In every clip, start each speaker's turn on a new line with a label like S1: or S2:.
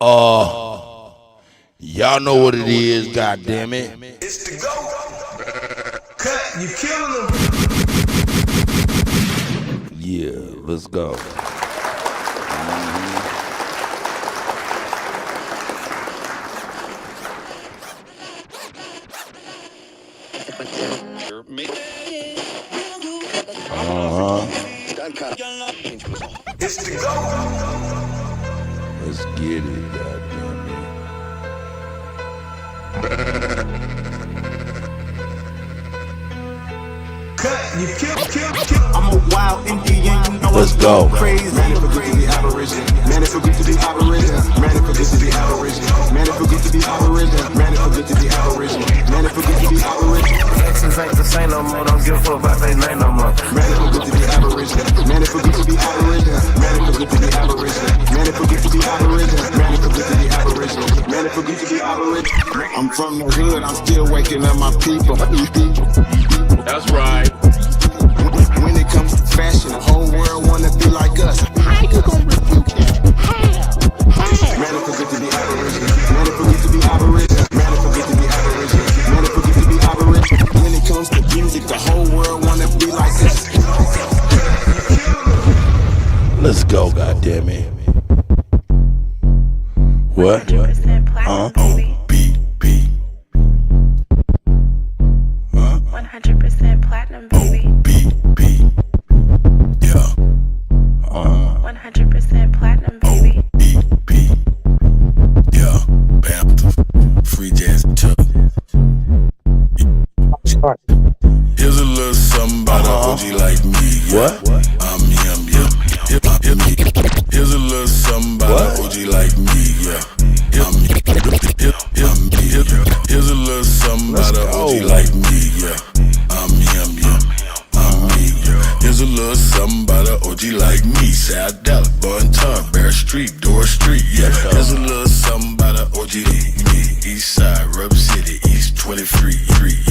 S1: Y'all know what it is, goddamn it.
S2: It's the GOAT. Cut, you killing them.
S1: Yeah, let's go.
S2: It's the GOAT.
S1: Let's get it, goddamn
S2: Cut, you kill.
S3: I'm a wild Indian, you know.
S1: Let's go.
S3: Crazy. Man, it forget to be aborigine. Man, it forget to be aborigine. Man, it forget to be aborigine. Man, it forget to be aborigine. Man, it forget to be aborigine. Man, it forget to be aborigine.
S4: Exes ain't the same no more. Don't give a fuck about they name no more.
S3: Man, it forget to be aborigine. Man, it forget to be aborigine. Man, it forget to be aborigine. Man, it forget to be aborigine. Man, it forget to be aborigine. Man, it forget to be aborigine. I'm from the hood. I'm still waking up my people.
S4: That's right.
S3: When it comes to fashion, the whole world wanna be like us.
S5: How you gonna rebuke that? How?
S3: Man, it forget to be aborigine. Man, it forget to be aborigine. Man, it forget to be aborigine. Man, it forget to be aborigine. When it comes to music, the whole world wanna be like us.
S1: Let's go, goddamn it. What?
S6: 100% platinum, baby. 100% platinum, baby. 100% platinum, baby.
S7: Free jazz tuck. Here's a little something about an OG like me.
S1: What?
S7: I'm him, yeah. Here's a little something about an OG like me, yeah. Here's a little something about an OG like me, yeah. I'm him, yeah. I'm me, yeah. Here's a little something about an OG like me. South Dallas, Bun Tar, Bear Street, Door Street, yeah. Here's a little something about an OG like me. East Side, Rub City, East 23,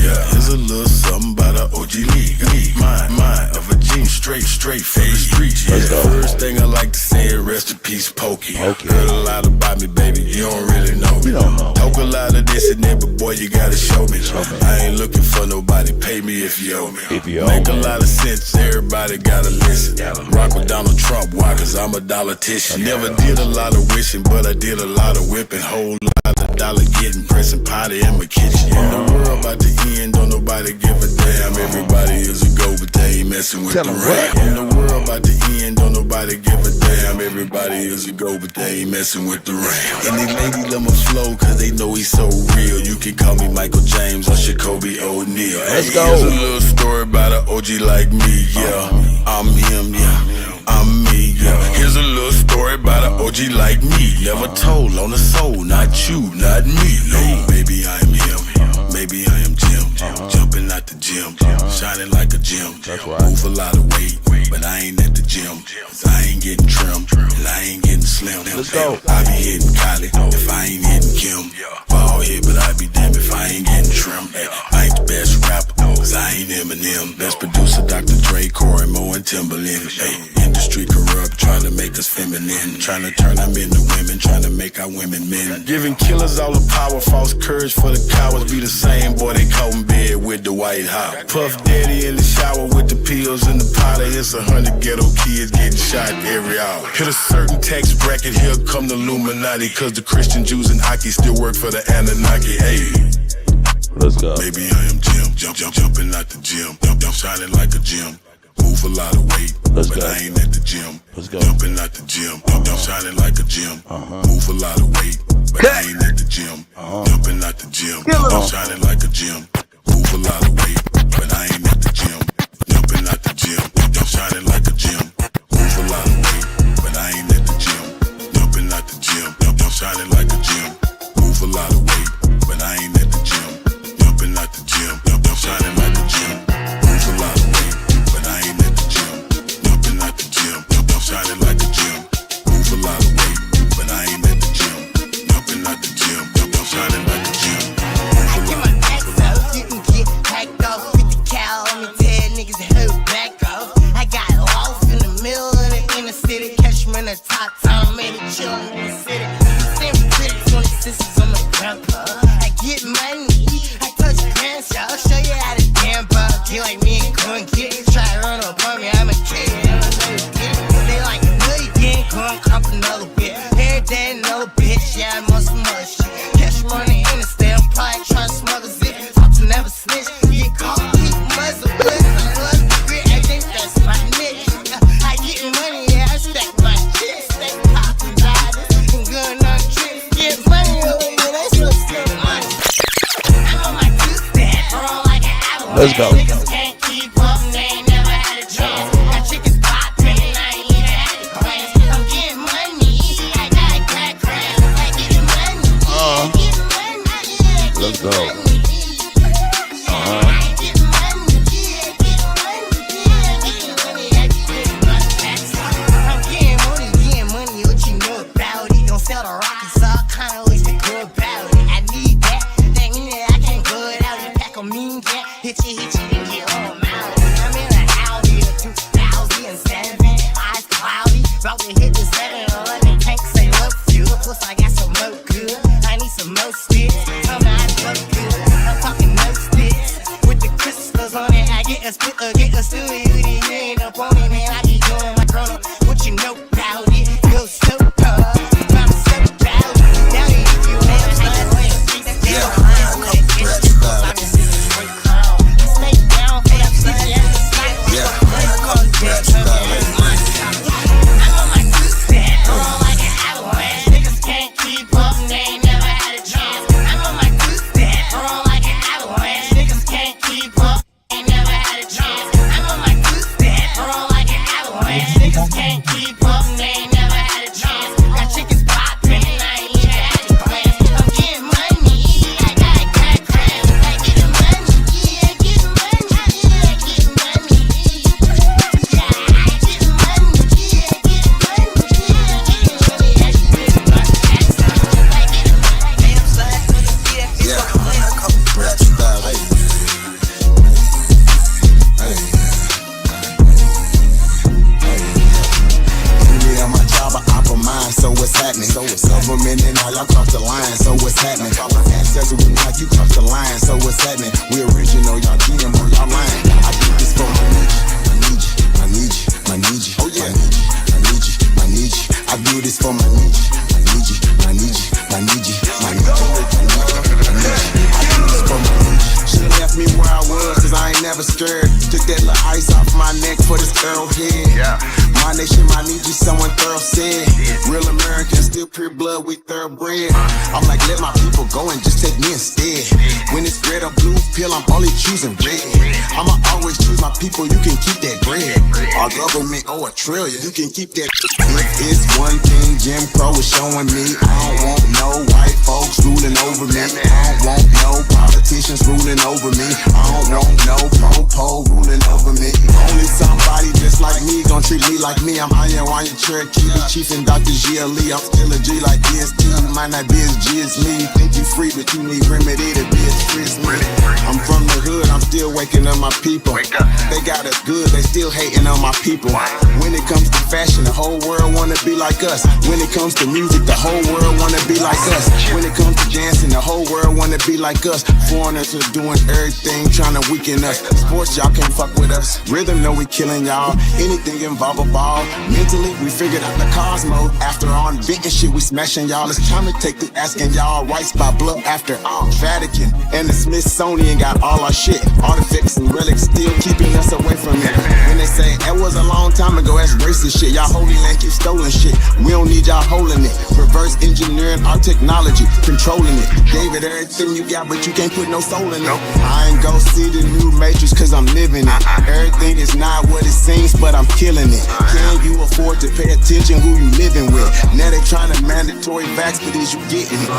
S7: yeah. Here's a little something about an OG League. Mine of a jean, straight from the streets, yeah. First thing I like to say is rest in peace, Pokey. Heard a lot about me, baby, you don't really know me. Talk a lot of this and that, but boy, you gotta show me. I ain't looking for nobody, pay me if you owe me. Make a lot of sense, everybody gotta listen. Rock with Donald Trump, why? Cause I'm a politician. I never did a lot of wishing, but I did a lot of whipping. Whole lot of dollar getting, pressing potty in my kitchen. The world about to end, don't nobody give a damn. Everybody is a go, but they ain't messing with the ram. The world about to end, don't nobody give a damn. Everybody is a go, but they ain't messing with the ram. And they ladies let me flow, cause they know he's so real. You can call me Michael James or Jacoby O'Neal.
S1: Let's go.
S7: Here's a little story about an OG like me, yeah. I'm him, yeah. I'm me, yeah. Here's a little story about an OG like me. Never told on the soul, not you, not me. No, maybe I am him. Maybe I am Jim. Jumping out the gym, shining like a gym. Move a lot of weight, but I ain't at the gym. I ain't getting trim, and I ain't getting slim.
S1: Let's go.
S7: I be hitting Kylie if I ain't hitting Kim. Ball head, but I be damned if I ain't getting trim. I ain't the best rapper, cause I ain't Eminem. Best producer, Dr. Dre, Corey, Mo, and Timberland. Industry corrupt, trying to make us feminine. Trying to turn our men to women, trying to make our women men. Giving killers all the power, false courage for the cowards. Be the same boy they caught in bed with the White House. Puff Daddy in the shower with the pills in the powder. It's 100 ghetto kids getting shot every hour. Hit a certain tax bracket, here come the Illuminati. Cause the Christian Jews and Aki still work for the Anunnaki. Hey,
S1: Let's go.
S7: maybe I am Jim, jumping out the gym, shining like a gym. Move a lot of weight,
S1: Let's
S7: but
S1: go.
S7: I ain't at the gym.
S1: Let's go.
S7: Jumping out the gym, shining like a gym. Move a lot of weight, but I ain't at the gym. Jumping out the gym, shining like a gym. Move a lot of weight, but I ain't at the gym. Jumping out the gym, shining like a gym. Move a lot of weight, but I ain't at the gym. Jumping out the gym, shining like a gym. Move a lot of weight, but I ain't at the gym. Jumping out the gym, shining like a gym. Move a lot of weight, but I ain't at the gym. Jumping out the gym, shining like a gym. Move a lot of weight, but I ain't at the gym. Jumping out the gym, shining like a gym.
S8: Get my ass up, you can get hacked off. 50 cal on me, tell niggas to hold back off. I got off in the middle of the inner city. Catch me in the top time, made it chillin' in the city. sisters on my grandpa. I get money, I touch grants, y'all. Show you how to damn bro. Get like me and gon' get it. Try to run up on me, I'm a kid. They like, no, you didn't gon' cop another bit. Every day, another bitch, yeah, I must some other shit. Cash money in the state, I'm probably trying to smuggle zip. Talk to never snitch, get caught, keep muzzle. I think that's my niche. I get money, yeah, I stack my shit. Stack pop and riders, and going on trips. Get money, yeah, that's what's good money. I'm on my two-step, roll like an apple.
S1: Let's go.
S8: Niggas can't keep up, they ain't never had a chance. Got chickens poppin', I ain't even had the plans. I'm getting money, I got crack crabs. I get money, I get money.
S1: Let's go.
S8: Sell the rockets, all kind of ways to go about it. I need that, that mean that I can't go it out. You pack a mean cat, hit you, and get home out. I'm in a Audi, 2007, eyes cloudy, about to hit the 7-Eleven tank, say look fuel. Plus I got some low good, I need some more sticks. Tell me I look good, I'm talking no sticks. With the crystals on it, I get a split, get a studio. You ain't up on it, man, I be doing my chrono. What you know about it, go so tough.
S3: You can keep that. If it's one thing Jim Crow is showing me, I don't want no white folks ruling over me. I don't want no politicians ruling over me. I don't want no po-po ruling over me. Only somebody just like me gon' treat me like me. I'm Iron Cherokee, Chief and Dr. G.L.E. I'm still a G like EST. You might not be as G as me. Think you free, but you need remedy to be as free as me. I'm from the hood, I'm still waking up my people. They got us good, they still hating on my people. When it comes to fashion, the whole world wanna be like us. When it comes to music, the whole world wanna be like us. When it comes to dancing, the whole world wanna be like us. Foreigners are doing everything, trying to weaken us. Sports, y'all can't fuck with us. Rhythm, know we killing y'all. Anything involve a ball. Mentally, we figured out the cosmos. After all inventing shit, we smashing y'all. It's time to take the asking y'all rights by blood. After all, Vatican and the Smithsonian got all our shit. Artifacts and relics still keeping us away from it. When they say that was a long time ago, that's racist shit. Y'all holy land keep stolen shit. We don't need y'all holding it. Reverse engineering our technology, controlling it. Gave it everything you got, but you can't put no soul in it. I ain't go see the new Matrix cause I'm living it. Everything is not what it seems, but I'm killing it. Can you afford to pay attention who you living with? Now they trying to mandatory vax, but is you getting it?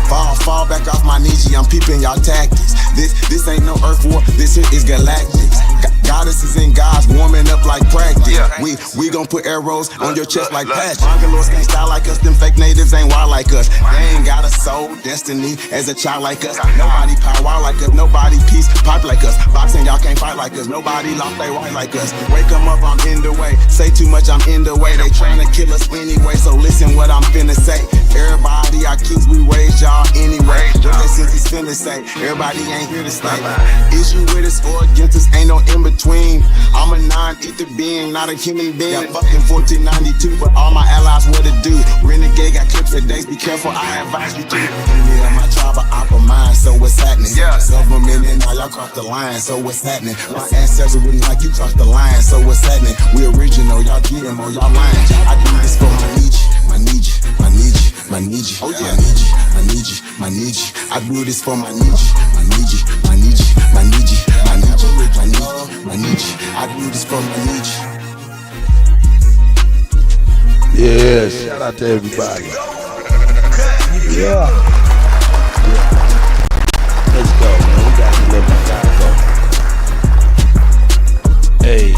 S3: Fall back off my knees, I'm peeping y'all tactics. This ain't no earth war, this here is galactics. Goddesses and gods warming up like practice. We gon' put arrows on your chest like patch. Bangalores can't style like us, them fake natives ain't wild like us. They ain't got a soul, destiny as a child like us. Nobody power like us, nobody peace pop like us. Boxing, y'all can't fight like us. Nobody lost they right like us. Wake 'em up, I'm in the way. Say too much, I'm in the way. They tryna kill us anyway, so listen what I'm finna say. Everybody, our kings, we raised y'all anyway. What that since is finna say, everybody ain't here to stay. Issue with us or against us, ain't no in between. I'm a non-ether being, not a human being. Got fucking 1492, but all my allies what to do. Renegade got clips for days, be careful, I advise you to. Yeah, my tribe are upper mind, so what's happening? Government and now y'all cross the line, so what's happening? My ancestors wouldn't like you cross the line, so what's happening? We original, y'all GMO, y'all lying. I do this for my niche, my niche, my niche, my niche. Oh yeah, my niche, my niche. I do this for my niche, my niche, my niche, my niche, my niche, my niche, my niche. I do this for my niche.
S1: Yeah, shout out to everybody. Yeah. Let's go, man. We got to let my guy go. Hey.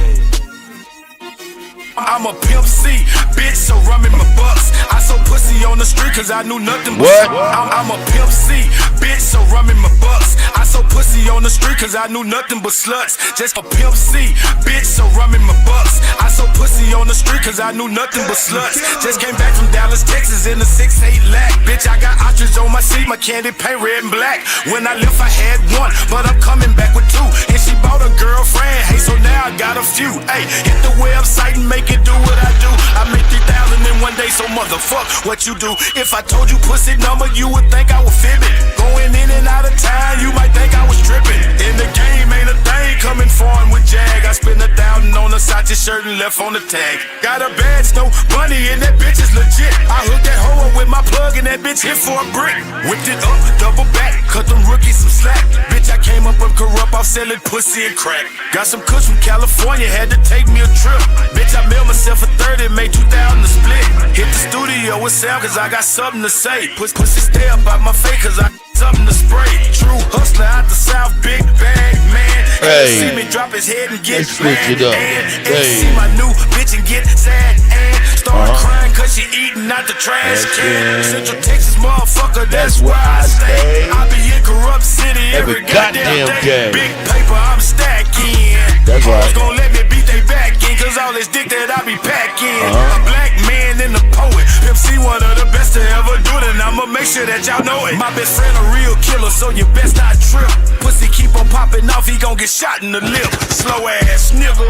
S7: I'm a Pimp C, bitch, so run me my bucks. I sold pussy on the street cause I knew nothing but
S1: What?
S7: I'm a Pimp C, bitch, so run me my bucks. I sold pussy on the street cause I knew nothing but sluts. Just a Pimp C, bitch, so run me my bucks. I sold pussy on the street cause I knew nothing but sluts. Just came back from Dallas, Texas in a 6'8" lack. Bitch, I got ostrich on my seat, my candy paint red and black. When I left I had one, but I'm coming back with two. And she bought a girlfriend, hey, so now I got a few. Hey, hit the website and make it do what I do. I make 3,000 in one day, so motherfuck what you do. If I told you pussy number, you would think I was fibbing. Going in and out of town, you might think I was tripping. In the game ain't a thing coming foreign with Jag. I spent 1,000 on a Sachi shirt and left on the tag. Got a bad snow bunny and that bitch is legit. I hooked that hoe up with my plug and that bitch hit for a brick. Whipped it up, double back, cut them rookies some slack. Bitch, I came up corrupt off selling pussy and crack. Got some kush from California, had to take me a trip. Bitch, I mailed myself a 30, made 2,000 to split. Hit the studio with Sam cause I got something to say. Pussy stay up out my face cause I something to spray. True hustler out the South, big bag man.
S1: Hey,
S7: see me drop his head and get
S1: switch it up.
S7: And
S1: Hey,
S7: see my new bitch and get sad and start crying cause she eating out the trash can. Central Texas motherfucker, that's where I stay. I be in corrupt city every goddamn day. Big paper I'm stacking.
S1: That's right.
S7: Who's gonna let me beat they back in cause all this dick that I be packing. A black man and a poet. Pimp C one of the best to ever do it, and I'ma make sure that y'all know it. My best friend a real killer, so you best not trip. Pussy keep on popping off, he gon' get shot in the lip. Slow ass nigga.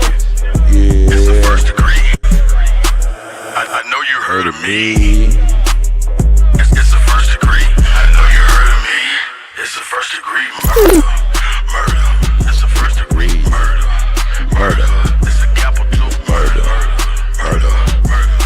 S1: yeah.
S7: It's the first degree. I know you heard of me. It's the first degree. I know you heard of me. It's the first degree murder. Murder. It's the first degree murder. Murder. It's a capital murder. Murder. Murder.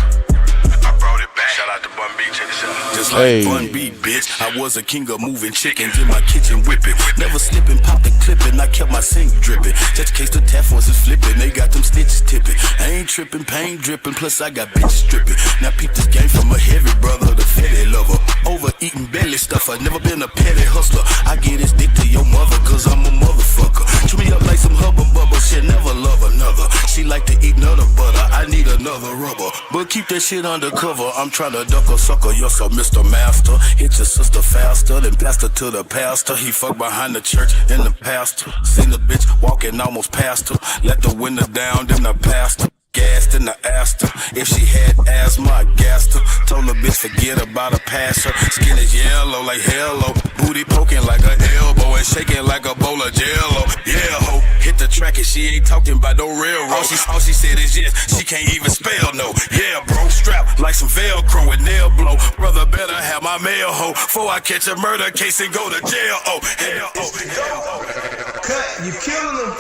S7: I brought it back. Shout out to Bun B. Check this out. Just like Bun B, bitch. I was a king of moving chickens in my kitchen whipping. Never slipping, pop the clipping. I kept my sink dripping. Just in case the tap force is flipping. They got them stitches tipping. I ain't tripping, pain dripping. Plus I got bitches stripping. Now peep this game from a heavy brother, the fetty lover. Overeating belly stuffer. Never been a petty hustler. I get this dick to your mother cause I'm a motherfucker. Chew me up like some hubba bubba. She'll never love another. She like to eat nut butter. I need another rubber. But keep that shit undercover. I'm trying to duck a sucker. You're so Mr. Master. Hit your sister faster than pastor to the pastor. He fucked behind the church and the pastor. Seen the bitch walking almost past her. Let the window down, then the pastor. Gassed in the Astor. If she had asthma, I gassed her. Told the bitch forget about her, pass her. Skin is yellow like hello. Booty poking like an elbow and shaking like a bowl of jello. Yeah, ho. Hit the track and she ain't talking about no railroad. All she said is yes. She can't even spell no. Yeah, bro. Strap like some Velcro with nail blow. Brother better have my mail ho. Before I catch a murder case and go to jail. Oh, hell, oh, hell, oh.
S2: Cut, you killing them.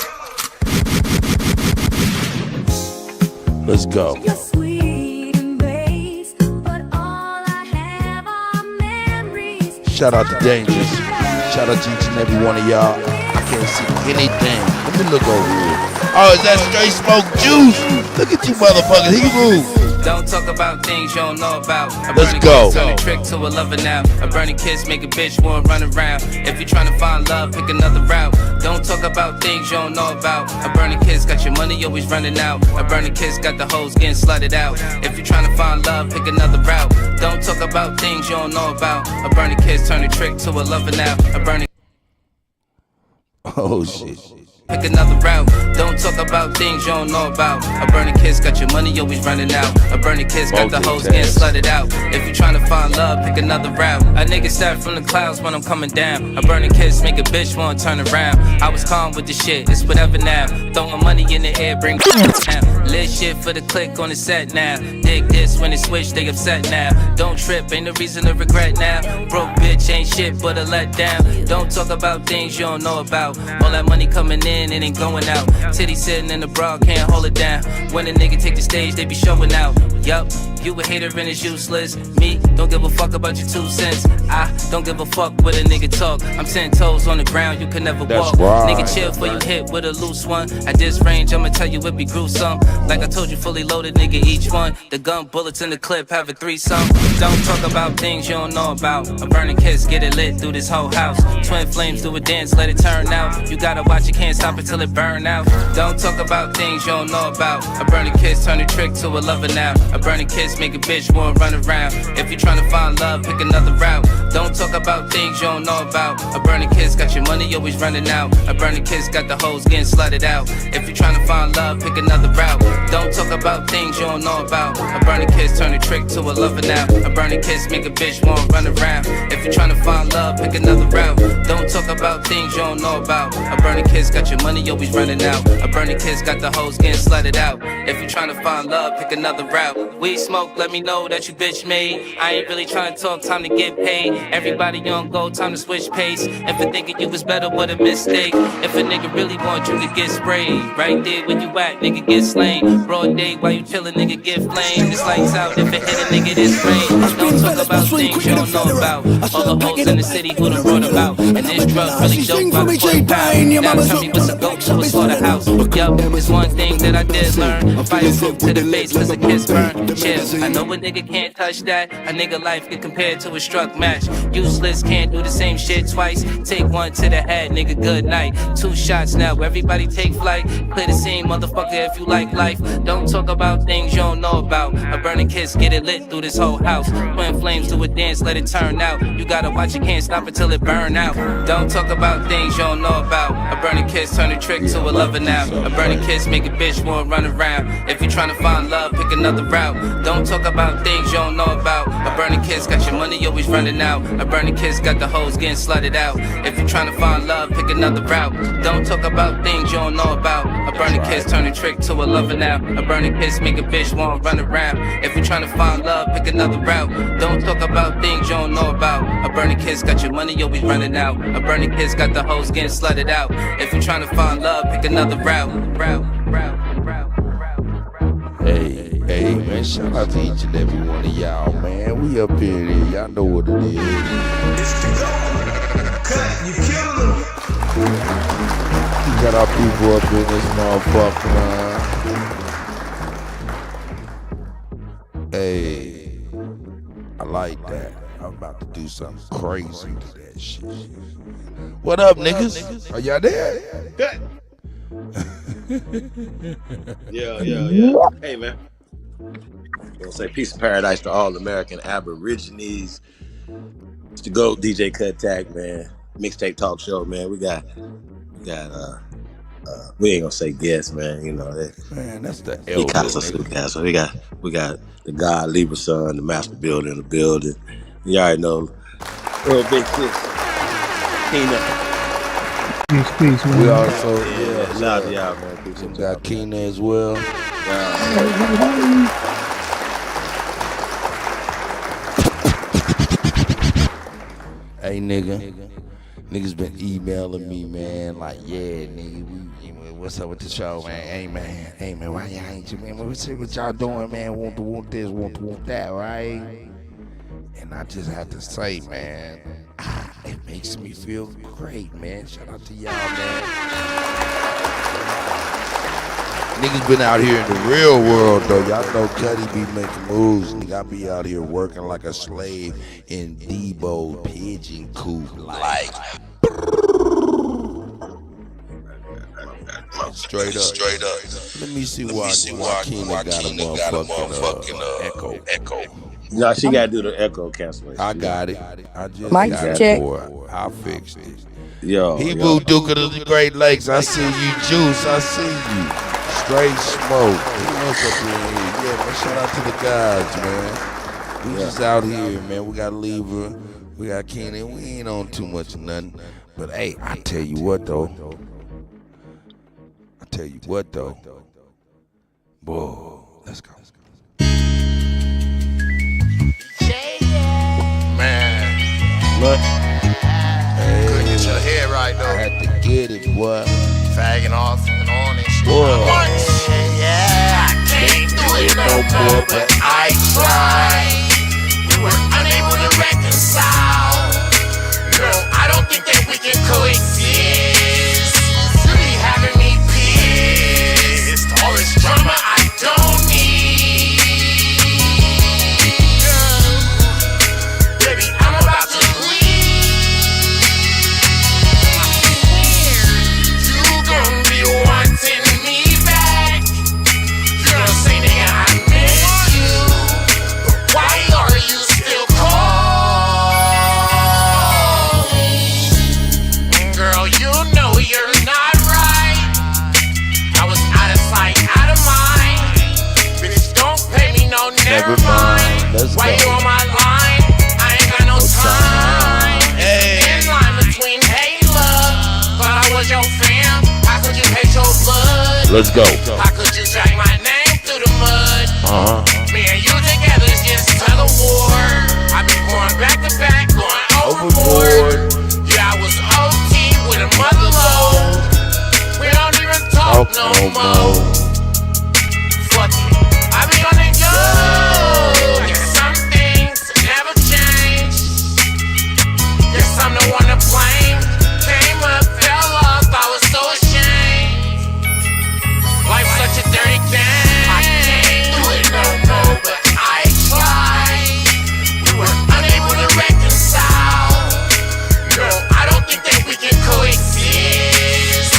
S1: Let's go.
S9: You're sweet embrace, but all I have are memories.
S1: Shout out to Dangerous. Shout out to each and every one of y'all. I can't see anything. Let me look over here. Oh, is that straight smoke juice? Look at you motherfuckers. He moved.
S10: Don't talk about things you don't know about.
S1: Let's go.
S10: Turn a trick to a lover now. A burning kiss make a bitch wanna run around. If you're trying to find love, pick another route. Don't talk about things you don't know about. A burning kiss got your money always running out. A burning kiss got the hoes getting slutted out. If you're trying to find love, pick another route. Don't talk about about things you don't know about. A burning kiss turn a trick to a lover now. A burning.
S1: Oh shit.
S10: Pick another route. Don't talk about things you don't know about. A burning kiss got your money always running out. A burning kiss got the hoes getting slutted out. If you tryna find love, pick another route. A nigga start from the clouds when I'm coming down. A burning kiss make a bitch wanna turn around. I was calm with the shit, it's whatever now. Throwing money in the air, bring down. Lit shit for the click on the set now. Dig this when it switch, they upset now. Don't trip, ain't no reason to regret now. Broke bitch ain't shit but a letdown. Don't talk about things you don't know about. All that money coming in, it ain't going out. Titty sitting in the bra, can't hold it down. When a nigga take the stage, they be showing out. Yup, you a hater and it's useless. Me, don't give a fuck about your 2 cents. I don't give a fuck what a nigga talk. I'm 10 toes on the ground, you can never walk.
S1: Right.
S10: Nigga chill before you hit with a loose one. At this range, I'ma tell you it be gruesome. Like I told you, fully loaded, nigga, each one. The gun bullets in the clip have a threesome. Don't talk about things you don't know about. A burning kiss, get it lit through this whole house. Twin flames do a dance, let it turn out. You gotta watch it, can't stop it till it burn out. Don't talk about things you don't know about. A burning kiss turn a trick to a lover now. A burning kiss make a bitch wanna run around. If you tryna find love, pick another route. Don't talk about things you don't know about. A burning kiss got your money always running out. A burning kiss got the hoes getting slutted out. If you tryna find love, pick another route. Don't talk about things you don't know about. A burning kiss turn a trick to a lover now. A burning kiss make a bitch wanna run around. If you tryna find love, pick another route. Don't talk about things you don't know about. A burning kiss got your money always running out. A burning kiss got the hoes getting slutted out. If you tryna find love, pick another route. We smoke, let me know that you bitch made. I ain't really tryna talk, time to get paid. Everybody on go, time to switch pace. If a thinking you was better, what a mistake. If a nigga really want you to get sprayed, right there where you at, nigga get slain. Broad day while you chillin', nigga get flame. It's lights out, if it hit a nigga this rain. Don't talk about things you don't know about. All the hoes in the city who done brought about. And this drug really dope by the £40. Now tell me what's a goat to a slaughterhouse. Yup, it's one thing that I did learn. Fireproof to the face cause a kiss burn. Chill, I know a nigga can't touch that. A nigga life get compared to a struck match. Useless, can't do the same shit twice. Take one to the head, nigga, good night. 2 shots now, everybody take flight. Clear the scene, motherfucker, if you like life. Don't talk about things you don't know about. A burning kiss, get it lit through this whole house. Twin flames do a dance, let it turn out. You gotta watch it, can't stop it till it burn out. Don't talk about things you don't know about. A burning kiss, turn a trick to a lover now. A burning kiss, make a bitch wanna run around. If you tryna find love, pick another route. Don't talk about things you don't know about. A burning kiss got your money always running out. A burning kiss got the hoes getting slutted out. If you tryna find love, pick another route. Don't talk about things you don't know about. A burning kiss turn a trick to a lover now. A burning kiss make a bitch wanna run around. If you tryna find love, pick another route. Don't talk about things you don't know about. A burning kiss got your money always running out. A burning kiss got the hoes getting slutted out. If you tryna find love, pick another route.
S1: Hey, man, shout out to each and every one of y'all, man. We up here, y'all know what it is.
S2: It's the go. Cut, you killing them.
S1: We got our people up in this motherfucker, man. Hey, I like that. I'm about to do something crazy to that shit. What up, niggas? Are y'all there?
S2: Cut.
S11: Yeah. Hey, man. I'm gonna say peace and paradise to all American Aborigines. It's the GOAT, DJ Cut Tag, man. Mixtape talk show, man. We got we ain't gonna say guests, man. You know that.
S1: Man, that's the elder.
S11: So we got the God Libra son, the master builder in the building. You already know. Real big sis. Kina.
S12: Peace, man.
S1: We also
S11: shout out to y'all, man.
S1: We got Kina as well. Hey, niggas been emailing me, man. Like, yeah, nigga, what's up with the show, man? Hey, man, why y'all ain't you, man? What y'all doing, man? Want this, want that, right? And I just have to say, man, it makes me feel great, man. Shout out to y'all, man. Niggas been out here in the real world, though. Y'all know Cuddy be making moves. Nigga, I be out here working like a slave in Debo pigeon coop. Like, straight up. Let me see why Kina got a motherfucking echo.
S11: No, she got to do the echo cancellation.
S1: I
S11: She got
S1: got it. I just
S13: Mic
S1: got it
S13: check.
S1: for her. I fixed it.
S11: yo.
S1: Hebrew Duke of the Great Lakes. I see you, Juice. I see you. Straight smoke. Who else up in here? Yeah, man. Shout out to the guys, man. We just out here, man. We got Lever. We got Kenny. We ain't on too much of nothing. But hey, I tell you what though. Boy, let's go.
S5: Man,
S11: Look,
S5: couldn't get your head right
S1: I
S5: though.
S1: had to get it, boy.
S5: Fagging off and on and shit.
S1: Boy.
S5: Yeah, I can't do it no more, but I tried. We were unable to reconcile. No, I don't think that we can coexist. You be having me pissed. All this drama I don't need. Baby, I'm about to leave. You gon' be wanting me back. You know what I'm saying, nigga, I miss you. But why are you still calling? Girl, you know you're not right. I was out of sight, out of mind. Bitch, don't pay me no never mind.
S1: Let's
S5: Why
S1: go.
S5: you on my line? I ain't got no time. In line between hey love. Thought I was your fam. How could you hate your blood?
S1: Let's go.
S5: How could you drag my name through the mud? Me and you together is just tug of war. I been going back to back, going overboard. Yeah, I was OT with a mother load. We don't even talk no more. Fuck it, I be on the go. Guess some things never change. Guess I'm the one to blame. Came up, fell off, I was so ashamed. Life's such a dirty game. I can't do it no more, but I tried. We were unable to reconcile. No, I don't think that we can coexist.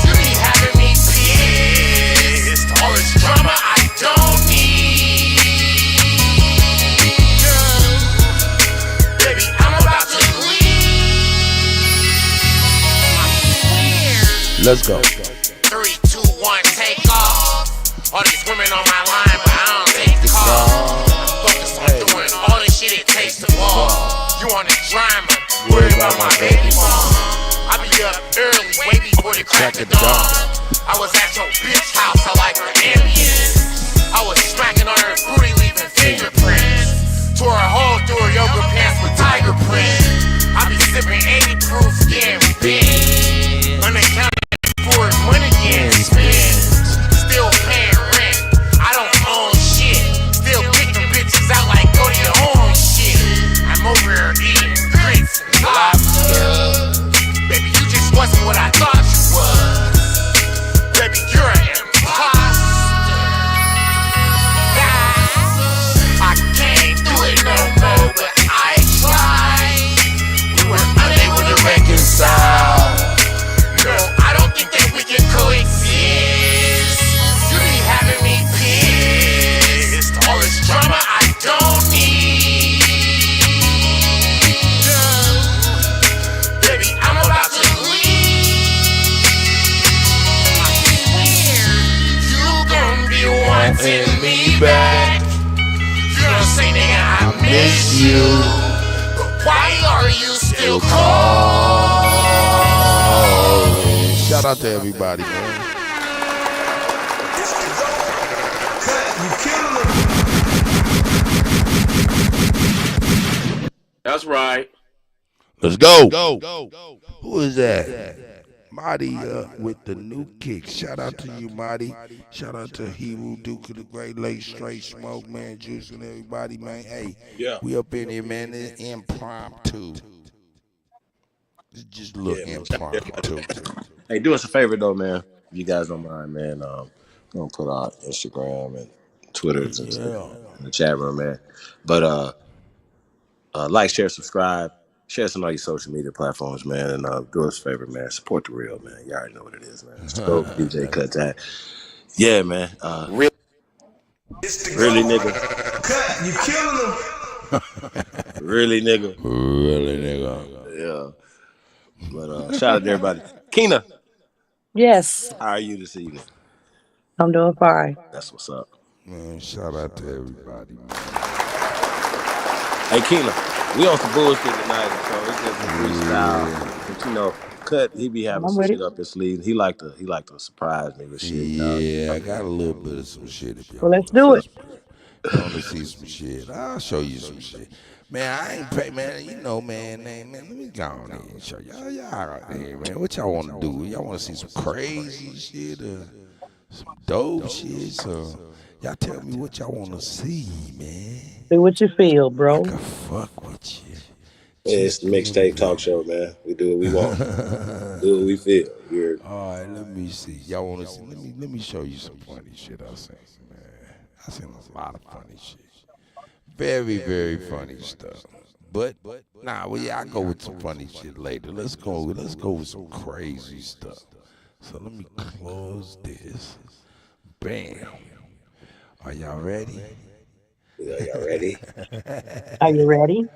S5: You be having me pissed. All this drama I don't need. Baby, I'm about to leave. I swear.
S1: Let's go.
S5: 3, 2, 1, take off. All these women on my line, but I don't take the call. Focus on doing all the shit it takes to ball. You on the drama, worry about my baby mom. I be up early, way before the crack of dawn. I was at your bitch house, I like her ambience. I was smacking on her booty, leaving fingerprints. Tore a hole through her yoga pants with tiger print. I be sipping 80 proof, getting big. Unaccounted for it, money getting spent. Still paying rent, I don't own shit. Still kicking bitches out like go to your own shit. I'm over here eating grits and lobster. Baby, you just wasn't what I thought you was. Baby, you're an imposter. I can't do it no more, but I tried. We were unable to reconcile. No, I don't think that we can coexist. You be having me pissed. All this drama I don't need. Baby, I'm about to leave. I swear, you gon' be wanting me back. You know what I'm saying, nigga, I miss you. But why are you still calling?
S1: Shout out to everybody, man.
S11: that's right.
S1: Let's go. Who is that? Marty with the new kick. Shout out to you, Marty. Shout out to Hebrew Duke of the Great Lakes, Straight Smoke, man, Juice and everybody, man. Hey,
S11: Yeah.
S1: we up in here, man. It's impromptu. It's just look impromptu.
S11: Hey, do us a favor though, man. If you guys don't mind, man. Gonna put our Instagram and Twitters and stuff in the chat room, man. But like, share, subscribe, share us on all your social media platforms, man. And do us a favor, man. Support the real, man. You already know what it is, man. It's the GOAT, DJ Cut Tag. Yeah, man. Really, nigga.
S2: Cut, you killing them.
S11: Really, nigga.
S1: Really, nigga.
S11: Yeah. But shout out to everybody. Keena,
S13: Yes,
S11: how are you this evening?
S13: I'm doing fine.
S11: That's what's up.
S1: Man, shout out to everybody, man.
S11: Hey, Keena, we on some bullshit tonight, so it's just a freestyle. But you know, Cut, he be having
S13: I'm
S11: some
S13: ready.
S11: shit up his sleeve. He like to surprise me with shit, dog.
S1: Yeah, I got a little bit of some shit if y'all
S13: Well, let's
S1: want to
S13: do
S1: see
S13: it.
S1: some shit. You want to see some shit? I'll show you some shit. Man, I ain't pay, man. You know, man, let me go on here and show y'all out there, man. What y'all want to do? Y'all want to see some crazy shit or some dope shit? So y'all tell me what y'all want to see, man.
S13: See what you feel,
S1: I
S13: bro.
S1: can fuck with you.
S11: It's
S1: Just
S11: the
S1: a little
S11: Mixtape Talk
S1: bit.
S11: Show, man. We do what we want. Do what we feel. You heard?
S1: All right, let me see. Y'all want to see? Let me show you some funny shit I seen, man. I seen a lot of funny shit. Very, very funny stuff. But nah, well, yeah, I go with some funny shit later. Let's go with some crazy stuff. So let me close this. Bam. Are y'all ready?
S11: Yeah, y'all ready?
S13: Are you ready?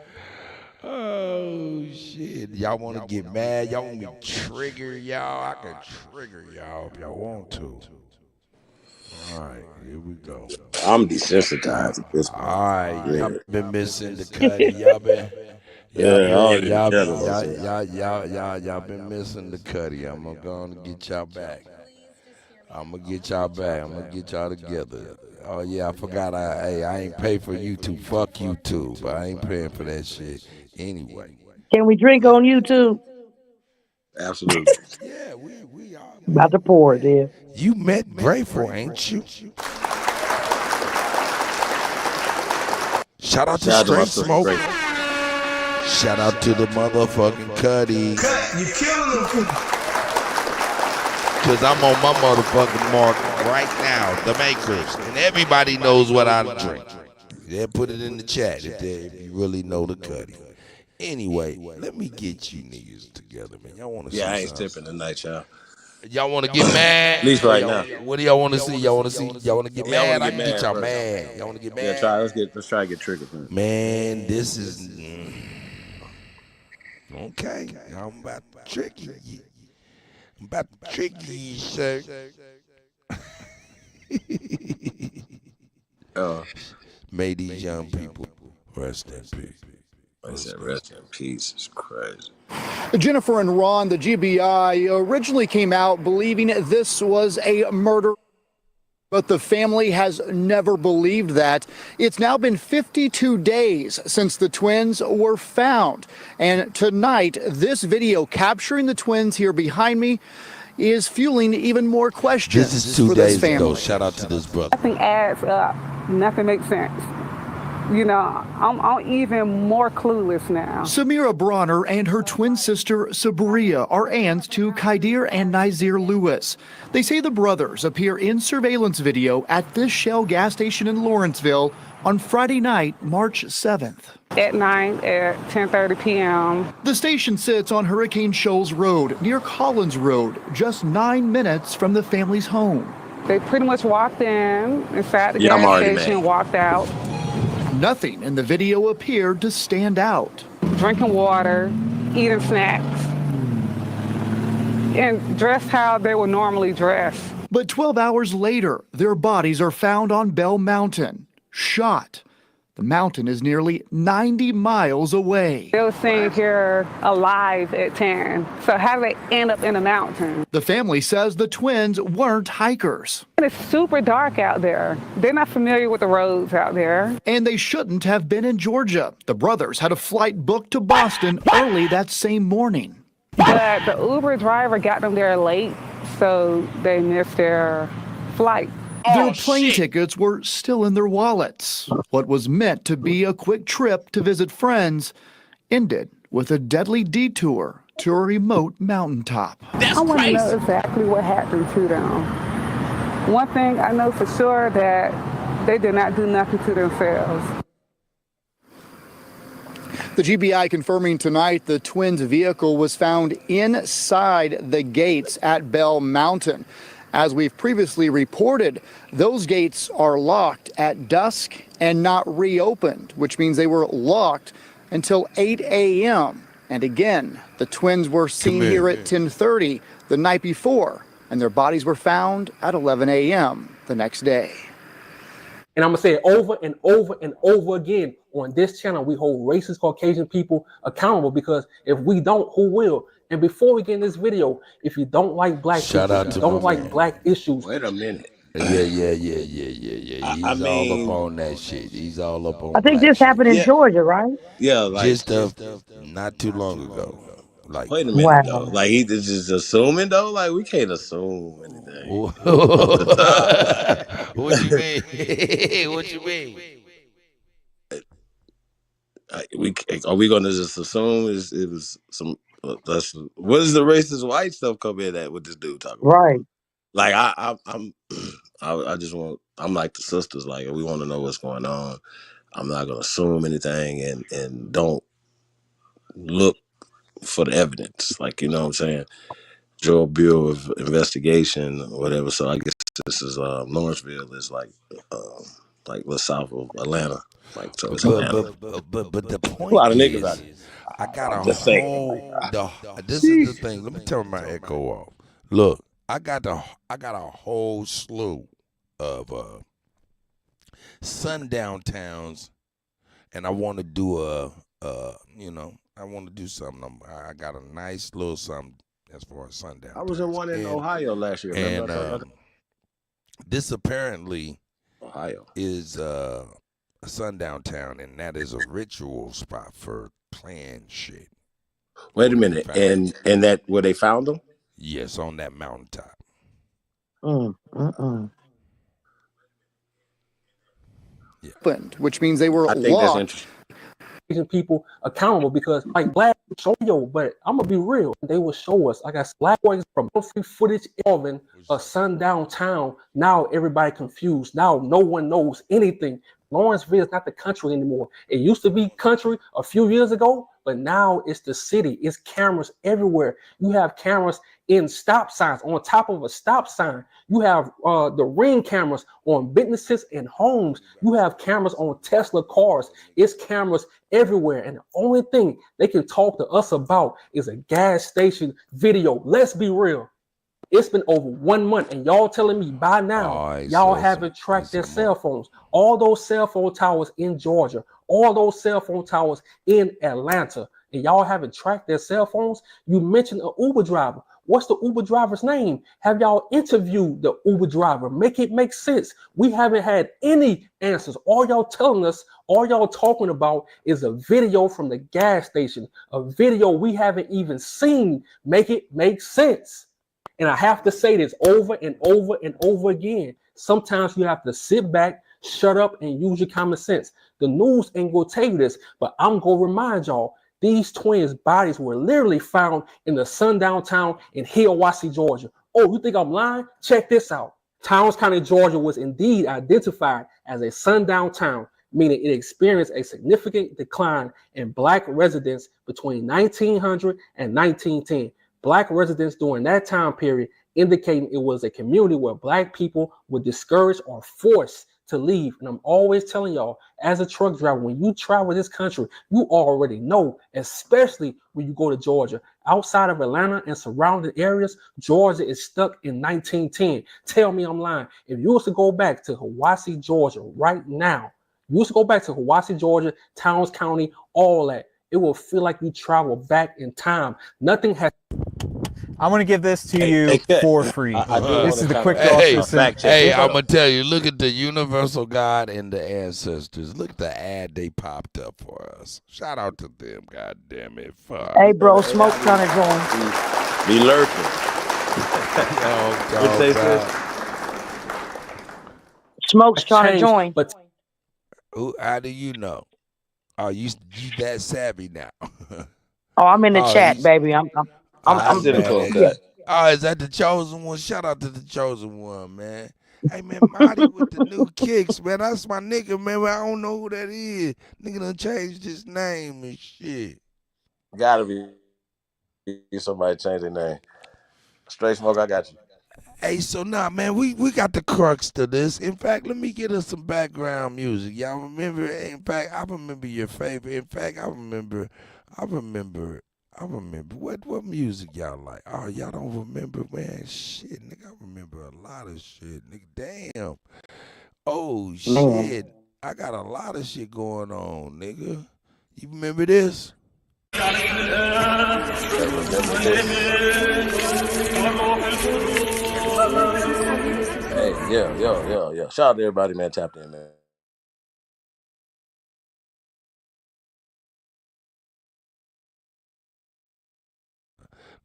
S1: Oh shit. Y'all wanna get mad? Y'all want me to trigger y'all? I can trigger y'all if y'all want to. Alright, here we go.
S11: I'm desensitized at this point.
S1: Alright, y'all
S11: Yeah,
S1: been missing the cutty. Y'all been y'all
S11: yeah, all
S1: been
S11: get
S1: y'all
S11: together,
S1: y'all
S11: man.
S1: y'all been missing the cutty. I'm gonna get y'all back. I'm gonna get y'all back. I'm gonna get y'all together. Oh yeah, I forgot. I ain't pay for YouTube. Fuck YouTube, but I ain't paying for that shit anyway.
S13: Can we drink on YouTube?
S11: Absolutely.
S1: Yeah, we are,
S13: About to
S1: man.
S13: pour it there.
S1: You met Grateful, ain't you? Shout out to
S11: Shout out to my
S1: Straight
S11: sister,
S1: Smoke.
S11: Grateful.
S1: Shout out to the motherfucking Cuddy.
S2: Cut, you killing them.
S1: Cause I'm on my motherfucking mark right now, the makers. And everybody knows what I drink. Yeah, put it in the chat if you really know the Cuddy. Anyway, let me get you niggas together, man. Y'all wanna
S11: Yeah,
S1: see
S11: I ain't
S1: something?
S11: tipping tonight, y'all.
S1: Y'all wanna get mad?
S11: At least
S1: Or
S11: right now.
S1: what do y'all wanna see? Y'all wanna get
S11: Yeah, I want
S1: mad?
S11: to
S1: I
S11: get
S1: can get
S11: mad
S1: y'all
S11: first.
S1: mad. Y'all wanna get
S11: Yeah,
S1: mad?
S11: let's try to get triggered first.
S1: Man, this is okay. I'm about to trick you. I'm about to trick you, sir. May these young people rest in peace.
S11: I said, rest in peace. It's crazy.
S14: Jennifer and Ron, the GBI, originally came out believing this was a murder, but the family has never believed that. It's now been 52 days since the twins were found. And tonight, this video capturing the twins here behind me is fueling even more questions
S1: This is 2
S14: for this
S1: days ago.
S14: family.
S1: Shout out to this brother.
S15: Nothing adds up. Nothing makes sense. You know, I'm even more clueless now.
S14: Samira Bronner and her twin sister Sabria are aunts to Kaidir and Nazir Lewis. They say the brothers appear in surveillance video at this Shell gas station in Lawrenceville on Friday night, March 7th.
S15: At night at 10:30 p.m.
S14: The station sits on Hurricane Shoals Road near Collins Road, just 9 minutes from the family's home.
S15: They pretty much walked inside the
S11: Yeah, I'm
S15: gas
S11: already
S15: station,
S11: mad.
S15: walked out.
S14: Nothing in the video appeared to stand out.
S15: Drinking water, eating snacks, and dressed how they would normally dress.
S14: But 12 hours later, their bodies are found on Bell Mountain, shot. The mountain is nearly 90 miles away.
S15: They were seen here alive at 10. So how did they end up in the mountain?
S14: The family says the twins weren't hikers.
S15: It's super dark out there. They're not familiar with the roads out there.
S14: And they shouldn't have been in Georgia. The brothers had a flight booked to Boston early that same morning.
S15: But the Uber driver got them there late, so they missed their flight.
S14: Their plane tickets were still in their wallets. What was meant to be a quick trip to visit friends ended with a deadly detour to a remote mountaintop.
S15: I want to know exactly what happened to them. One thing I know for sure that they did not do nothing to themselves.
S14: The GBI confirming tonight the twins' vehicle was found inside the gates at Bell Mountain. As we've previously reported, those gates are locked at dusk and not reopened, which means they were locked until 8 a.m. And again, the twins were seen here at 10:30 the night before, and their bodies were found at 11 a.m. the next day.
S16: And I'm going to say it over and over and over again. On this channel, we hold racist Caucasian people accountable, because if we don't, who will? And before we get in this video, if you don't like black people, if you don't like black issues.
S11: Wait a minute.
S1: Yeah. He's all up on that shit. He's all up on
S13: I think
S1: black
S13: this
S1: shit.
S13: happened in Georgia, right?
S11: Yeah, like
S1: Just not too long ago. Like,
S11: wait a minute
S13: Wow.
S11: though. Like he just assuming though. Like we can't assume anything off the top.
S1: What you mean? What you mean?
S11: Are we gonna just assume it was some? What does the racist white stuff come in at? What this dude talking about?
S13: Right.
S11: Like I just want. I'm like the sisters. Like we want to know what's going on. I'm not gonna assume anything and don't look for the evidence. Like, you know what I'm saying? Joe Bureau of Investigation or whatever. So I guess this is Lawrenceville is like the south of Atlanta. Like so it's Atlanta.
S1: But the
S11: A
S1: point
S11: lot of niggas out
S1: is,
S11: here.
S1: I got
S11: I'm
S1: a
S11: just saying.
S1: whole. This is the thing. Let me turn my echo off. Look, I got a whole slew of sundown towns, and I want to do I want to do something. I got a nice little something as far as sundown.
S11: I was in one in Ohio last year.
S1: And this apparently
S11: Ohio
S1: is a sundown town, and that is a ritual spot for playing shit.
S11: Wait a minute, and that where they found them?
S1: Yes, on that mountaintop.
S14: Yeah. Which means they were
S11: I think
S14: locked.
S11: that's interesting.
S16: People accountable, because like black show but I'm gonna be real. They will show us. I got black boys from footage involving a sundown town. Now everybody confused. Now no one knows anything. Lawrenceville is not the country anymore. It used to be country a few years ago, but now it's the city. It's cameras everywhere. You have cameras in stop signs, on top of a stop sign. You have the ring cameras on businesses and homes. You have cameras on Tesla cars. It's cameras everywhere. And the only thing they can talk to us about is a gas station video. Let's be real. It's been over 1 month, and y'all telling me by now y'all haven't tracked their cell phones. All those cell phone towers in Georgia, all those cell phone towers in Atlanta, and y'all haven't tracked their cell phones. You mentioned an Uber driver. What's the Uber driver's name? Have y'all interviewed the Uber driver? Make it make sense. We haven't had any answers. All y'all telling us, all y'all talking about is a video from the gas station, a video we haven't even seen. Make it make sense. And I have to say this over and over and over again. Sometimes you have to sit back, shut up, and use your common sense. The news ain't gonna tell you this, but I'm gonna remind y'all, these twins' bodies were literally found in the sundown town in Hiawassee, Georgia. Oh, you think I'm lying? Check this out. Towns County, Georgia was indeed identified as a sundown town, meaning it experienced a significant decline in black residents between 1900 and 1910. Black residents during that time period indicating it was a community where black people were discouraged or forced to leave. And I'm always telling y'all, as a truck driver, when you travel this country, you already know, especially when you go to Georgia. Outside of Atlanta and surrounding areas, Georgia is stuck in 1910. Tell me I'm lying. If you was to go back to Hiawassee, Georgia right now, you was to go back to Hiawassee, Georgia, Towns County, all that, it will feel like you travel back in time. Nothing has.
S17: I want to give this to you for free. This is the quick
S1: Hey, I'm gonna tell you. Look at the universal God and the ancestors. Look at the ad they popped up for us. Shout out to them. God damn it. Fuck.
S13: Hey, bro, Smoke trying to join.
S11: Be lurking.
S1: What they say?
S13: Smoke's trying to join.
S16: But
S1: how do you know? Oh, you that savvy now?
S13: Oh, I'm in the chat, baby. I'm
S1: Oh,
S13: yeah.
S1: is that the chosen one? Shout out to the chosen one, man. Hey, man, Marty with the new kicks, man. That's my nigga, man. I don't know who that is. Nigga done changed his name and shit.
S11: Gotta be somebody change their name. Straight Smoke, I got you.
S1: Hey, so now, man, we got the crux to this. In fact, let me get us some background music. Y'all remember? In fact, I remember your favorite. In fact, I remember. What music y'all like? Oh, y'all don't remember, man? Shit, nigga, I remember a lot of shit, nigga. Damn. Oh shit, I got a lot of shit going on, nigga. You remember this?
S11: Remember this? Hey, yeah. Shout out to everybody, man. Tapped in, man.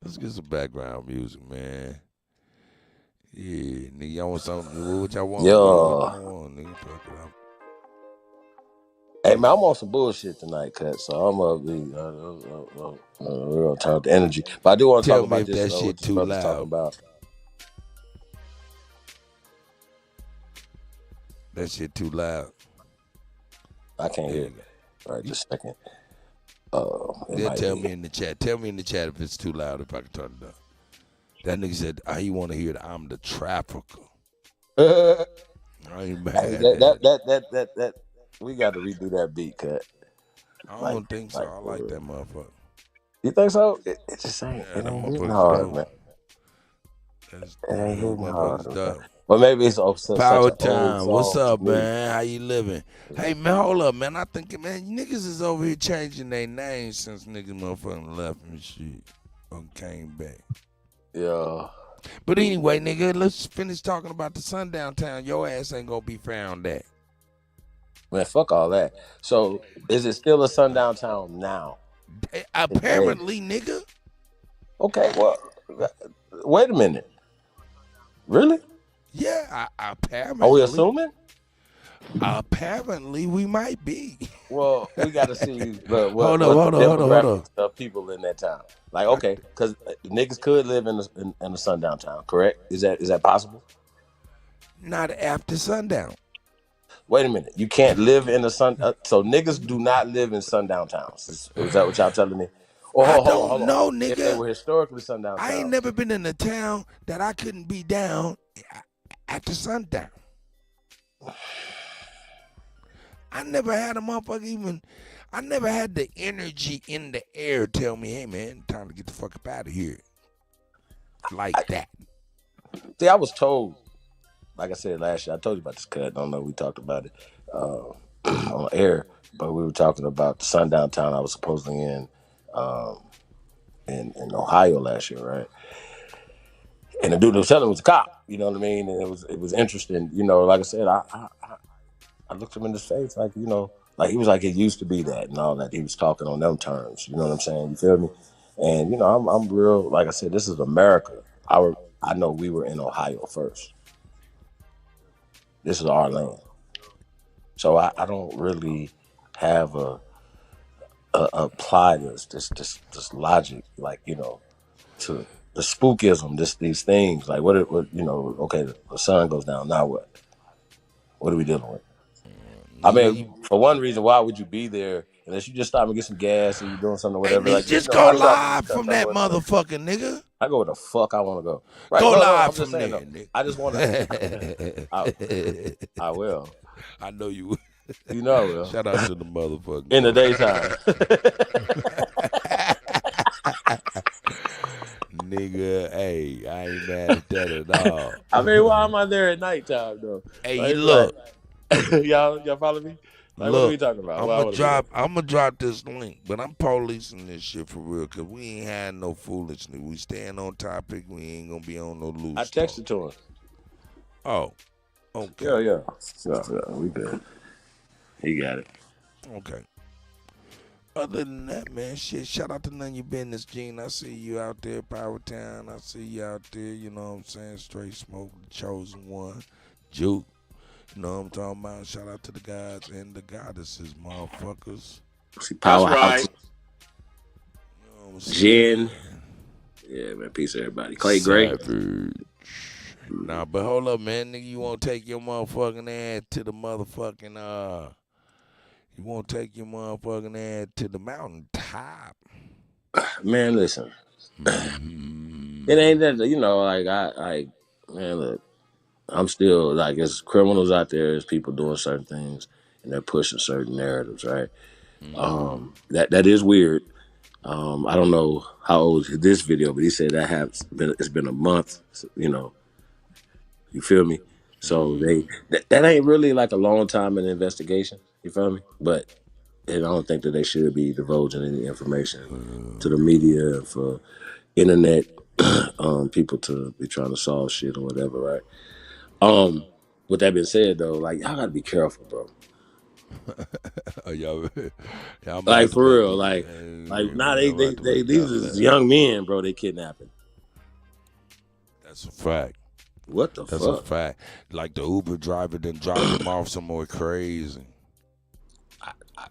S1: Let's get some background music, man. Yeah, nigga, y'all want something? What y'all want, nigga? What y'all want, nigga? Fuck it up.
S11: Hey man, I'm on some bullshit tonight, cut. So I'm gonna be real turn up the energy. But I do want to talk
S1: Tell me
S11: about
S1: if
S11: this.
S1: that
S11: What
S1: shit
S11: this
S1: too
S11: brother's talking
S1: loud.
S11: about.
S1: That shit too loud.
S11: I can't
S1: There
S11: hear
S1: you
S11: it.
S1: go.
S11: All right, just a second. It
S1: Then
S11: might
S1: tell
S11: be.
S1: me in the chat. Tell me in the chat if it's too loud. If I can turn it up. That nigga said he want to hear that I'm the trafficker. I ain't mad
S11: Hey,
S1: at that.
S11: that we got to redo that beat, cut.
S1: I
S11: Like,
S1: don't think so.
S11: like
S1: I
S11: for
S1: like
S11: real.
S1: that motherfucker.
S11: You think so? It just ain't.
S1: Yeah,
S11: It
S1: that
S11: ain't hitting
S1: motherfucker's
S11: hard,
S1: dope.
S11: man.
S1: That's
S11: It ain't hitting hard,
S1: motherfucker's
S11: man.
S1: dope.
S11: But maybe it's such
S1: Power
S11: an old
S1: time. What's
S11: song to
S1: up,
S11: me.
S1: man? How you living? Hey, man, hold up, man. I think, man, niggas is over here changing their names since niggas motherfucking left and shit. Or came back.
S11: Yeah.
S1: But anyway, nigga, let's finish talking about the sundown town. Your ass ain't gonna be found at.
S11: Man, fuck all that. So, is it still a sundown town now? Today?
S1: Apparently, nigga.
S11: Okay, well, wait a minute. Really?
S1: Yeah,
S11: Are we
S1: apparently.
S11: assuming?
S1: Apparently, we might be.
S11: Well, we got to see
S1: Hold
S11: what
S1: up.
S11: demographics of people in that town. Like, okay, because niggas could live in a sundown town, correct? Is that possible?
S1: Not after sundown.
S11: Wait a minute, you can't live in a so niggas do not live in sundown towns. Is that what y'all telling me? Oh,
S1: I
S11: hold
S1: don't
S11: on.
S1: know,
S11: If they
S1: nigga.
S11: were historically sundown
S1: I ain't
S11: towns,
S1: never been in a town that I couldn't be down after sundown. I never had a motherfucker even. I never had the energy in the air tell me, hey man, time to get the fuck up out of here. Like that.
S11: See, I was told, like I said last year, I told you about this cut. I don't know, we talked about it on air, but we were talking about the sundown town I was supposedly um, in Ohio last year, right? And the dude that was telling me was a cop. You know what I mean? And it was interesting. You know, like I said, I looked him in his face, like, you know, like he was like it used to be that and all that. He was talking on them terms. You know what I'm saying? You feel me? And you know, I'm real. Like I said, this is America. I know we were in Ohio first. This is our land. So I don't really have a apply this logic, like, you know, to the spookism, these things. Like what you know, okay, the sun goes down, now what? What are we dealing with? I mean, for one reason, why would you be there unless you just stop and get some gas or you doing something or
S1: Hey
S11: whatever?
S1: nigga,
S11: Like, you
S1: just
S11: know,
S1: go
S11: I'm talking to you,
S1: live
S11: cuz.
S1: from
S11: I go
S1: that
S11: where the fuck.
S1: motherfucker, nigga.
S11: I go where the fuck I want to go. Right?
S1: Go
S11: No.
S1: live
S11: I'm just
S1: from
S11: saying.
S1: there,
S11: No,
S1: nigga.
S11: I just want to. I will.
S1: I know you will.
S11: You know I will.
S1: Shout out to the motherfucking
S11: in the
S1: go.
S11: daytime.
S1: Nigga, hey, I ain't mad at that at all.
S11: I mean, why am I there at nighttime though?
S1: Hey,
S11: Like,
S1: you
S11: it's
S1: look.
S11: like, y'all follow me? Like, what are we
S1: Look,
S11: talking about? Why I
S1: I'ma
S11: want to be there?
S1: drop this link, but I'm policing this shit for real, cause we ain't had no foolishness. We staying on topic. We ain't gonna be on no loose
S11: I
S1: talk.
S11: texted to him.
S1: Oh, okay.
S11: Yeah, we good. He got it.
S1: Okay. Other than that, man, shit, shout out to None of Your Business, Gene. I see you out there, Power Town. I see you out there, you know what I'm saying? Straight Smoke, the chosen one. Juke. You know what I'm talking about? Shout out to the gods and the goddesses, motherfuckers.
S11: See, Powerhouse.
S1: Right. You know what I'm
S11: Jen.
S1: saying?
S11: Yeah, man. Peace, everybody. Clay Gray.
S1: Savage. Nah, but hold up, man. Nigga, you won't take your motherfucking ass to the motherfucking, you won't take your motherfucking ass to the mountain top.
S11: Man, listen. It ain't that, you know, like man, look, I'm still like, there's criminals out there, there's people doing certain things, and they're pushing certain narratives, right? That is weird. I don't know how old is this video, but he said it's been a month, you know. You feel me? So that ain't really like a long time in the investigation. You feel me? But I don't think that they should be divulging any information to the media and for internet people to be trying to solve shit or whatever, right? With that being said, though, like y'all gotta be careful, bro.
S1: y'all
S11: Like for real, like now they these is young men, bro. They kidnapping.
S1: That's a fact.
S11: What the
S1: That's
S11: fuck?
S1: a fact. Like the Uber driver then dropped them off somewhere crazy.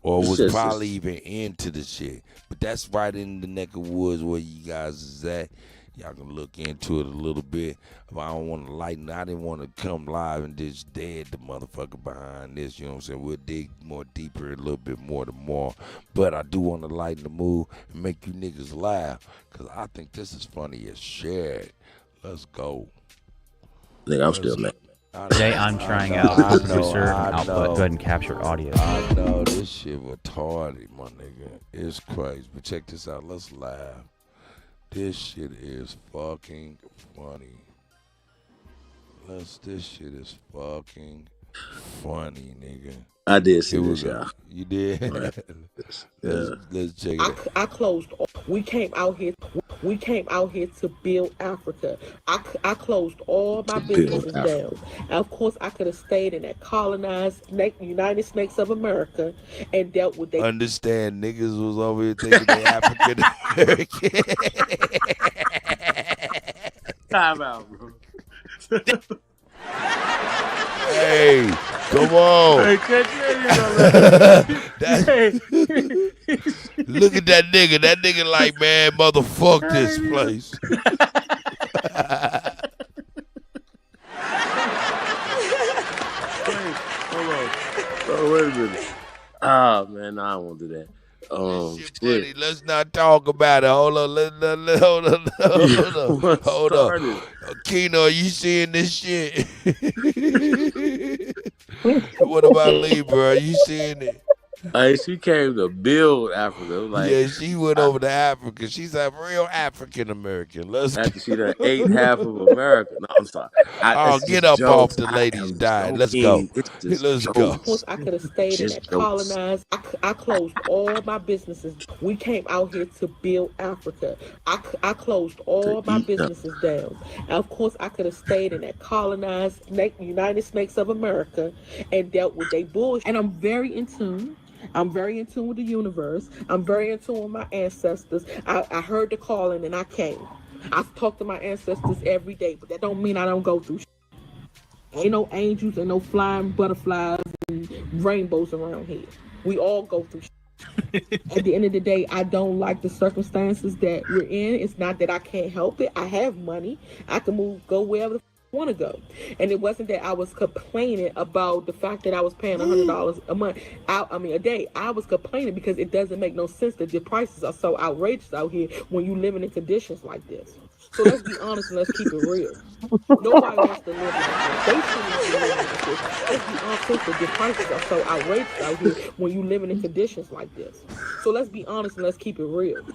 S1: Or was probably even into the shit. But that's right in the neck of woods where you guys is at. Y'all can look into it a little bit. If I don't want to lighten, I didn't want to come live and just dead the motherfucker behind this. You know what I'm saying? We'll dig more deeper a little bit more tomorrow. But I do want to lighten the mood and make you niggas laugh. Because I think this is funny as shit. Let's go.
S11: Nigga, I'm still mad.
S17: Today I'm trying out producer output. Go ahead and capture audio.
S1: I know this shit retarded, my nigga. It's crazy. But check this out. Let's laugh. This shit is fucking funny. This shit is fucking funny, nigga.
S11: I did see this, y'all.
S1: You did?
S11: Right.
S1: Let's check it out.
S18: I closed. We came out here to build Africa. I closed all my businesses down. And of course, I could have stayed in that colonized United States of America and dealt with they.
S1: Understand, niggas was over here thinking they African American.
S11: Time out, bro.
S1: Hey, come on.
S11: Hey,
S1: look at that nigga. That nigga like, man, motherfuck this place.
S11: Hold on. Oh, wait a minute. Oh, man, no, I won't do that.
S1: Shit, buddy, let's not talk about it. Hold on. Hold on. Keno, are you seeing this shit? What about Libra? Are you seeing it?
S11: Hey, she came to build Africa. Like,
S1: yeah, she went over to Africa. She's a real African American. Let's
S11: after she done ate half of America. No, I'm sorry.
S1: Get up off the lady's diet. Let's go. Let's go.
S18: Of course, I could have stayed in that colonized. I closed all my businesses. We came out here to build Africa. I closed all my businesses down. And of course, I could have stayed in that colonized United States of America and dealt with they bullshit. And I'm very in tune. I'm very in tune with the universe. I'm very in tune with my ancestors. I heard the calling and I came. I talk to my ancestors every day, but that don't mean I don't go through shit. Ain't no angels and no flying butterflies and rainbows around here. We all go through shit. At the end of the day, I don't like the circumstances that we're in. It's not that I can't help it. I have money. I can go wherever the want to go. And it wasn't that I was complaining about the fact that I was paying $100 a month, a day. I was complaining because it doesn't make no sense that the prices are so outrageous out here when you living in conditions like this. So let's be honest and let's keep it real. Nobody wants to live like this. They shouldn't be living like this. Let's be honest, that the prices are so outrageous out here when you living in conditions like this. So let's be honest and let's keep it real.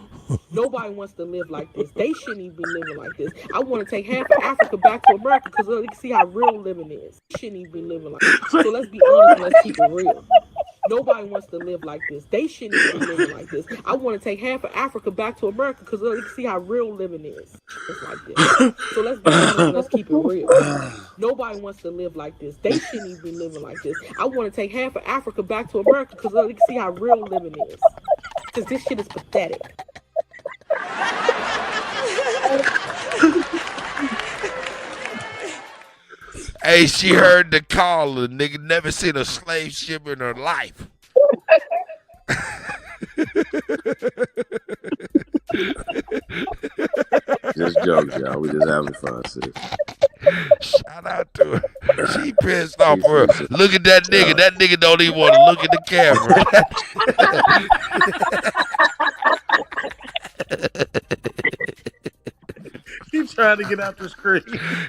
S18: Nobody wants to live like this. They shouldn't even be living like this. I want to take half of Africa back to America because they can see how real living is. They shouldn't even be living like this. So let's be honest and let's keep it real. Nobody wants to live like this. They shouldn't even be living like this. I want to take half of Africa back to America because they can see how real living is. It's like this. So let's be honest and let's keep it real. Nobody wants to live like this. They shouldn't even be living like this. I want to take half of Africa back to America because they can see how real living is. Because this shit is pathetic.
S1: Hey, she heard the call. The nigga never seen a slave ship in her life.
S11: Just jokes, y'all. We just having fun, sis.
S1: Shout out to her. She pissed off her. Look at that nigga. That nigga don't even want to look at the camera.
S19: trying to get out the screen.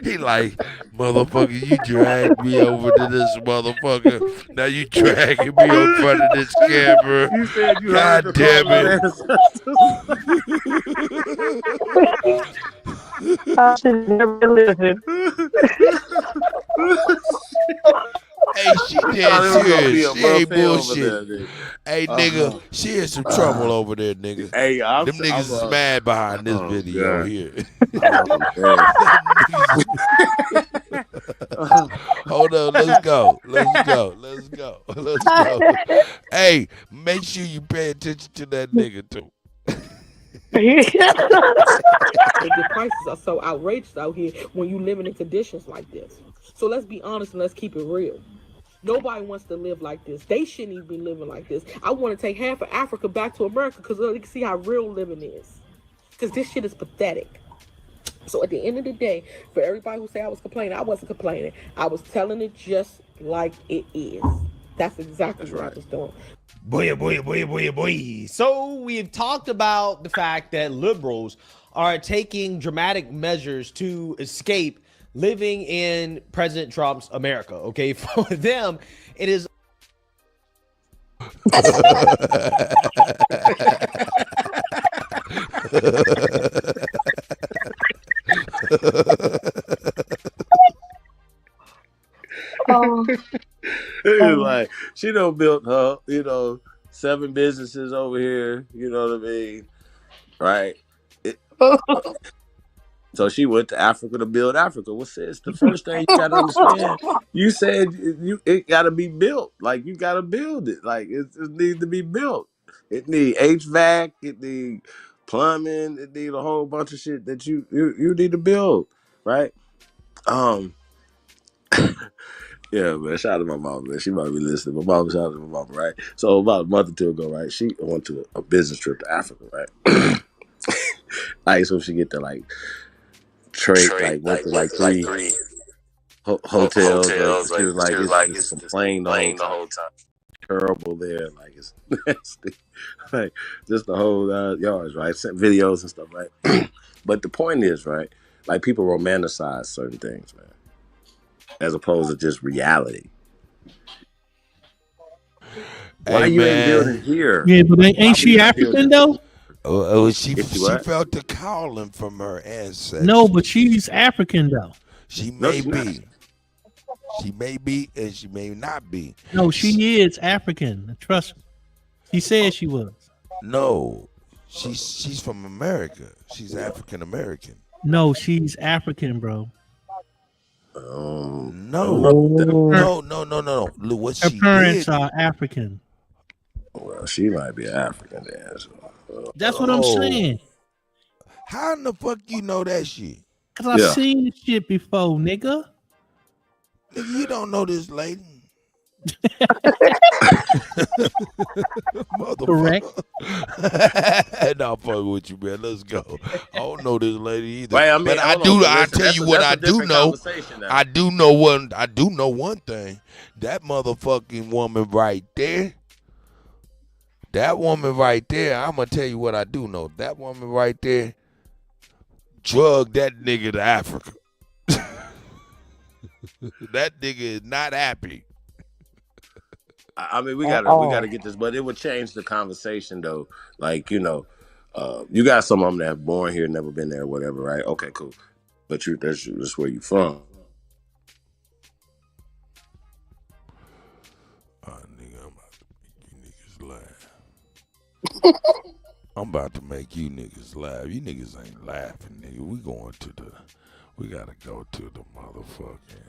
S1: He like, motherfucker, you dragged me over to this motherfucker. Now you dragging me in front of this camera.
S19: You said you heard
S1: God
S19: the call
S1: damn
S19: of
S1: it.
S13: I should never listen.
S1: Hey, she
S19: We
S1: dead
S19: thought it was gonna be
S1: serious.
S19: a
S1: She ain't
S19: buffet over
S1: bullshit.
S19: there, nigga.
S1: Hey, nigga, she in some trouble over there, nigga.
S19: Hey,
S1: Them niggas is mad behind this
S19: oh,
S1: video
S19: God.
S1: here.
S19: Oh, man.
S1: Hold on, let's go. Let's go. Let's go. Let's go. Hey, make sure you pay attention to that nigga too.
S18: The prices are so outrageous out here when you living in conditions like this. So let's be honest and let's keep it real. Nobody wants to live like this. They shouldn't even be living like this. I want to take half of Africa back to America because you can see how real living is. Because this shit is pathetic. So at the end of the day, for everybody who say I was complaining, I wasn't complaining. I was telling it just like it is. That's exactly what I was doing.
S20: Boy. So we have talked about the fact that liberals are taking dramatic measures to escape living in President Trump's America. Okay, for them, it is.
S19: Like she done built her, 7 businesses over here. You know what I mean, right? So she went to Africa to build Africa. Well, sis, the first thing you gotta understand, you said it gotta be built. Like you gotta build it. Like it needs to be built. It need HVAC. It need plumbing. It need a whole bunch of shit that you need to build, right? Yeah, man. Shout out to my mom, man. She might be listening. My mom, shout out to my mom, right? So about a month or two ago, right? She went to a business trip to Africa, right? Like, so she get to like went to like three hotels. She was like, it's complained the whole time. Terrible there, like it's nasty. Like just the whole yards, right? Sent videos and stuff, right? But the point is, right? Like people romanticize certain things, man, as opposed to just reality. Why you ain't building here?
S12: Yeah, but ain't she African though?
S1: She felt the calling from her ancestors.
S12: No, but she's African though.
S1: She may be. She may be, and she may not be.
S12: No, she is African. Trust me. She said she was.
S1: No, she's from America. She's African American.
S12: No, she's African, bro.
S1: No. Look what
S12: her
S1: she
S12: parents
S1: did.
S12: are African.
S19: Well, she might be African then. So.
S12: That's what I'm saying.
S1: How in the fuck you know that shit?
S12: Cause I've seen this shit before, nigga.
S1: Nigga, you don't know this lady.
S12: Correct.
S1: Nah, fuck with you, man. Let's go. I don't know this lady either.
S19: Wait, I mean,
S1: but I tell you what I do know. I do know one thing. That motherfucking woman right there. That woman right there, I'm gonna tell you what I do know. That woman right there drugged that nigga to Africa. That nigga is not happy.
S19: I mean, we gotta get this, but it would change the conversation though. Like, you got some of them that have born here, never been there, whatever, right? Okay, cool. But that's where you from.
S1: I'm about to make you niggas laugh. You niggas ain't laughing, nigga. We gotta go to the motherfucking.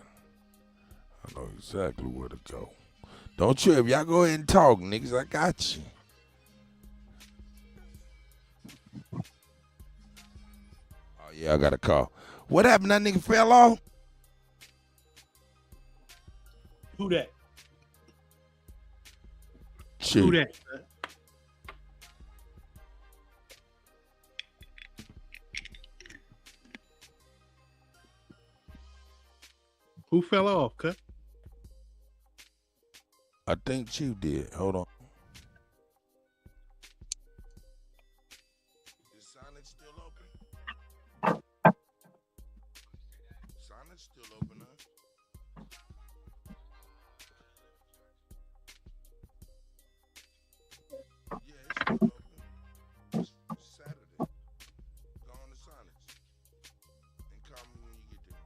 S1: I know exactly where to go. Don't trip. Y'all go ahead and talk, niggas. I got you. Oh, yeah, I got a call. What happened? That nigga fell off?
S12: Who that?
S1: Shit.
S12: Who that? Who fell off, cut?
S1: I think Chief did. Hold on. Is Sonic still open? it's still open, huh? Yeah, it's still open. It's Saturday. Go on to Sonics and call me when you get there.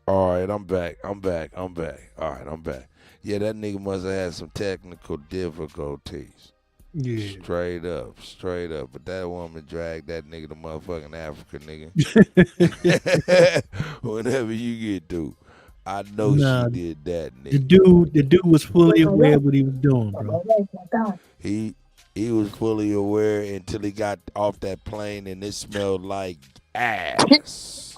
S1: All right, I'm back. I'm back. I'm back. All right, I'm back. Yeah, that nigga must have had some technical difficulties.
S12: Yeah.
S1: Straight up, straight up. But that woman dragged that nigga to motherfucking Africa, nigga. Whenever you get through. I know she
S12: Nah,
S1: did that,
S12: the
S1: nigga.
S12: dude was fully aware of what he was doing, bro.
S1: He was fully aware until he got off that plane and it smelled like ass.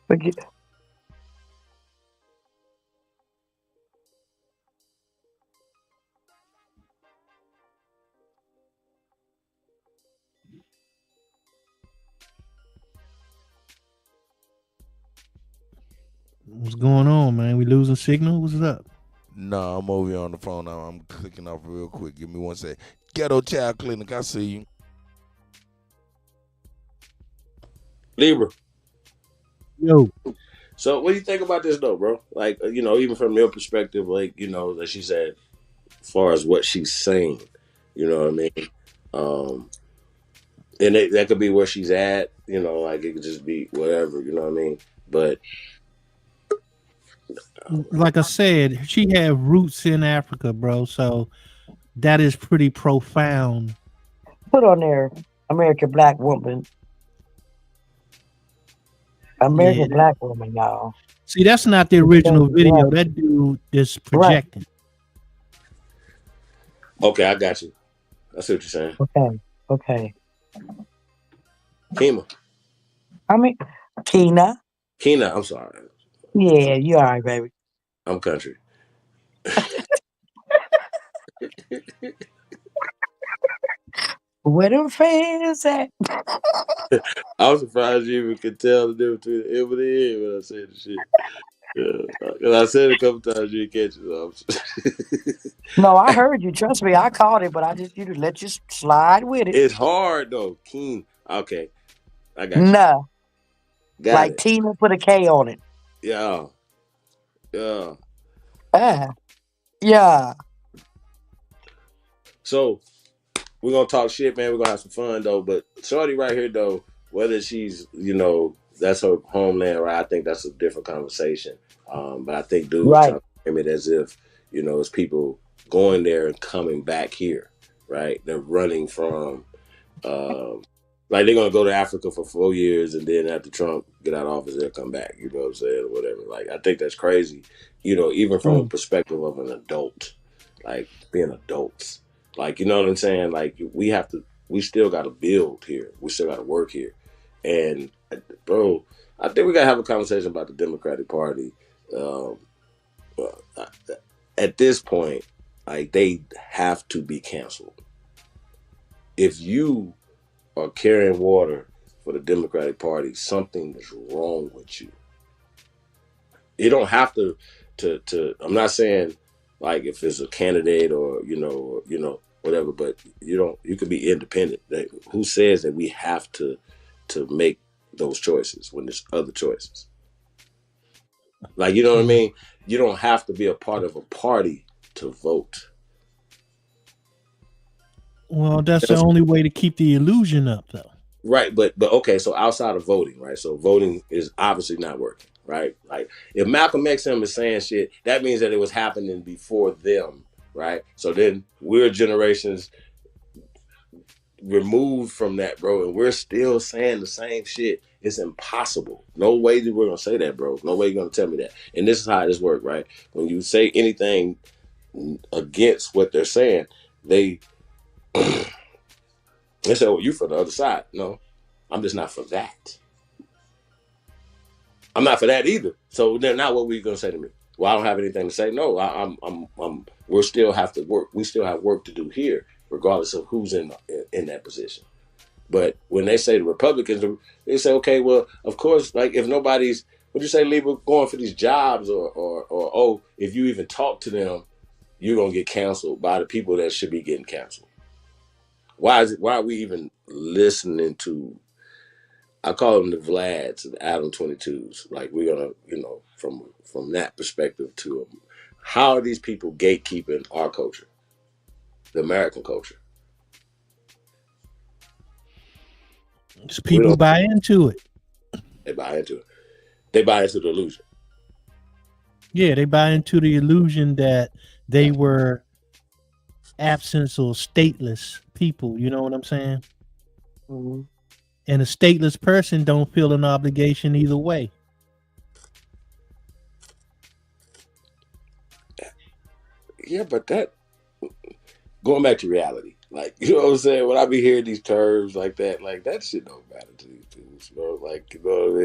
S13: Forget.
S12: What's going on, man? We losing signal? What's up?
S1: Nah, I'm over here on the phone now. I'm clicking off real quick. Give me one sec. Ghetto Child Clinic, I see you.
S11: Libra.
S12: Yo.
S11: So what do you think about this though, bro? Like, even from your perspective, like, like she said, as far as what she's saying, you know what I mean? And that could be where she's at, like it could just be whatever, you know what I mean? But
S12: Like I said, she had roots in Africa, bro. So that is pretty profound.
S13: Put on there, American Black Woman. American
S12: Yeah.
S13: Black Woman, y'all.
S12: See, that's not the original video. That dude is projecting.
S11: okay, I got you. I see what you're saying.
S13: Okay.
S11: Kima.
S13: Tina.
S11: Kina, I'm sorry.
S13: Yeah, you all right, baby.
S11: I'm country.
S13: Where them fans at?
S11: I was surprised you even could tell the difference between the M and the N when I said the shit. Yeah, because I said it a couple times, you didn't catch it. So
S13: No, I heard you. Trust me, I caught it, but I just let you slide with it.
S11: It's hard though, Keen. Okay, I got you.
S13: No,
S11: Got
S13: like
S11: it.
S13: Tina put a K on it.
S11: Yeah.
S13: Yeah.
S11: So we're gonna talk shit, man. We're gonna have some fun though. But Shorty right here though, whether she's that's her homeland, right? I think that's a different conversation. But I think dude trying to frame it as if it's people going there and coming back here, right? They're running from like they're gonna go to Africa for 4 years and then after Trump get out of office, they'll come back. You know what I'm saying, or whatever. Like I think that's crazy. Even from a perspective of an adult, like being adults. Like, you know what I'm saying? Like we still got to build here. We still got to work here. And bro, I think we got to have a conversation about the Democratic Party. At this point, like they have to be canceled. If you are carrying water for the Democratic Party, something is wrong with you. You don't have to I'm not saying like if it's a candidate or whatever, but you can be independent. Who says that we have to make those choices when there's other choices? Like, you know what I mean? You don't have to be a part of a party to vote.
S12: Well, that's the only way to keep the illusion up, though.
S11: Right, but okay, so outside of voting, right? So voting is obviously not working, right? Like if Malcolm X is saying shit, that means that it was happening before them, right? So then we're generations removed from that, bro, and we're still saying the same shit. It's impossible. No way that we're gonna say that, bro. No way you're gonna tell me that. And this is how this works, right? When you say anything against what they're saying, they say, "Oh, you for the other side." No, I'm just not for that. I'm not for that either. So then, now what were you gonna say to me? Well, I don't have anything to say. No, I'm. We still have to work. We still have work to do here, regardless of who's in that position. But when they say the Republicans, they say, okay, well, of course, like if nobody's, would you say, Libra, going for these jobs or if you even talk to them,
S19: you're gonna get canceled by the people that should be getting canceled. Why are we even listening to? I call them the Vlads, the Adam 22s. Like we're gonna, from that perspective to how are these people gatekeeping our culture, the American culture?
S12: Just people buy into it.
S19: They buy into it. They buy into the illusion.
S12: Yeah, they buy into the illusion that they were absence or stateless people. You know what I'm saying?
S19: Mm-hmm.
S12: And a stateless person don't feel an obligation either way.
S19: Yeah, but that going back to reality, like you know what I'm saying. When I be hearing these terms like that shit don't matter to these people, bro. Like you know what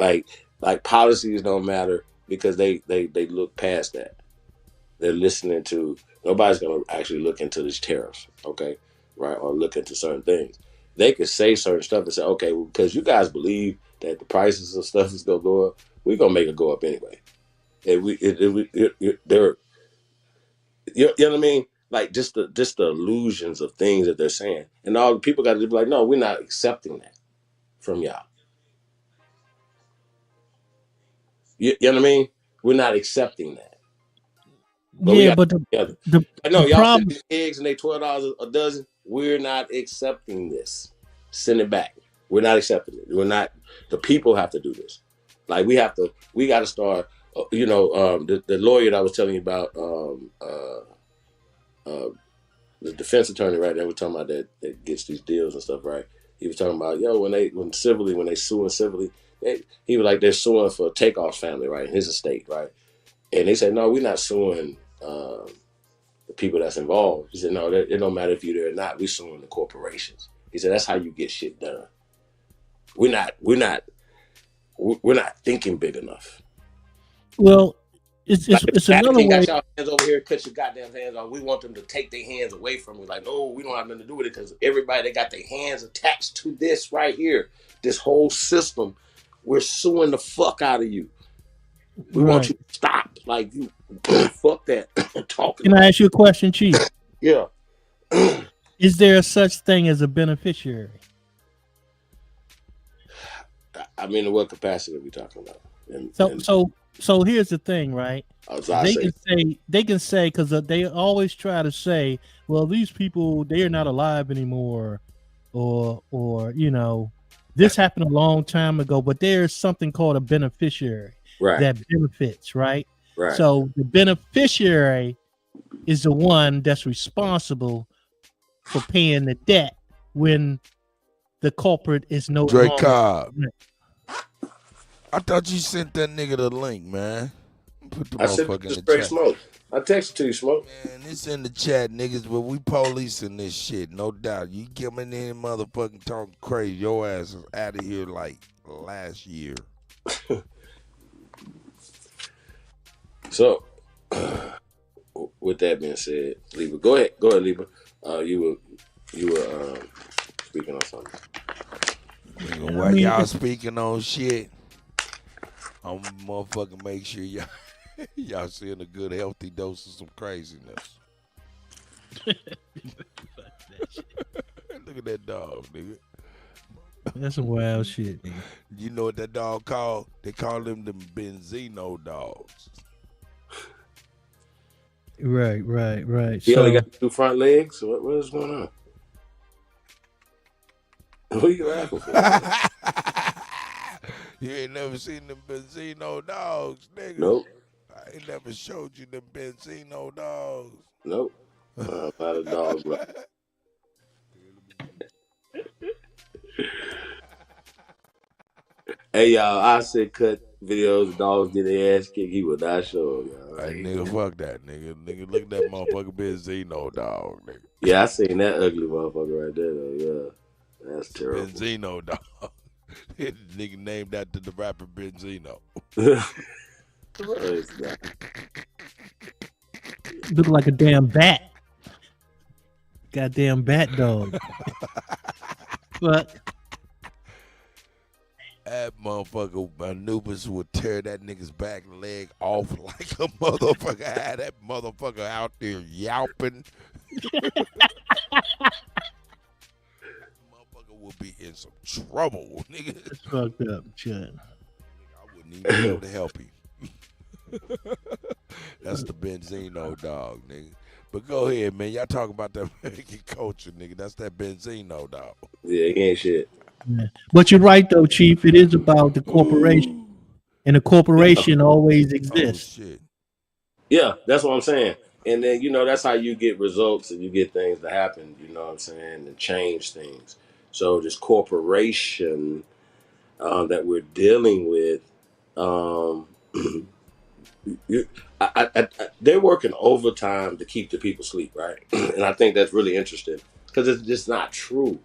S19: I mean? Like policies don't matter because they look past that. They're listening to nobody's gonna actually look into these tariffs, okay, right, or look into certain things. They could say certain stuff and say, okay, well, because you guys believe that the prices of stuff is gonna go up, we're gonna make it go up anyway. They're you know what I mean? Like just the illusions of things that they're saying, and all the people got to be like, no, we're not accepting that from y'all. You know what I mean? We're not accepting that. But we
S12: Yeah,
S19: got
S12: but
S19: together.
S12: the
S19: No, y'all
S12: problem,
S19: send these eggs and they $12 a dozen. We're not accepting this. Send it back. We're not accepting it. We're not. The people have to do this. Like we got to start. The lawyer that I was telling you about, the defense attorney, right? They were talking about that gets these deals and stuff, right? He was talking about when they suing civilly, he was like they're suing for Takeoff's family, right, in his estate, right? And they said, no, we're not suing the people that's involved. He said, no, it don't matter if you're there or not. We're suing the corporations. He said, that's how you get shit done. We're not thinking big enough.
S12: well, it's another way.
S19: Got y'all hands over here, cut your goddamn hands off. We want them to take their hands away from you. Like, no, we don't have nothing to do with it because everybody that got their hands attached to this right here, this whole system, we're suing the fuck out of you. We want you to stop. Like, you fuck that. Talking.
S12: Can I ask you a question, Chief?
S19: Yeah.
S12: Is there a such thing as a beneficiary?
S19: I mean, in what capacity are we talking about?
S12: So here's the thing, right? They can say because they always try to say, well, these people, they are not alive anymore, or this happened a long time ago. But there's something called a beneficiary that benefits, right?
S19: Right.
S12: So the beneficiary is the one that's responsible for paying the debt when the culprit is no
S1: Drake
S12: longer.
S1: Cobb. I thought you sent that nigga the link, man. Put the motherfucker in the chat.
S19: Smoke. I texted to you, Smoke.
S1: Man, it's in the chat, niggas, but we policing this shit, no doubt. You coming in motherfucking talking crazy, your ass is out of here like last year.
S19: So, with that being said, Lieber, go ahead, Lieber. You were speaking on something.
S1: Nigga, while y'all speaking on shit, I'm motherfucking make sure y'all seeing a good healthy dose of some craziness. Look at that dog, nigga.
S12: That's some wild shit, nigga.
S1: You know what that dog called? They call them the Benzino dogs.
S12: Right.
S19: He only got 2 front legs. So what is going on? What are you laughing for?
S1: You ain't never seen them Benzino dogs, nigga.
S19: Nope.
S1: I ain't never showed you them Benzino dogs.
S19: Nope. I'm not a dog, bro. Hey, y'all, I said cut videos of dogs get their ass kicked. He would not show them, y'all.
S1: Hey, nigga, fuck that, nigga. Nigga, look at that motherfucker Benzino dog, nigga.
S19: Yeah, I seen that ugly motherfucker right there, though. Yeah. That's terrible.
S1: Benzino dog. Nigga named after the rapper Benzino.
S12: Look like a damn bat. Goddamn bat dog. But
S1: That motherfucker Anubis would tear that nigga's back leg off like a motherfucker. Had that motherfucker out there yelping. Motherfucker would be in some trouble, nigga.
S12: That's fucked up, shit.
S1: I wouldn't even be able to help him. That's the Benzino dog, nigga. But go ahead, man. Y'all talking about that American culture, nigga. That's that Benzino dog.
S11: Yeah, he ain't shit.
S12: Yeah. But you're right, though, Chief. It is about the corporation, and the corporation always exists.
S1: Oh, shit.
S11: Yeah, that's what I'm saying. And then, you know, that's how you get results and you get things to happen, you know what I'm saying, and change things. So this corporation that we're dealing with, they're working overtime to keep the people asleep, right? And I think that's really interesting because it's just not true.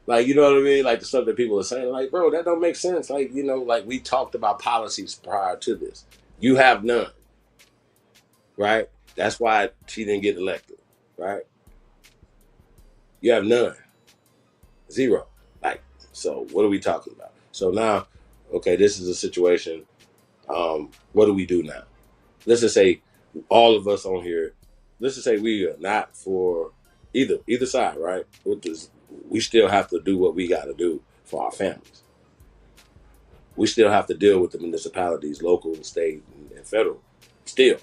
S11: Like, you know what I mean? Like the stuff that people are saying, like, bro, that don't make sense. Like, you know, like we talked about policies prior to this. You have none, right? That's why she didn't get elected, right? You have none. Zero. Like, so what are we talking about? So now, okay, this is a situation. What do we do now? Let's just say all of us on here, let's just say we are not for either side, right? We still have to do what we got to do for our families. We still have to deal with the municipalities, local, state, and federal. Still,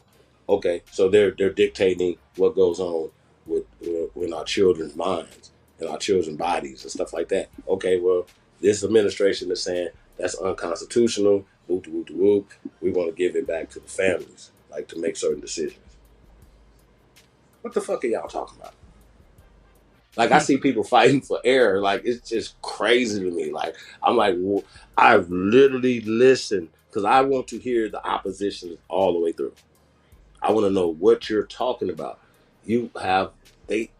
S11: okay. So they're dictating what goes on with our children's minds and our children's bodies and stuff like that. Okay, well, this administration is saying that's unconstitutional. Whoop, whoop, whoop. We want to give it back to the families, like to make certain decisions. What the fuck are y'all talking about? Like, I see people fighting for air. Like, it's just crazy to me. Like, I'm like, I've literally listened because I want to hear the opposition all the way through. I want to know what you're talking about.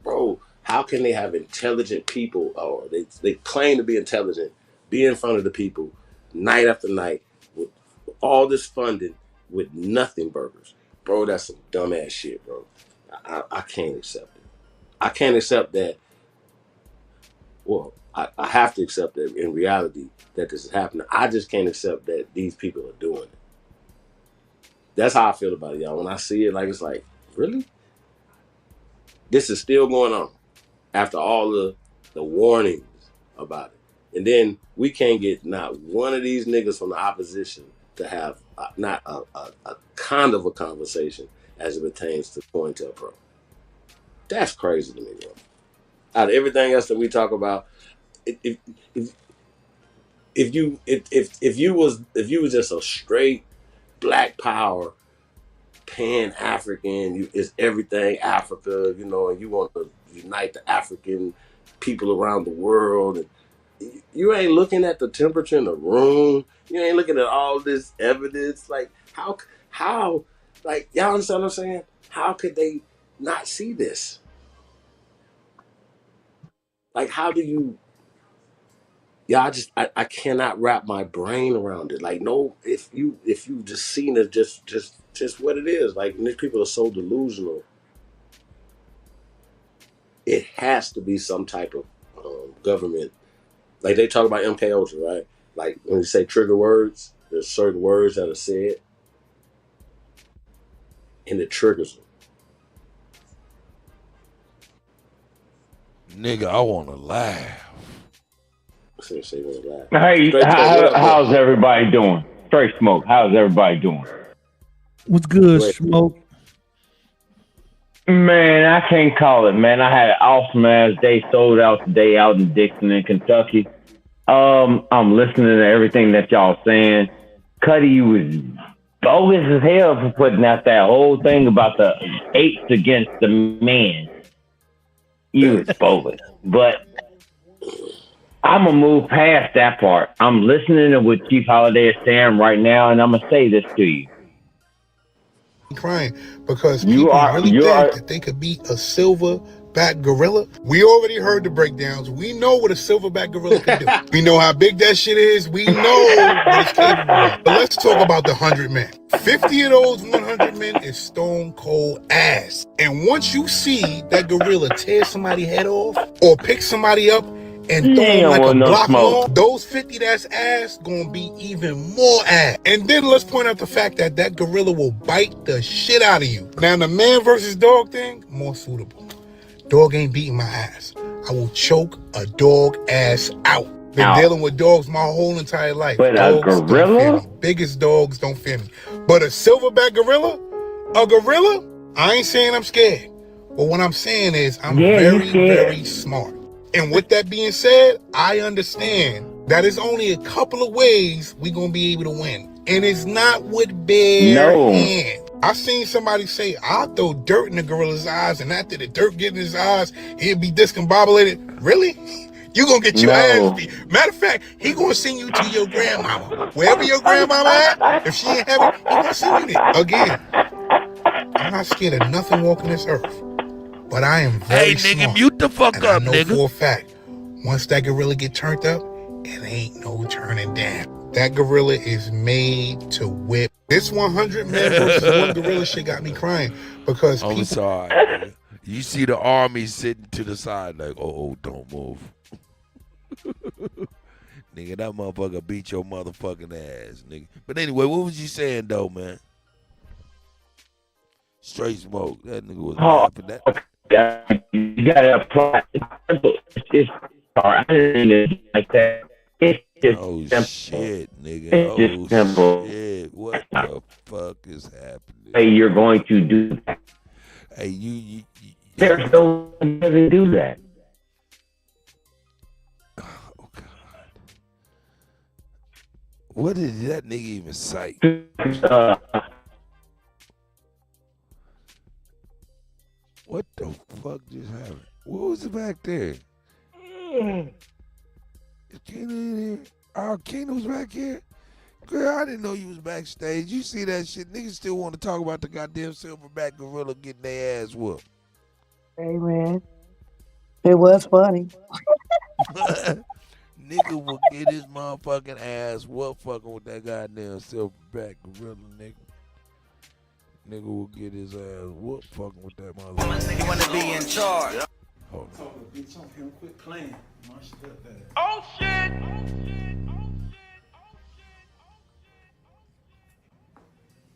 S11: Bro, how can they have intelligent people, or they claim to be intelligent, be in front of the people night after night with all this funding with nothing burgers? Bro, that's some dumbass shit, bro. I can't accept it. I can't accept that. Well, I have to accept that in reality that this is happening. I just can't accept that these people are doing it. That's how I feel about it, y'all. When I see it, like, it's like, really? This is still going on after all the warnings about it. And then we can't get not one of these niggas from the opposition to have not a kind of a conversation as it pertains to COINTELPRO. That's crazy to me, bro. Out of everything else that we talk about, if you was just a straight Black Power, Pan-African, it's everything Africa, you know, and you want to unite the African people around the world, and you ain't looking at the temperature in the room, you ain't looking at all this evidence. Like, how, like, y'all understand what I'm saying? How could they not see this? Like, how do you? Yeah, I cannot wrap my brain around it. Like, no, if you just seen it, just what it is. Like, these people are so delusional. It has to be some type of government. Like, they talk about MK Ultra, right? Like, when you say trigger words, there's certain words that are said, and it triggers them.
S1: Nigga, I want to laugh.
S21: Hey, how's everybody doing? Straight Smoke, how's everybody doing?
S12: What's good, Smoke?
S21: Man, I can't call it, man. I had an awesome ass day, sold out today out in Dixon in Kentucky. I'm listening to everything that y'all saying. Cuddy was bogus as hell for putting out that whole thing about the apes against the man. He was bogus. But I'm going to move past that part. I'm listening to what Chief Holiday is saying right now, and I'm going to say this to you.
S22: Crying because people really think that they could beat a silverback gorilla. We already heard the breakdowns. We know what a silverback gorilla can do. We know how big that shit is. We know what it's capable of. But let's talk about the 100 men. 50 of those 100 men is stone cold ass. And once you see that gorilla tear somebody's head off or pick somebody up and
S21: He
S22: throw
S21: ain't
S22: them
S21: gonna
S22: like a
S21: want no
S22: block
S21: smoke.
S22: wall, those 50 that's ass gonna be even more ass. And then let's point out the fact that that gorilla will bite the shit out of you. Now the man versus dog thing, more suitable. Dog ain't beating my ass. I will choke a dog ass out. Been dealing with dogs my whole entire life.
S21: But a
S22: Dogs don't fear
S21: gorilla?
S22: me. Biggest dogs don't fear me. But a silverback gorilla? A gorilla? I ain't saying I'm scared. But what I'm saying is I'm very smart. And with that being said, I understand that it's only a couple of ways we gonna be able to win. And it's not with bare hands. I seen somebody say, I'll throw dirt in the gorilla's eyes, and after the dirt get in his eyes, he'll be discombobulated. Really? You gonna get your ass beat. Matter of fact, he gonna send you to your grandmama. Wherever your grandmama at, if she in heaven, he gonna send you there. Again, I'm not scared of nothing walking this earth. But I am very smart.
S1: Hey, nigga, mute the fuck
S22: and
S1: up,
S22: I know
S1: nigga.
S22: for a fact, once that gorilla get turned up, it ain't no turning down. That gorilla is made to whip. This 100 man versus one gorilla shit got me crying because
S1: I'm
S22: people.
S1: sorry, nigga. You see the army sitting to the side like, oh, don't move. Nigga, that motherfucker beat your motherfucking ass, nigga. But anyway, what was you saying, though, man? Straight smoke. That nigga was laughing.
S21: You gotta apply. It's hard. I didn't even like that. It's just simple.
S1: Shit, nigga.
S21: It's just simple.
S1: Shit. What the fuck is happening?
S21: Hey, you're going to do that.
S1: Hey, you
S21: There's no one that doesn't do that.
S1: Oh, God. What did that nigga even say? What the fuck just happened? What was it back there? Is Kena in here? Oh, Kena was back here? Girl, I didn't know you was backstage. You see that shit? Niggas still want to talk about the goddamn silverback gorilla getting their ass whooped.
S13: Hey, man. It was funny.
S1: Nigga will get his motherfucking ass whooped fucking with that goddamn silverback gorilla, nigga. Nigga will get his ass whooped fucking with that motherfucker.
S2: You wanna be in charge?
S1: Hold on.
S2: Bitch, on him, quit playing.
S5: Oh shit!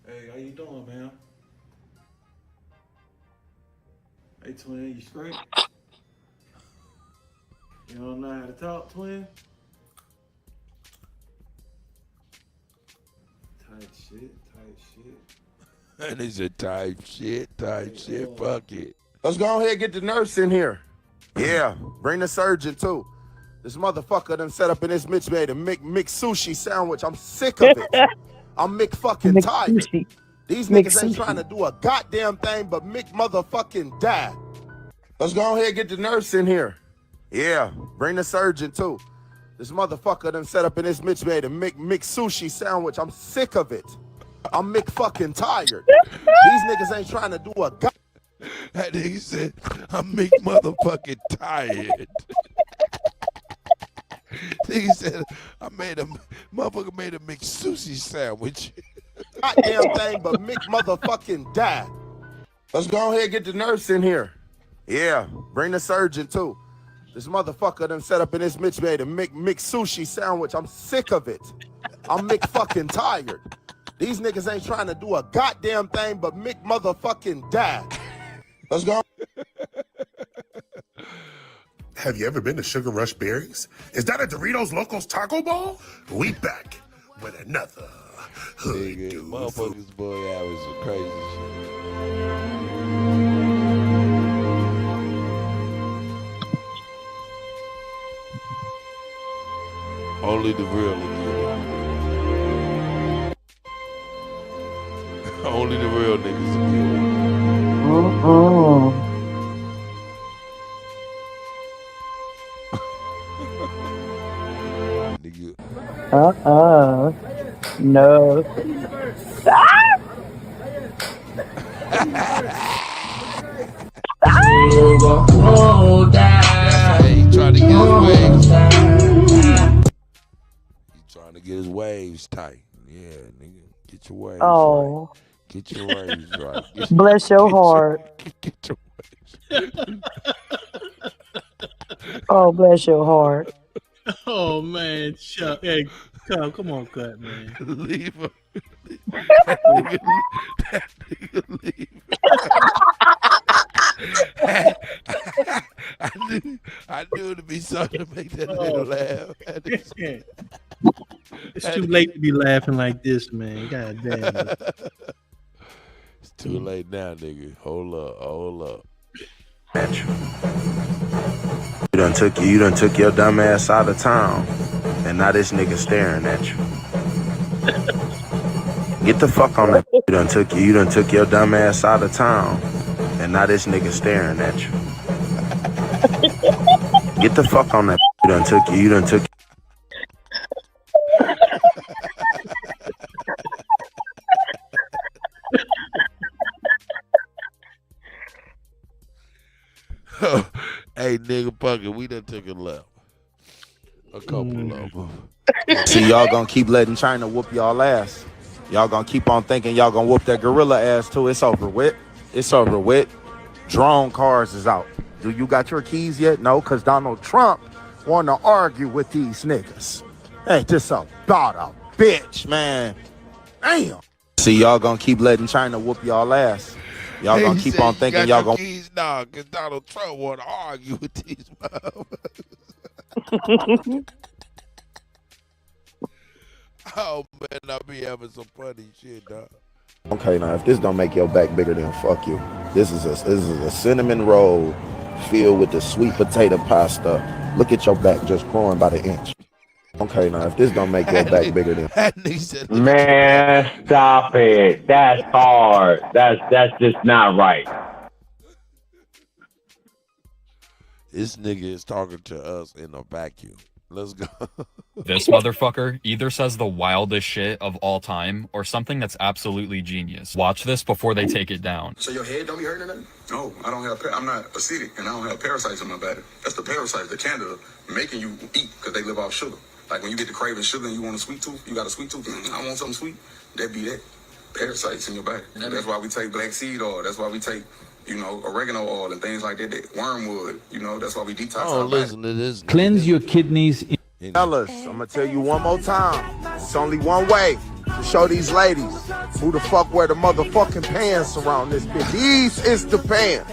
S2: Hey, how you doing, man? Hey, twin, you straight? You don't know how to talk, twin? Type shit.
S1: And he said type shit. Fuck it.
S3: Let's go ahead and get the nurse in here. Yeah, bring the surgeon too. This motherfucker done set up in this Mitch made a McSushi sandwich. I'm sick of it. I'm fucking tired. These niggas ain't trying to do a goddamn thing but motherfucking die. Let's go ahead and get the nurse in here. Yeah, bring the surgeon too. This motherfucker done set up in this Mitch made a McSushi sandwich. I'm sick of it. I'm fucking tired. These niggas ain't trying to do a
S1: That nigga said, I'm motherfucking tired. Nigga said, motherfucker made a McSushi sandwich.
S3: goddamn thing but motherfucking die. Let's go ahead and get the nurse in here. Yeah, bring the surgeon too. This motherfucker done set up in this Mitch made a McSushi sandwich. I'm sick of it. I'm fucking tired. These niggas ain't trying to do a goddamn thing but motherfucking die. Let's go.
S22: Have you ever been to Sugar Rush Berries? Is that a Doritos Locos Taco Ball? We back with another hood dude.
S1: Motherfuckers, boy, that was some crazy shit. Only the real will get it. Only the real niggas will get it.
S13: No.
S1: Hey, he trying to get his waves. He trying to get his waves tight. Yeah, nigga. Get your waves right. Get your waves right.
S13: Bless your heart.
S1: Get your waves.
S13: Oh, bless your heart.
S12: Oh man, Chuck. Hey, come on, cut, man.
S1: Leave him. That nigga, that nigga leave. I knew it'd be something to make that nigga laugh.
S12: It's too late to be laughing like this, man. God damn it.
S1: It's too late now, nigga. Hold up.
S19: You done took your dumb ass out of town, and now this nigga staring at you. Get the fuck on that. You done took your dumb ass out of town, and now this nigga staring at you. Get the fuck on that. You done took.
S1: Hey, nigga, Pucker, we done took a left. A couple of them.
S19: See, y'all gonna keep letting China whoop y'all ass. Y'all gonna keep on thinking y'all gonna whoop that gorilla ass too. It's over with. It's over with. Drone cars is out. Do you got your keys yet? No, because Donald Trump wanna argue with these niggas. Ain't this about a bitch, man? Damn. See, y'all gonna keep letting China whoop y'all ass. Y'all gonna keep on thinking y'all gonna.
S1: Keys? Nah, because Donald Trump want to argue with these motherfuckers. Oh, man, I be having some funny shit, dog.
S19: Okay, now if this don't make your back bigger, then fuck you. This is a cinnamon roll filled with the sweet potato pasta. Look at your back just growing by the inch. Okay, now if this don't make your back bigger, then
S21: Man, stop it. That's hard. That's just not right.
S1: This nigga is talking to us in a vacuum. Let's go.
S4: This motherfucker either says the wildest shit of all time or something that's absolutely genius. Watch this before they take it down.
S6: So your head don't be hurting or nothing? No, I don't have. I'm not acidic, and I don't have parasites in my body. That's the parasites, the Candida, making you eat because they live off sugar. Like when you get to craving sugar and you want a sweet tooth, you got a sweet tooth. I want something sweet. That be that. Parasites in your body. That's why we take black seed oil. That's why we take, oregano oil and things like that. Wormwood. That's why we detox our body.
S1: Listen to this.
S23: Cleanse your kidneys.
S19: Fellas, I'm gonna tell you one more time. It's only one way to show these ladies who the fuck wear the motherfucking pants around this bitch. These is the pants.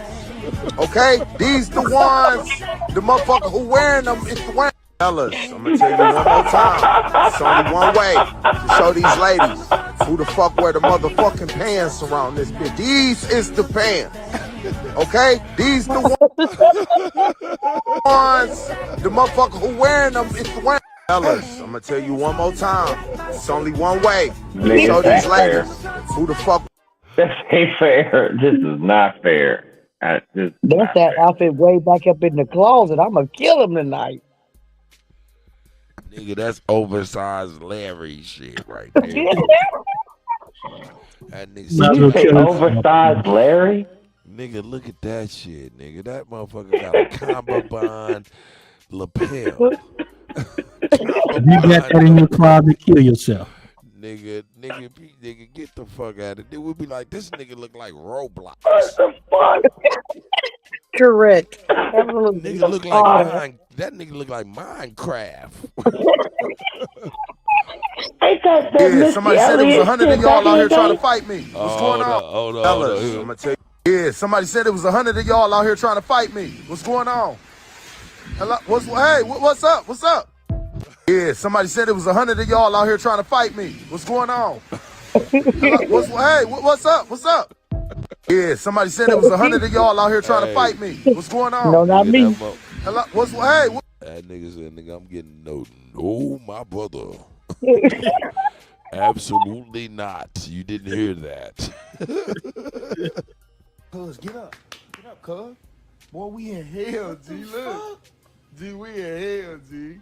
S19: Okay? These the ones. The motherfucker who wearing them is the one. Fellas, I'm gonna tell you one more time. It's only one way to show these ladies who the fuck wear the motherfucking pants around this bitch. These is the pants. Okay? These the ones. The motherfucker who wearing them is the one. Fellas, I'm gonna tell you one more time. It's only one way to show these ladies who the fuck.
S21: This ain't fair. This is not fair. That's
S13: that outfit way back up in the closet. I'm gonna kill him tonight.
S1: Nigga, that's oversized Larry shit right there. That nigga,
S21: did you say oversized Larry?
S1: Nigga, look at that shit, nigga. That motherfucker got a cummerbund lapel.
S12: You got that in your closet, kill yourself.
S1: Nigga, get the fuck out of it. It would be like, this nigga look like Roblox.
S21: What the fuck?
S13: Correct.
S1: Nigga look like that nigga look like Minecraft.
S19: Yeah, somebody said it was 100 of y'all out here trying to fight me. What's going on?
S1: Hold on.
S19: Fellas, I'm gonna tell you. Yeah, somebody said it was 100 of y'all out here trying to fight me. What's going on? Hello? What's up? What's up? Yeah, somebody said it was 100 of y'all out here trying to fight me. What's going on? Hello? What's up? What's up? Yeah, somebody said it was 100 of y'all out here trying to fight me. What's going on?
S13: No, not me.
S19: Hello?
S1: That nigga said, nigga, I'm getting no, my brother. Absolutely not. You didn't hear that.
S22: Cuz, get up, cuz. Boy, we in hell, G. Look. G, we in hell, G.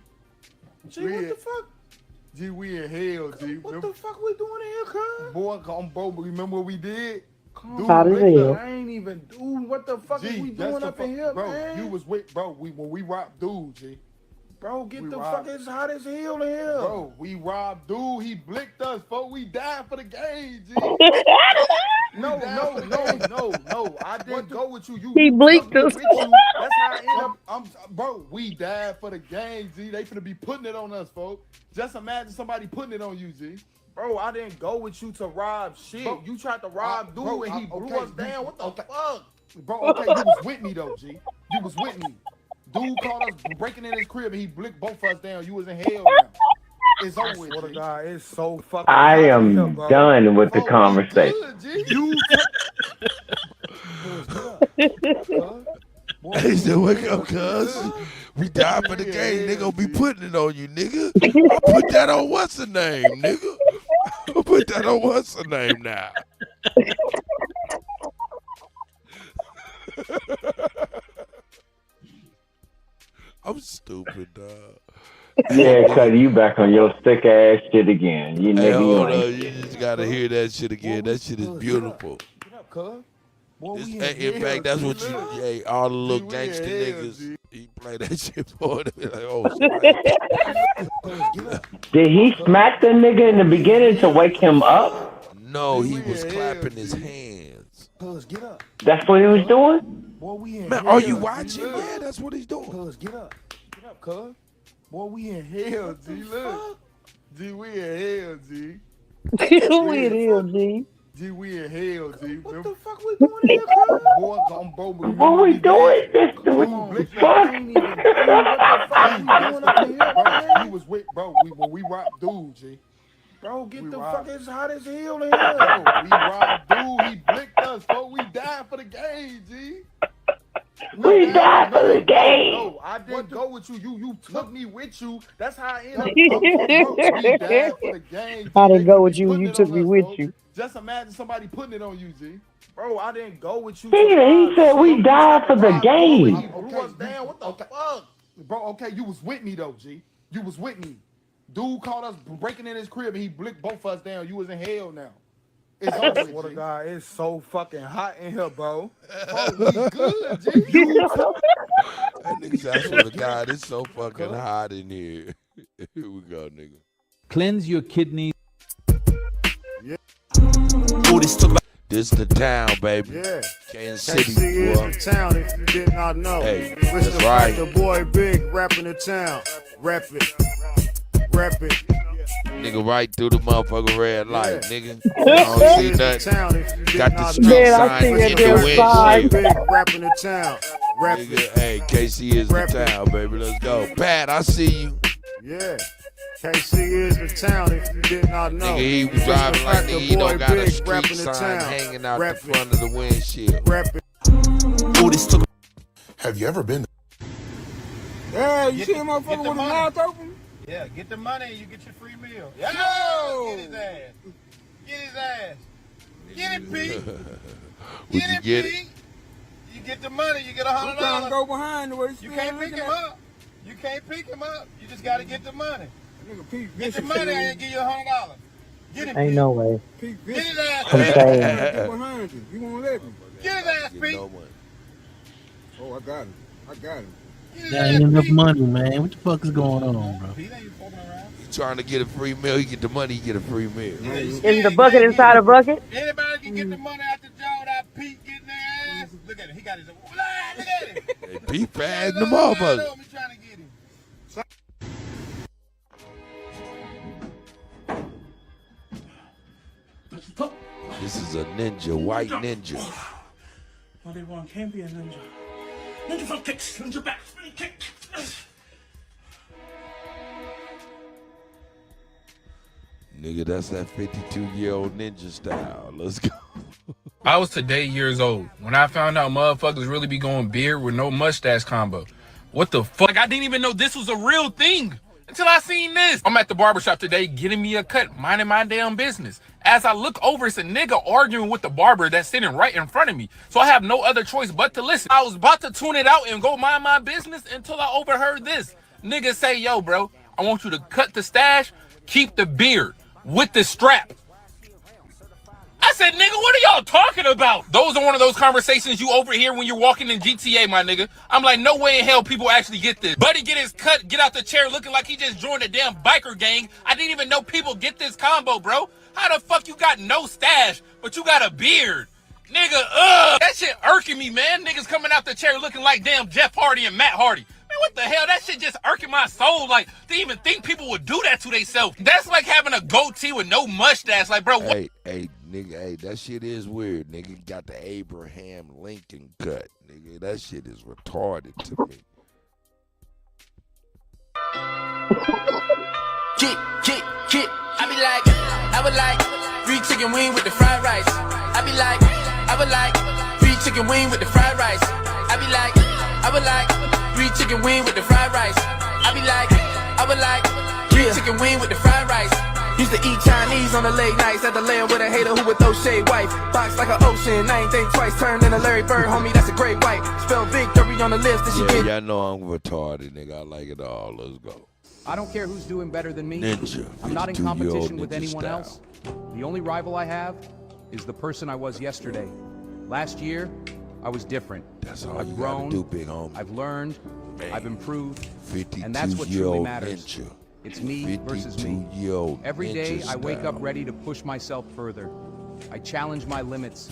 S22: G, what the fuck? G, we in hell, G. What the fuck we doing in here, cuz? Boy, bro, remember what we did? Dude,
S13: How did hell?
S22: I ain't even, dude, what the fuck is we doing up in here, bro, man? You was with, bro, when we robbed dude, G.
S7: Bro, get the fuck, it's hot as hell in here.
S22: Bro, we robbed dude. He blicked us, folks. We died for the game, G.
S7: No. I didn't go with you.
S13: He
S7: You
S13: blinked
S7: took me
S13: us.
S7: with you. That's how I end up.
S22: Bro, we died for the game, G. They finna be putting it on us, folks. Just imagine somebody putting it on you, G.
S7: Bro, I didn't go with you to rob shit. Bro, you tried to rob dude and he blew us down. What the fuck?
S22: Bro, okay, you was with me, though, G. You was with me. Dude caught us breaking in his crib and he blicked both of us down. You was in hell now. It's over with, G.
S7: God, it's so fucking
S21: I am done with the conversation.
S1: He said, wake up, cuz. We died for the game. They gonna be putting it on you, nigga. I'll put that on what's the name, nigga. I'll put that on what's the name now. I'm stupid, dog.
S21: Yeah, Cuddy, you back on your sick ass shit again. You
S1: Hey,
S21: nigga,
S1: hold
S21: you
S1: on.
S21: ain't
S1: You
S21: shit.
S1: just gotta hear that shit again. That shit is beautiful.
S22: Get up, cuz. Boy,
S1: This,
S22: we
S1: in fact, that's what you, hey, all the little gangster niggas, he play that shit for it. Like, oh,
S21: Did he smack the nigga in the beginning to wake him up?
S1: No, he was clapping his hands.
S22: Cuz, get up.
S21: That's what he was doing?
S22: Boy, we in
S1: Man,
S22: hell.
S1: are you watching? Yeah, that's what he's doing.
S22: Cuz, get up. Get up, cuz. Boy, we in hell, G. Look. G, we in hell, G.
S13: We in hell, G.
S22: G, we in hell, G.
S7: What the fuck we doing here, cuz?
S22: Boy, I'm both.
S21: What we doing? This
S22: Come on,
S21: fuck?
S7: What the fuck we doing up in here,
S22: Bro,
S7: man?
S22: you was with, bro, when we robbed dude, G.
S7: Bro, get
S22: We
S7: the
S22: robbed.
S7: fuck, it's hot as hell in
S22: Bro,
S7: here.
S22: we robbed dude. He blicked us, folks. We died for the game, G.
S21: We died for the game.
S7: No, I didn't go with you. You took me with you. That's how I end up.
S22: We died for the game, G.
S13: I didn't
S22: They
S13: go
S22: finna
S13: with
S22: be
S13: you.
S22: putting
S13: You
S22: it
S13: took
S22: on
S13: me
S22: us,
S13: with
S22: folks.
S13: you.
S22: Just imagine somebody putting it on you, G.
S7: Bro, I didn't go with you.
S21: He said we died for the
S7: He
S21: game.
S7: blew us down. What the fuck?
S22: Bro, okay, you was with me, though, G. You was with me. Dude caught us breaking in his crib and he blicked both of us down. You was in hell now. It's over with,
S7: What a
S22: G.
S7: guy, it's so fucking hot in here, bro.
S22: Bro, we good, G.
S1: That nigga said, I swear to God, it's so fucking hot in here. Here we go, nigga.
S8: Cleanse your kidneys.
S1: This the town, baby.
S2: Yeah.
S1: Kansas
S2: KC
S1: City,
S2: is
S1: boy.
S2: the town if you did not know.
S1: Hey,
S2: Listen
S1: that's
S2: to
S1: right.
S2: the boy Big rapping the town. Rap it. Rap it.
S1: Nigga right through the motherfucking red light, nigga. I
S2: KC
S1: don't see
S2: is the
S1: nothing.
S2: town if you did
S1: Got the
S2: not
S1: street
S2: know.
S13: Man, I
S1: sign
S13: see
S1: in
S13: that
S1: the
S13: damn sign.
S1: windshield.
S2: Big rapping the town. Rap
S1: Nigga,
S2: it.
S1: hey, KC is the town, baby. Let's go. Pat, I see you.
S2: Yeah. KC is the town if you did not know.
S1: Nigga, he was
S2: Listen
S1: driving
S2: to
S1: like
S2: the
S1: nigga, he
S2: boy
S1: don't got a
S2: Big
S1: street
S2: rapping the
S1: sign
S2: town.
S1: hanging out
S2: Rap
S1: the
S2: it.
S1: front of the windshield.
S2: Rap it.
S22: Have you ever been
S2: Yeah, you see a motherfucker with his mouth open?
S23: Yeah, get the money and you get your free meal.
S2: Yo!
S23: Get his ass. Get his ass. Get it, Pete.
S1: Would you get it?
S23: Pete. You get the money, you get $100.
S2: Sometimes go behind the way
S23: You can't pick him up. You can't pick him up. You just gotta get the money.
S2: Nigga, Pete
S23: Get the
S2: vicious
S23: money
S2: here.
S23: and give you $100. Get it,
S13: Ain't
S23: Pete.
S13: no way.
S2: Pete
S23: Get
S2: vicious.
S23: his ass,
S13: I'm
S23: Pete.
S13: saying.
S2: Get behind you. You won't let me.
S23: Get his ass, Pete.
S2: Oh, I got him. I got him.
S23: Get his
S12: That
S23: ass,
S12: ain't enough
S23: Pete.
S12: money, man. What the fuck is going on, bro?
S23: Pete ain't fucking around.
S1: You trying to get a free meal, you get the money, you get a free meal.
S13: Is the bucket inside a bucket?
S23: Anybody can get the money out the jaw without Pete getting their ass. Look at him. He got his. Look at him.
S1: Hey, Pete fast in the motherfucker.
S23: Me trying to get him.
S1: This is a ninja, white ninja.
S23: Only one can be a ninja. Ninja front kicks, ninja back, spinning kick.
S1: Nigga, that's that 52-year-old ninja style. Let's go.
S24: I was today years old when I found out motherfuckers really be going beard with no mustache combo. What the fuck? Like, I didn't even know this was a real thing until I seen this. I'm at the barbershop today getting me a cut, minding my damn business. As I look over, it's a nigga arguing with the barber that's sitting right in front of me. So I have no other choice but to listen. I was about to tune it out and go mind my business until I overheard this. Nigga say, yo, bro, I want you to cut the stash, keep the beard with the strap. I said, nigga, what are y'all talking talking about? Those are one of those conversations you overhear when you're walking in GTA, my nigga. I'm like, no way in hell people actually get this. Buddy get his cut, get out the chair looking like he just joined a damn biker gang. I didn't even know people get this combo, bro. How the fuck you got no stash, but you got a beard? Nigga, that shit irking me, man. Niggas coming out the chair looking like damn Jeff Hardy and Matt Hardy. Man, what the hell? That shit just irking my soul. Like, they even think people would do that to themselves. That's like having a goatee with no mustache. Like, bro, what?
S1: Hey, nigga, hey, that shit is weird. Nigga got the Abraham Lincoln cut. Nigga, that shit is retarded to me.
S5: Kid. I would like 3 chicken wing with the fried rice. I would like 3 chicken wing with the fried rice. I would like 3 chicken wing with the fried rice. I would like 3 chicken wing with the fried rice. Used to eat Chinese on the late nights. Had to land with a hater who would throw shade wife. Box like an ocean, I ain't think twice. Turned into Larry Bird, homie, that's a great white. Spell victory on the list, did she get?
S1: Yeah, y'all know I'm retarded, nigga. I like it all. Let's go.
S9: I don't care who's doing better than me.
S1: Ninja.
S9: I'm not in competition with anyone
S1: style.
S9: else. The only rival I have is the person I was yesterday. Last year, I was different.
S1: That's all
S9: I've
S1: you
S9: grown,
S1: gotta do, big homie.
S9: I've learned, I've improved,
S1: 52
S9: and that's what
S1: year
S9: truly
S1: old
S9: matters.
S1: ninja.
S9: It's me versus me. Every day I wake up ready to push myself further. I challenge my limits,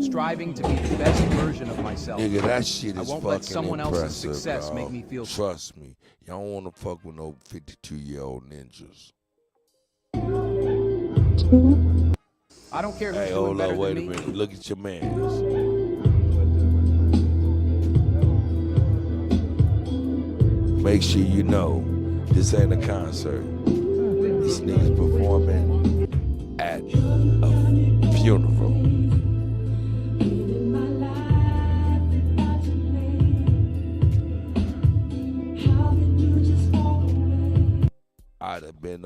S9: striving to be the best version of myself.
S1: Nigga, that shit is
S9: I won't
S1: fucking
S9: let someone else's
S1: impressive,
S9: success
S1: dog.
S9: make me feel.
S1: Trust me, y'all don't want to fuck with no 52-year-old ninjas.
S9: I don't care who's
S1: Hey,
S9: doing
S1: hold
S9: better
S1: up, wait a
S9: than me.
S1: minute. Look at your mans. Make sure you know this ain't a concert. This nigga's performing at a funeral.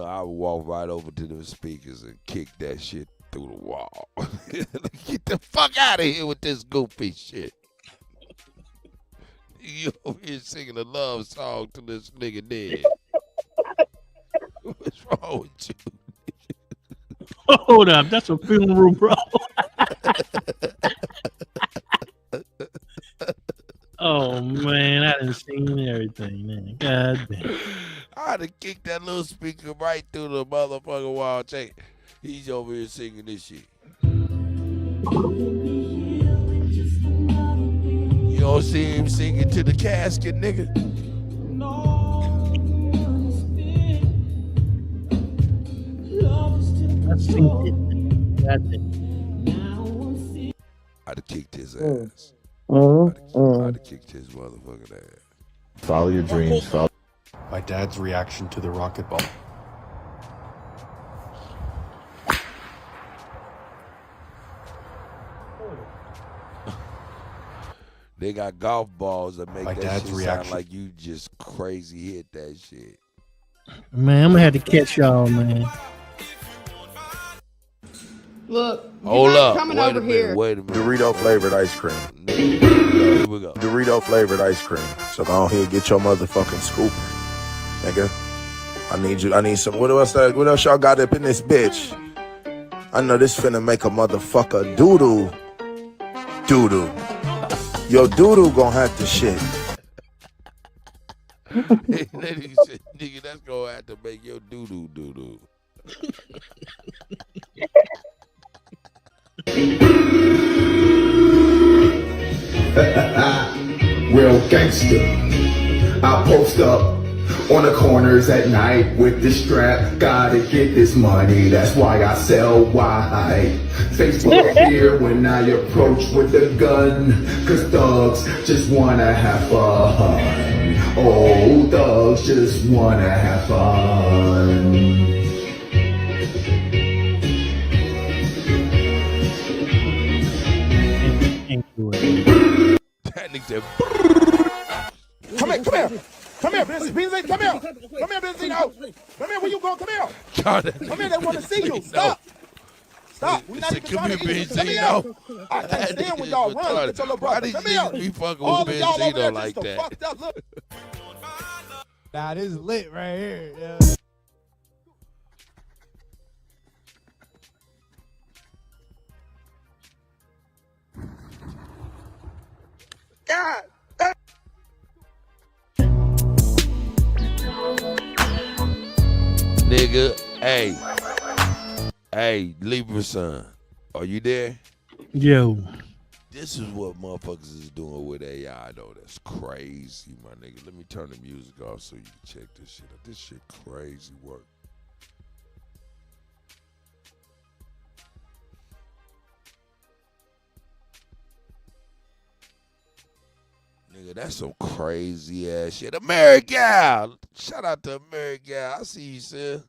S1: I would walk right over to the speakers and kick that shit through the wall. Get the fuck out of here with this goofy shit. You over here singing a love song to this nigga dead. What's wrong with you?
S12: Hold up, that's a funeral, bro. Oh man, I done seen everything, man. God damn.
S1: I'd have kicked that little speaker right through the motherfucking wall. Check it. He's over here singing this shit. You don't see him singing to the casket, nigga? I'd have kicked his ass. I'd have kicked his motherfucking ass.
S10: Follow your dreams. Follow. My dad's reaction to the rocket ball.
S1: They got golf balls that make
S10: My
S1: that
S10: dad's
S1: shit
S10: reaction.
S1: sound like you just crazy hit that shit.
S12: Man, I'm gonna have to catch y'all, man.
S14: Look, you
S1: Hold
S14: guys
S1: up.
S14: coming
S1: Wait
S14: over
S1: a minute.
S14: here.
S1: Wait a minute.
S3: Dorito flavored ice cream.
S1: Here we go.
S3: Dorito flavored ice cream. So go ahead and get your motherfucking scoop, nigga. I need some. What else y'all got up in this bitch? I know this finna make a motherfucker doo-doo. Doo-doo. Yo, doo-doo gonna have to shit.
S1: Nigga, that's gonna have to make your doo-doo doo-doo.
S15: Real gangster. I post up on the corners at night with the strap. Gotta get this money, that's why I sell wide. Face full of fear when I approach with a gun. Cause thugs just wanna have fun. Oh, thugs just wanna have fun.
S1: That nigga said,
S7: Come here. Come here, Benzino. Come here. Come here, Benzino. Come here, where you going? Come here. Come here, they want to see you. Stop. Stop. We're not even trying to eat you. Come here. I can't stand when y'all run with your little brother. Come here.
S1: be fucking
S7: All
S1: with
S7: of y'all over there
S1: Benzino like
S7: just
S1: that?
S7: fucked up. Look.
S25: Nah, this is lit right here. Yeah.
S7: God.
S1: Nigga, hey, Libra son, are you there?
S12: Yo.
S1: This is what motherfuckers is doing with AI, though. That's crazy, my nigga. Let me turn the music off so you can check this shit out. This shit crazy work. Nigga, that's some crazy ass shit. America! Shout out to America. I see you, sir.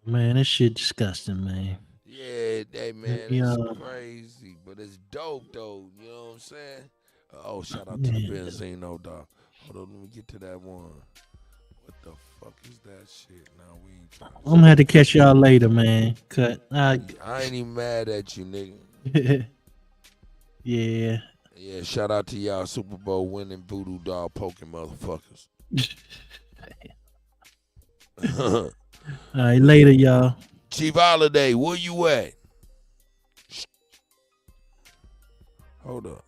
S12: Man, this shit disgusting, man.
S1: Yeah, hey, man, it's crazy, but it's dope, though. You know what I'm saying? Oh, shout out to the Benzino, dog. Hold on, let me get to that one. What the fuck is that shit? Now we ain't trying to
S12: I'm gonna have to catch y'all later, man. Cut.
S1: I ain't even mad at you, nigga.
S12: Yeah.
S1: Yeah, shout out to y'all Super Bowl winning voodoo doll poking motherfuckers.
S12: All right, later, y'all.
S1: Chief Holiday, where you at? Hold up.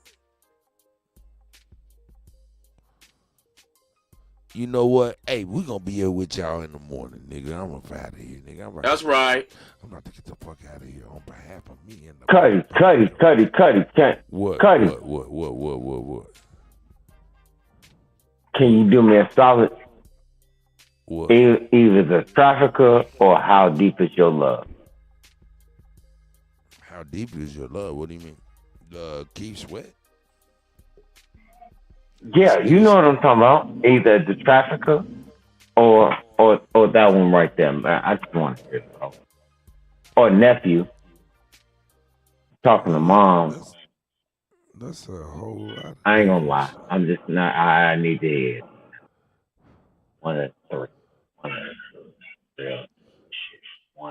S1: You know what? Hey, we gonna be here with y'all in the morning, nigga. I'm up out of here, nigga.
S11: That's right.
S1: I'm about to get the fuck out of here on behalf of me and the
S21: Cuddy.
S1: What?
S21: Cuddy.
S1: What?
S21: Can you do me a solid?
S1: What?
S21: Either the trafficker or how deep is your love?
S1: How deep is your love? What do you mean? Keep Sweat?
S21: Yeah, you know what I'm talking about. Either the trafficker or that one right there, man. I just want to hear it. Or nephew. Talking to mom.
S1: That's a whole lot.
S21: I ain't gonna lie. I'm just not. I need to hear it. One of three. One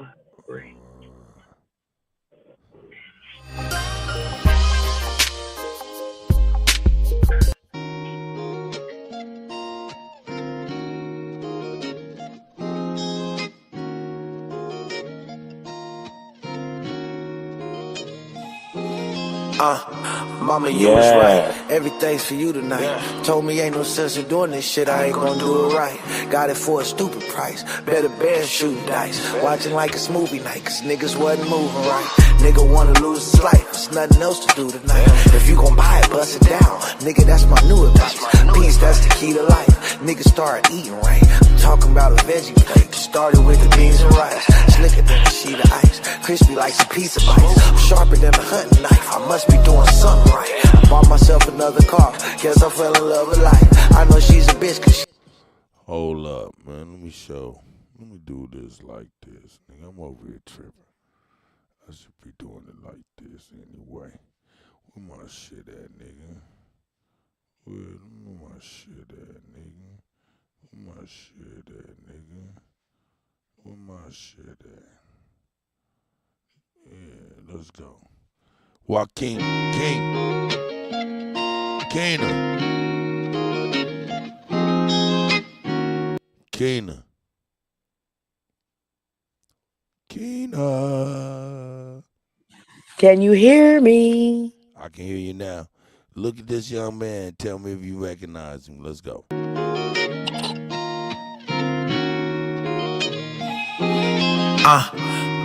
S21: of three.
S14: Mama, you was right. Everything's for you tonight. Told me ain't no sense in doing this shit. I ain't gonna do it right. Got it for a stupid price. Better bet shooting dice. Watching like it's movie night, cause niggas wasn't moving right. Nigga wanna lose his life. There's nothing else to do tonight. If you gon' buy it, bust it down. Nigga, that's my new advice. Peace, that's the key to life. Niggas start eating right. I'm talking about a veggie plate. Started with the beans and rice. Slicker than a sheet of ice. Crispy like some pizza bites. I'm sharper than a hunting knife. I must be doing something right. I bought myself another car. Guess I fell in love with life. I know she's a bitch cause she...
S1: Hold up, man. Let me do this like this. Nigga, I'm over here tripping. I should be doing it like this anyway. Where my shit at, nigga? Where my shit at, nigga? Where my shit at, nigga? Where my shit at? Yeah, let's go. Joaquin, Keena.
S13: Can you hear me?
S1: I can hear you now. Look at this young man. Tell me if you recognize him. Let's go.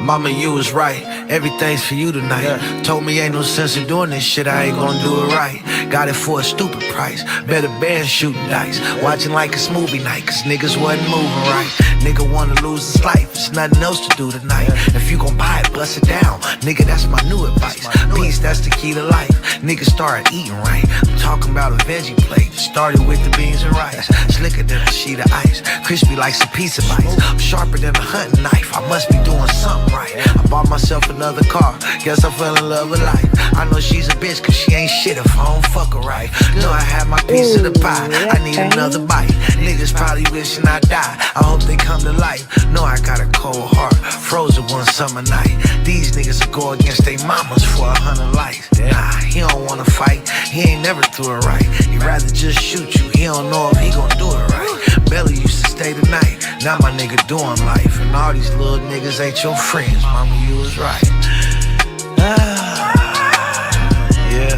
S14: Mama, you was right. Everything's for you tonight. Told me ain't no sense in doing this shit. I ain't gonna do it right. Got it for a stupid price. Better bet shooting dice. Watching like it's movie night, cause niggas wasn't moving right. Nigga wanna lose his life. There's nothing else to do tonight. If you gon' buy it, bust it down. Nigga, that's my new advice. Peace, that's the key to life. Niggas start eating right. I'm talking about a veggie plate. Started with the beans and rice. Slicker than a sheet of ice. Crispy like some pizza bites. I'm sharper than a hunting knife. I must be doing something right. I bought myself another car. Guess I fell in love with life. I know she's a bitch cause she ain't shit if I don't fuck her right. Know I had my piece of the pie. I need another bite. Niggas probably wishing I die. I hope they come to life. Know I got a cold heart. Frozen one summer night. These niggas will go against they mamas for 100 likes. Nah, he don't wanna fight. He ain't never threw it right. He'd rather just shoot you. He don't know if he gon' do it right. Belly used to stay the night. Now my nigga doing life. And all these little niggas ain't your friends. Mama, you was right. Yeah.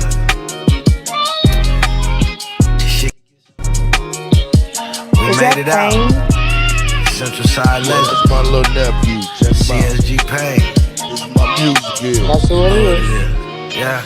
S14: Shit. We made it out. Central Side Legend.
S1: That's my little nephew.
S14: CSG Payne.
S1: This is my music deal.
S13: That's who it is.
S14: Yeah.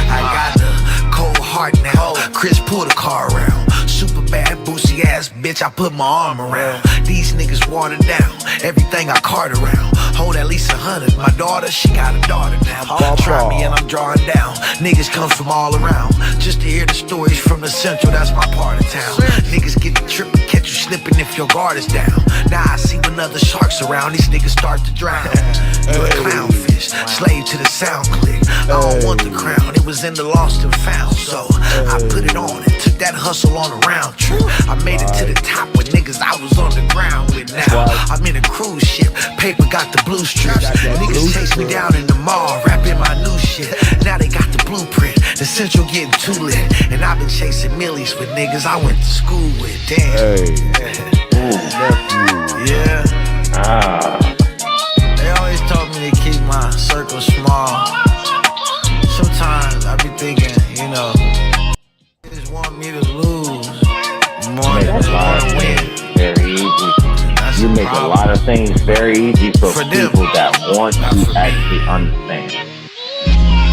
S14: I got the cold heart now. Chris pull the car around. Super bad, boosie ass bitch, I put my arm around. These niggas watered down. Everything I cart around. Hold at least 100. My daughter, she got a daughter now. Try me and I'm drawing down. Niggas come from all around. Just to hear the stories from the Central, that's my part of town. Niggas get the trip and catch you slipping if your guard is down. Now I see when other sharks around, these niggas start to drown. You a clownfish, slave to the sound click. I don't want the crown, it was in the lost and found. So I put it on and took that hustle on a round trip. I made it to the top with niggas I was on the ground with. Now I'm in a cruise ship, paper got the blue strips. Niggas chase me down in the mall, rapping my new shit. Now they got the blueprint, the Central getting too lit. And I've been chasing millies with niggas I went to school with. Damn. Yeah. They always told me to keep my circle small. Sometimes I be thinking, you know, they just want me to lose more than they want to win.
S21: Very easy. You make a lot of things very easy for people that want to actually understand.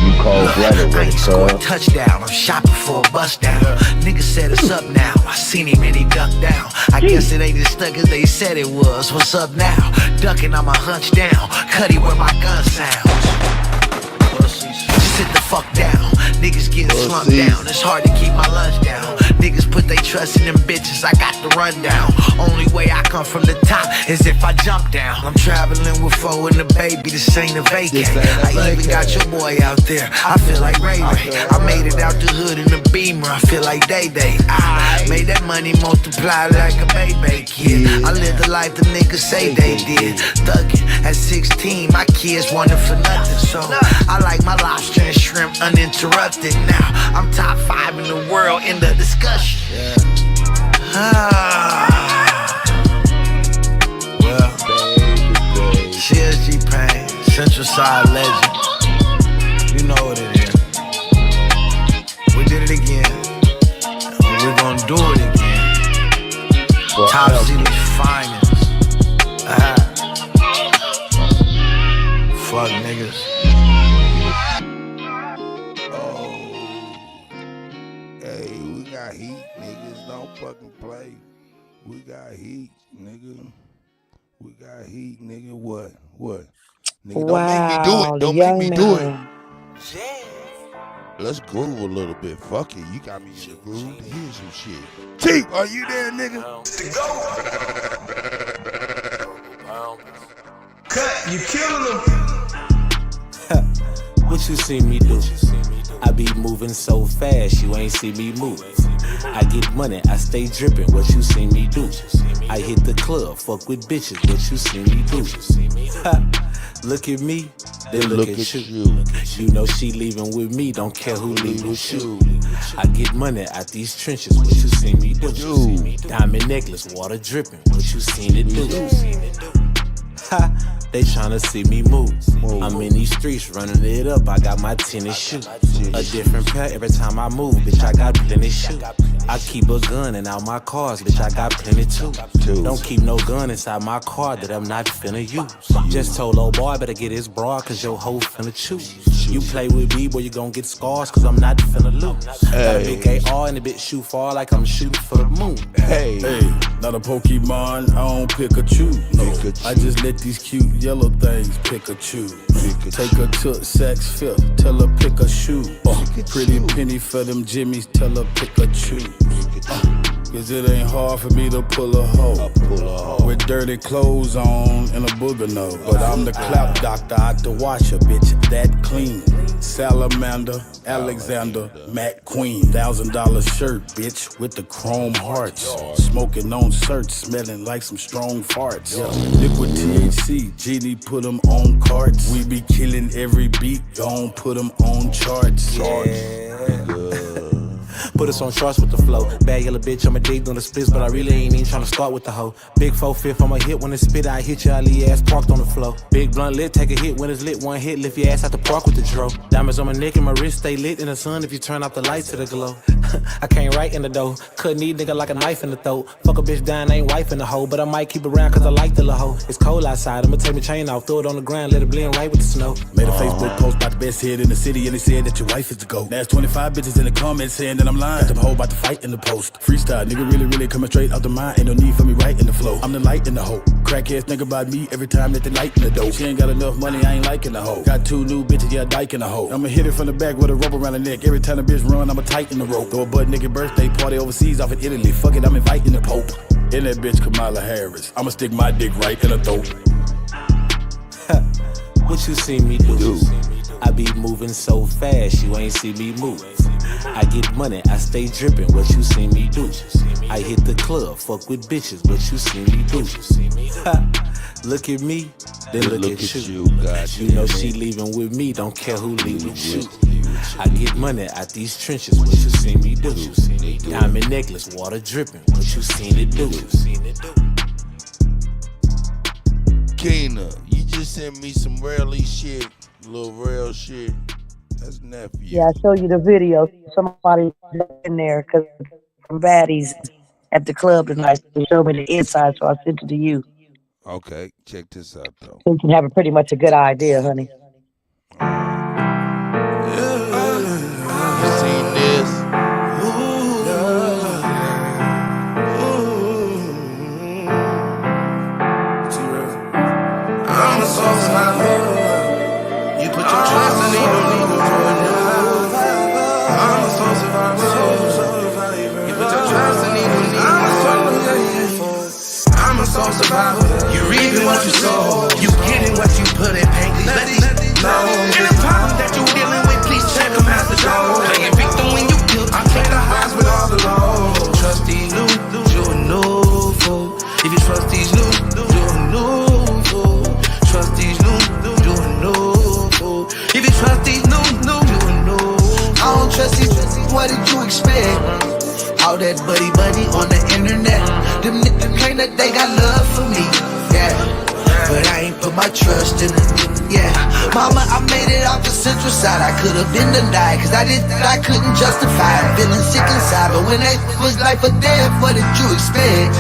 S21: You cold-blooded with it,
S14: score a touchdown, I'm shopping for a bust down. Nigga said it's up now, I seen him and he ducked down. I guess it ain't as stuck as they said it was. What's up now? Ducking, I'm a hunch down. Cuddy where my gun sounds. Just sit the fuck down. Niggas getting slumped down. It's hard to keep my lunch down. Niggas put they trust in them bitches. I got the rundown. Only way I come from the top is if I jump down. I'm traveling with foe and the baby. This ain't a vacay. I even got your boy out there. I feel like Ray Ray. I made it out the hood in the Beamer. I feel like Day Day. I made that money multiply like a baby kid. I lived the life the niggas say they did. Thuggin' at 16, my kids wanted for nothing. So I like my lobster and shrimp uninterrupted. Now I'm top 5 in the world in the discussion. Well, CSG Payne, Central Side Legend. You know what it is. We did it again. We're gonna do it again. Top City's finest. Fuck niggas.
S1: Hey, we got heat, niggas. Don't fucking play. We got heat, nigga. We got heat, nigga. What? Nigga, don't make me do it. Don't make me do it. Let's groove a little bit. Fuck it. You got me in the groove. Here's some shit. T, are you there, nigga?
S4: Cut, you killing them. What you see me do? I be moving so fast, you ain't see me move. I get money, I stay dripping, what you see me do? I hit the club, fuck with bitches, what you see me do? Look at me, then look at you. You know she leaving with me, don't care who leave with you. I get money out these trenches, what you see me do? Diamond necklace, water dripping, what you seen it do? They tryna see me move. I'm in these streets running it up. I got my tennis shoe. A different pair every time I move, bitch. I got plenty shoe. I keep a gun in all my cars, bitch. I got plenty too. Don't keep no gun inside my car that I'm not finna use. Just told old boy better get his bra, cause your hoe finna choose. You play with me, boy, you gon' get scars, cause I'm not finna lose. Got a big AR and a bitch shoot far like I'm shooting for the moon.
S16: Hey, not a Pokemon, I don't pick or choose. No, I just let these cute yellow things pick or choose. Take her to sex fifth, tell her pick a shoe. Pretty penny for them jimmies, tell her pick a choose. Cause it ain't hard for me to pull a hoe with dirty clothes on and a booger nose. But I'm the clap doctor out the washer, bitch, that clean. Salamander, Alexander, Mac Queen. $1,000 shirt, bitch, with the chrome hearts. Smoking on search, smelling like some strong farts. Liquid THC, Genie put them on carts. We be killing every beat, don't put them on charts.
S4: Put us on charts with the flow. Bad yellow bitch, I'm a dig doing the splits, but I really ain't even tryna start with the hoe. Big 4-5, I'ma hit when it's spit, I hit you, I leave your ass parked on the floor. Big blunt lit, take a hit when it's lit, one hit, lift your ass out the park with the dro. Diamonds on my neck and my wrist stay lit in the sun if you turn off the lights to the glow. I came right in the door, cut knee nigga like a knife in the throat. Fuck a bitch down, ain't wife in the hoe, but I might keep around cause I like the little hoe. It's cold outside, I'ma take my chain off, throw it on the ground, let it blend right with the snow.
S16: Made a Facebook post about the best head in the city, and they said that your wife is the GOAT. There's 25 bitches in the comments saying that I'm lying. Got them whole about to fight in the post. Freestyle, nigga really coming straight out the mind. Ain't no need for me right in the flow. I'm the light in the hoe. Crackheads think about me every time that they light in the dope. She ain't got enough money, I ain't liking the hoe. Got 2 new bitches, yeah, dyke in the hoe. I'ma hit it from the back with a rope around the neck. Every time the bitch run, I'ma tighten the rope. Throw a butt nigga birthday party overseas off in Italy. Fuck it, I'm inviting the Pope. In that bitch Kamala Harris. I'ma stick my dick right in her throat.
S4: What you see me do? I be moving so fast, you ain't see me move. I get money, I stay dripping, what you see me do? I hit the club, fuck with bitches, what you see me do? Look at me, then look at you. You know she leaving with me, don't care who leave with you. I get money out these trenches, what you see me do? Diamond necklace, water dripping, what you seen it do?
S1: Kena, you just sent me some rarely shit, little real shit. That's nephew.
S13: Yeah, I showed you the video. Somebody in there because from Baddies at the club tonight. They showed me the inside, so I sent it to you.
S1: Okay, check this out though.
S13: So you can have a pretty much a good idea, honey.
S1: You seen this?
S14: I'm a soul survivor. You put your trust in me, don't need no joy. I'm a soul survivor. You put your trust in me, don't need no joy. I'm a soul survivor. You reaping what you sow. You getting what you put in. Pain, please let these know. Any problem that you dealing with, please check them out the door. Playing victim when you guilt. I play the highs with all the lows. Trust these new, you're a new fool. If you trust these new, you're a new fool. Trust these new, you're a new fool. If you trust these new, you're a new fool. I don't trust these, what did you expect? All that buddy on the internet. Them niggas claim that they got love for me, yeah. But I ain't put my trust in it, yeah. Mama, I made it off the central side. I could've been denied, cause I couldn't justify it. Feeling sick inside, but when that was life or death, what did you expect?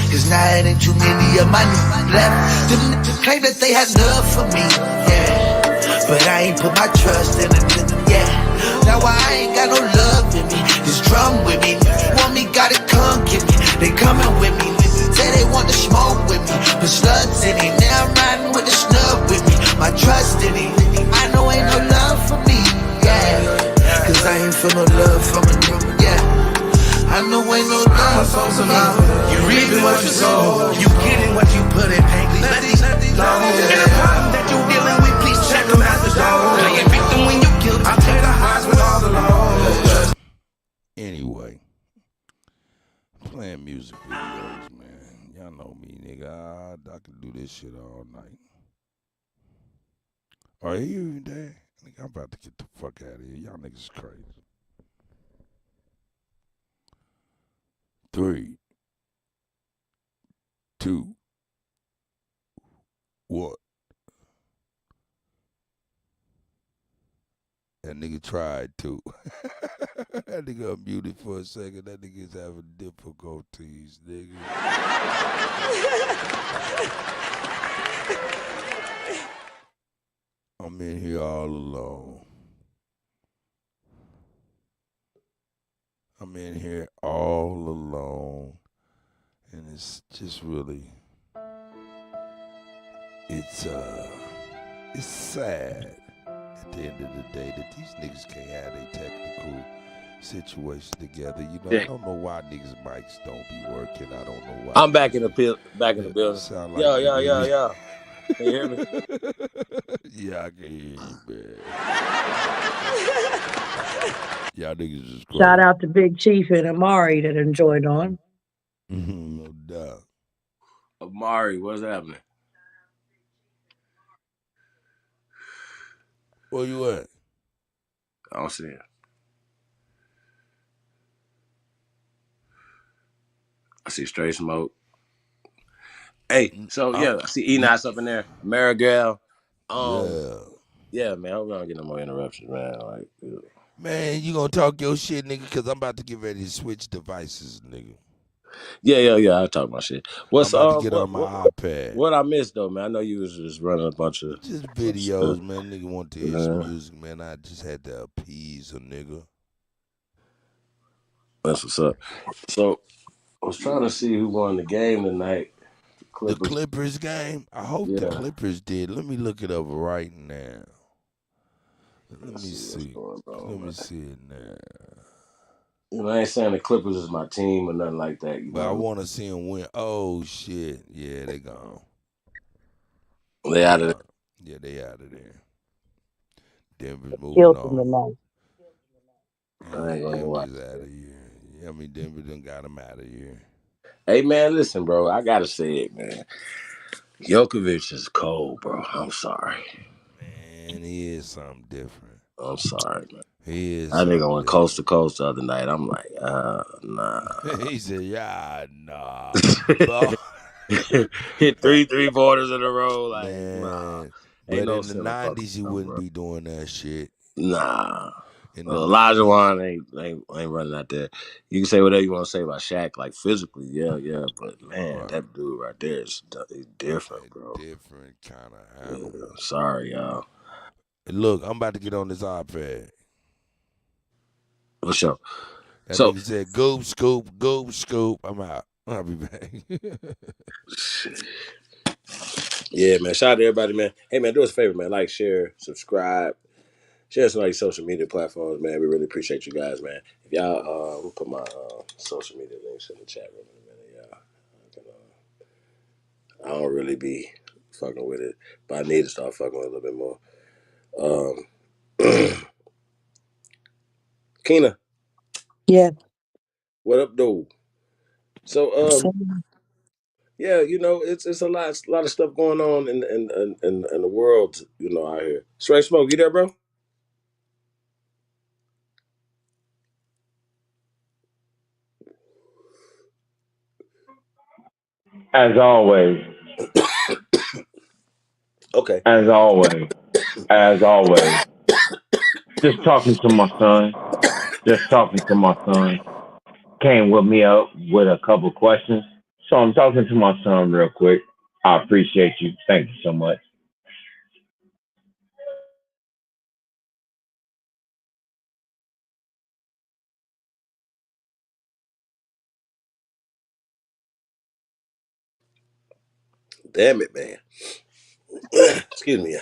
S14: Cause now it ain't too many of my niggas left. Them niggas claim that they had love for me, yeah. But I ain't put my trust in it, yeah. Now I ain't got no love in me. This drum with me, want me, gotta come get me. They coming with me, say they want to smoke with me. Put sluts in it, now I'm riding with the snub with me. My trust in it, I know ain't no love for me, yeah. Cause I ain't feel no love from a nigga, yeah. I know ain't no love for me. You reaping what you sow, you getting what you put in. Pain, please let these know. Any problem that you dealing with, please check them out the door. Playing victim when you guilt, I play the highs with all the lows.
S1: Anyway, playing music videos, man. Y'all know me, nigga. I can do this shit all night. Are you there? Nigga, I'm about to get the fuck out of here. Y'all niggas crazy. 3, 2, 1. That nigga tried to. That nigga unmuted for a second. That nigga's having difficulties, nigga. I'm in here all alone. I'm in here all alone. And it's just really, it's sad at the end of the day that these niggas can't have their technical situation together. You know, I don't know why niggas' mics don't be working. I don't know why.
S11: I'm back in the building.
S1: Sound like
S11: Yo. Can you hear me?
S1: Yeah, I can hear you, man. Y'all niggas is great.
S13: Shout out to Big Chief and Amari that enjoyed on.
S1: No doubt.
S11: Amari, what's happening?
S1: Where you at?
S11: I don't see him. I see Straight Smoke. Hey, so
S1: I'm,
S11: yeah, I see Enos up in there. Marigal.
S1: yeah.
S11: Yeah, man. I hope I don't get no more interruptions, man. Like,
S1: Man, you gonna talk your shit, nigga? Cause I'm about to get ready to switch devices, nigga.
S11: yeah. I talk my shit.
S1: I'm
S11: What's
S1: about to get on my iPad.
S11: what I missed though, man? I know you was just running a bunch of
S1: Just
S11: stuff.
S1: videos, man. Nigga want to hear some music, man. I just had to appease a nigga.
S11: That's what's up. So I was trying to see who won the game tonight.
S1: The Clippers game? I hope the
S11: Yeah.
S1: Clippers did. Let me look it up right now. Let me
S11: see what's
S1: see.
S11: going on,
S1: Let me
S11: man.
S1: see it now.
S11: You know, I ain't saying the Clippers is my team or nothing like that. You
S1: But I
S11: know,
S1: want to see them win. Oh shit! Yeah, they gone.
S11: they out of there.
S1: Yeah, they out of there. Denver's moving
S13: Killed them
S1: on.
S13: tonight.
S11: I ain't gonna watch.
S1: Denver's out of here. Yeah, I mean Denver done got them out of here.
S11: Hey man, listen, bro. I gotta say it, man. Djokovic is cold, bro. I'm sorry.
S1: Man, he is something different.
S11: I'm sorry, man.
S1: He is
S11: That nigga
S1: something
S11: went coast
S1: different.
S11: to coast the other night. I'm like, nah.
S1: He said, "Yeah, nah." But
S11: Hit three quarters in a row, like, nah.
S1: man,
S11: Ain't
S1: but
S11: no
S1: in the
S11: semifucking
S1: '90s, he
S11: stuff,
S1: wouldn't
S11: bro.
S1: be doing that shit.
S11: Nah.
S1: In the
S11: Elijah
S1: '90s,
S11: Wan ain't running out there. You can say whatever you want to say about Shaq, like physically, yeah. But man,
S1: right.
S11: that dude right there is he's different, bro.
S1: Different kind of
S11: Yeah,
S1: animal.
S11: sorry, y'all.
S1: Look, I'm about to get on this iPad.
S11: For sure.
S1: That
S11: So,
S1: nigga said, "Goop, scoop, goop, scoop." I'm out. I'll be back.
S11: yeah, man. Shout out to everybody, man. Hey, man, do us a favor, man. Like, share, subscribe. Share some of these social media platforms, man. We really appreciate you guys, man. If y'all, we'll put my social media links in the chat room in a minute, y'all. I don't really be fucking with it, but I need to start fucking with it a little bit more. Keena,
S13: Yeah.
S11: what up, dude? So,
S13: So,
S11: yeah, you know, it's a lot of stuff going on in the world, you know, out here. Straight Smoke, you there, bro?
S21: As always.
S11: Okay.
S21: As always. As always. Just talking to my son. Just talking to my son. Came with me up with a couple questions. So I'm talking to my son real quick. I appreciate you. Thank you so much.
S11: Damn it, man. Excuse me.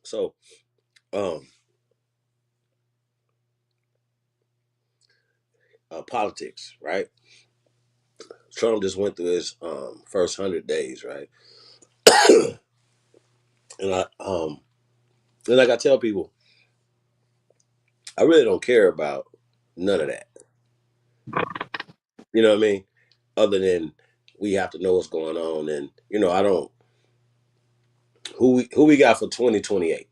S11: So, um, politics, right? Trump just went through his first 100 days, right? And like I tell people, I really don't care about none of that. You know what I mean? Other than we have to know what's going on, and you know, I don't. Who we got for 2028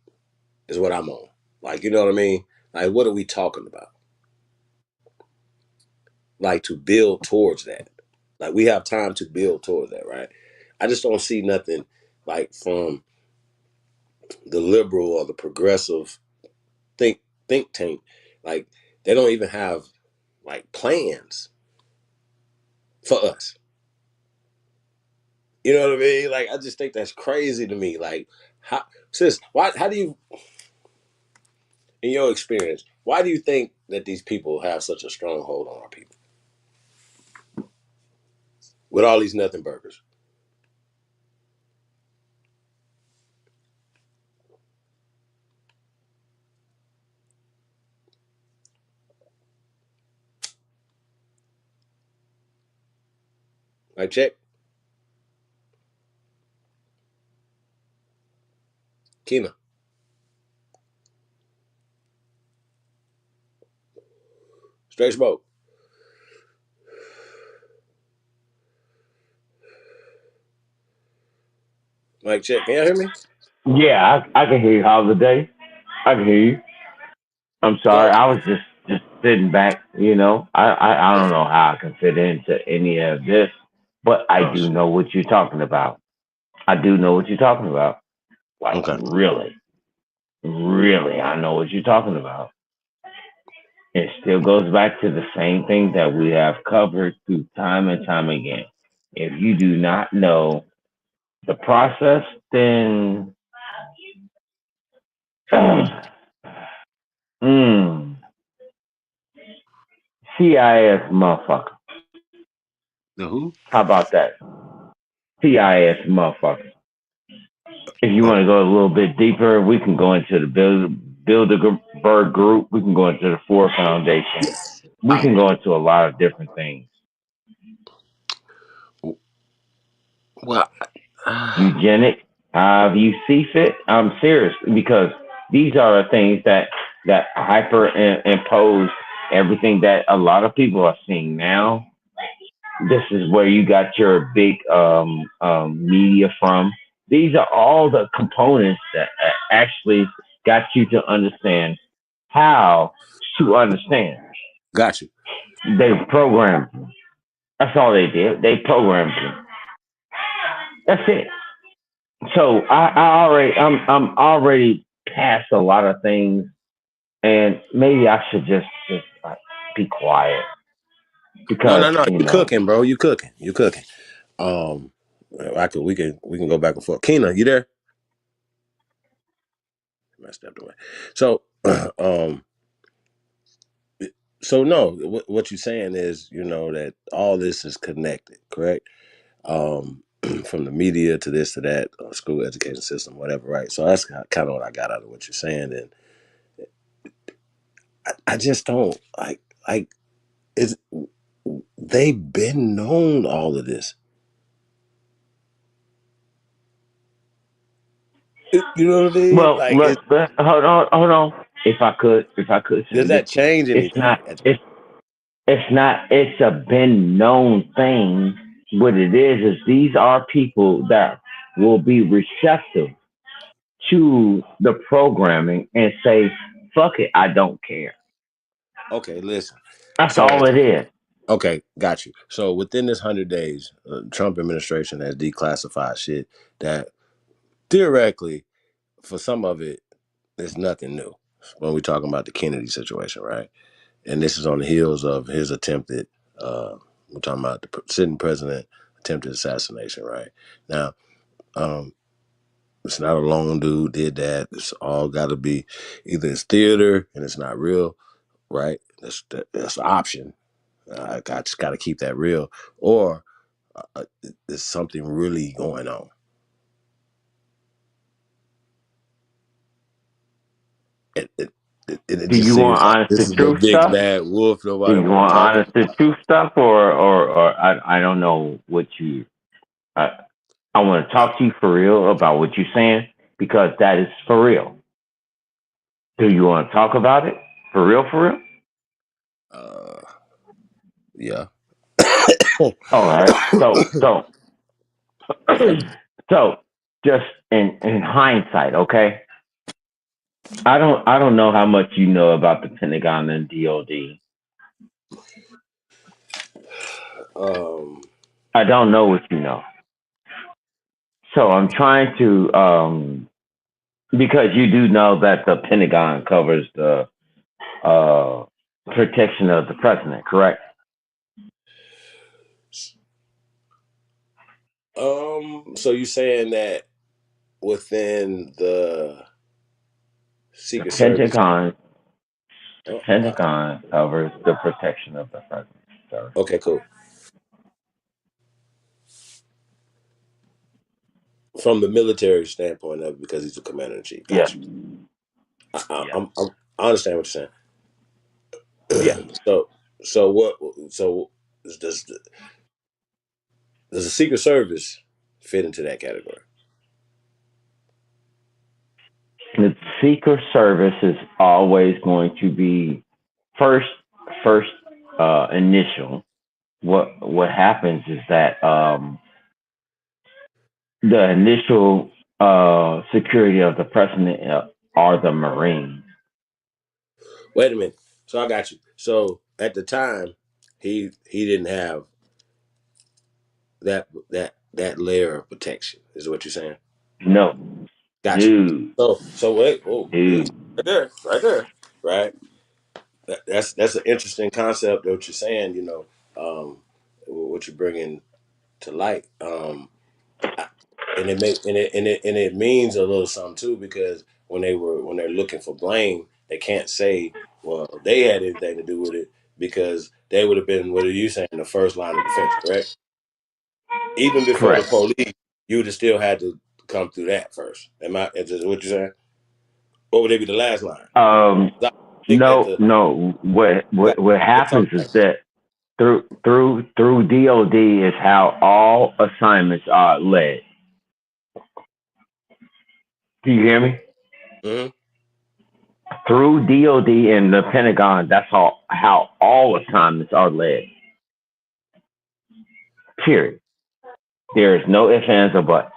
S11: is what I'm on. Like, you know what I mean? Like, what are we talking about? Like, to build towards that. Like, we have time to build towards that, right? I just don't see nothing like from the liberal or the progressive think think tank. Like, they don't even have like plans for us. You know what I mean? Like, I just think that's crazy to me. Like, how, sis, why? How do you, in your experience, why do you think that these people have such a strong hold on our people with all these nothing burgers? Like, check, Keena, straight smoke. Like, check. Can y'all hear me?
S21: Yeah, I can hear you holiday. I can hear you. I'm sorry.
S11: So,
S21: I was just sitting back, I don't know how I can fit into any of this, but I
S11: Oh
S21: do
S11: shit.
S21: know what you're talking about. I do know what you're talking about. Like
S11: Okay.
S21: really, really, I know what you're talking about. It still goes back to the same thing that we have covered through time and time again. If you do not know the process, then mm, CIS motherfucker.
S11: The who?
S21: How about that? CIS motherfucker. If you want to go a little bit deeper, we can go into the Bilderberg Group. We can go into the Ford Foundation. We can go into a lot of different things.
S11: Well,
S21: Eugenic, however you see fit. I'm serious because these are the things that hyper impose everything that a lot of people are seeing now. This is where you got your big media from. These are all the components that actually got you to understand how to understand.
S11: got you.
S21: They programmed you. That's all they did. They programmed you. That's it. So I'm already past a lot of things, and maybe I should just like be quiet
S11: No,
S21: because
S11: no, no. You cooking, bro. You cooking. You cooking. Um, we can go back and forth. Keena, you there? I stepped away. So, um, so no. What you're saying is, that all this is connected, correct? Um, from the media to this to that, school education system, whatever, right? So that's kind of what I got out of what you're saying, and I just don't like it's they've been known all of this. You know what I mean?
S21: well,
S11: Like,
S21: let's hold on. If I could
S11: does
S21: say this,
S11: that change
S21: it's
S11: anything?
S21: not it's a been known thing. What it is these are people that will be receptive to the programming and say, "Fuck it, I don't care."
S11: Okay, listen.
S21: That's
S11: So,
S21: all it is.
S11: okay, got you. So within this 100 days, Trump administration has declassified shit that theoretically, for some of it, is nothing new. When we're talking about the Kennedy situation, right? And this is on the heels of his attempted, we're talking about the sitting president attempted assassination, right? Now, it's not a lone dude did that. It's all got to be either it's theater and it's not real, right? That's an option. I just got to keep that real, or there's something really going on. It
S21: Do
S11: just
S21: you want
S11: seems like
S21: honest
S11: this
S21: to
S11: is the
S21: truth
S11: big
S21: stuff?
S11: bad wolf
S21: Do
S11: nobody
S21: you
S11: want to
S21: want
S11: talk
S21: honest to
S11: about.
S21: truth stuff, or I don't know what you. I, I want to talk to you for real about what you're saying because that is for real. Do you want to talk about it for real? For real?
S11: Yeah.
S21: All right. So just in hindsight, okay. I don't know how much you know about the Pentagon and DoD.
S11: um,
S21: I don't know what you know. So I'm trying to because you do know that the Pentagon covers the uh, protection of the president, correct?
S11: so you're saying that within the
S21: The
S11: Secret Service?
S21: Pentagon covers the protection of the president, sir.
S11: Okay, cool. From the military standpoint of it, because he's the commander in chief.
S21: Yes.
S11: Got you. I,
S21: Yes.
S11: I'm, I'm, I understand what you're
S21: Yes.
S11: saying. So what? So does does the Secret Service fit into that category?
S21: The Secret Service is always going to be first first initial. What happens is that the initial security of the president are the Marines.
S11: Wait a minute. So I got you. So at the time, he didn't have that layer of protection. Is what you're saying?
S21: No,
S11: Gotcha.
S21: dude,
S11: So wait,
S21: dude.
S11: right there, right. That's an interesting concept. What you're saying, what you're bringing to light. And it make and it means a little something too, because when they're looking for blame, they can't say, well, they had anything to do with it, because they would have been, what are you saying, the first line of defense, correct? Even before the
S21: Correct.
S11: police, you would have still had to come through that first. Is this what you're saying? What would they be the last line? I think that
S21: No, no. What
S11: let's talk
S21: happens is
S11: about
S21: that through DOD is how all assignments are led. Do you hear me?
S11: mm-hmm.
S21: Through DOD and the Pentagon, that's how all assignments are led. Period. There is no ifs, ands, or buts.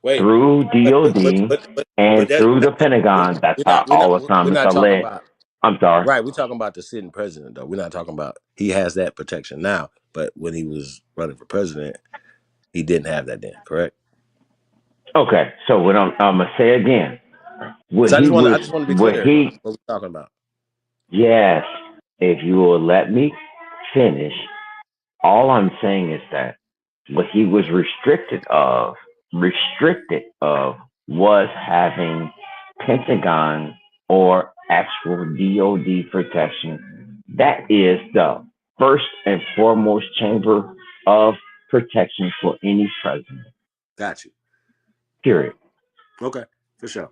S11: Wait,
S21: Through
S11: but
S21: DOD and
S11: that,
S21: through the
S11: that
S21: Pentagon, that's how
S11: we're not
S21: all
S11: we're
S21: assignments
S11: not
S21: are
S11: talking
S21: led.
S11: about.
S21: I'm sorry.
S11: Right, we're talking about the sitting president, though. We're not talking about, he has that protection now, but when he was running for president, he didn't have that then, correct?
S21: Okay, so what I'm gonna say again,
S11: So I just want to be clear on what we're talking about.
S21: yes, if you will let me finish, all I'm saying is that what he was restricted of was having Pentagon or actual DOD protection. That is the first and foremost chamber of protection for any president.
S11: Got you.
S21: Period.
S11: Okay, for sure.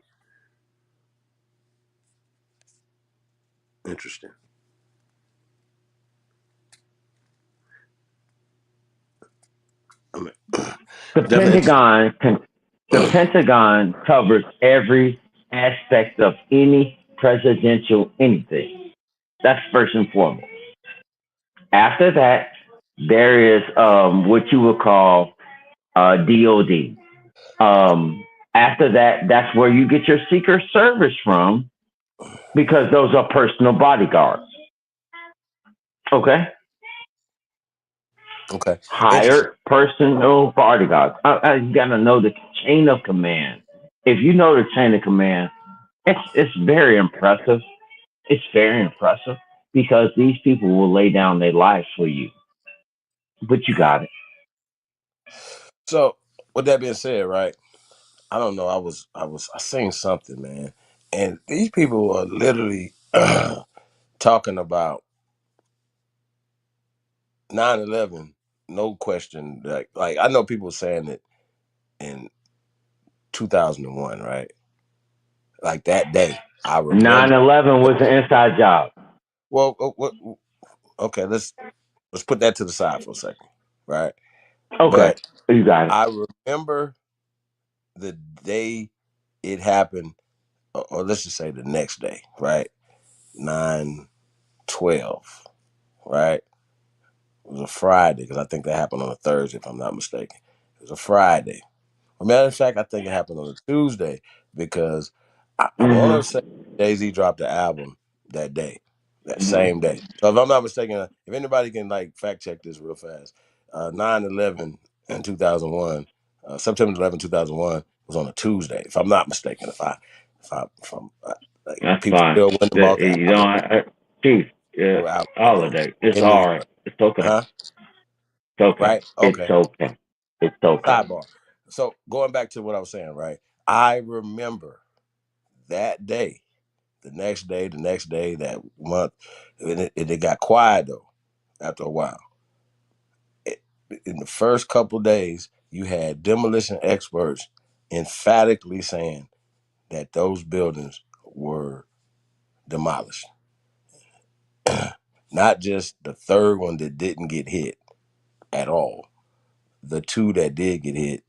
S11: Interesting. I mean,
S21: The
S11: definitely interesting.
S21: Pentagon covers every aspect of any presidential anything. That's first and foremost. After that, there is what you would call DOD. After that, that's where you get your Secret Service from, because those are personal bodyguards. Okay?
S11: Okay, interesting.
S21: Hired personal bodyguards. You got to know the chain of command. If you know the chain of command, it's very impressive. It's very impressive because these people will lay down their lives for you. But you got it.
S11: So, with that being said, right? I don't know. I seen something, man, and these people are literally talking about 9/11. No question. Like I know people saying it in 2001, right? Like that day, I remember.
S21: 9/11 was an inside job.
S11: Well, okay, let's put that to the side for a second, right?
S21: Okay,
S11: But
S21: you got it.
S11: I remember the day it happened, or let's just say the next day, right? 9/12, right? It was a Friday, because I think that happened on a Thursday, if I'm not mistaken. It was a Friday. As a matter of fact, I think it happened on a Tuesday, because I want to say Jay-Z dropped the album that day, that same day. So if I'm not mistaken, if anybody can like fact check this real fast, 9/11 in 2001, September 11, 2001 was on a Tuesday, if I'm not mistaken. If I'm like,
S21: That's
S11: people
S21: fine.
S11: still went and bought the
S21: You
S11: album,
S21: know, Chief,
S11: the
S21: yeah,
S11: album that day
S21: holiday. It's
S11: in New
S21: all
S11: York,
S21: right. It's okay.
S11: huh?
S21: It's okay.
S11: Right?
S21: It's
S11: Okay.
S21: okay. It's okay.
S11: Sidebar. So going back to what I was saying, right? I remember that day, the next day, that month, and it got quiet though. After a while, it, in the first couple of days, you had demolition experts emphatically saying that those buildings were demolished. Not just the third one that didn't get hit at all. The two that did get hit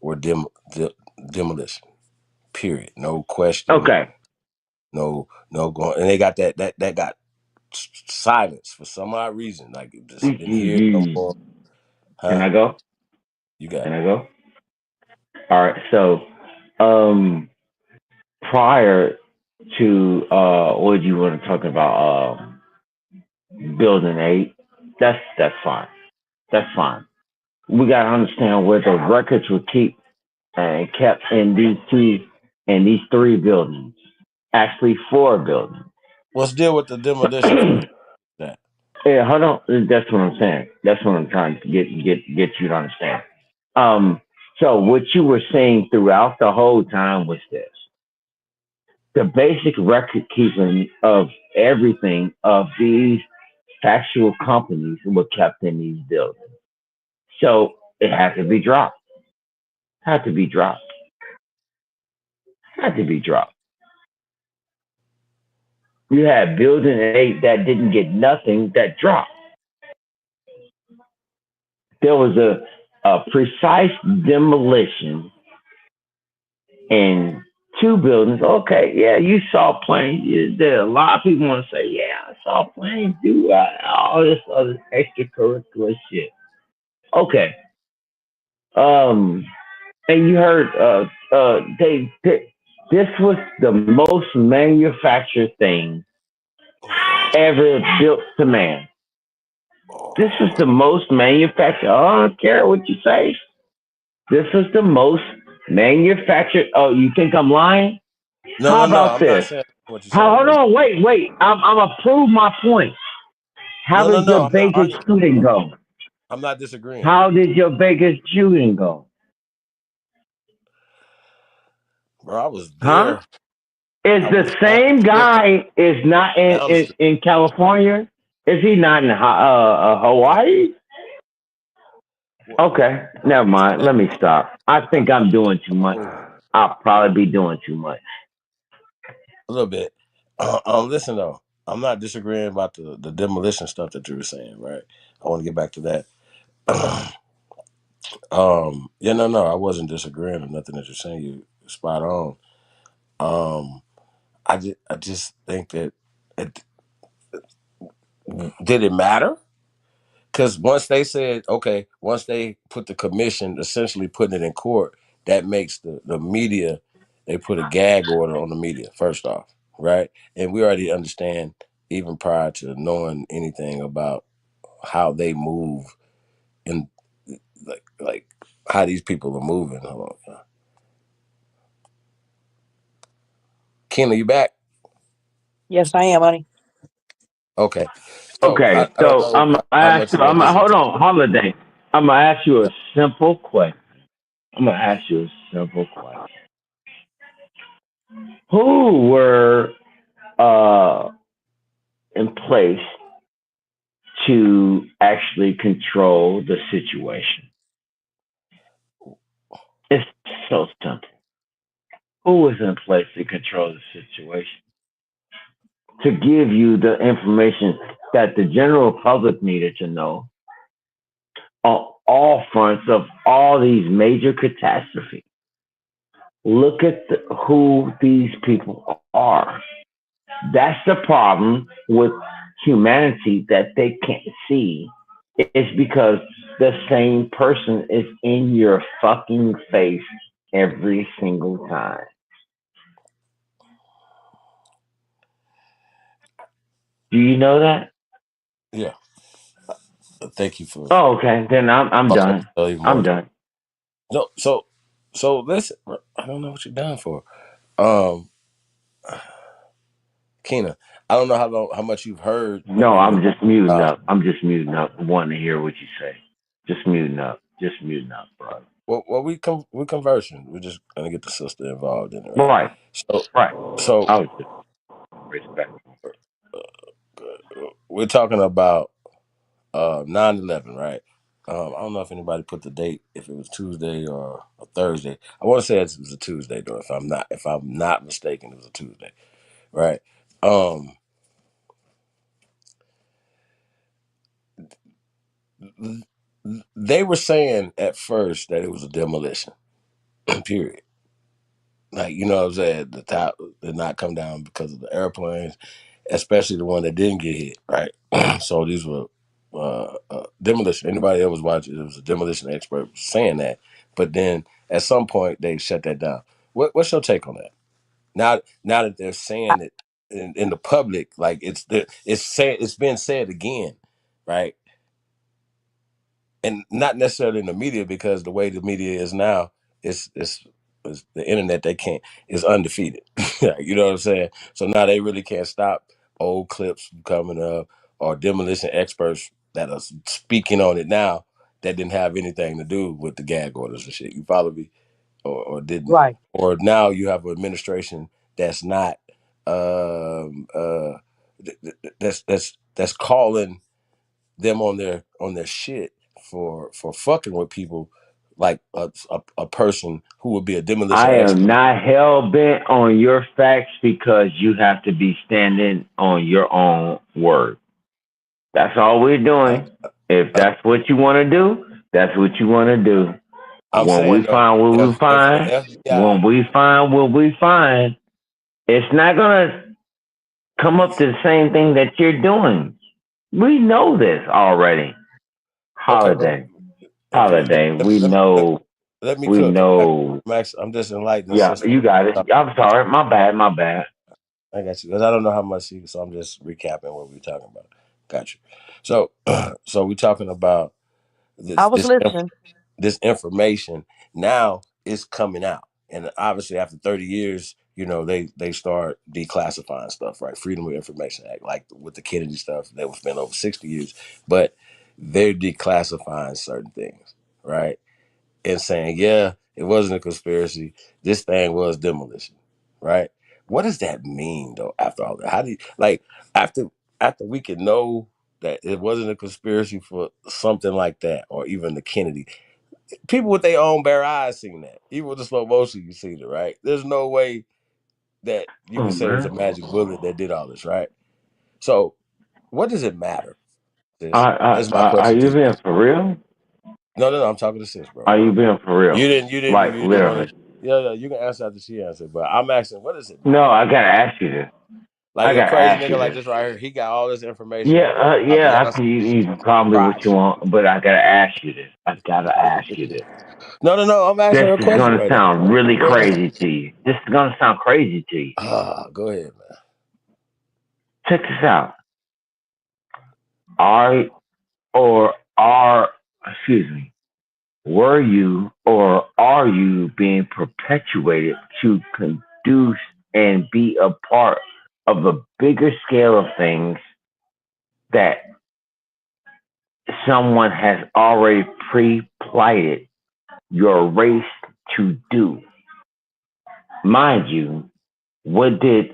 S11: were demolished. Period. No question.
S21: Okay.
S11: No going. And they got that got silence for some odd reason. Like you just didn't hear it no more.
S21: Can
S11: Huh?
S21: I go?
S11: You got
S21: Can
S11: it.
S21: I go? All right. So, prior to what you want to talk about? Building 8. That's fine. That's fine. We gotta understand where the records were kept in these 3 buildings. Actually 4 buildings.
S11: Let's deal with the demolition first. That.
S21: Yeah, hold on. That's what I'm saying. That's what I'm trying to get you to understand. So what you were saying throughout the whole time was this: the basic record keeping of everything of these factual companies were kept in these buildings. So it had to be dropped. Had to be dropped. Had to be dropped. You had building 8 that didn't get nothing that dropped. There was a precise demolition in 2 buildings. Okay, yeah, you saw planes. There a lot of people want to say, yeah, I saw planes do all this other extracurricular shit. Okay. And you heard this was the most manufactured thing ever built to man. This is the most manufactured. I don't care what you say. This is the most manufactured. Oh, you think I'm lying? How
S11: No.
S21: about
S11: I'm not
S21: this?
S11: saying what you're saying,
S21: Hold
S11: bro.
S21: on, wait. I'm gonna prove my point. How did your
S11: I'm not
S21: Vegas
S11: arguing.
S21: shooting go?
S11: I'm not disagreeing.
S21: How did your Vegas shooting go?
S11: Bro, I was
S21: Huh?
S11: there.
S21: Is
S11: I
S21: the
S11: was at
S21: same
S11: the
S21: guy is not
S11: down the street.
S21: in California? Is he not in Hawaii? Okay, never mind. Let me stop. I think I'm doing too much. I'll probably be doing too much.
S11: A little bit. Listen though, I'm not disagreeing about the demolition stuff that you were saying, right? I want to get back to that. Yeah, no, I wasn't disagreeing or nothing that you're saying. You spot on. I just think that it, did it matter? Because once they said, okay, once they put the commission, essentially putting it in court, that makes the media, they put a gag order on the media, first off, right? And we already understand, even prior to knowing anything about how they move and like how these people are moving. Hold on. Ken, are you back?
S13: Yes, I am, honey.
S11: Okay. So
S21: Okay,
S11: I don't
S21: so
S11: know
S21: I
S11: how
S21: ask
S11: much
S21: you.
S11: you had listened
S21: Hold
S11: to.
S21: on, holiday. I'm gonna ask you a simple question. I'm gonna ask you a simple question. Who were uh in place to actually control the situation? It's so simple. Who was in place to control the situation? To give you the information that the general public needed to know on all fronts of all these major catastrophes. Look at who these people are. That's the problem with humanity that they can't see. It's because the same person is in your fucking face every single time. Do you know that?
S11: Yeah. Thank you for
S21: Oh, okay. Then I'm done.
S11: tell you more.
S21: I'm done.
S11: No, so listen, I don't know what you're done for. Um Keena, I don't know how much you've heard of
S21: No,
S11: anything.
S21: I'm just muting up. I'm just muting up, wanting to hear what you say. Just muting up. Just muting up, bro.
S11: Well, we conversing. We're just gonna get the sister involved in it, right?
S21: Right.
S11: So
S21: Right.
S11: so
S21: I was just respectful.
S11: we're talking about 9/11, right? I don't know if anybody put the date, if it was Tuesday or a Thursday. I want to say it was a Tuesday, though. If I'm not mistaken, it was a Tuesday, right? Um, they were saying at first that it was a demolition, period. Like, you know what I'm saying? The top did not come down because of the airplanes, especially the one that didn't get hit, right? So these were demolition. Anybody that was watching, it was a demolition expert saying that. But then at some point they shut that down. What's your take on that? Now that they're saying it in the public, like it's been said again, right? And not necessarily in the media, because the way the media is now, it's the internet. They can't is undefeated. You know what I'm saying? So now they really can't stop old clips from coming up, or demolition experts that are speaking on it now that didn't have anything to do with the gag orders and shit. You follow me? Or didn't?
S13: Right.
S11: Or now you have an administration that's not that's calling them on their shit for fucking with people, like a person who would be a demolition
S21: I am
S11: expert.
S21: not hell bent on your facts because you have to be standing on your own word. That's all we're doing. If that's what you want to do, that's what you want to do.
S11: I'm
S21: When we
S11: saying though,
S21: find what we
S11: if the
S21: find,
S11: FBI,
S21: when we find what we find, it's not gonna come up to the same thing that you're doing. We know this already.
S11: okay, bro, okay,
S21: Holiday.
S11: let me
S21: We
S11: let me let,
S21: know.
S11: let me
S21: We
S11: cook.
S21: know.
S11: Max, I'm just enlightening
S21: Yeah,
S11: since
S21: you got it. I'm sorry. My bad. My bad.
S11: I got you, because I don't know how much you, so I'm just recapping what we're talking about. Got you. So, so we're talking about
S13: I
S11: this
S13: was listening.
S11: this information now is coming out, and obviously after 30 years, they start declassifying stuff, right? Freedom of Information Act, like with the Kennedy stuff, that was been over 60 years, but they're declassifying certain things, right? And saying, yeah, it wasn't a conspiracy. This thing was demolition, right? What does that mean though? After all that, how do you like after we can know that it wasn't a conspiracy for something like that, or even the Kennedy? People with their own bare eyes seen that. Even with the slow motion, you seen it, right? There's no way that you
S21: Oh
S11: can say it was
S21: man.
S11: a magic bullet that did all this, right? So, what does it matter? This is my
S21: Are
S11: question to
S21: you
S11: you.
S21: being for real?
S11: No. I'm talking to sis, bro.
S21: Are you being for real? Like
S11: You didn't want
S21: literally.
S11: to. Yeah. You can answer after she answered, but I'm asking, what does it
S21: No,
S11: matter?
S21: I gotta ask you this.
S11: Like
S21: I
S11: a
S21: gotta
S11: crazy
S21: ask you
S11: nigga like
S21: this.
S11: this right here, he got all this information
S21: Yeah,
S11: about
S21: yeah. I
S11: Beyonce
S21: can. You can call me what you
S11: crotch.
S21: want, but I gotta ask you this. I gotta ask you this.
S11: No. I'm asking
S21: This
S11: her a
S21: is
S11: question
S21: gonna
S11: right now.
S21: sound really
S11: Go ahead.
S21: crazy to you. This is gonna sound crazy to you.
S11: Go ahead, man.
S21: Check this out. Are or are excuse me. Were you or are you being perpetuated to conduce and be a part of a bigger scale of things that someone has already pre-plighted your race to do? Mind you, what did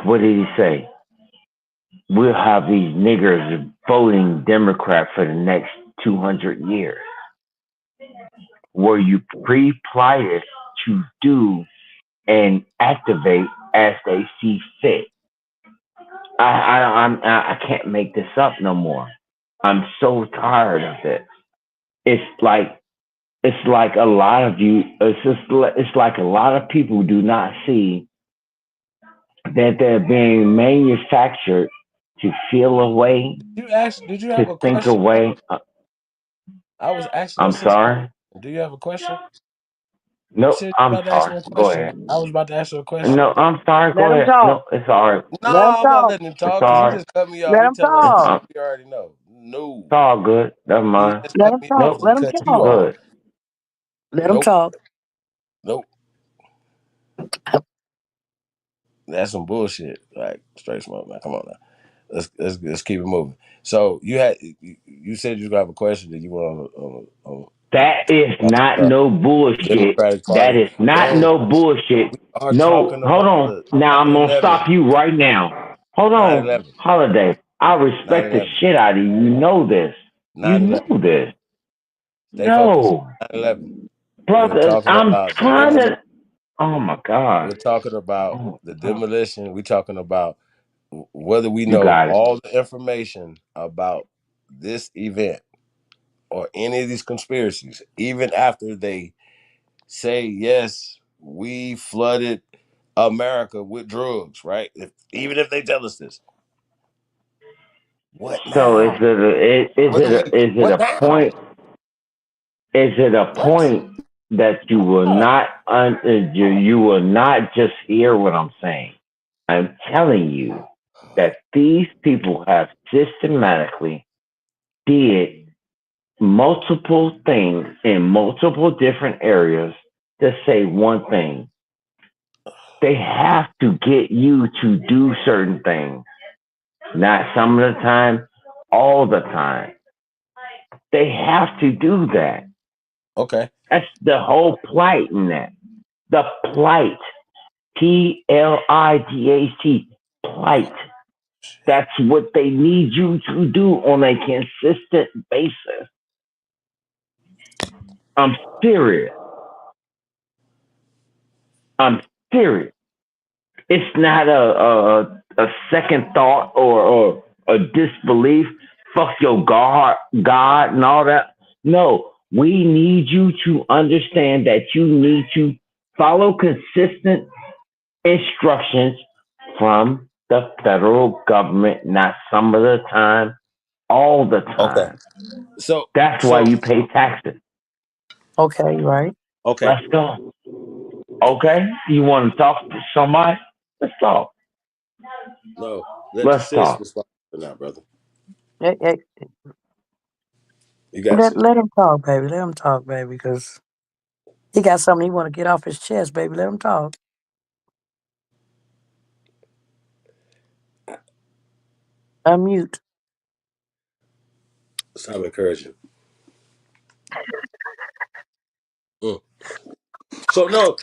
S21: what did he say? We'll have these niggers voting Democrat for the next 200 years. Were you pre-plighted to do and activate as they see fit? I can't make this up no more. I'm so tired of it. It's like a lot of you. It's like a lot of people do not see that they're being manufactured to feel a way,
S11: Did you have
S21: to
S11: a
S21: think a
S11: question, bro?
S21: way.
S11: I was asking her
S21: I'm
S11: sister.
S21: sorry.
S11: Do you have a question? You
S21: No,
S11: said you
S21: I'm
S11: were about to ask
S21: sorry.
S11: me a
S21: Go
S11: question.
S21: ahead.
S11: I was about to ask her a question.
S21: No, I'm sorry.
S13: Let
S21: Go
S13: him
S21: ahead.
S13: talk.
S21: No, it's all right.
S11: No,
S13: Let him
S11: I'm not
S13: talk.
S11: letting him
S21: It's
S11: talk because
S21: all
S11: he
S21: right.
S11: just cut me off.
S13: Let
S11: He
S13: him
S11: telling us
S13: talk.
S11: shit we already know. No,
S21: It's all good. Never
S11: he
S21: mind.
S11: just
S13: Let
S11: cut
S13: him
S11: me
S13: talk.
S11: off and
S21: Nope.
S13: Let him
S11: cut you
S13: talk.
S11: off.
S21: Good.
S13: Let him
S11: Nope,
S13: talk.
S11: nope. That's some bullshit. Like straight smoke, man. Come on now. Let's keep it moving. So you said you have a question that you want
S21: That is not
S11: on
S21: no bullshit.
S11: Democratic
S21: That
S11: Party,
S21: is not
S11: bro.
S21: no bullshit.
S11: We are
S21: No,
S11: talking
S21: hold
S11: about
S21: on.
S11: the
S21: Now I'm gonna
S11: 9/11.
S21: stop you right now. Hold on,
S11: 9/11.
S21: Holiday. I respect the
S11: 9/11.
S21: shit out of you. You know this. You
S11: 9/11.
S21: know this.
S11: Stay focused.
S21: No,
S11: 9/11. We're
S21: brother.
S11: talking
S21: I'm
S11: about the
S21: trying
S11: demolition.
S21: to. Oh my
S11: We're
S21: god.
S11: talking about
S21: Oh
S11: the
S21: my god.
S11: demolition. We're talking about whether we
S21: You
S11: know
S21: got it.
S11: all the information about this event or any of these conspiracies, even after they say, yes, we flooded America with drugs, right? Even if they tell us this, what
S21: So
S11: now? What do we?
S21: is it
S11: What
S21: a
S11: now?
S21: point? Is it a
S11: What?
S21: point that you will not you will not just hear what I'm saying. I'm telling you that these people have systematically did multiple things in multiple different areas to say one thing. They have to get you to do certain things. Not some of the time, all the time. They have to do that.
S11: Okay.
S21: That's the whole plight in that. The plight. PLIGHT. Plight. That's what they need you to do on a consistent basis. I'm serious. I'm serious. It's not a second thought or a disbelief. Fuck your God and all that. No, we need you to understand that you need to follow consistent instructions from the federal government, not some of the time, all the
S11: Okay.
S21: time.
S11: So
S21: That's why you pay taxes.
S13: Okay, right.
S11: Okay.
S21: Let's go. Okay? You want to talk to somebody? Let's talk.
S11: No, let the
S21: Let's
S11: sis
S21: talk.
S11: respond for now, brother.
S13: Hey,
S11: You got it, sis.
S13: let him talk, baby. Let him talk, baby, because he got something he want to get off his chest, baby. Let him talk. Unmute.
S11: Stop encouraging. Mm. So no.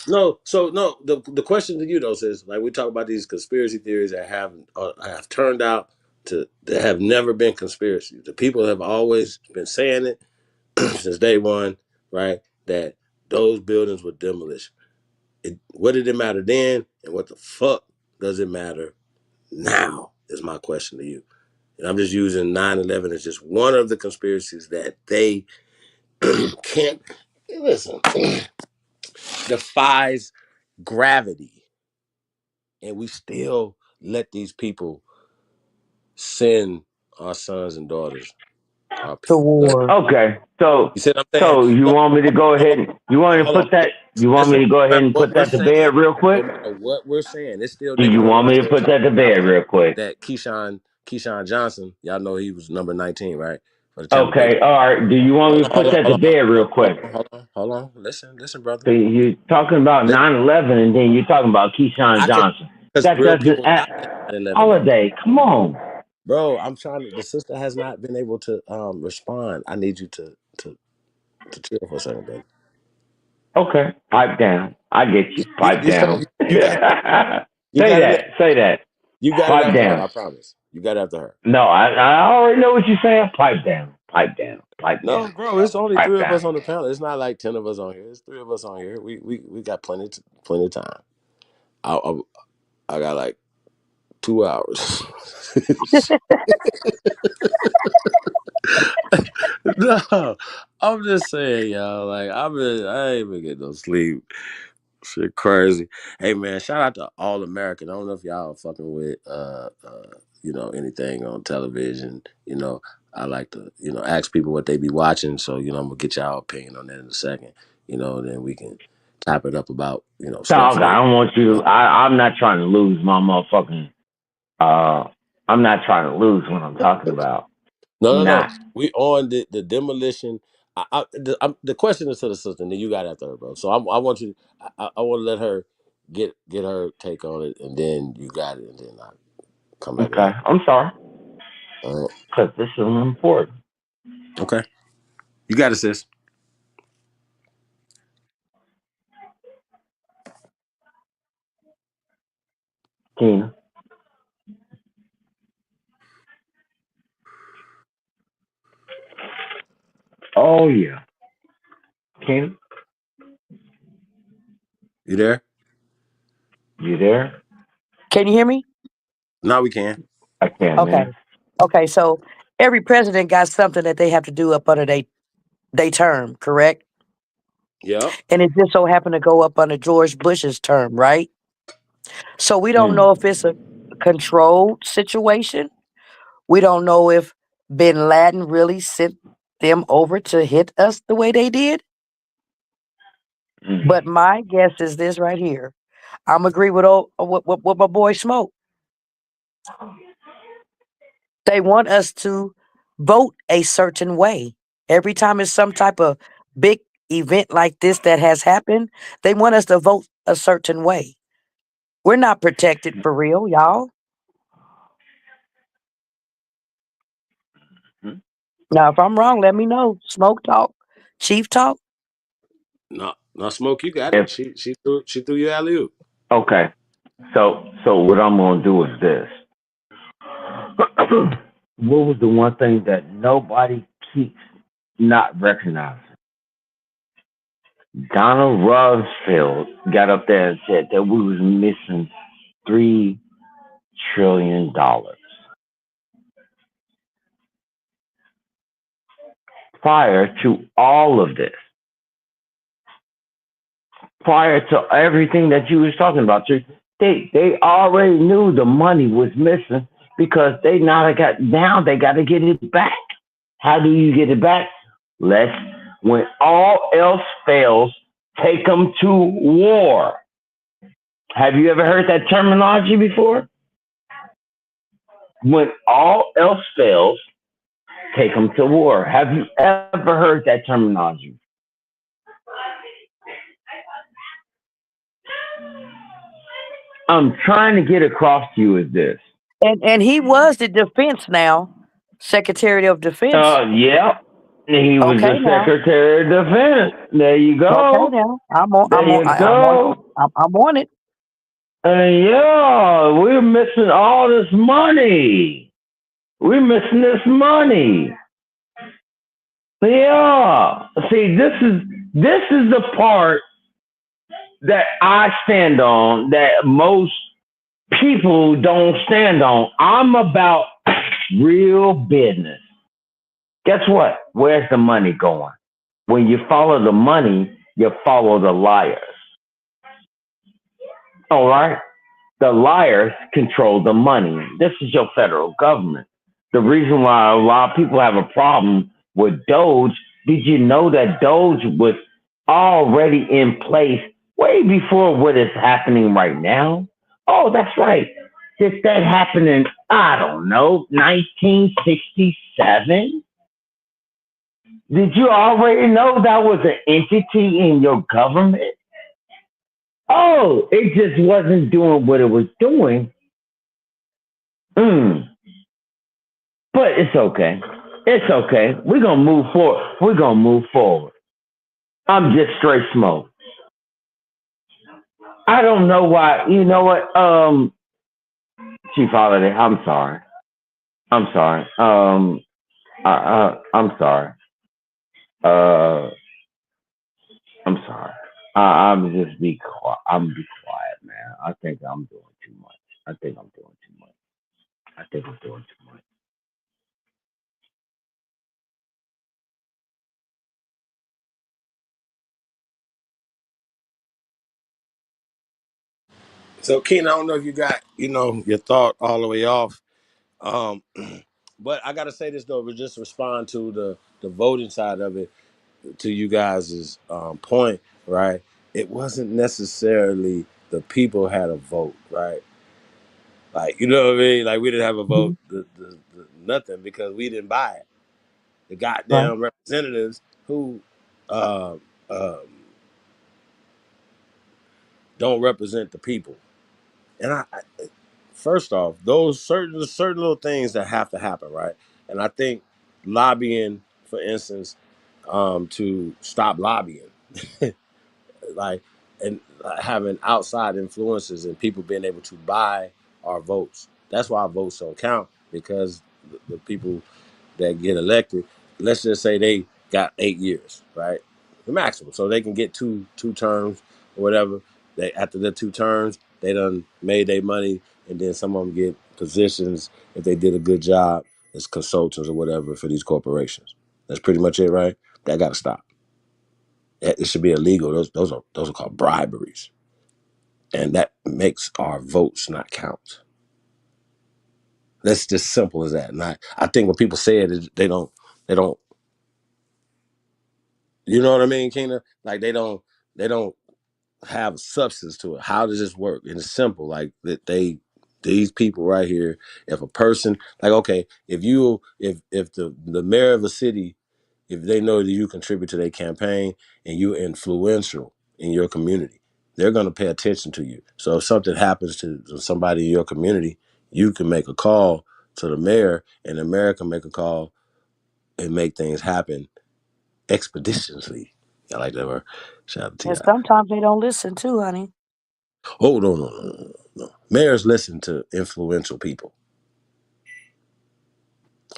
S11: The question to you though says, like, we talk about these conspiracy theories that have turned out to that have never been conspiracy. The people have always been saying it since day one, right? That those buildings were demolished. What did it matter then, and what the fuck does it matter now? Is my question to you. And I'm just using 9/11 as just one of the conspiracies that they can't listen. Defies gravity, and we still let these people send our sons and daughters, our
S13: To
S11: people.
S13: war.
S21: Okay. So
S11: You see what I'm saying?
S21: so you
S11: No,
S21: want me to go
S11: hold
S21: ahead and you want me to
S11: hold on.
S21: put that you want me
S11: Listen,
S21: to go
S11: no
S21: ahead
S11: matter
S21: and
S11: what
S21: put
S11: we're
S21: that to
S11: saying,
S21: bed real quick?
S11: no matter what we're saying, it's still
S21: Do
S11: niggas
S21: you
S11: gonna
S21: want me
S11: watch
S21: to
S11: that
S21: put
S11: shit
S21: that to
S11: and
S21: bed
S11: download
S21: real quick?
S11: that Keyshawn Johnson. Y'all know he was number 19, right? For the Tampa Bay.
S21: Okay, all right. Do you want me to
S11: Hold
S21: put
S11: on,
S21: that
S11: hold
S21: to
S11: on, hold
S21: bed real
S11: on,
S21: quick?
S11: hold on. Listen, brother.
S21: So you're talking about 9/11 and then you're talking about Keyshawn
S11: I can,
S21: Johnson.
S11: because
S21: That
S11: real
S21: doesn't
S11: people died in 9/11 though.
S21: Holiday. Come on.
S11: Bro, I'm trying to. The sister has not been able to respond. I need you to chill for a second, brother.
S21: Okay, pipe down. I get you. Pipe
S11: You
S21: down.
S11: got it. You
S21: Say
S11: got it.
S21: that. Say that.
S11: You got it
S21: Pipe
S11: after her.
S21: down.
S11: I promise. You got it after her.
S21: No, I already know what you're saying. Pipe down. Pipe down. Pipe
S11: No,
S21: down.
S11: bro, it's only
S21: Pipe
S11: 3 of
S21: down.
S11: us on the panel. It's not like 10 of us on here. It's 3 of us on here. We got plenty of time. I got like 2 hours. No, I'm just saying, y'all. Like I ain't been getting no sleep. Shit crazy. Hey man, shout out to All American. I don't know if y'all are fucking with anything on television. I like to, ask people what they be watching. So, I'm gonna get y'all opinion on that in a second. Then we can tap it up about, stuff
S21: Dog, I
S11: that
S21: don't want you to. I'm not trying to lose my motherfucking. I'm not trying to lose what I'm talking about.
S11: No.
S21: Not.
S11: We on the demolition. The question is to the sister, and then you got after her, bro. So I want you. I want to let her get her take on it, and then you got it, and then I come back
S21: Okay.
S11: around.
S21: I'm sorry.
S11: All right.
S21: Because this is important.
S11: Okay. You got it, sis.
S21: Tina. Oh, yeah. Tina,
S11: You there?
S21: you there?
S13: Can you hear me?
S11: Now we can.
S21: I can,
S13: Okay.
S21: man.
S13: Okay, so every president got something that they have to do up under they term, correct?
S11: Yep.
S13: And it just so happened to go up under George Bush's term, right? So we don't know if it's a controlled situation. We don't know if Bin Laden really sent them over to hit us the way they did. But my guess is this right here. I'm agree with what my boy Smoke. They want us to vote a certain way. Every time it's some type of big event like this that has happened, they want us to vote a certain way. We're not protected for real, y'all. Now, if I'm wrong, let me know. Smoke talk, chief talk.
S11: No, Smoke, you got it. She threw you alley oop.
S21: Okay. So what I'm gonna do is this. What was the one thing that nobody keeps not recognizing? Donald Rumsfeld got up there and said that we was missing $3 trillion. Prior to all of this, prior to everything that you was talking about, they already knew the money was missing because they now they got to get it back. How do you get it back? When all else fails, take them to war. Have you ever heard that terminology before? When all else fails, take them to war. Have you ever heard that terminology? I'm trying to get across to you is this.
S13: And he was the defense now, Secretary of Defense.
S21: Yeah. He was
S13: Okay
S21: the
S13: now.
S21: Secretary of Defense. There you go.
S13: Okay now. I'm on it.
S21: Yeah, we're missing all this money. We're missing this money. Yeah. See, this is the part that I stand on that most people don't stand on. I'm about real business. Guess what? Where's the money going? When you follow the money, you follow the liars. All right? The liars control the money. This is your federal government. The reason why a lot of people have a problem with Doge, did you know that Doge was already in place way before what is happening right now? Oh, that's right. Did that happen in, I don't know, 1967? Did you already know that was an entity in your government? Oh, it just wasn't doing what it was doing. But it's okay. It's okay. We're going to move forward. I'm just straight smoke. I don't know why. You know what? Chief Holiday, I'm sorry. I'm sorry. I'm sorry. I'm sorry. I'm just be quiet. I'm be quiet, man. I think I'm doing too much. I think I'm doing too much.
S11: So, Keen, I don't know if you got, your thought all the way off. But I got to say this, though, but just respond to the voting side of it, to you guys' point, right? It wasn't necessarily the people had a vote, right? Like, you know what I mean? Like, we didn't have a vote, nothing, because we didn't buy it. The
S13: Right.
S11: goddamn representatives who uh, um, don't represent the people. And first off, those certain little things that have to happen, right? And I think lobbying, for instance, to stop lobbying, like, and having outside influences and people being able to buy our votes. That's why our votes don't count, because the people that get elected, let's just say they got 8 years, right? The maximum. So they can get two terms or whatever. They, after the 2 terms, they done made their money, and then some of them get positions if they did a good job as consultants or whatever for these corporations. That's pretty much it, right? That got to stop. It should be illegal. Those are called briberies, and that makes our votes not count. That's just simple as that. And I think when people say it, they don't. You know what I mean, Keena? Like they don't they don't have substance to it. How does this work? And it's simple, like that these people right here, if a person, like, okay, if the mayor of a city, if they know that you contribute to their campaign and you're influential in your community, they're going to pay attention to you. So if something happens to somebody in your community, you can make a call to the mayor, and the mayor can make a call and make things happen expeditiously. I like that word. Shout out to
S13: And
S11: T.I.
S13: sometimes they don't listen too, honey.
S11: Oh, no. Mayors listen to influential people,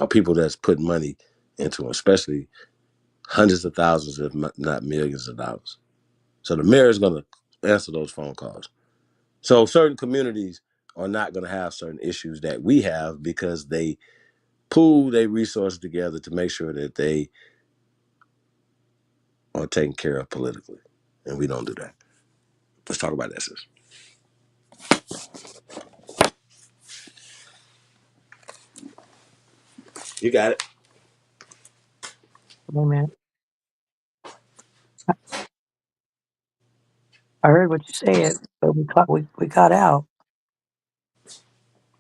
S11: or people that's putting money into them, especially hundreds of thousands, if not millions of dollars. So the mayor is going to answer those phone calls. So certain communities are not going to have certain issues that we have because they pool their resources together to make sure that they are taken care of politically. And we don't do that. Let's talk about that, sis. You got it.
S13: Amen. I heard what you said, but we got out.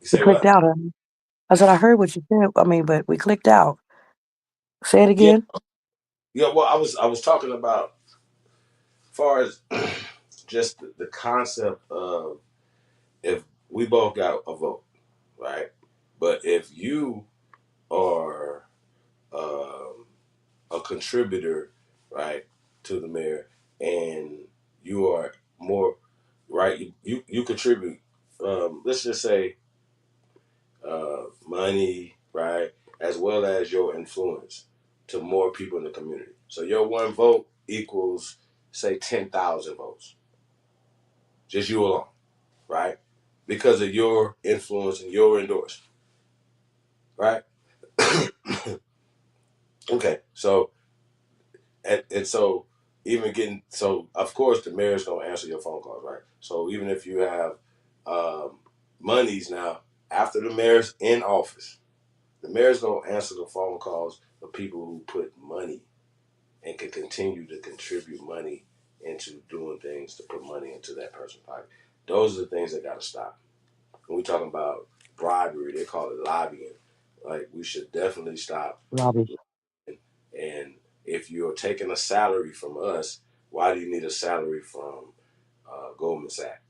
S11: You
S13: We
S11: say
S13: clicked
S11: what?
S13: out, honey. I said I heard what you said. I mean, but we clicked out. Say it
S11: Yeah.
S13: again.
S11: Yeah, well, I was talking about as far as just the concept of if we both got a vote, right? But if you are a contributor, right, to the mayor, and you are more, right, you contribute, let's just say, money, right, as well as your influence to more people in the community. So your one vote equals, say, 10,000 votes, just you alone, right? Because of your influence and your endorsement, right? Okay, so and so even getting so of course the mayor's gonna answer your phone calls, right? So even if you have monies now after the mayor's in office, the mayor's gonna answer the phone calls of people who put money and can continue to contribute money into doing things to put money into that person's pocket. Those are the things that gotta stop. When we talking about bribery, they call it lobbying. Like we should definitely stop.
S13: Robbie.
S11: And if you're taking a salary from us, why do you need a salary from Goldman Sachs,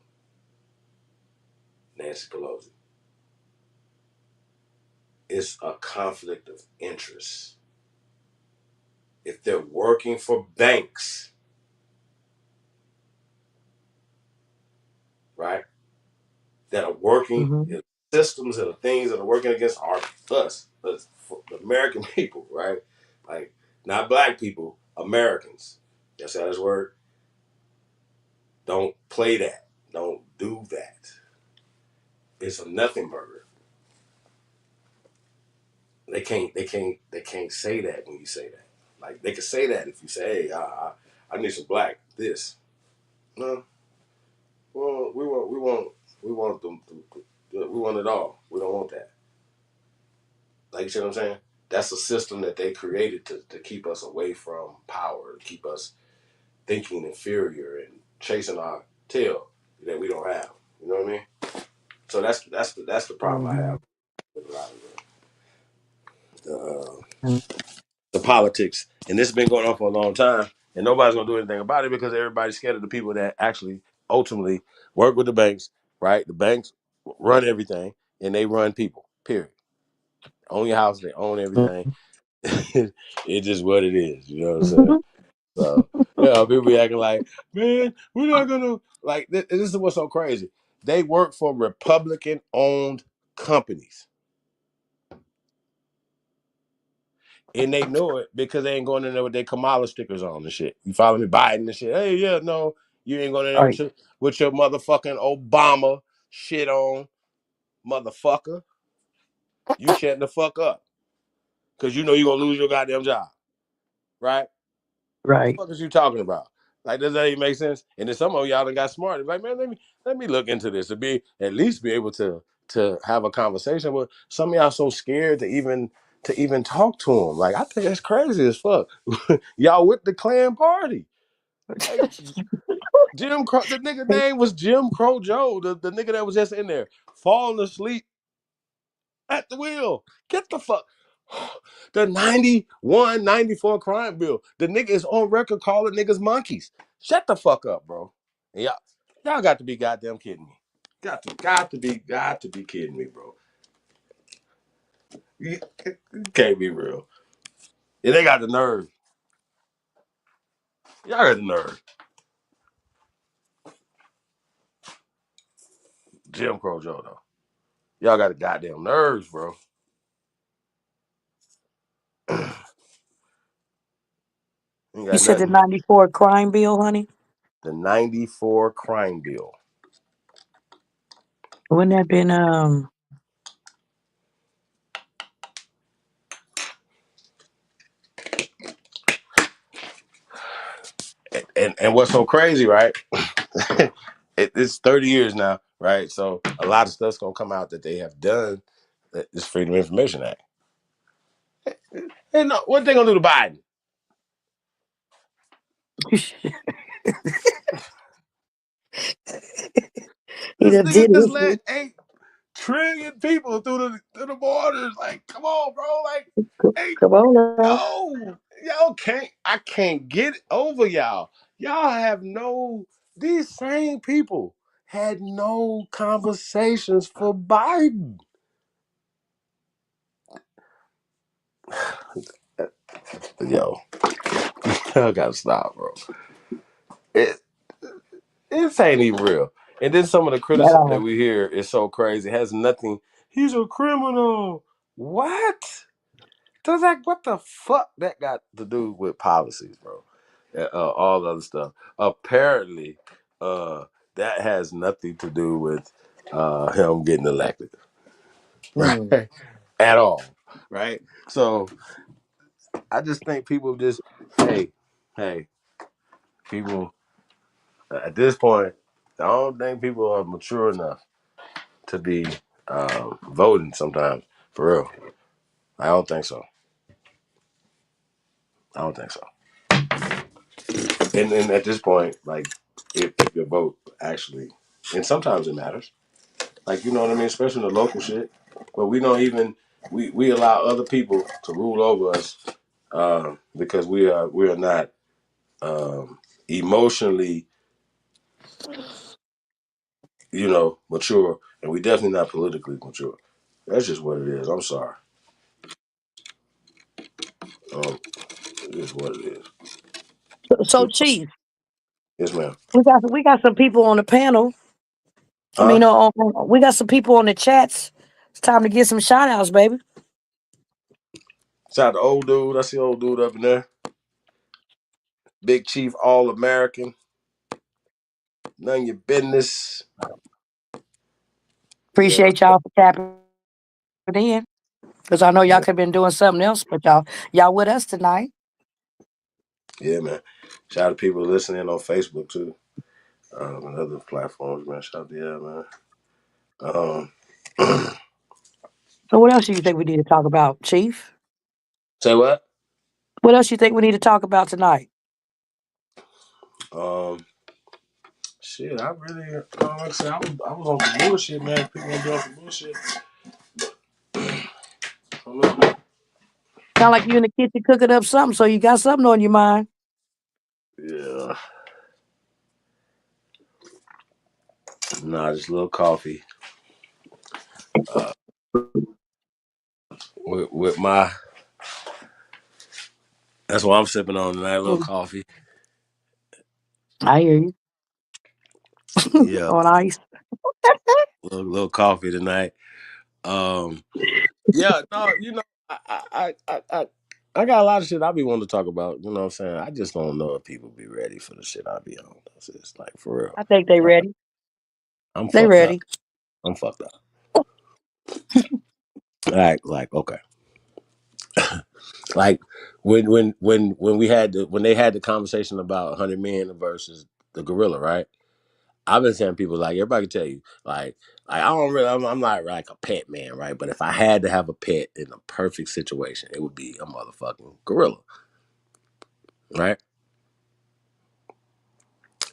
S11: Nancy Pelosi? It's a conflict of interest. If they're working for banks, right, that are working
S13: Mm-hmm.
S11: systems and the things that are working against us, the American people, right? Like not black people, Americans. That's how this word. Don't play that. Don't do that. It's a nothing burger. They can't say that when you say that. Like they can say that if you say, "Hey, I need some black this." No, well, we want them. We want it all. We don't want that. Like you see what I'm saying? That's a system that they created to keep us away from power, to keep us thinking inferior and chasing our tail that we don't have. You know what I mean? So that's the problem I
S13: Mm-hmm.
S11: have with a lot of the politics, and this has been going on for a long time, and nobody's gonna do anything about it because everybody's scared of the people that actually ultimately work with the banks. Right? The banks run everything, and they run people. Period. Own your house, they own everything. It's just what it is. You know what I'm saying? So yeah, people be acting like, man, we're not gonna like. This is what's so crazy. They work for Republican-owned companies. And they know it because they ain't going in there with their Kamala stickers on and shit. You follow me? Biden and shit. Hey, yeah, no, you ain't going in there
S13: Right.
S11: with your motherfucking Obama shit on, motherfucker. You shut the fuck up. Because you know you're going to lose your goddamn job. Right?
S13: Right.
S11: What the fuck is you talking about? Like, does that even make sense? And then some of y'all done got smart. It's like, man, let me look into this to be at least be able to have a conversation. But some of y'all so scared to even talk to them. Like, I think that's crazy as fuck. Y'all with the Klan party. Hey, Jim Crow. The nigga name was Jim Crow Joe. The nigga that was just in there falling asleep at the wheel. Get the fuck. The 91, 94 crime bill. The nigga is on record calling niggas monkeys. Shut the fuck up, bro. Y'all got to be goddamn kidding me. Got to be kidding me, bro. You can't be real. Yeah, they got the nerve. Y'all got the nerve. Jim Crow Joe, though. Y'all got the goddamn nerves, bro. You
S13: You
S11: got
S13: said the
S11: nothing.
S13: 94 crime bill, honey?
S11: The 94 crime bill.
S13: Wouldn't that been
S11: And what's so crazy, right? It's 30 years now, right? So a lot of stuff's gonna come out that they have done. This Freedom of Information Act. And no, what they gonna do to Biden?
S13: he
S11: This
S13: done
S11: nigga
S13: did
S11: just
S13: his
S11: let 8 trillion people through the borders. Like, come on, bro. Like, hey,
S13: come on now.
S11: I can't get over y'all. Y'all have these same people had no conversations for Biden. Yo, I gotta stop, bro. It ain't even real. And then some of the
S13: At
S11: criticism that
S13: all.
S11: we hear is so crazy. It has nothing. He's a criminal. What? What the fuck that got to do with policies, bro? All the other stuff. Apparently, that has nothing to do with him getting elected, right?
S13: Hmm.
S11: At all, right? So I just think people just, hey, people at this point, I don't think people are mature enough to be voting sometimes for real. I don't think so. I don't think so. And at this point, like, if your vote actually, and sometimes it matters, like, you know what I mean, especially in the local shit. But we don't even we allow other people to rule over us because we are not emotionally, mature, and we definitely not politically mature. That's just what it is. I'm sorry. It is what it is.
S13: So, Chief,
S11: Yes, ma'am.
S13: we got some people on the panel. I
S11: Huh?
S13: mean, we got some people on the chats. It's time to get some shout outs, baby.
S11: Shout out to old dude. I see old dude up in there. Big Chief, All American. None of your business. Yeah,
S13: Appreciate y'all for tapping in. Because I know y'all
S11: yeah,
S13: could have been doing something else, but y'all with us tonight.
S11: yeah, man. Shout out to people listening on Facebook too, and other platforms, man. Shout out to man.
S13: So what else do you think we need to talk about, Chief?
S11: Say what?
S13: What else you think we need to talk about tonight?
S11: Um, Shit, I really, like I said, I was on some bullshit, man. People been doing some bullshit. I don't know.
S13: Sound like you in the kitchen cooking up something, so you got something on your mind.
S11: Yeah, nah, just a little coffee. With my, that's what I'm sipping on tonight. A little coffee.
S13: I hear you.
S11: Yeah,
S13: On ice.
S11: little coffee tonight. Um, yeah, no, I got a lot of shit I be wanting to talk about. You know what I'm saying? I just don't know if people be ready for the shit I be on. It's just like, for real.
S13: I think they ready.
S11: I'm
S13: They
S11: fucked up.
S13: ready.
S11: I'm fucked up. Like okay. Like when they had the conversation about 100 men versus the gorilla, right? I've been saying people like everybody can tell you I don't really I'm not like a pet man, right? But if I had to have a pet in a perfect situation, it would be a motherfucking gorilla, right?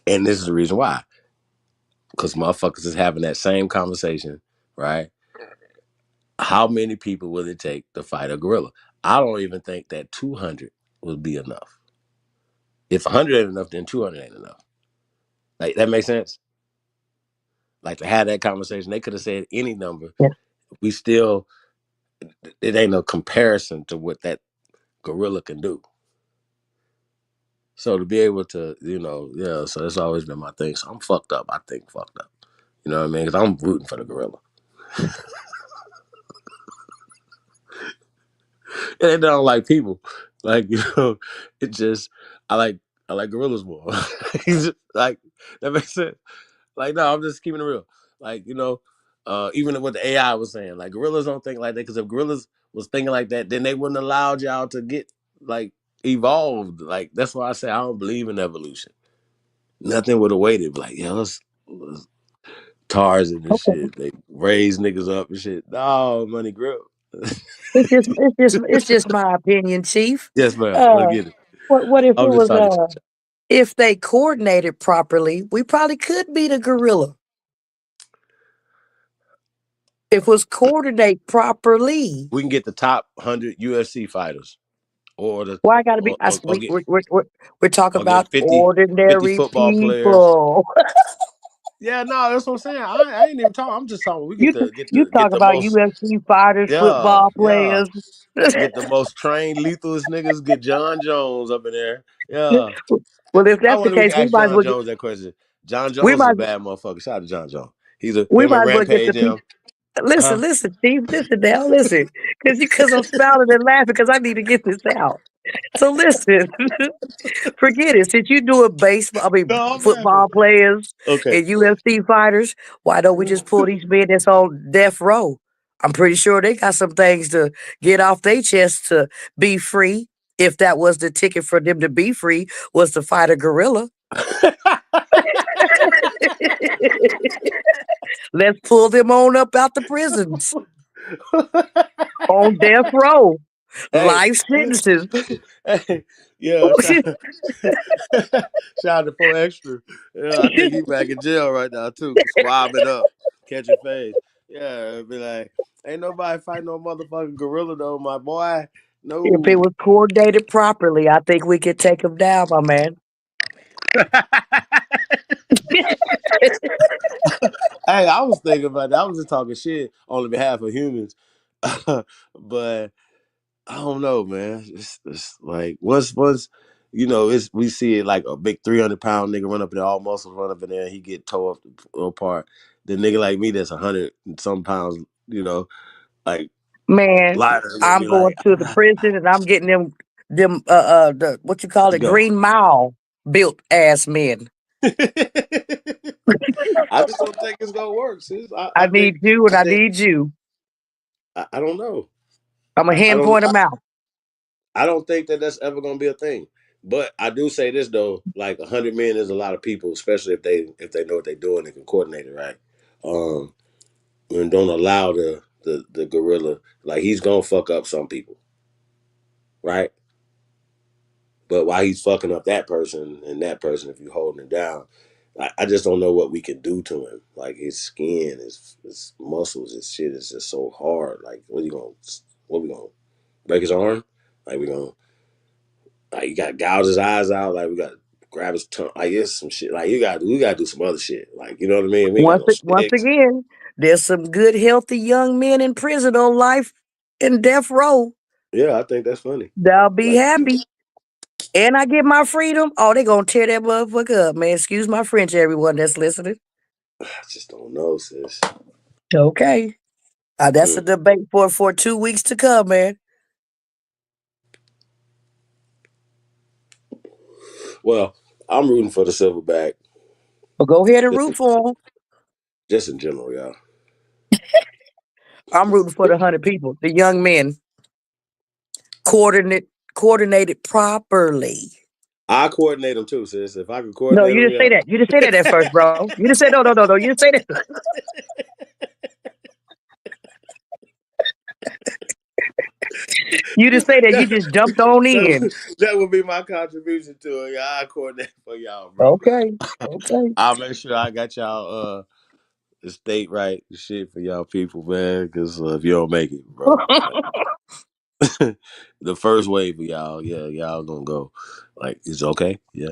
S11: And this is the reason why. Because motherfuckers is having that same conversation, right? How many people will it take to fight a gorilla? I don't even think that 200 would be enough. If 100 ain't enough, then 200 ain't enough. Like, that makes sense? Like, to have that conversation, they could have said any number.
S13: Yeah.
S11: We still, it ain't no comparison to what that gorilla can do. So to be able to, so that's always been my thing. So I'm fucked up. I think fucked up. You know what I mean? Because I'm rooting for the gorilla. And I don't like people. Like, it just, I like gorillas more. He's just, like, that makes sense. Like, no, I'm just keeping it real. Like, even what the AI was saying, like, gorillas don't think like that, because if gorillas was thinking like that, then they wouldn't allowed y'all to get, like, evolved. Like, that's why I say I don't believe in evolution. Nothing would have waited. Like, let's Tarzan and
S13: Okay.
S11: shit. They raise niggas up and shit. No, money grip.
S13: It's just my opinion, Chief.
S11: Yes, ma'am.
S13: Uh,
S11: Let's get it.
S13: what if
S11: I'm
S13: it
S11: just
S13: was
S11: talking.
S13: if they coordinated properly, we probably could beat a gorilla. If it was coordinated properly.
S11: We can get the top 100 UFC fighters, or the
S13: Why gotta be?
S11: or get
S13: We're talking
S11: or get
S13: about
S11: 50
S13: ordinary
S11: football players.
S13: people.
S11: Yeah, no, that's what I'm saying. I ain't even talking. I'm just talking. We
S13: You
S11: get
S13: talk
S11: the
S13: about
S11: most.
S13: UFC fighters,
S11: Yeah,
S13: football
S11: yeah.
S13: players.
S11: Get the most trained, lethalest niggas. Get John Jones up in there. Yeah.
S13: Well, if
S11: I
S13: that's the
S11: wonder we
S13: case,
S11: can ask John Jones that question. John
S13: we
S11: Jones is
S13: might
S11: a bad motherfucker. Shout out to John Jones. He's a
S13: we
S11: him and
S13: might as well get the
S11: Rampage
S13: people.
S11: him. Huh?
S13: Listen, Steve, listen now, listen, because I'm smiling and laughing because I need to get this out. So listen, forget it. Since you doing
S11: No, I'm laughing.
S13: football players
S11: Okay.
S13: and UFC fighters, why don't we just pull these men that's on death row? I'm pretty sure they got some things to get off their chest to be free. If that was the ticket for them to be free, was to fight a gorilla. Let's pull them on up out the prisons on death row,
S11: Hey,
S13: life sentences.
S11: hey, yeah, shout out to 4Extra. Yeah, I think he back in jail right now too, squabbing up, catching phase. Yeah, it'd be like, ain't nobody fighting no motherfucking gorilla though, my boy.
S13: If it
S11: No.
S13: was coordinated properly, I think we could take them down, my man.
S11: Hey, I was thinking about that. I was just talking shit on behalf of humans, but I don't know, man. It's like once it's we see it like a big 300-pound nigga run up in there, all muscles run up in there, and he get tore up apart. The nigga like me that's 100 and some pounds, like
S13: Man,
S11: lighter, gonna
S13: I'm
S11: be like,
S13: going to the prison and I'm getting them the what you call
S11: let's
S13: it,
S11: go.
S13: Green Mile built ass men.
S11: I just don't think it's gonna work, sis.
S13: I need you and I need you.
S11: I don't know.
S13: I'm a
S11: I
S13: hand
S11: don't.
S13: point them out.
S11: I don't think that that's ever gonna be a thing. But I do say this though, like 100 men is a lot of people, especially if they know what they're doing and can coordinate it right. And don't allow the gorilla, like, he's gonna fuck up some people, right? But while he's fucking up that person and that person, if you holding him down, I just don't know what we can do to him. Like, his skin, his muscles, his shit is just so hard. Like, what we gonna break his arm? Like, we gonna, like, you gotta gouge his eyes out. Like, we gotta grab his tongue. Like, it's some shit. Like, we gotta do some other shit. Like, you know what I mean? We ain't got no
S13: Once
S11: sticks.
S13: again, there's some good, healthy young men in prison on life in death row.
S11: Yeah, I think that's funny.
S13: They'll be
S11: Like,
S13: happy. And I get my freedom. Oh, they gonna tear that motherfucker up, man. Excuse my French, everyone that's listening.
S11: I just don't know, sis.
S13: Okay. That's a debate for 2 weeks to come, man.
S11: Well, I'm rooting for the silverback.
S13: Well, go ahead and root for them.
S11: Just in general, y'all.
S13: I'm rooting for the 100 people, the young men, coordinated properly.
S11: I coordinate them too, sis. If I can
S13: No,
S11: coordinate
S13: you
S11: them,
S13: didn't say
S11: yeah.
S13: that. You didn't say that at first, bro. You didn't say no. You didn't say that. You just say that you just jumped on in.
S11: That would be my contribution to it. I coordinate for y'all, bro.
S13: Okay. Okay.
S11: I'll make sure I got y'all estate right shit for y'all people, man. Because if you don't make it, bro, like, the first wave of y'all, yeah, y'all gonna go. Like, it's okay, yeah.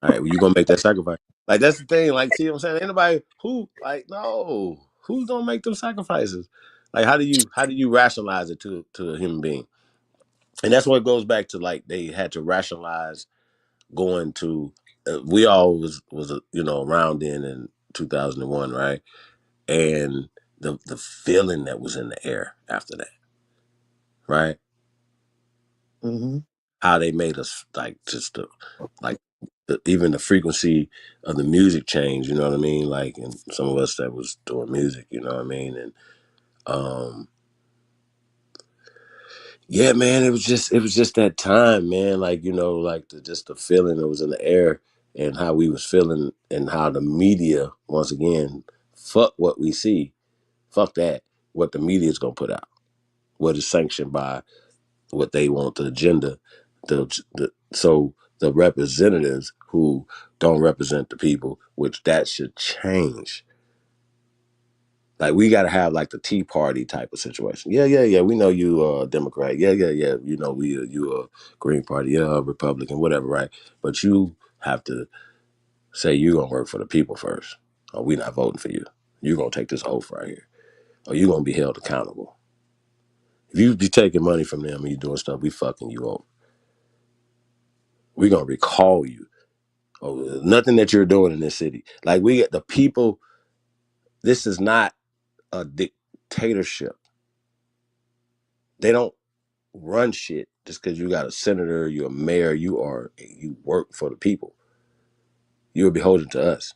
S11: All right, well, you gonna make that sacrifice. Like, that's the thing. Like, see what I'm saying? Anybody who, like, no, who's gonna make them sacrifices? Like, how do you rationalize it to a human being? And that's what it goes back to. Like, they had to rationalize going to. We all was around in 2001, right? And the feeling that was in the air after that, right?
S13: Mm-hmm.
S11: How they made us like just like even the frequency of the music change, you know what I mean? Like, and some of us that was doing music, you know what I mean? And yeah, man, it was just that time, man. Like, like just the feeling that was in the air and how we was feeling and how the media, once again, fuck what we see, fuck that, what the media is gonna put out, what is sanctioned by what they want, the agenda. So the representatives who don't represent the people, which that should change. Like, we got to have like the Tea Party type of situation. Yeah, yeah, yeah. We know you Democrat. Yeah, yeah, yeah. You a Green Party. Yeah, Republican, whatever, right? But you have to say you're gonna work for the people first. Or we not voting for you. You're gonna take this oath right here. Or you're gonna be held accountable. If you be taking money from them and you doing stuff, we fucking you over. We're gonna recall you. Oh, nothing that you're doing in this city. Like, the people. This is not a dictatorship. They don't run shit just because you got a senator, you're a mayor, you work for the people. You're beholden to us.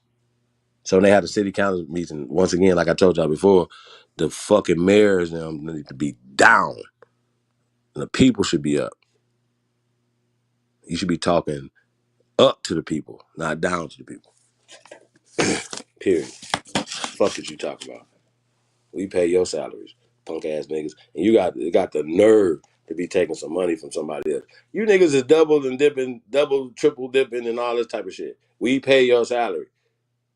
S11: So when they had the city council meeting, once again, like I told y'all before, the fucking mayors them need to be down, and the people should be up. You should be talking up to the people, not down to the people. Period. Fuck is you talking about? We pay your salaries, punk ass niggas, and you got the nerve to be taking some money from somebody else. You niggas is double and dipping, double, triple dipping, and all this type of shit. We pay your salary.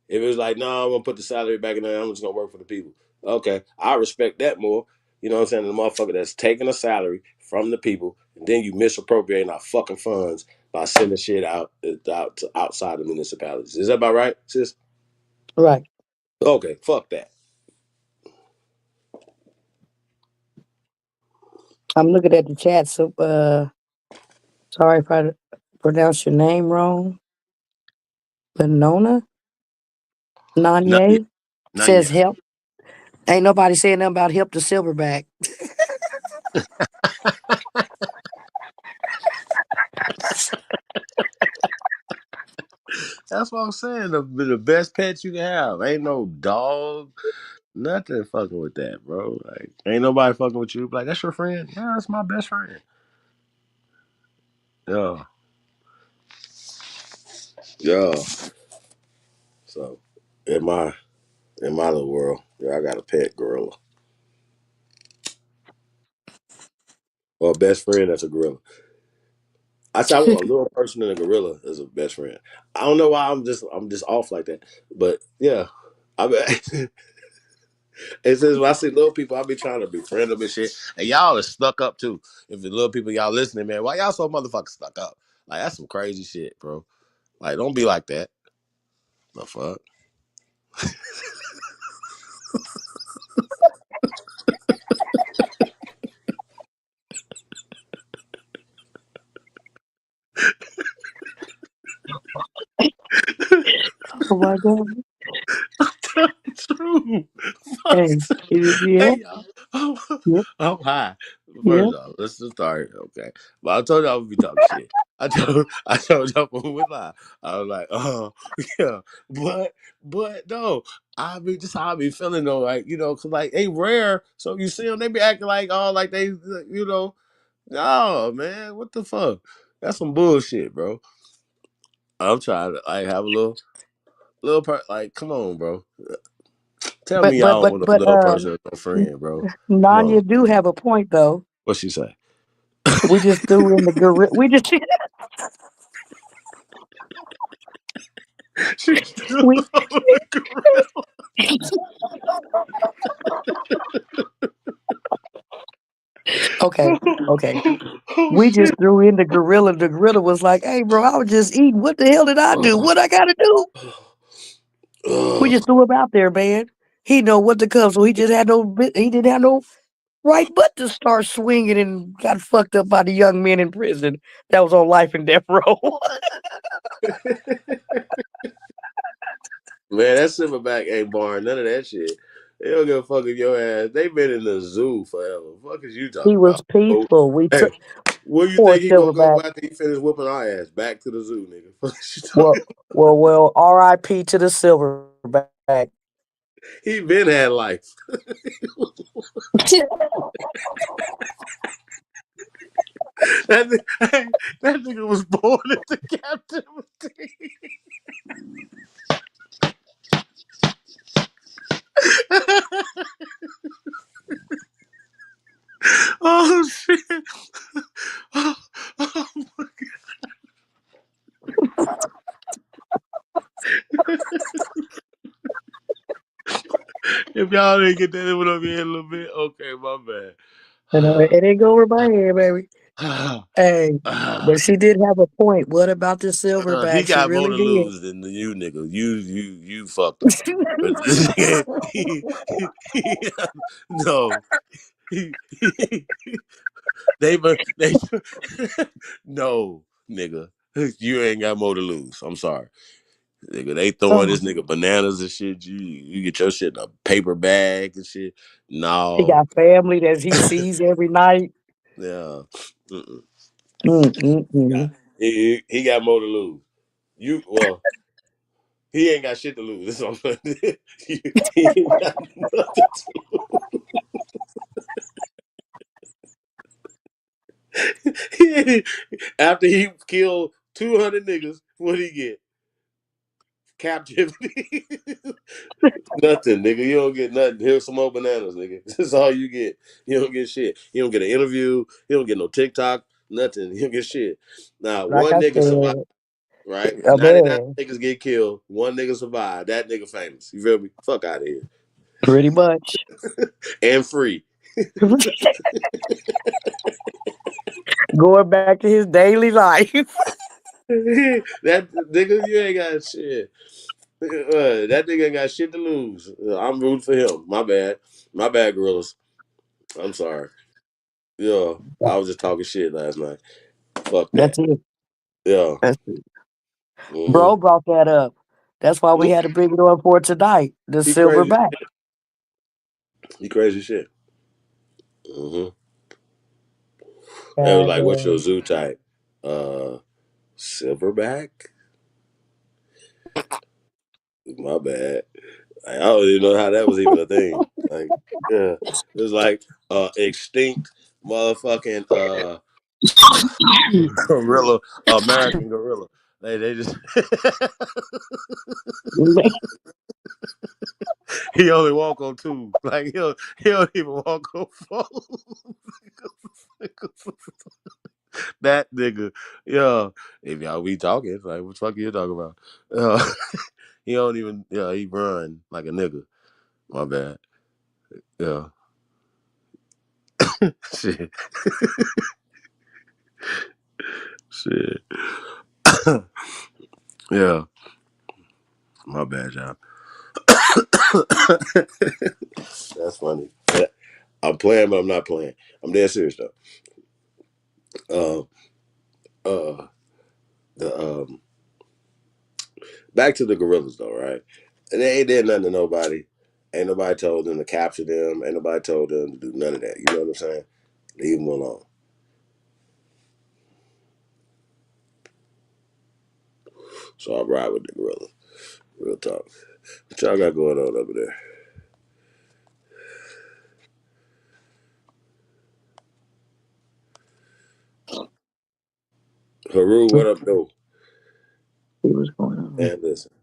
S11: If it was like, no, I'm gonna put the salary back in there, I'm just gonna work for the people. Okay, I respect that more. You know what I'm saying? The motherfucker that's taking a salary from the people, and then you misappropriating our fucking funds by sending shit out to outside the municipalities. Is that about right, sis?
S13: Right.
S11: Okay, fuck that.
S13: I'm looking at the chat. So, sorry if I pronounced your name wrong. Benona
S11: Not yet.
S13: Nanye
S11: Not
S13: says
S11: yet.
S13: help. Ain't nobody saying nothing about help the silverback.
S11: That's what I'm saying. The best pet you can have. Ain't no dog. Nothing fucking with that, bro. Like, ain't nobody fucking with you. Like, that's your friend? Yeah, that's my best friend. Yeah. Yeah. So, in my little world, yeah, I got a pet gorilla. Or a best friend that's a gorilla. I say I want a little person and a gorilla as a best friend. I don't know why I'm just off like that. But yeah. It says when I see little people, I be trying to befriend them and shit. And y'all are stuck up too. If the little people y'all listening, man, why y'all so motherfucking stuck up? Like, that's some crazy shit, bro. Like, don't be like that. The fuck?
S13: Oh my God.
S11: True.
S13: Hey, yeah,
S11: Hey, y'all.
S13: yep,
S11: I'm high.
S13: yep.
S11: First off, let's just start. Okay. But I told y'all we be talking shit. I told y'all when we would lie. I was like, oh, yeah. But no. I mean, just how I be feeling though. Like, cause like they rare. So you see them, they be acting like, oh, like they, no, man. What the fuck? That's some bullshit, bro. I'm trying to like have a little part. Like, come on, bro. Tell
S13: But
S11: me
S13: but
S11: y'all
S13: but
S11: want a
S13: but
S11: little person as a friend, bro. Come on.
S13: Nanya do have a point though.
S11: What she say?
S13: We just threw in the gorilla. We just we okay, okay.
S11: Oh
S13: We just
S11: shit.
S13: threw in the gorilla. The gorilla was like, "Hey, bro, I was just eating. What the hell did I do? What I gotta do?" We just threw him out there, man. He know what to come, so he just had no. He didn't have no right but to start swinging and got fucked up by the young men in prison that was on life and death row.
S11: Man, that silverback ain't barring none of that shit. They don't give a fuck if your ass. They been in the zoo forever. Fuck is you
S13: He
S11: talking
S13: was
S11: about? Oh,
S13: peaceful. We
S11: hey,
S13: took
S11: where you
S13: poor
S11: think he gonna go
S13: silverback.
S11: after he finish whooping our ass? Back to the zoo, nigga. Fuck is you
S13: Well,
S11: talking?
S13: well. R.I.P. to the silverback.
S11: He been had life. Hey, that nigga was born into captivity. Oh shit! Oh, oh my god! If y'all didn't get that, it went over your head a little bit. Okay, my bad.
S13: It didn't go over my head, baby. Hey,
S11: Ah,
S13: but she did have a point. What about the
S11: he
S13: silverback? She
S11: got more
S13: really
S11: to
S13: did.
S11: lose than you, nigga. You fucked up. But this nigga, no, he, they, no, nigga, you ain't got more to lose. I'm sorry, nigga. They throwing
S13: Oh,
S11: this nigga bananas and shit. You get your shit in a paper bag and shit.
S13: he
S11: No,
S13: got family that he sees every night.
S11: yeah, mm-mm.
S13: Mm-mm-mm.
S11: He got more to lose. You well. He ain't got shit to lose. That's all I'm saying. He ain't got nothing to lose. After he killed 200 niggas, what he get? Captivity. Nothing, nigga. You don't get nothing. Here's some more bananas, nigga. That's all you get. You don't get shit. You don't get an interview. You don't get no TikTok. Nothing. You don't get shit. Now,
S13: Like
S11: one
S13: I
S11: nigga survived,
S13: said,
S11: right?
S13: a
S11: 99
S13: man,
S11: niggas get killed. One nigga survived. That nigga famous. You feel me? Fuck out of here.
S13: pretty much.
S11: And free.
S13: Going back to his daily life.
S11: That nigga, you ain't got shit. That nigga ain't got shit to lose. I'm rooting for him. My bad. My bad, gorillas. I'm sorry. Yeah, I was just talking shit last night. Fuck that.
S13: That's it.
S11: Yeah.
S13: That's it.
S11: Mm-hmm.
S13: Bro brought that up. That's why we had to bring it on for tonight. The
S11: He crazy.
S13: silverback.
S11: He crazy shit. Mm-hmm. It was
S13: And
S11: like, what's your zoo type? Silverback? My bad. I don't even know how that was even a thing. Like, yeah. It was like extinct motherfucking gorilla, American gorilla. They just he only walk on two. Like he don't even walk on four. That nigga, yeah. If y'all be talking, it's like what the fuck you talking about? He don't even he run like a nigga. My bad. Yeah. Shit. Shit. Yeah. My bad, y'all. That's funny. I'm playing, but I'm not playing. I'm dead serious though. Uh, the back to the gorillas though, right? And they ain't did nothing to nobody. Ain't nobody told them to capture them. Ain't nobody told them to do none of that. You know what I'm saying? Leave them alone. So I ride with the gorillas. Real talk. What y'all got going on over there? Haru, what up, though?
S13: what's going on?
S11: And listen,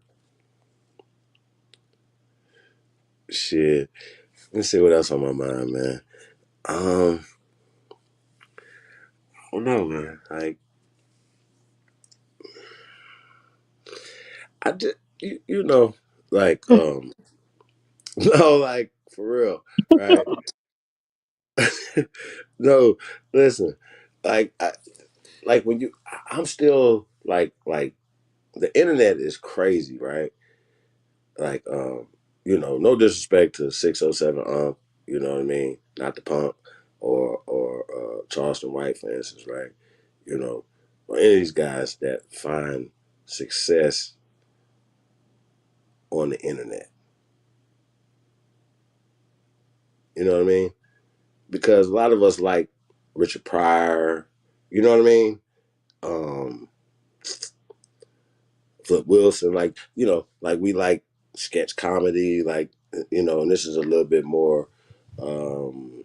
S11: shit. Let me see what else on my mind, man. Um, don't know, man. Like, I just, you know, like, no, like, for real, right? No, listen, like, like when I'm still like, the internet is crazy, right? Like, no disrespect to 607 you know what I mean? Not the pump or Charleston White, for instance, right? Or any of these guys that find success on the internet. You know what I mean? Because a lot of us like Richard Pryor, you know what I mean? Um, Flip Wilson, like we like sketch comedy, and this is a little bit more um,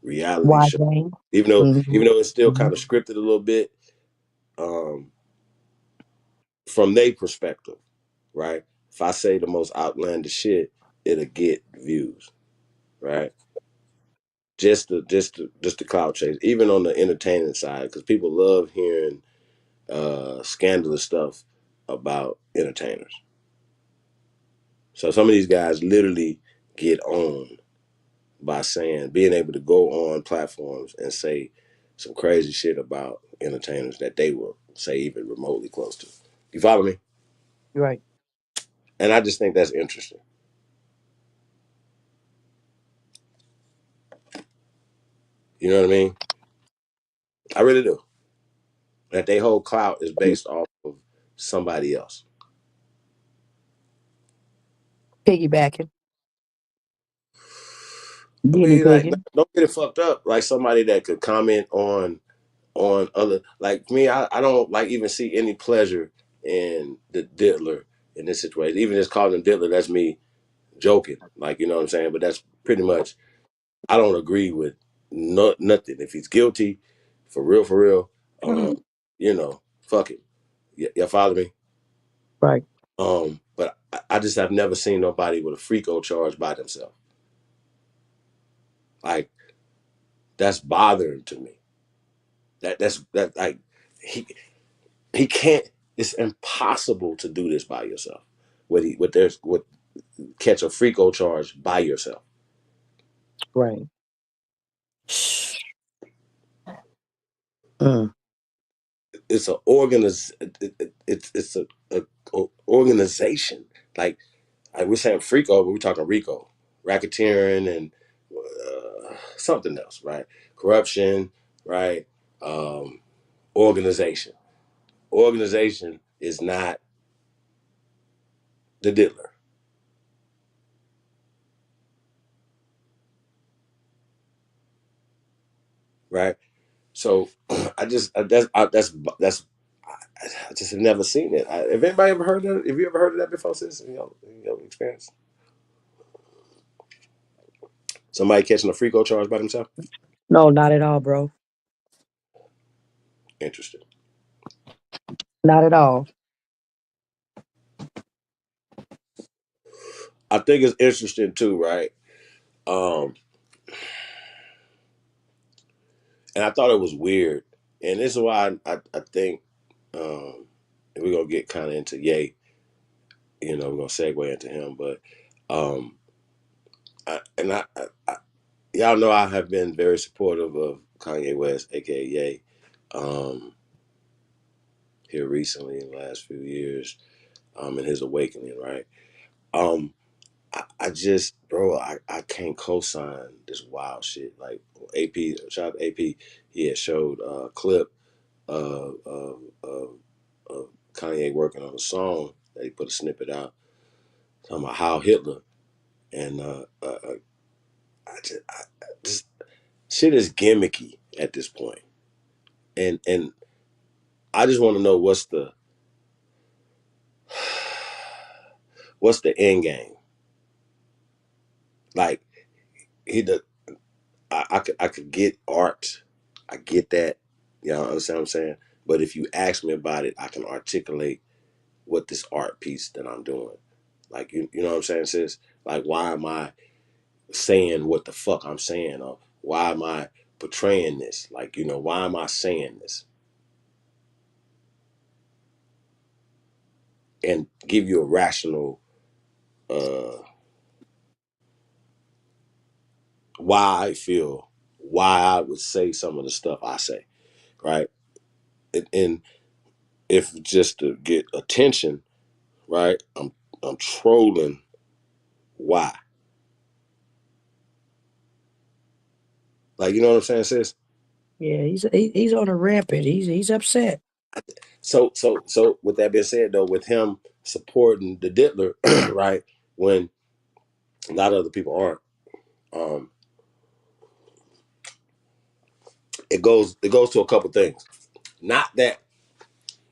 S11: reality
S13: Wide
S11: show.
S13: game.
S11: Even though
S13: Mm-hmm.
S11: even though it's still
S13: Mm-hmm.
S11: kind of scripted a little bit, um, from their perspective, right? If I say the most outlandish shit, it'll get views, right? Just the clout chase, even on the entertaining side, because people love hearing scandalous stuff about entertainers. So some of these guys literally get on by being able to go on platforms and say some crazy shit about entertainers that they will say even remotely close to. You follow me?
S13: Right.
S11: And I just think that's interesting. You know what I mean? I really do. That they whole clout is based off of somebody else.
S13: Piggybacking.
S11: I
S13: Guinea
S11: mean, like,
S13: pigging.
S11: don't get it fucked up. Like somebody that could comment on other, like me, I don't like even see any pleasure in the diddler in this situation. Even just calling him diddler, that's me joking. Like, you know what I'm saying? But that's pretty much, I don't agree with nothing. If he's guilty, for real, fuck him. You follow me?
S13: Right.
S11: But I just have never seen nobody with a freako charge by themselves. Like, that's bothering to me. That like he can't. It's impossible to do this by yourself. With catch a freako charge by yourself.
S13: Right. Mm.
S11: It's it's a organization. Like we're saying freako, but we're talking RICO, racketeering and something else, right? Corruption, right? Organization. Organization is not the diddler, right? So I just have never seen it. Have anybody ever heard of it? Have you ever heard of that before, sis? In your experience? Somebody catching a freako charge by themselves?
S13: No, not at all, bro.
S11: Interesting.
S13: Not at all.
S11: I think it's interesting too, right? Um, and I thought it was weird. And this is why I think and we're gonna get kind of into Ye, we're gonna segue into him, but um I y'all know I have been very supportive of Kanye West, aka Ye, um, here recently in the last few years, and his awakening, right? I just, bro, I can't co-sign this wild shit. Like AP, shout out to AP, he had showed a clip of Kanye working on a song that he put a snippet out talking about how Hitler and I just shit is gimmicky at this point, and I just want to know what's the end game. Like he does, I could get art, I get that, y'all understand what I'm saying. But if you ask me about it, I can articulate what this art piece that I'm doing. Like you know what I'm saying, sis? Like why am I saying what the fuck I'm saying, or why am I portraying this? Like, why am I saying this? And give you a rational why I would say some of the stuff I say, right? And if just to get attention, right? I'm trolling. Why? Like, you know what I'm saying, sis?
S13: Yeah, he's on a rampant. He's upset.
S11: So with that being said, though, with him supporting the Diddler, right? When a lot of other people aren't, it goes to a couple things. Not that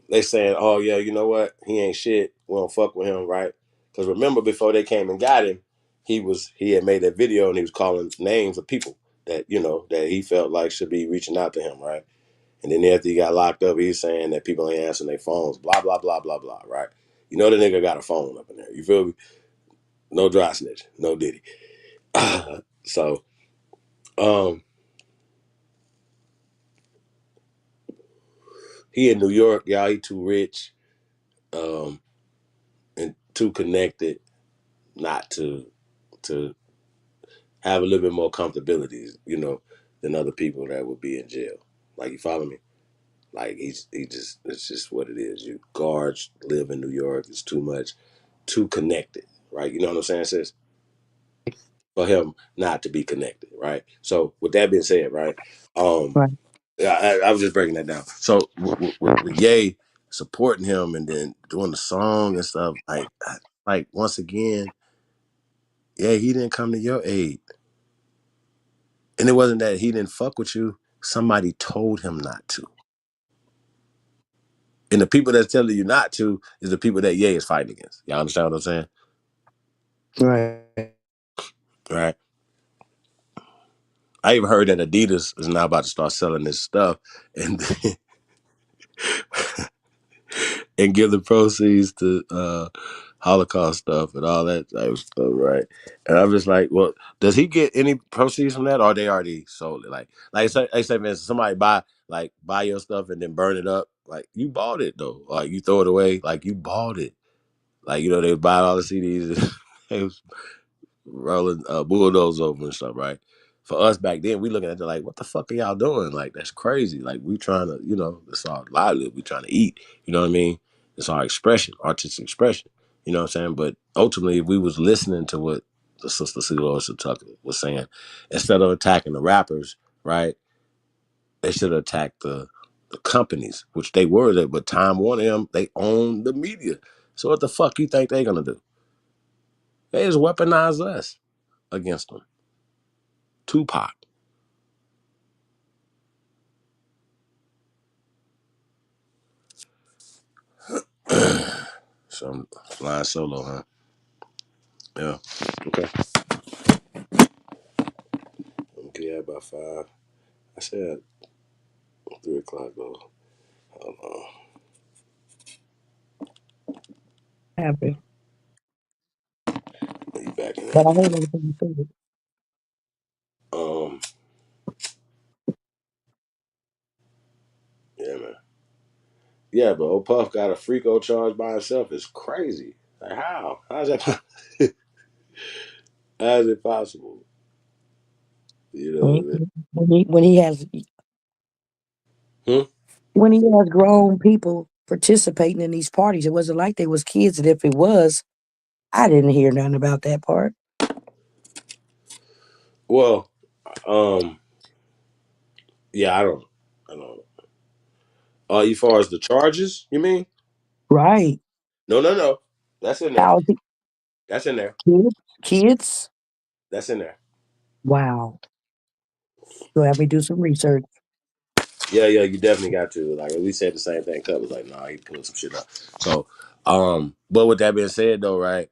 S11: they saying, oh yeah, you know what, he ain't shit, we don't fuck with him, right? Because remember, before they came and got him, he had made that video and he was calling names of people that that he felt like should be reaching out to him, right? And then after he got locked up, he's saying that people ain't answering their phones, blah blah blah blah blah, right? The nigga got a phone up in there. You feel me? No dry snitch, no Diddy. So, he in New York, y'all. He too rich, and too connected not to have a little bit more comfortabilities, than other people that would be in jail. Like, you follow me? Like, it's just what it is. You guards live in New York. It's too much, too connected, right? You know what I'm saying, sis? For him not to be connected, right? So with that being said, right?
S13: Right.
S11: I was just breaking that down. So with Ye supporting him and then doing the song and stuff, like once again, yeah, he didn't come to your aid. And it wasn't that he didn't fuck with you. Somebody told him not to. And the people that's telling you not to is the people that Ye is fighting against. Y'all understand what I'm saying?
S13: Right.
S11: Right. I even heard that Adidas is now about to start selling this stuff and and give the proceeds to Holocaust stuff and all that type of stuff, right? And I'm just like, well, does he get any proceeds from that, or they already sold it? Like say, for instance, somebody buy your stuff and then burn it up. Like, you bought it though. Like, you throw it away. Like, you bought it. Like, they would buy all the CDs. They was rolling bulldozers over and stuff, right? For us back then, we looking at it like, what the fuck are y'all doing? Like, that's crazy. Like, we trying to, it's our livelihood. We trying to eat. You know what I mean? It's our expression, artistic expression. You know what I'm saying? But ultimately, if we was listening to what the sister Celosa Tucker was saying, instead of attacking the rappers, right? They should have attacked the companies, which they were there. But Time Warner, them, they own the media. So what the fuck you think they gonna do? They just weaponize us against them. Tupac. So I'm flying solo, huh? Yeah. Okay. Okay, about 5. I said 3:00 though. Hold on.
S13: Happy.
S11: You back in
S13: But I
S11: that?
S13: heard everything you said.
S11: Um. Yeah, man. Yeah, but old Puff got a freako charge by himself. It's crazy. Like, how? How's that? How is it possible? You know what I mean?
S13: When he has
S11: Hmm?
S13: when he has grown people participating in these parties, it wasn't like they was kids. And if it was, I didn't hear nothing about that part.
S11: Well, yeah, I don't. As far as the charges, you mean?
S13: Right.
S11: No. That's in there.
S13: How
S11: That's in there.
S13: kids?
S11: That's in there.
S13: Wow. You'll have me do some research.
S11: Yeah, you definitely got to. Like, we said the same thing. Cut was like, nah, he pulled some shit up. So, but with that being said, though, right?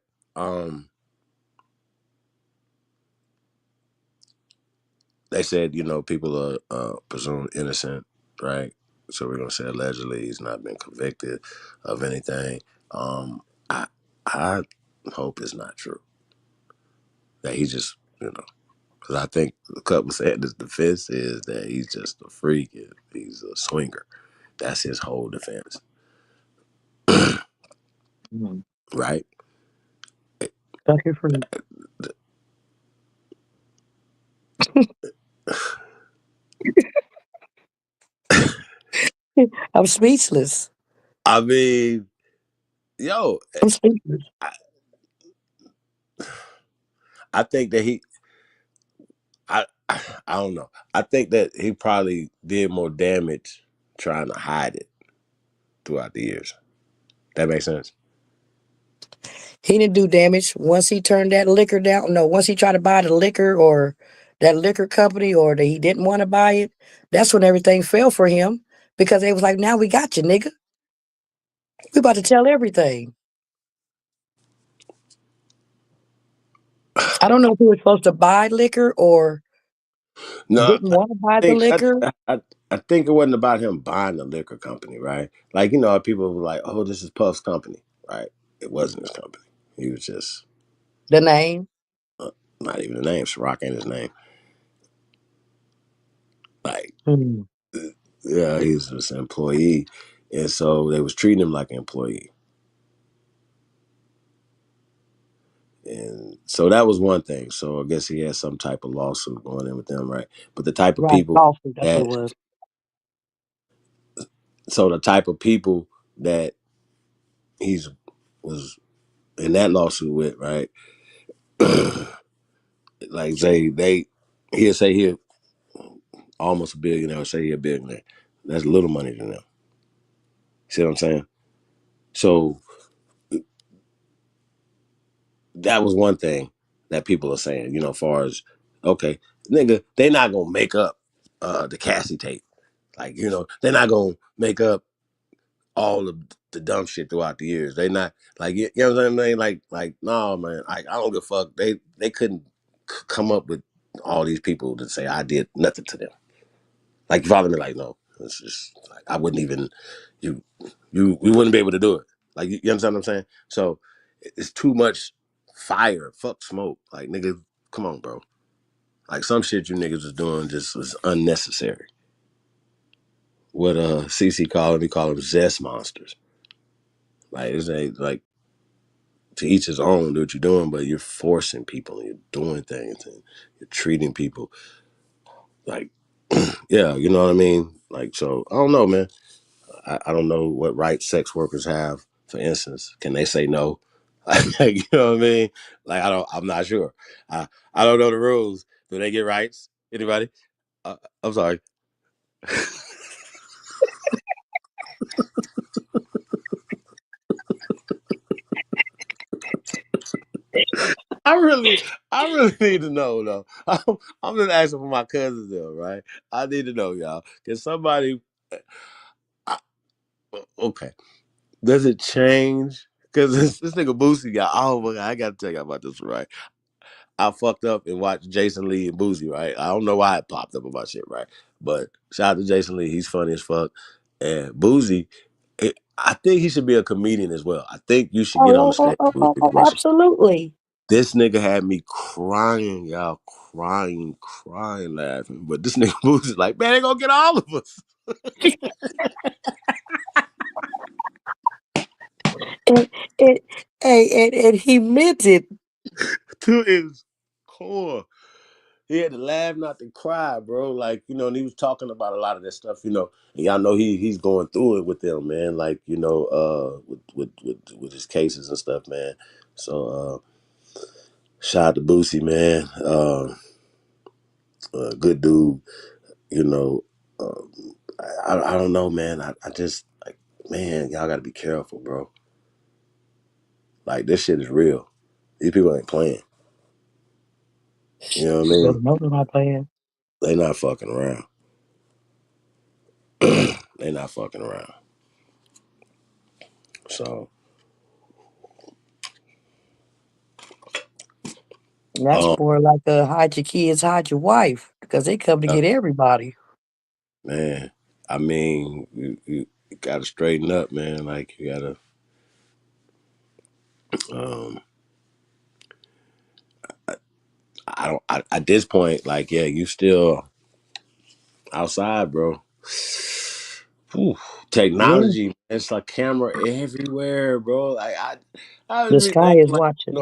S11: They said, people are presumed innocent, right? So we're gonna say allegedly he's not been convicted of anything. I I hope it's not true. That he just, Because I think the couple said his defense is that he's just a freak. And he's a swinger. That's his whole defense. Right?
S13: Sucker fruit. I'm speechless.
S11: I mean, yo,
S13: I'm speechless.
S11: I think that I don't know. I think that he probably did more damage trying to hide it throughout the years. That makes sense.
S13: He didn't do damage once he turned that liquor down. No, once he tried to buy the liquor or that liquor company or that he didn't want to buy it, that's when everything fell for him because they was like, now we got you, nigga. We about to tell everything. I don't know if he was supposed to buy liquor or
S11: No,
S13: didn't want to buy the
S11: think
S13: liquor.
S11: I think it wasn't about him buying the liquor company, right? Like, you know, people were like, "Oh, this is Puff's company," right? It wasn't his company. He was just
S13: The name.
S11: not even the name. Ciroc ain't his name. Like,
S13: Hmm.
S11: yeah, he's just an employee, and so they was treating him like an employee, and so that was one thing. So I guess he had some type of lawsuit going in with them, right? But the type of
S13: Right,
S11: people
S13: lawsuit. That's what it
S11: that,
S13: was.
S11: so the type of people that he's was in that lawsuit with, right? Like he'll say he almost a billionaire, or say he a billionaire. That's little money to them. See what I'm saying? So that was one thing that people are saying, you know, as far as, okay, nigga, they not gonna make up the Cassie tape. Like, you know, they're not gonna make up all of the dumb shit throughout the years. They not like, you know what I'm saying? Like, no, man, I don't give a fuck. They couldn't come up with all these people to say I did nothing to them. Like, your father be like, no, it's just like I wouldn't even we wouldn't be able to do it. Like, you understand what I'm saying? So it's too much fire. Fuck smoke. Like, nigga, come on, bro. Like, some shit you niggas was doing just was unnecessary. What CC call them, we call them zest monsters. Like, it's like to each his own, do what you're doing, but you're forcing people and you're doing things and you're treating people like, yeah, you know what I mean? Like, so I don't know, man. I don't know what rights sex workers have. For instance, can they say no? Like, you know what I mean? Like, I'm not sure. I don't know the rules. Do they get rights? Anybody? I'm sorry. I really need to know though. I'm just asking for my cousins though, right? I need to know, y'all. Can somebody? Okay. Does it change? Because this nigga Boosie got. Oh my god, I gotta tell you about this, right? I fucked up and watched Jason Lee and Boosie, right? I don't know why it popped up about shit, right? But shout out to Jason Lee. He's funny as fuck. And Boosie, I think he should be a comedian as well. I think you should get on the stage, Boosie.
S13: Absolutely.
S11: This nigga had me crying, y'all, crying, laughing. But this nigga Boosie's like, man, they gonna get all of us.
S13: And, and he meant it.
S11: To his core. He had to laugh, not to cry, bro. Like, you know, and he was talking about a lot of that stuff, you know. And y'all know he's going through it with them, man. Like, you know, with his cases and stuff, man. So shout out to Boosie, man. Good dude, you know. I don't know, man. I just like, man, y'all gotta be careful, bro. Like, this shit is real. These people ain't playing. You know what I
S13: Well,
S11: mean?
S13: no, they're not playing.
S11: They not fucking around. They not fucking around. So
S13: And that's more like a hide your kids, hide your wife, because they come to get everybody.
S11: man, I mean, you gotta straighten up, man. Like, you gotta um at this point, like, yeah, you still outside, bro. Whew.
S13: Yeah.
S11: Technology, it's like camera everywhere, bro. Like I
S13: The
S11: was
S13: sky is
S11: like,
S13: watching.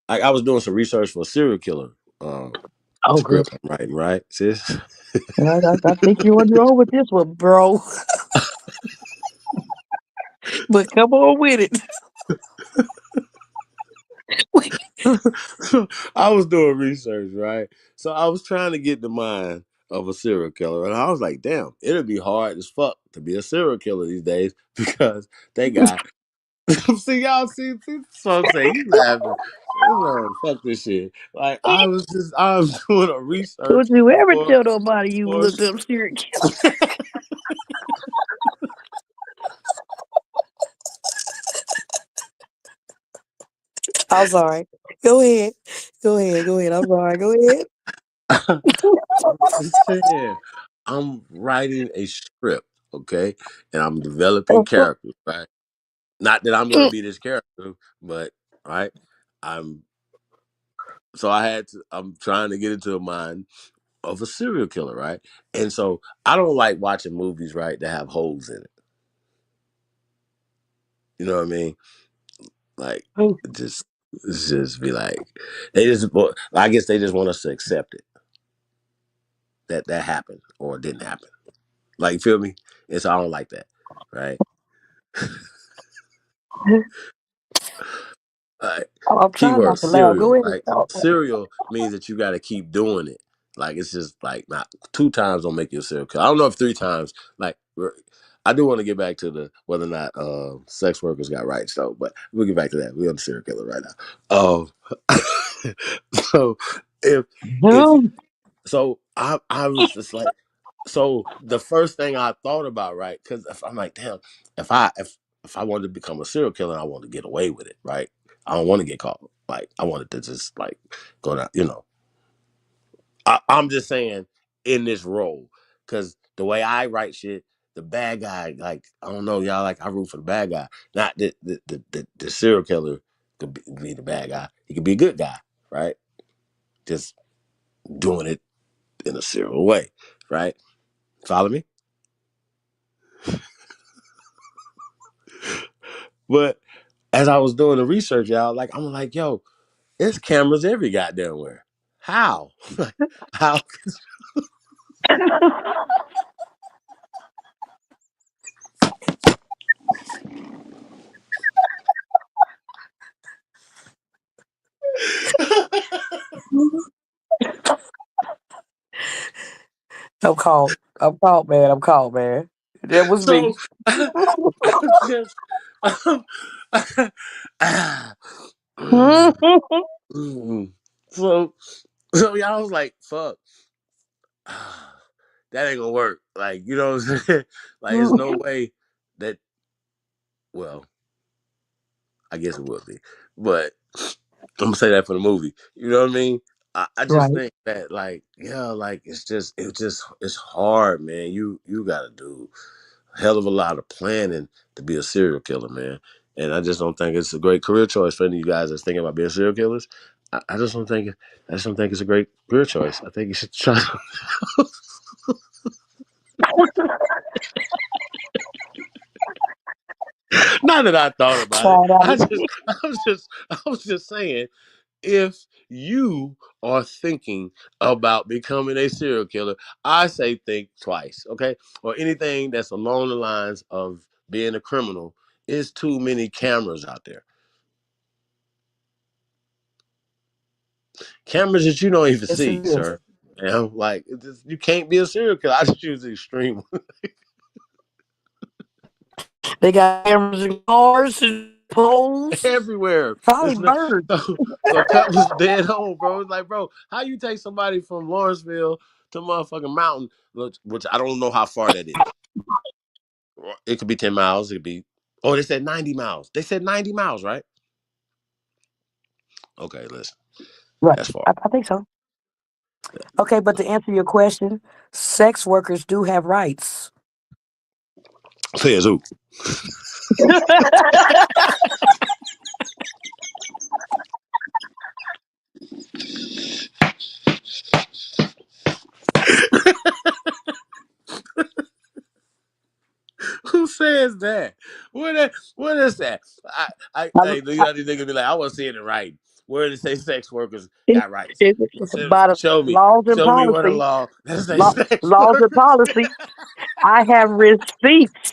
S11: like I was doing some research for a serial killer
S13: Oh, good.
S11: script I'm writing, right, sis?
S13: I think you're on your own with this one, bro. But come on with it.
S11: I was doing research, right? So I was trying to get the mind of a serial killer, and I was like, damn, it'll be hard as fuck to be a serial killer these days because they got see y'all see so I'm saying you laughing. Man, fuck this shit. Like I was doing a research
S13: Don't you ever
S11: for
S13: tell nobody you
S11: for
S13: looked up serial killer. I'm sorry. Go ahead. Go ahead. Go ahead. I'm sorry. Go ahead.
S11: I'm saying I'm writing a script, okay? And I'm developing characters, right? Not that I'm gonna be this character, but right, I'm so I had to I'm trying to get into the mind of a serial killer, right? And so I don't like watching movies, right, that have holes in it. You know what I mean? Like it just it's just be like they just well, I guess they just want us to accept it that happened or it didn't happen. Like you feel me? And so I don't like that, right?
S13: I'm trying
S11: Keyword
S13: not to laugh. Go
S11: serial.
S13: ahead.
S11: Like serial means that you got to keep doing it. Like it's just like not 2 times don't make you a serial killer. I don't know if 3 times. Like I do want to get back to the whether or not sex workers got rights though, but we'll get back to that. We're on the serial killer right now. So if
S13: No.
S11: so I was just like so the first thing I thought about, right? Because if I'm like, damn, if I wanted to become a serial killer, I want to get away with it, right? I don't want to get caught. Like I wanted to just like go down, you know. I'm just saying in this role because the way I write shit, the bad guy, like I don't know, y'all, like I root for the bad guy, not the serial killer could be the bad guy. He could be a good guy, right? Just doing it in a serial way, right? Follow me? But as I was doing the research, y'all, like I'm like, yo, there's cameras every goddamn where. How? Like, how?
S13: I'm called. I'm called, man. I'm called, man. That was me.
S11: So I'm just so y'all was like, fuck. That ain't gonna work. Like, you know what I'm saying? Like, there's no way that well, I guess it would be. But I'm gonna say that for the movie. You know what I mean? I just
S13: Right.
S11: think that like, yeah, like it's hard, man. You gotta do a hell of a lot of planning to be a serial killer, man. And I just don't think it's a great career choice for any of you guys that's thinking about being serial killers. I just don't think it's a great career choice. I think you should try. Not that I thought about it.
S13: Try it out.
S11: I was just saying, if you are thinking about becoming a serial killer, I say think twice, okay? Or anything that's along the lines of being a criminal. Is too many cameras out there. Cameras that you don't even
S13: Yes, it
S11: see,
S13: is.
S11: sir. You know, like you can't be a serial killer. I just use the extreme
S13: They got cameras in cars and poles.
S11: everywhere.
S13: Probably
S11: It's not,
S13: birds.
S11: so cut was dead home, bro. It's like, bro, how you take somebody from Lawrenceville to motherfucking Mountain, which I don't know how far that is. It could be 10 miles. It could be. Oh, they said 90 miles. They said 90 miles, right? Okay, listen,
S13: Right.
S11: that's far.
S13: I think so. Okay, but to answer your question, sex workers do have rights.
S11: Says who? is that? Hey, these niggas be like, I wasn't seeing it right. Where did it say sex workers got rights?
S13: By the
S11: Show me.
S13: laws and
S11: Show me what a
S13: policy,
S11: law that say sex
S13: laws and
S11: workers.
S13: policy. I have receipts.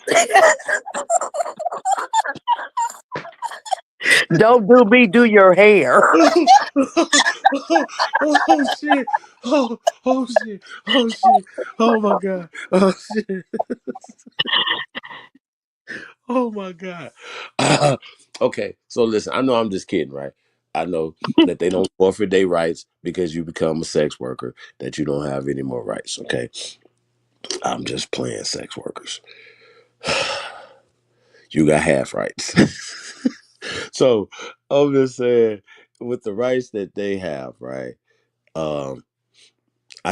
S13: Don't do me, do your hair.
S11: Oh shit! Oh shit! Oh shit! Oh my god! Oh shit! Oh my god! Okay, so listen. I know I'm just kidding, right? I know that they don't forfeit their rights because you become a sex worker. That you don't have any more rights. Okay, I'm just playing sex workers. You got half rights. So I'm just saying, with the rights that they have, right? I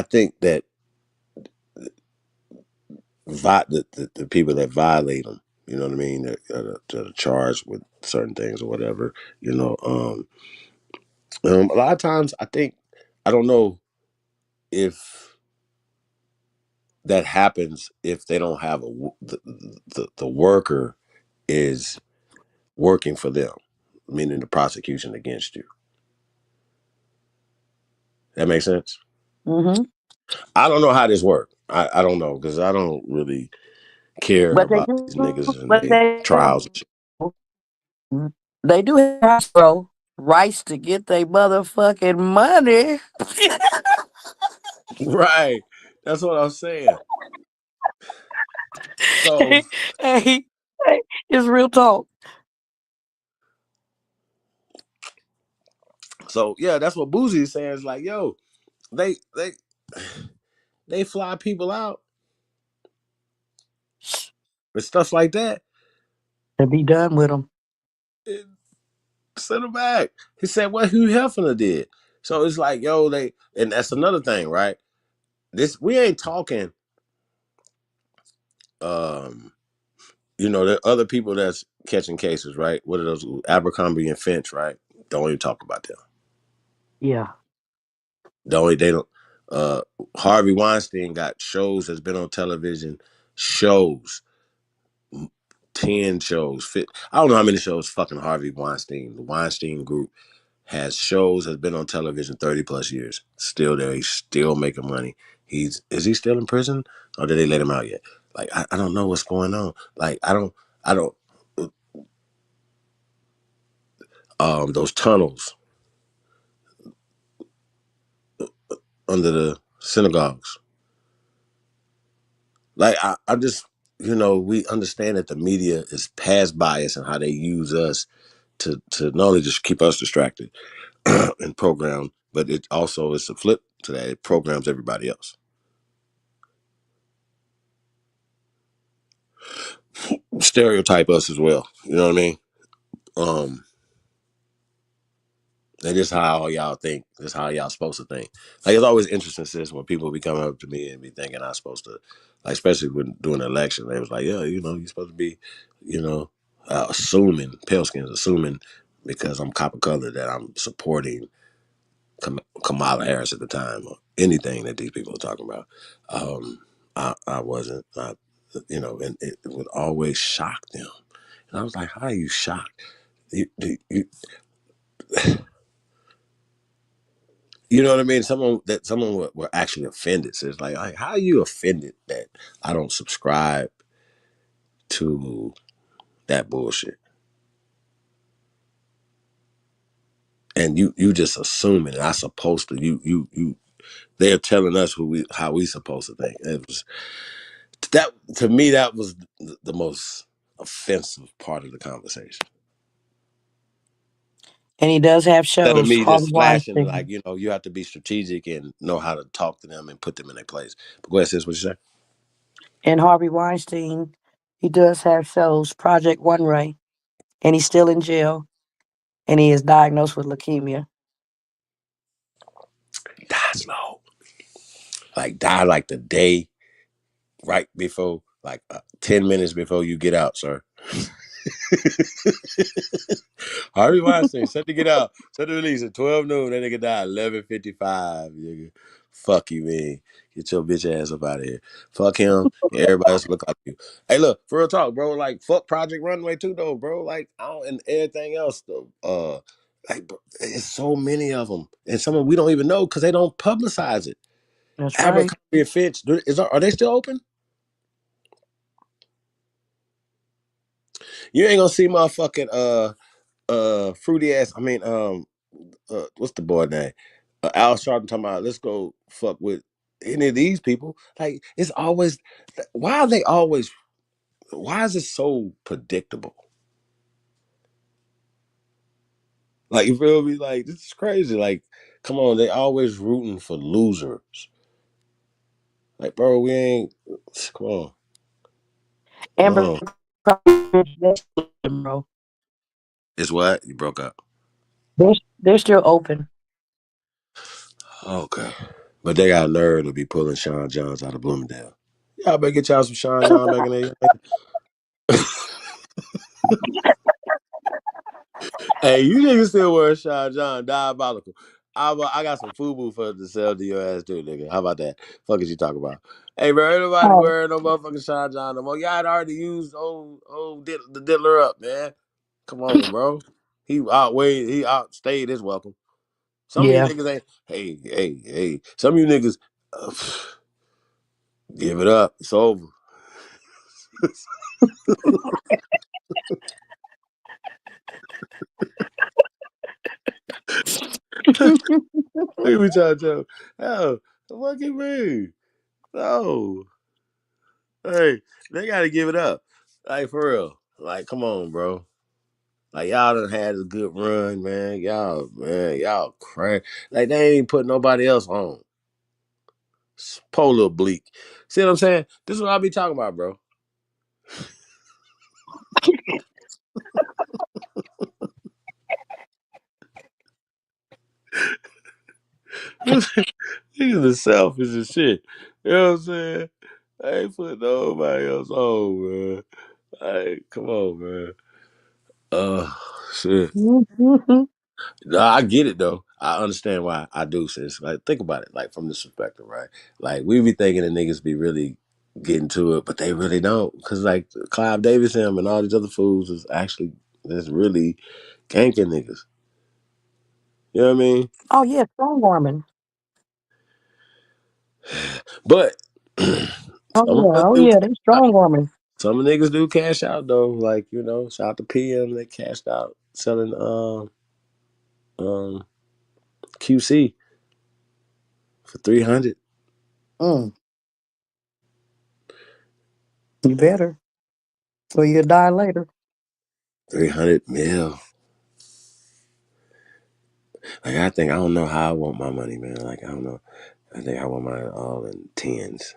S11: think that the people that violate them, you know what I mean, that are charged with certain things or whatever, you know, a lot of times I don't know if that happens if they don't have the worker is working for them, meaning the prosecution against you. That makes sense.
S13: Mm-hmm.
S11: I don't know how this works. I don't know because I don't really care
S13: But they
S11: about
S13: do.
S11: these niggas and
S13: But
S11: their trials and shit.
S13: they do have bro rights to get their motherfucking money.
S11: Right. That's what I'm saying. So
S13: hey, it's real talk.
S11: So yeah, that's what Boozy is saying. It's like, yo, they they fly people out and stuff like that.
S13: To be done with them.
S11: Send them back. He said what Hugh Hefner did. So it's like, yo, and that's another thing, right? We ain't talking. There are other people that's catching cases, right? What are those? Abercrombie and Finch, right? Don't even talk about them.
S13: Yeah.
S11: They don't. Harvey Weinstein got shows that's been on television, shows 10 shows. I don't know how many shows fucking Harvey Weinstein, the Weinstein Group, has shows, has been on television 30 plus years. Still there. He's still making money. Is he still in prison or did they let him out yet? Like, I don't know what's going on. Like, I don't, those tunnels under the synagogues. Like, I just, we understand that the media is past bias and how they use us to not only just keep us distracted, and program, but it also is a flip to that. It programs everybody else. Stereotype us as well. You know what I mean? And this is how y'all think. This is how y'all supposed to think. Like, it's always interesting, sis, when people be coming up to me and be thinking I'm supposed to, like, especially when doing an election, they was like, yeah, you're supposed to be, assuming, pale skins, assuming because I'm copper colored that I'm supporting Kamala Harris at the time, or anything that these people are talking about. I wasn't, and it would always shock them. And I was like, how are you shocked? You know what I mean? Someone were actually offended. So it's like, how are you offended that I don't subscribe to that bullshit? And you just assuming, and I supposed to, they're telling us how we supposed to think. It was that, to me, that was the most offensive part of the conversation.
S13: And he does have
S11: Instead of
S13: shows.
S11: me
S13: Harvey
S11: just flashing, like,
S13: Weinstein.
S11: you have to be strategic and know how to talk to them and put them in their place. But go ahead, sis, what you say?
S13: And Harvey Weinstein, he does have shows. Project One Ray. And he's still in jail. And he is diagnosed with leukemia.
S11: Die slow. Like, die like the day right before, like 10 minutes before you get out, sir. Harvey Weinstein set to get out, set to release at 12 noon. That nigga died 11:55. Nigga. Fuck you, man. Get your bitch ass up out of here. Fuck him. And everybody else look like you. Hey, look, for real talk, bro. Like, fuck Project Runway too, though, bro. Like, I don't, and everything else, though. Like, bro, it's so many of them, and some of them we don't even know because they don't publicize it.
S13: That's right.
S11: Abercrombie and Fitch, are they still open? You ain't gonna see motherfucking fruity ass. I mean, what's the boy name? Al Sharpton talking about let's go fuck with any of these people. Like, it's always, why are they always? Why is it so predictable? Like, you feel me? Like, this is crazy. Like, come on, they always rooting for losers. Like, bro, we ain't. Come on.
S13: Amber,
S11: No.
S13: bro.
S11: It's what? You broke up.
S13: They're still open.
S11: Okay. But they got a nerve to be pulling Sean Johns out of Bloomingdale. Y'all better get y'all some Sean John back in there. Hey, you niggas still wear Sean John. Diabolical. I got some FUBU for to sell to your ass too, nigga. How about that? Fuck is you talking about? Hey, bro, ain't nobody
S13: Oh,
S11: wearing no motherfucking Sean John no more. Y'all had already used the diddler up, man. Come on, bro. He outstayed his welcome. Some of you
S13: yeah.
S11: niggas ain't. Hey. Some of you niggas, uh, give it up. It's over. Look at me trying to tell. Oh, what you mean? No. Hey, they gotta give it up. Like, for real. Like, come on, bro. Like, y'all done had a good run, man. Y'all crazy. Like, they ain't put nobody else on. Poor little bleak. See what I'm saying? This is what I be talking about, bro. Niggas are selfish as shit. You know what I'm saying? I ain't put nobody else on, man. Like, come on, man. Shit. No, I get it though. I understand why I do, sis. Like, think about it, like from this perspective, right? Like, we be thinking the niggas be really getting to it, but they really don't. Cause like Clive Davis him and all these other fools is actually that's really ganking niggas. You know what I mean?
S13: Oh yeah, strong warming.
S11: But
S13: Oh yeah, they're strong warming.
S11: some niggas do cash out though. Like, shout out to PM, they cashed out selling um QC for 300.
S13: Mm, you better, or you'll die later.
S11: 300 mil. Like, I don't know how I want my money, man. Like, I don't know. I think I want mine all in tens.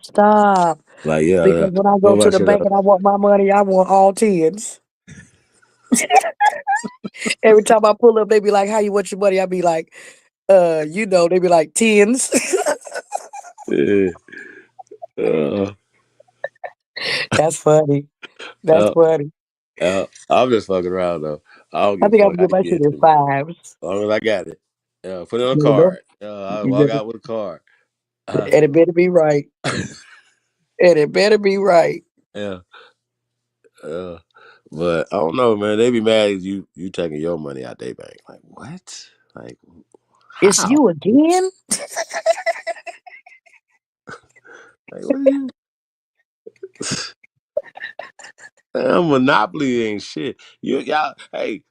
S13: Stop.
S11: Like, yeah,
S13: Because when I go
S11: put
S13: to
S11: my
S13: the
S11: shit
S13: bank
S11: up.
S13: and I want my money, I want all tens. Every time I pull up, they be like, "How you want your money?" I be like, they be like tens.
S11: Yeah. Uh,
S13: That's funny. That's
S11: uh,
S13: funny.
S11: I'm just fucking around though. I don't
S13: I
S11: give a
S13: think I'm
S11: fuck
S13: gonna
S11: how
S13: get my
S11: you
S13: shit
S11: get
S13: in
S11: to me.
S13: fives.
S11: As long as I got it. Put it on a
S13: You know,
S11: card. I
S13: you
S11: walk
S13: better,
S11: out with a card.
S13: and it better be right. And it better be right.
S11: Yeah. Uh, but I don't know, man. They be mad at you taking your money out their bank. Like, what? Like,
S13: It's
S11: how?
S13: you again.
S11: Like, what are you? Monopoly ain't shit. Y'all, hey,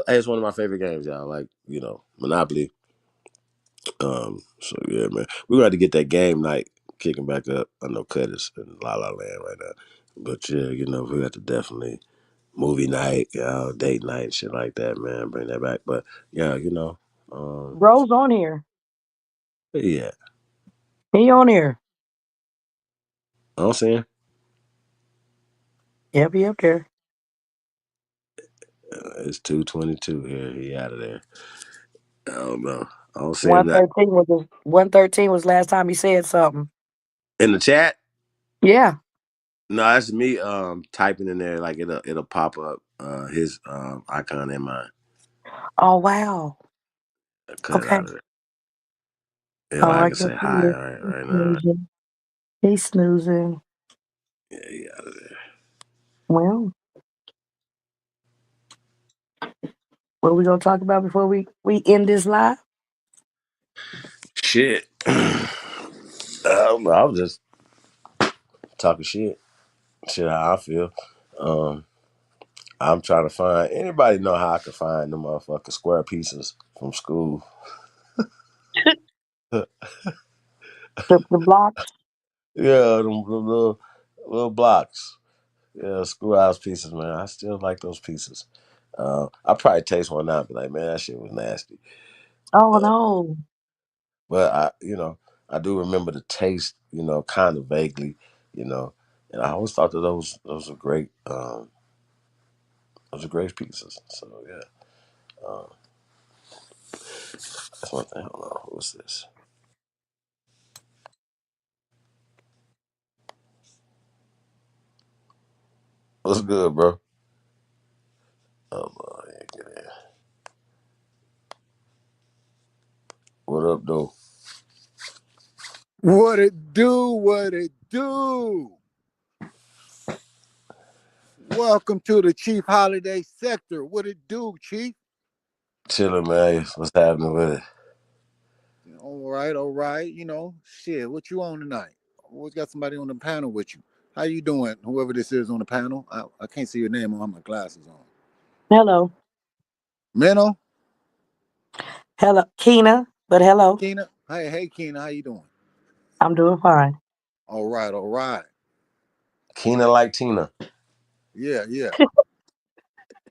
S11: hey, it's one of my favorite games, y'all. Like, Monopoly. So yeah, man, we're going to get that game night kicking back up. I know Cut is in La La Land right now, but yeah, we got to definitely movie night, date night, shit like that, man. Bring that back. But yeah,
S13: Bro's on here.
S11: yeah,
S13: He on here.
S11: I'm saying
S13: Yep, he up there.
S11: it's 2:22 here. He out of there. I don't know. I don't see him that
S13: 113 was last time he said something.
S11: in the chat.
S13: Yeah.
S11: No, that's me typing in there, like it'll pop up his icon in mine.
S13: Oh wow.
S11: Cut it
S13: Okay.
S11: out of there. Yeah,
S13: Oh,
S11: like I
S13: I
S11: can
S13: guess
S11: say
S13: he
S11: hi
S13: is. He's
S11: right now.
S13: snoozing. He's snoozing.
S11: Yeah, he out of there.
S13: Well, what we gonna talk about before we end this live?
S11: Shit. I was just talking shit. Shit, how I feel. Um, I'm trying to find anybody know how I can find the motherfucking square pieces from school.
S13: The blocks.
S11: Yeah, them little blocks. Yeah, schoolhouse pieces, man. I still like those pieces. I probably taste one now and be like, man, that shit was nasty.
S13: Oh no.
S11: But I do remember the taste, kind of vaguely, and I always thought that those were great. Those are great pieces. So yeah, that's one thing. Hold on, what's this? What's good, bro? Yeah, get in. What up, though?
S23: What it do? What it do? Welcome to the Chief Holiday Sector. What it do, Chief?
S11: Chilling, man. What's happening with it?
S23: All right, all right. Shit. What you on tonight? Always got somebody on the panel with you. How you doing? Whoever this is on the panel. I can't see your name. I have my glasses on.
S13: Hello.
S23: Minnow?
S13: Hello. Keena. But hello.
S23: Keena? Hey, Keena. How you doing?
S13: I'm doing fine.
S23: All right, all right.
S11: Keena like Tina.
S23: Yeah, yeah.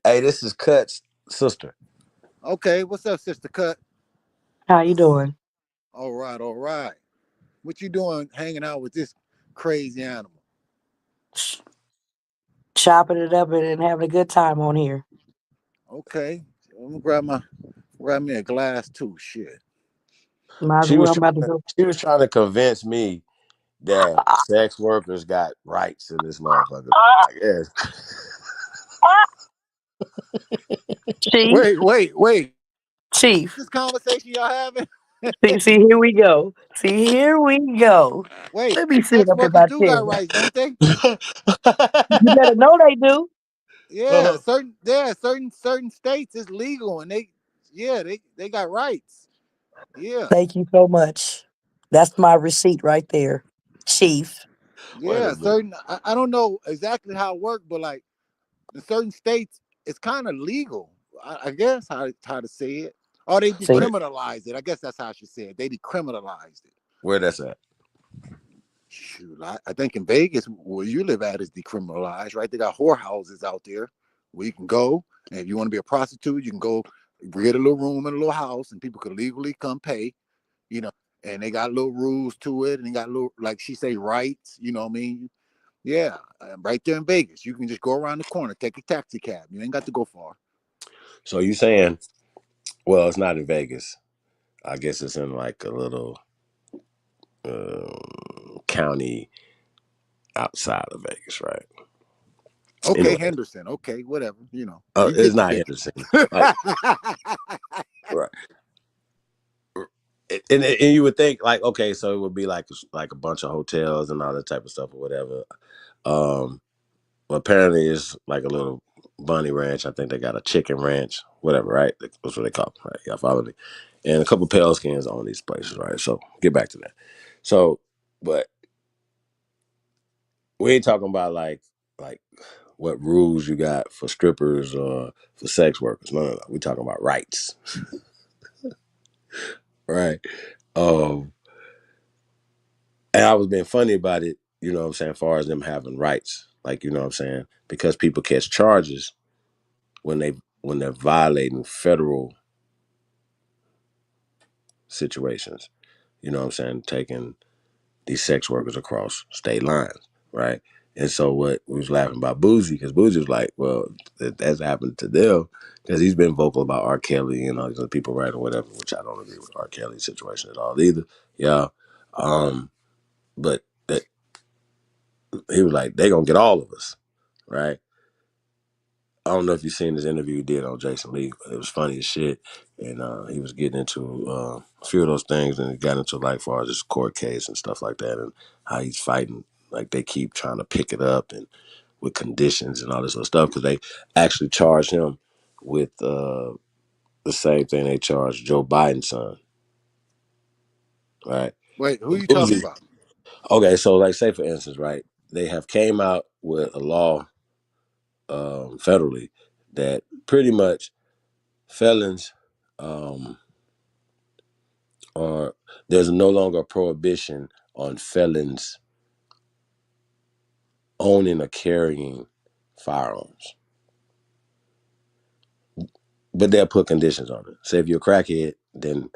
S11: Hey, this is Cut's sister.
S23: Okay, what's up, Sister Cut?
S13: How you doing?
S23: All right, all right. What you doing hanging out with this crazy animal?
S13: Chopping it up and having a good time on here.
S23: Okay. I'm gonna grab me a glass too. Shit.
S13: Might as
S11: She
S13: well.
S11: was
S13: I'm about to
S11: trying to,
S13: go.
S11: she was trying to convince me that sex workers got rights in this motherfucker. Like, yes.
S13: Chief.
S23: Wait.
S13: Chief.
S23: This conversation y'all having?
S13: See, here we go. See, here we go.
S23: Wait,
S13: Let me sit
S23: sex
S13: up in
S23: workers
S13: my
S23: do
S13: chair.
S23: got rights, don't they?
S13: You better know they do.
S23: Yeah, certain states it's legal and they got rights. Yeah.
S13: Thank you so much. That's my receipt right there, Chief.
S11: Wait a
S23: Yeah,
S11: minute.
S23: I don't know exactly how it works, but like in certain states it's kind of legal. I guess how to say it. Or they
S13: See,
S23: decriminalized it. I guess that's how I should say it. They decriminalized it.
S11: Where that's at?
S23: Shoot, I think in Vegas, where you live at, is decriminalized, right? They got whorehouses out there where you can go, and if you want to be a prostitute, you can go get a little room in a little house, and people can legally come pay, you know. And they got little rules to it, and they got little, like she say, rights. You know what I mean? Yeah, right there in Vegas, you can just go around the corner, take a taxi cab. You ain't got to go far.
S11: So you saying, well, it's not in Vegas. I guess it's in like a little county outside of Vegas, right?
S23: Okay,
S11: Anyway,
S23: Henderson. Okay, whatever. You
S11: it's
S23: get the
S11: not
S23: gist.
S11: Henderson. Like, right. And you would think like, okay, so it would be like a bunch of hotels and all that type of stuff or whatever. Well, apparently it's like a little bunny ranch. I think they got a chicken ranch, whatever, right? That's what they call it, right? Y'all follow me? And a couple of pale skins on these places, right? So get back to that. So, but we ain't talking about like what rules you got for strippers or for sex workers. No. We talking about rights, right? Um, and I was being funny about it, you know what I'm saying, as far as them having rights, like, you know what I'm saying, because people catch charges when they're violating federal situations. You know what I'm saying, taking these sex workers across state lines, right? And so what we was laughing about Boozy, because Boozy was like, well, that's happened to them because he's been vocal about R. Kelly and all these other people, right, or whatever, which I don't agree with R. Kelly's situation at all either. Yeah. But that he was like, they gonna get all of us, right? don't know if you seen this interview he did on Jason Lee, but it was funny as shit. And he was getting into a few of those things, and he got into like far as this court case and stuff like that, and how he's fighting. Like they keep trying to pick it up and with conditions and all this other stuff because they actually charged him with the same thing they charged Joe Biden's son. Right?
S23: Wait, who are you talking about?
S11: Okay, so like say for instance, right, they have came out with a law federally that pretty much felons are there's no longer a prohibition on felons owning or carrying firearms. But they'll put conditions on it. Say if you're a crackhead, then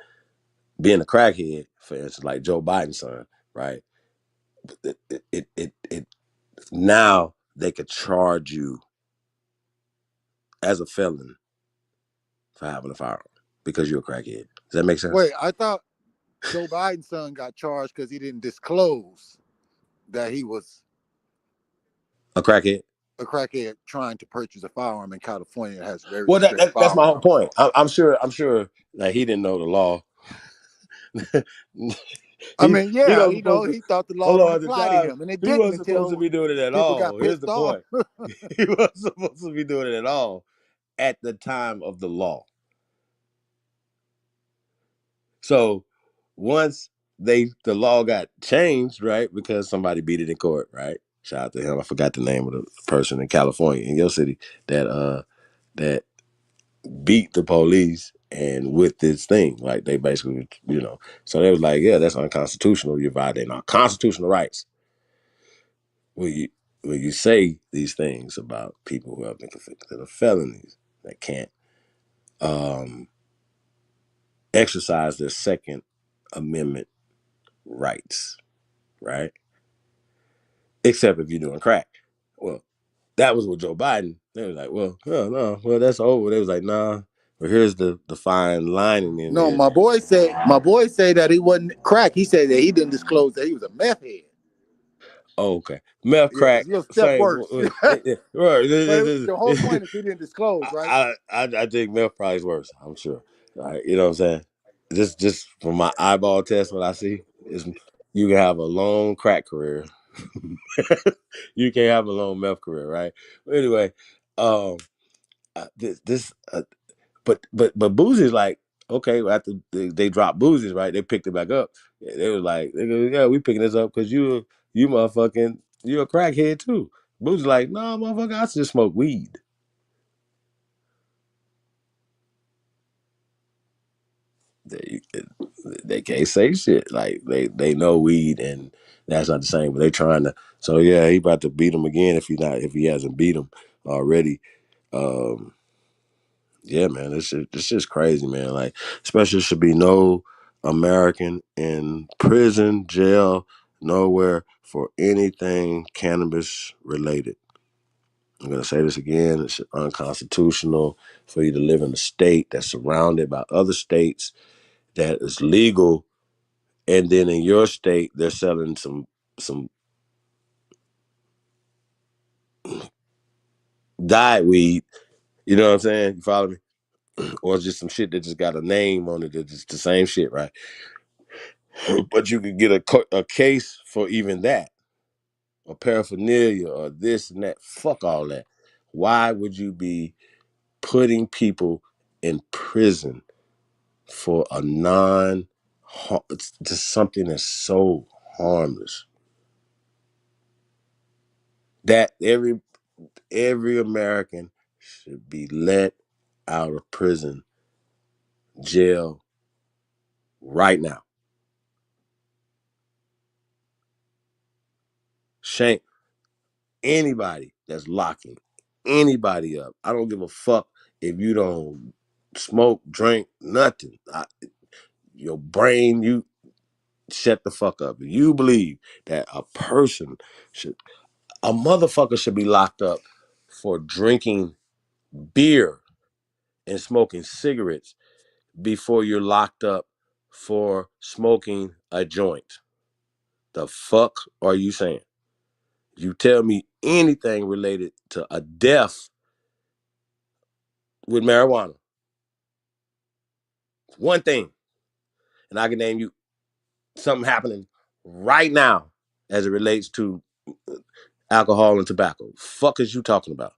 S11: being a crackhead, for instance, like Joe Biden's son, right? It now they could charge you as a felon for having a firearm because you're a crackhead. Does that make sense?
S23: Wait, I thought Joe Biden's son got charged because he didn't disclose that he was
S11: a crackhead.
S23: A crackhead trying to purchase a firearm in California that has very
S11: Well,
S23: strict
S11: that's my whole
S23: firearms.
S11: point. I'm sure that he didn't know the law.
S23: I mean, yeah,
S11: he
S23: he thought the law wouldn't
S11: at the
S23: apply to
S11: time,
S23: him, and it
S11: he
S23: didn't
S11: wasn't supposed to
S23: until
S11: be doing it at
S23: people got
S11: all. Here's
S23: pissed
S11: the
S23: off.
S11: point. He wasn't supposed to be doing it at all at the time of the law. So once the law got changed, right, because somebody beat it in court, right? Shout out to him. I forgot the name of the person in California, in your city, that beat the police and with this thing. Like they basically, so they was like, yeah, that's unconstitutional. You're violating our constitutional rights. When you say these things about people who have been convicted of felonies that can't exercise their Second Amendment rights, right? Except if you're doing crack. Well, that was with Joe Biden. They was like, well, no, well, that's over. They was like, nah. But here's the fine lining in
S23: No,
S11: there.
S23: my boy said that he wasn't crack. He said that he didn't disclose that he was a meth head.
S11: Oh, okay. Meth,
S23: Yeah,
S11: crack,
S23: it's a little step
S11: same.
S23: worse.
S11: Right.
S23: But the whole point is he didn't disclose, right?
S11: I think meth probably is worse. I'm sure. Right? You know what I'm saying? Just from my eyeball test, what I see is you can have a long crack career. You can't have a long meth career, right? But anyway, but Boozie's like, okay, after they dropped Boozie's, right? They picked it back up. They was like, yeah, we picking this up because you motherfucking, you're a crackhead too. Boozie's like, no, motherfucker, I just smoke weed. They can't say shit. Like they know weed and that's not the same, but they trying to. So yeah, he about to beat him again if he hasn't beat him already. Yeah, man, it's just crazy, man. Like, especially should be no American in prison, jail, nowhere for anything cannabis related. I'm gonna say this again. It's unconstitutional for you to live in a state that's surrounded by other states that is legal, and then in your state they're selling some dyed weed. You know what I'm saying? You follow me? Or just some shit that just got a name on it. It's the same shit, right? But you could get a case for even that, or paraphernalia, or this and that. Fuck all that. Why would you be putting people in prison for a it's just something that's so harmless that every American should be let out of prison, jail right now. Shame anybody that's locking anybody up. I don't give a fuck if you don't smoke, drink, nothing. Your brain, you shut the fuck up. You believe that a motherfucker should be locked up for drinking beer and smoking cigarettes before you're locked up for smoking a joint. The fuck are you saying? You tell me anything related to a death with marijuana. One thing, and I can name you something happening right now as it relates to alcohol and tobacco. Fuck is you talking about?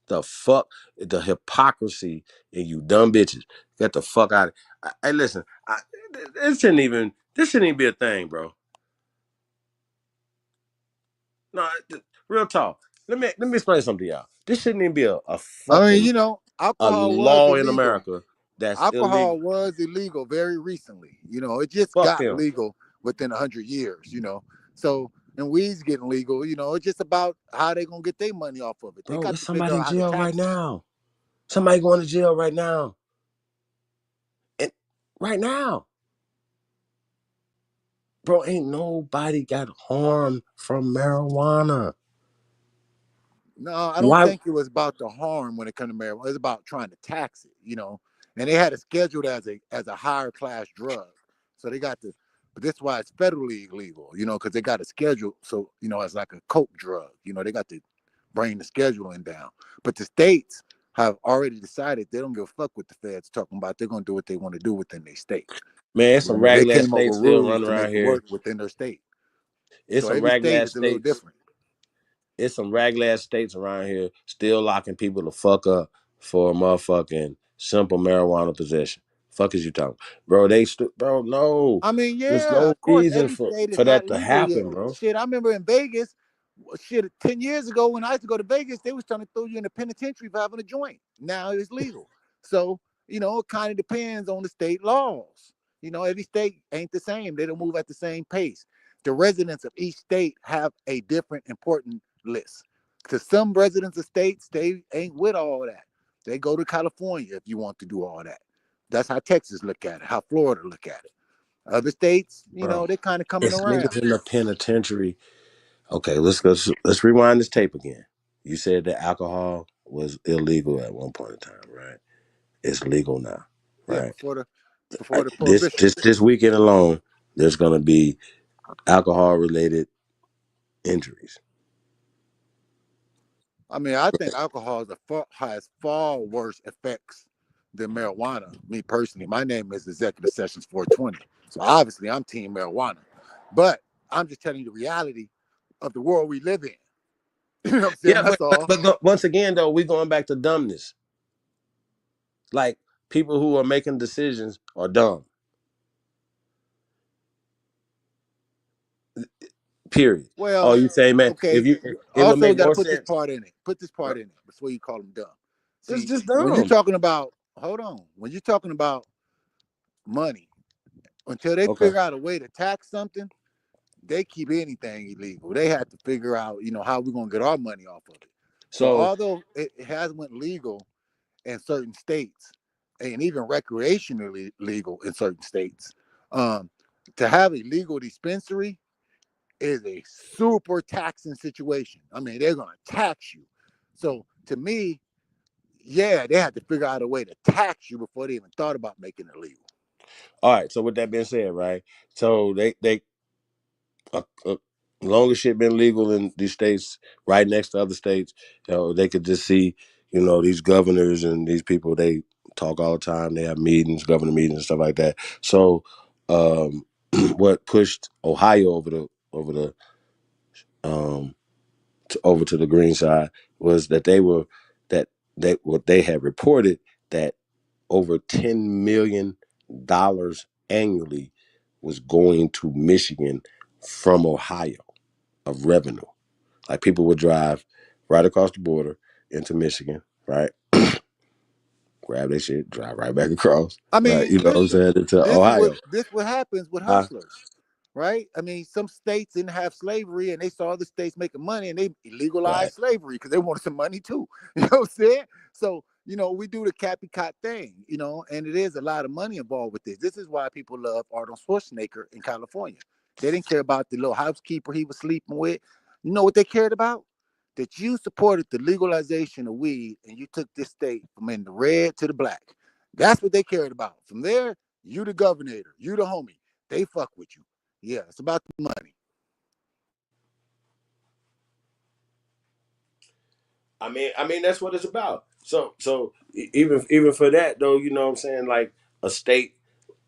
S11: The fuck, the hypocrisy in you dumb bitches. Get the fuck out of. Hey, listen, this shouldn't even be a thing, bro. No, real talk. Let me explain something to y'all. This shouldn't even be a
S23: I mean,
S11: fucking a
S23: alcohol was
S11: law in
S23: illegal.
S11: America that's illegal.
S23: Alcohol was illegal very recently. It just
S11: Fuck
S23: got
S11: them.
S23: legal within 100 years. So, and weed's getting legal. It's just about how they gonna get their money off of it. They
S11: Bro,
S23: got
S11: there's
S23: to
S11: somebody
S23: figure
S11: in
S23: out how to
S11: jail right
S23: tax it.
S11: now. Somebody going to jail right now. And right now. Bro, ain't nobody got harmed from marijuana.
S23: No, I don't
S11: Why?
S23: think it was about the harm when it comes to marijuana. It's about trying to tax it. And they had it scheduled as a higher class drug. So they got to, but that's why it's federally illegal, because they got it scheduled. So, it's like a coke drug. They got to bring the scheduling down. But the states have already decided they don't give a fuck what the feds talking about. They're going to do what they want to do within their state.
S11: Man, some
S23: They
S11: ragged ass
S23: came up
S11: states
S23: with
S11: still
S23: rules
S11: running
S23: to make
S11: around
S23: it work
S11: here.
S23: within their state.
S11: It's
S23: So
S11: some
S23: every
S11: ragged
S23: state
S11: ass
S23: is a little
S11: states.
S23: different.
S11: It's some ragged ass states around here still locking people the fuck up for a motherfucking simple marijuana possession. Fuck is you talking, bro? Bro, no.
S23: I mean,
S11: There's
S23: yeah,
S11: no
S23: of course,
S11: reason
S23: every
S11: for
S23: state is
S11: for
S23: not
S11: that to
S23: legal yet.
S11: happen, bro.
S23: Shit, I remember in Vegas, 10 years ago when I used to go to Vegas, they was trying to throw you in the penitentiary for having a joint. Now it's legal. So, it kind of depends on the state laws. Every state ain't the same. They don't move at the same pace. The residents of each state have a different important list. To some residents of states, they ain't with all that. They go to California if you want to do all that. That's how Texas look at it, how Florida look at it. Other states,
S11: Bro,
S23: they're kind of coming
S11: it's
S23: around.
S11: niggas in the penitentiary. Okay, let's rewind this tape again. You said that alcohol was illegal at one point in time, right? It's legal now,
S23: Yeah,
S11: right?
S23: before the
S11: This
S23: prohibition.
S11: this weekend alone, there's gonna be alcohol related injuries.
S23: I mean, I think alcohol has far worse effects than marijuana. Me personally, my name is Executive Sessions 420, so obviously I'm team marijuana. But I'm just telling you the reality of the world we live in. You know what I'm saying?
S11: Yeah,
S23: That's all.
S11: but once again though, we going back to dumbness. Like people who are making decisions are dumb. Period. Oh,
S23: Well,
S11: you say, man,
S23: okay.
S11: it would
S23: Also,
S11: make
S23: got to
S11: more
S23: put this
S11: sense.
S23: part in it. Put this part in it before you call them dumb.
S11: It's
S23: See,
S11: just
S23: when you're
S11: dumb.
S23: talking about, hold on, when you're talking about money, until they
S11: Okay.
S23: figure out a way to tax something, they keep anything illegal. They have to figure out, how we're gonna get our money off of it. So
S11: So
S23: although it has went legal in certain states, and even recreationally legal in certain states, to have a legal dispensary is a super taxing situation. I mean, they're gonna tax you. So to me, yeah, they had to figure out a way to tax you before they even thought about making it legal.
S11: all right. So with that being said, right? So they long as shit been legal in these states, right next to other states, they could just see, these governors and these people. They talk all the time. They have meetings, governor meetings, and stuff like that. So, what pushed Ohio over to the green side was that they had reported that over $10 million annually was going to Michigan from Ohio of revenue. Like people would drive right across the border into Michigan, right? Grab their shit, drive right back across,
S23: I
S11: right?
S23: mean,
S11: You know what I'm
S23: listen,
S11: saying? Into
S23: this is what
S11: Ohio.
S23: happens with
S11: Huh?
S23: hustlers, right? I mean, some states didn't have slavery, and they saw other states making money, and they legalized
S11: Right.
S23: slavery because they wanted some money too. You know what I'm saying? So, we do the copycat thing, and it is a lot of money involved with this. This is why people love Arnold Schwarzenegger in California. They didn't care about the little housekeeper he was sleeping with. You know what they cared about? That you supported the legalization of weed, and you took this state from in the red to the black. That's what they cared about. From there, you the governor, you the homie. They fuck with you. Yeah, it's about the money.
S11: I mean that's what it's about. So even for that though, you know what I'm saying? Like a state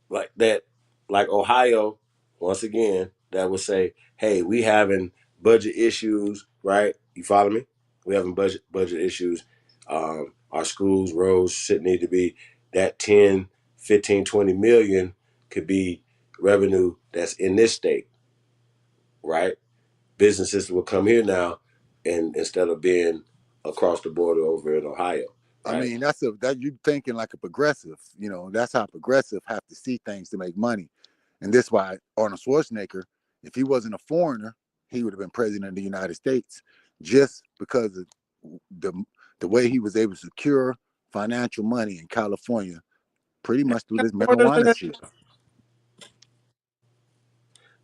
S11: like that, like Ohio, once again, that would say, hey, we having budget issues, right? You follow me? We having budget issues. Our schools, roads should need to be that 10, 15, 20 million could be revenue that's in this state, right? Businesses will come here now and instead of being across the border over in Ohio.
S23: I
S11: Right?
S23: mean, that you thinking like a progressive. You know, that's how progressive have to see things to make money, and this why Arnold Schwarzenegger, if he wasn't a foreigner, he would have been president of the United States, just because of the the way he was able to secure financial money in California, pretty much through this marijuana shit.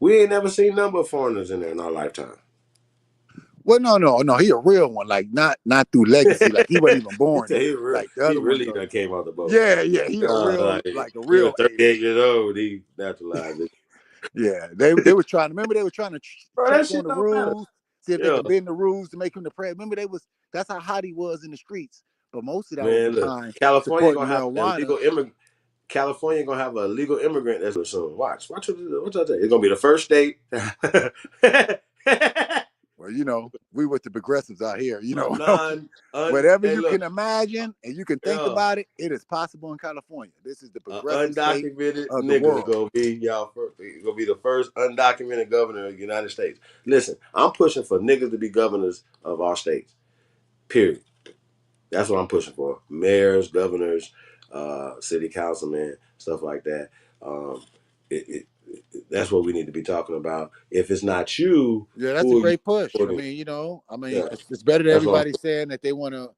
S11: We ain't never seen number of foreigners in there in our lifetime.
S23: Well, no, he a real one, like not through legacy, like he wasn't even born here. Like the
S11: He
S23: other ones
S11: really
S23: are.
S11: done came out the boat.
S23: Yeah, he a real,
S11: Like,
S23: like a
S11: he was
S23: real
S11: 38
S23: alien.
S11: years old. He naturalized it.
S23: Yeah, they were trying. Remember, they were trying to
S11: Bro,
S23: check
S11: that
S23: on
S11: shit
S23: the
S11: don't matter.
S23: rules, see if they
S11: Yeah.
S23: could bend the rules to make him the president. Remember, that's how hot he was in the streets. But most of that was
S11: Man, look,
S23: behind
S11: California
S23: supporting
S11: gonna have an
S23: marijuana.
S11: illegal immigrant. California gonna have a legal immigrant that's soon. Watch what I tell you. It's gonna be the first state.
S23: Well, you know, we with the progressives out here. You know, whatever
S11: hey,
S23: you
S11: look,
S23: can imagine and you can think
S11: yeah,
S23: about it, it is possible in California. This is the progressive state
S11: undocumented
S23: of the
S11: nigga
S23: world.
S11: gonna be gonna be the first undocumented governor of the United States. Listen, I'm pushing for niggas to be governors of our states. Period. That's what I'm pushing for. Mayors, governors, city councilmen, stuff like that. That's what we need to be talking about. If it's not you,
S23: Yeah, that's a
S11: who are you
S23: great push. I
S11: supporting?
S23: mean, you know,
S11: Yeah,
S23: it's better than
S11: that's what
S23: everybody saying that they want to,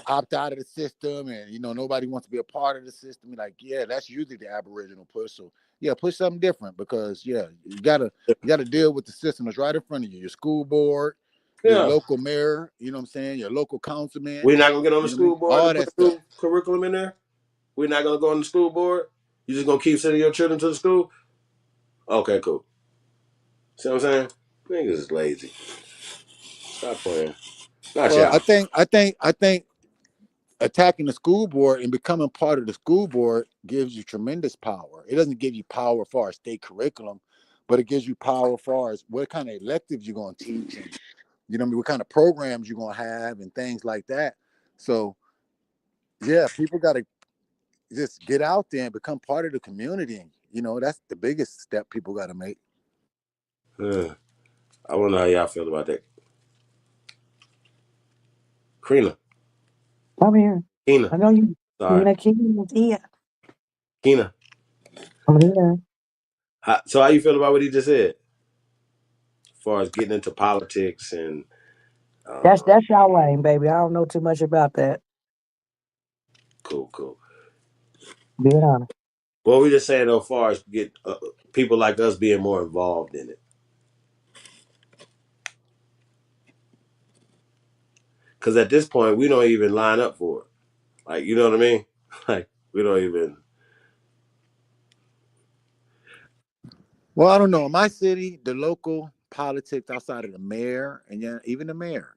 S23: opt out of the system, and nobody wants to be a part of the system. Like, yeah, that's usually the Aboriginal push. So yeah, push something different because you gotta deal with the system that's right in front of you. Your school board, your
S11: yeah.
S23: local mayor. You know what I'm saying? Your local councilman.
S11: We're not gonna get on the
S23: You know what I mean?
S11: school board
S23: All
S11: and put
S23: that
S11: a
S23: stuff.
S11: new curriculum in there. We're not gonna go on the school board. You just gonna keep sending your children to the school? Okay, cool. See what I'm saying? Niggas is lazy. Stop playing. Not
S23: Well,
S11: y'all.
S23: I think attacking the school board and becoming part of the school board gives you tremendous power. It doesn't give you power for our state curriculum, but it gives you power for as what kind of electives you're going to teach, and what kind of programs you're going to have, and things like that. So yeah, people got to just get out there and become part of the community. And, that's the biggest step people got to make.
S11: I wonder how y'all feel about that. Krina.
S13: I'm here.
S11: Keena.
S13: I know you.
S11: Sorry.
S13: Keena, yeah.
S11: Keena.
S13: I'm here.
S11: So how you feel about what he just said? As far as getting into politics and
S13: That's y'all lane, baby. I don't know too much about that.
S11: cool.
S13: Being honest.
S11: Well, we just saying though, as far as get people like us being more involved in it. Because at this point, we don't even line up for it. Like, you know what I mean? Like, we don't even.
S23: Well, I don't know. In my city, the local politics outside of the mayor and even the mayor,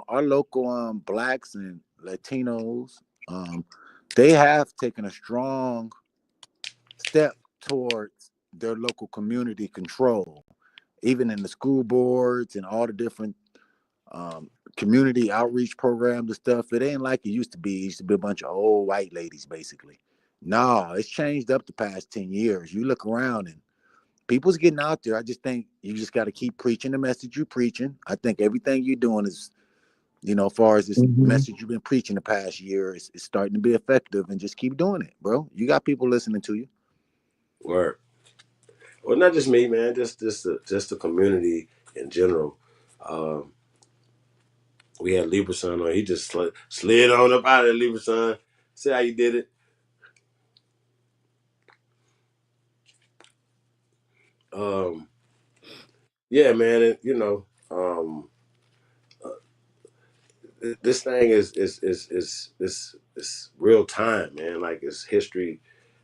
S23: our local blacks and Latinos, they have taken a strong step towards their local community control, even in the school boards and all the different community outreach programs and stuff. It ain't like it used to be. It used to be a bunch of old white ladies, basically. No, it's changed up the past 10 years. You look around and people's getting out there. I just think you just got to keep preaching the message you're preaching. I think everything you're doing is, as far as this message you've been preaching the past year, is starting to be effective, and just keep doing it, bro. You got people listening to you.
S11: Word. Well, not just me, man. Just the community in general. We had Libra Son on. He just slid on up out of there, Libra Son. See how you did it. Yeah, man. This thing is real time, man. Like it's history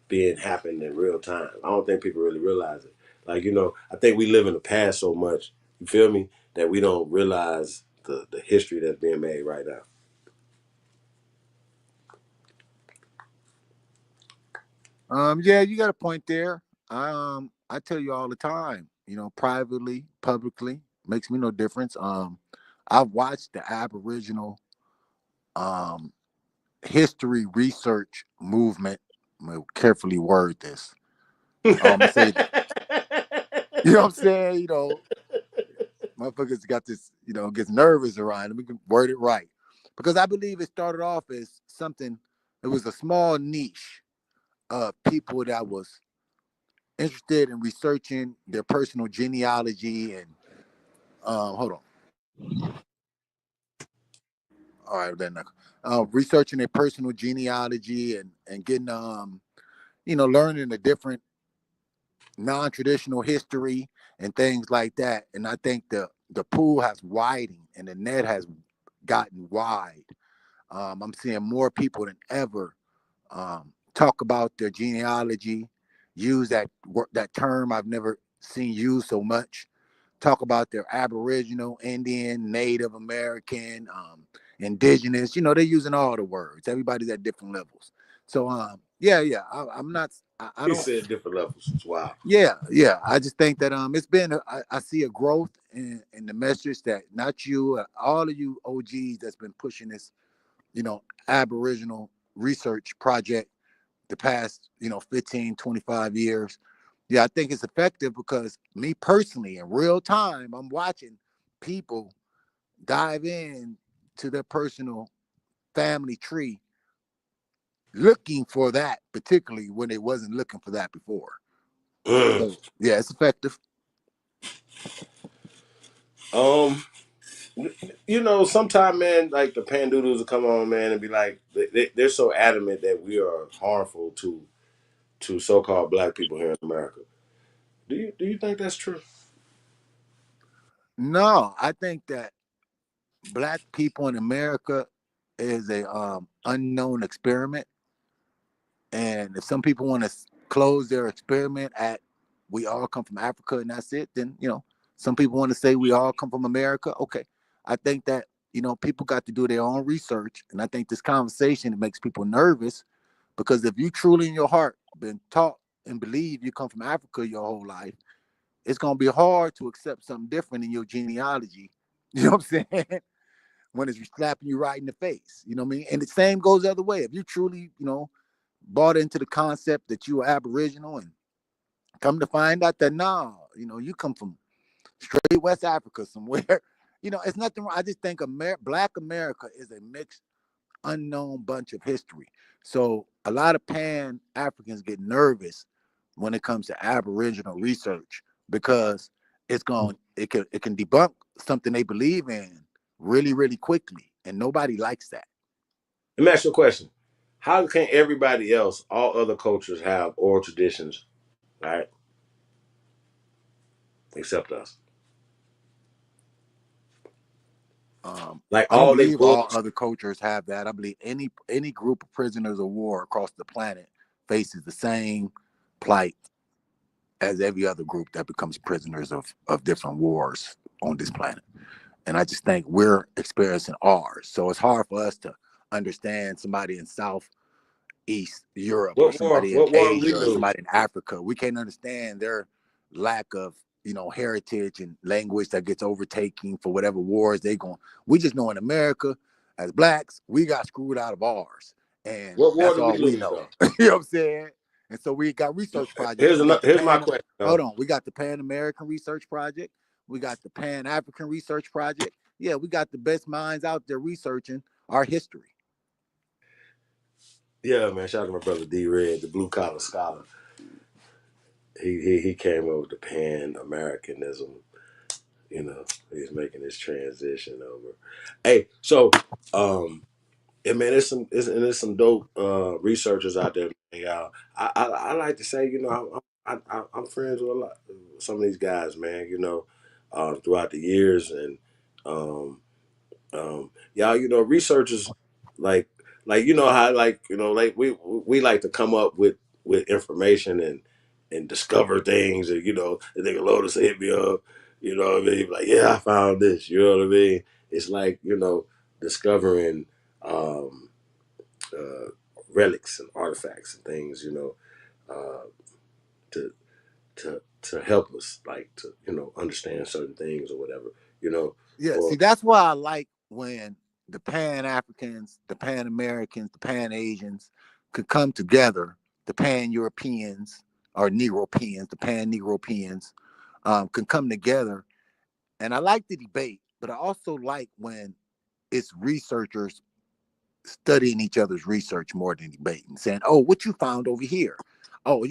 S11: being happened in real time. I don't think people really realize it. Like, I think we live in the past so much, you feel me, that we don't realize the history that's being made right now.
S23: Yeah, you got a point there. I tell you all the time, privately, publicly, makes me no difference. I've watched the Aboriginal um history research movement. I'm gonna carefully word this. I'm gonna say, you know what I'm saying? Motherfuckers got this, gets nervous around it. We can word it right. Because I believe it started off as something, it was a small niche of people that was interested in researching their personal genealogy and hold on. All right, then researching their personal genealogy and getting learning the different non-traditional history and things like that. And I think the pool has widened and the net has gotten wide. I'm seeing more people than ever talk about their genealogy, use that term I've never seen used so much. Talk about their Aboriginal, Indian, Native American, Indigenous. They're using all the words. Everybody's at different levels. So, yeah. I'm not. I
S11: He
S23: don't.
S11: said different levels. Wow.
S23: Yeah. I just think that it's been. I see a growth in the message that not you, all of you OGs that's been pushing this, Aboriginal research project the past, 15, 25 years. Yeah, I think it's effective because me personally, in real time, I'm watching people dive in to their personal family tree looking for that, particularly when they wasn't looking for that before. So, yeah, it's effective.
S11: Sometimes, man, like the pandoodles will come on, man, and be like, they're so adamant that we are harmful to so-called black people here in America. Do you think that's true?
S23: No, I think that black people in America is a unknown experiment. And if some people want to close their experiment at we all come from Africa and that's it, then some people want to say we all come from America. Okay. I think that, people got to do their own research. And I think this conversation makes people nervous because if you truly in your heart been taught and believe you come from Africa your whole life, it's gonna be hard to accept something different in your genealogy. You know what I'm saying? When it's slapping you right in the face. You know what I mean? And the same goes the other way. If you truly, bought into the concept that you are Aboriginal and come to find out that you come from straight West Africa somewhere. It's nothing wrong. I just think Black America is a mixed, unknown bunch of history. So a lot of Pan Africans get nervous when it comes to Aboriginal research because it can debunk something they believe in really, really quickly. And nobody likes that.
S11: Let me ask you a question. How can everybody else, all other cultures, have oral traditions, right? Except us. Like
S23: I don't
S11: all they
S23: believe all
S11: books.
S23: other cultures have that. I believe any group of prisoners of war across the planet faces the same plight as every other group that becomes prisoners of different wars on this planet. And I just think we're experiencing ours. So it's hard for us to understand somebody in Southeast Europe or somebody in
S11: What war we
S23: Asia or
S11: lose?
S23: somebody in Africa. We can't understand their lack of heritage and language that gets overtaken for whatever wars they going. We just know in America, as blacks, we got screwed out of ours, and
S11: What war
S23: that's
S11: did we
S23: all we
S11: lose
S23: know.
S11: though?
S23: You know what I'm saying? And so we got research projects.
S11: Here's my question.
S23: Hold on. We got the Pan American Research Project. We got the Pan African Research Project. Yeah, we got the best minds out there researching our history.
S11: Yeah, man. Shout out to my brother D Red, the blue collar scholar. He came up with the Pan Americanism. He's making this transition over. Hey, so yeah, man, there's some dope researchers out there. Man, y'all. I like to say, I'm friends with a lot some of these guys, man. Throughout the years, and y'all, researchers like how like we like to come up with information and discover things, and the nigga Lotus hit me up, you know what I mean? Like, yeah, I found this, you know what I mean? It's like, discovering uh, relics and artifacts and things, to to help us, like to understand certain things or whatever,
S23: Yeah,
S11: or
S23: see, that's why I like when the Pan Africans, the Pan Americans, the Pan Asians could come together, the Pan Europeans or Negropeans, the Pan Negropeans can come together. And I like the debate, but I also like when it's researchers studying each other's research more than debating, saying, "Oh, what you found over here? Oh,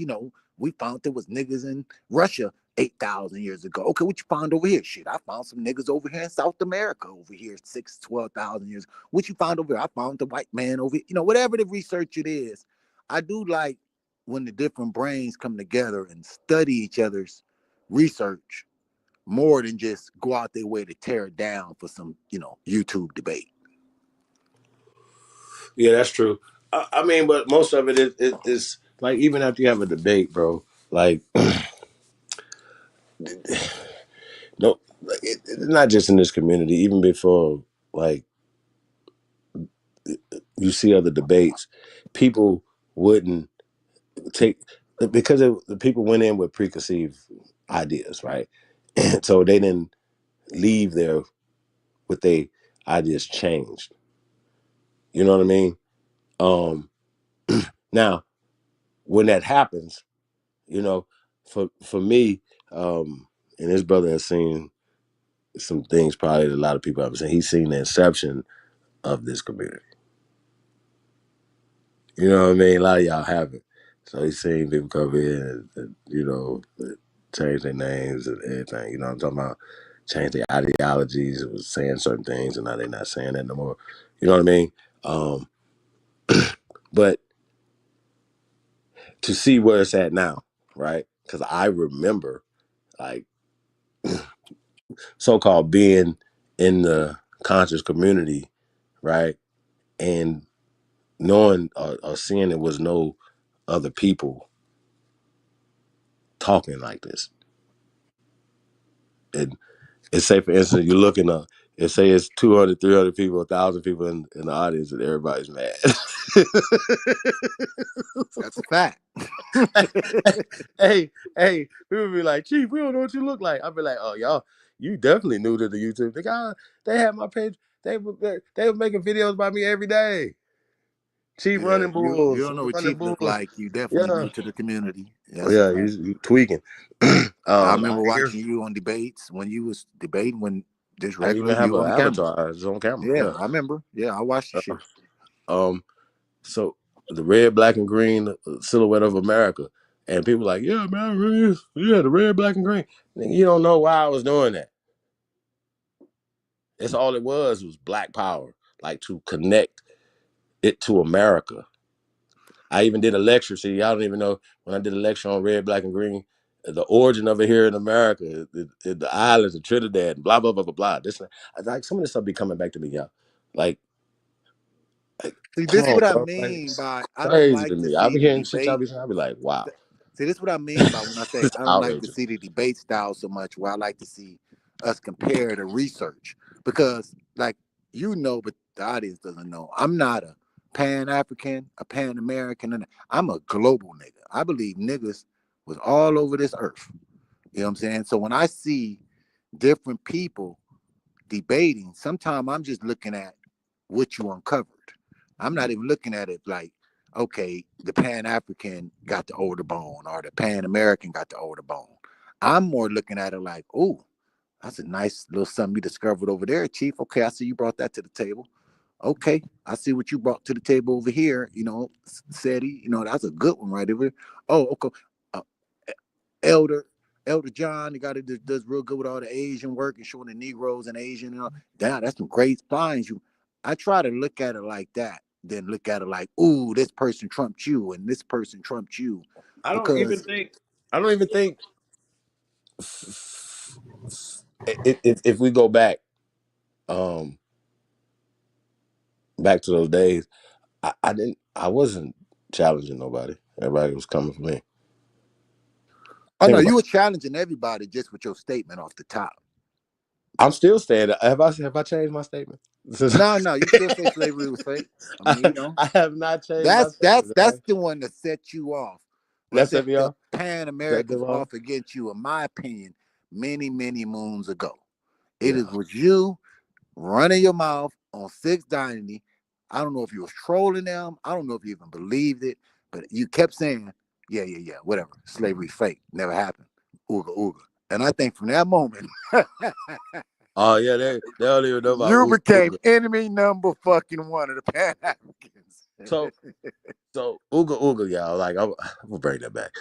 S23: we found there was niggas in Russia 8,000 years ago. Okay, what you found over here? Shit, I found some niggas over here in South America over here 12,000 years. What you found over here? I found the white man over here. Whatever the research it is, I do like when the different brains come together and study each other's research more than just go out their way to tear it down for some, YouTube debate.
S11: yeah, that's true. I mean, but most of it is like, even after you have a debate, bro, like no, it's not just in this community. Even before, like, you see other debates, people wouldn't take, because the people went in with preconceived ideas, right? And so they didn't leave there with their ideas changed. You know what I mean? Now, when that happens, for me, and his brother has seen some things probably that a lot of people haven't seen. He's seen the inception of this community. You know what I mean? A lot of y'all haven't. So he's seen people come in and change their names and everything. You know what I'm talking about? Change their ideologies. It was saying certain things and now they're not saying that no more. You know what I mean? But to see where it's at now, right? Because I remember, like, so-called being in the conscious community, right? And knowing or seeing there was no other people talking like this. And it's say, for instance, you're looking up, it say it's 200, 300 people, 1,000 people in the audience and everybody's mad.
S23: That's a fact.
S11: hey, people be like, Chief, we don't know what you look like. I'll be like, oh, y'all, you definitely new to the YouTube. They had my page. They were making videos about me every day. Chief
S23: Yeah,
S11: running
S23: you
S11: bulls.
S23: don't know what
S11: Running
S23: Chief look
S11: bulls.
S23: like. You definitely
S11: Yeah.
S23: new to the community. That's a
S11: Yeah,
S23: fact.
S11: he's tweaking.
S23: I
S11: I
S23: remember
S11: hear.
S23: watching you on debates when you was debating when just
S11: I
S23: regular
S11: even have
S23: you on
S11: an
S23: the camera.
S11: avatar. It's on camera.
S23: Yeah,
S11: Yeah.
S23: I remember. Yeah, I watched the shit.
S11: So the red, black, and green silhouette of America, and people like, yeah, man, yeah, the red, black, and green. You don't know why I was doing that. It's all it was black power, like to connect it to America. I even did a lecture. See, y'all don't even know when I did a lecture on red, black, and green, the origin of it here in America, the islands of Trinidad, and blah blah blah blah blah. This, like, some of this stuff be coming back to me, y'all. Like
S23: See,
S11: come
S23: this is
S11: on,
S23: what I
S11: bro. Like,
S23: mean
S11: it's
S23: by I don't
S11: crazy to
S23: like to
S11: me. I
S23: see
S11: be
S23: the
S11: hearing shit y'all
S23: debate.
S11: be saying. I be like, wow,
S23: See, this is what I mean by when I say
S11: it's
S23: I don't like to
S11: outrageous.
S23: see the debate style so much. Where I like to see us compare the research because, like, but the audience doesn't know. I'm not a Pan African, a Pan American, and I'm a global nigga. I believe niggas was all over this earth. You know what I'm saying? So when I see different people debating, sometimes I'm just looking at what you uncovered. I'm not even looking at it like, okay, the Pan African got the older bone or the Pan American got the older bone. I'm more looking at it like, oh, that's a nice little something you discovered over there, Chief. Okay, I see you brought that to the table. Okay, I see what you brought to the table over here. SETI, that's a good one right over. Oh, okay. Uh, Elder John, the guy that does real good with all the Asian work and showing the Negroes and Asian and all. Damn, that's some great finds. I try to look at it like that, then look at it like, ooh, this person trumped you and this person trumped you.
S11: I don't even
S23: Because
S11: think if we go back back to those days, I wasn't challenging nobody. Everybody was coming for me.
S23: oh no, you were challenging everybody just with your statement off the top.
S11: I'm still standing. Have I changed my statement?
S23: No, you still say slavery was fake. I mean,
S11: I have not changed my
S23: that's
S11: statement.
S23: that's the one that set you off.
S11: But
S1: That's it, y'all.
S11: Pan America's off against you, in my opinion, many, many moons ago. It is with you running your mouth on 6 Dynasty. I don't know if you was trolling them. I don't know if you even believed it, but you kept saying, yeah, whatever. Slavery fake. Never happened. Ooga, ooga. And I think from that moment,
S1: oh yeah, they don't even know about
S11: you
S1: Ooga
S11: became
S1: Ooga.
S11: enemy number fucking one of the Pan Africans.
S1: So Ooga Ooga, y'all. Like I'm gonna bring that back.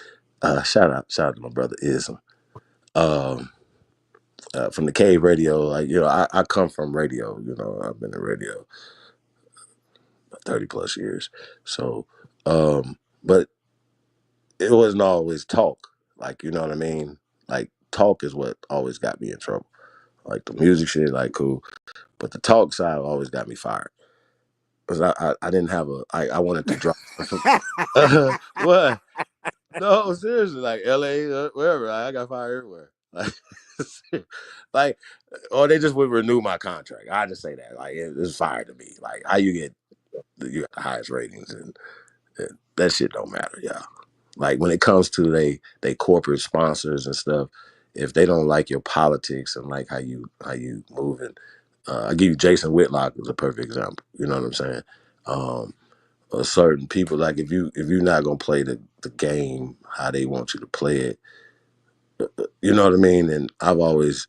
S1: Shout out to my brother Ism. From the Cave Radio, like I come from radio. I've been in radio 30 plus years. So, but it wasn't always talk. Like, you know what I mean? Like, talk is what always got me in trouble. Like, the music shit, like, cool. But the talk side always got me fired. Because I didn't have I wanted to drop. What? No, seriously. Like, LA, wherever. I got fired everywhere. Like, or they just would renew my contract. I just say that. Like, it's fired to me. Like, how you got the highest ratings and that shit don't matter, y'all. Like when it comes to they corporate sponsors and stuff, if they don't like your politics and like how you moving, I give you Jason Whitlock as a perfect example. You know what I'm saying? Certain people, like if you're not gonna play the game how they want you to play it, you know what I mean? And I've always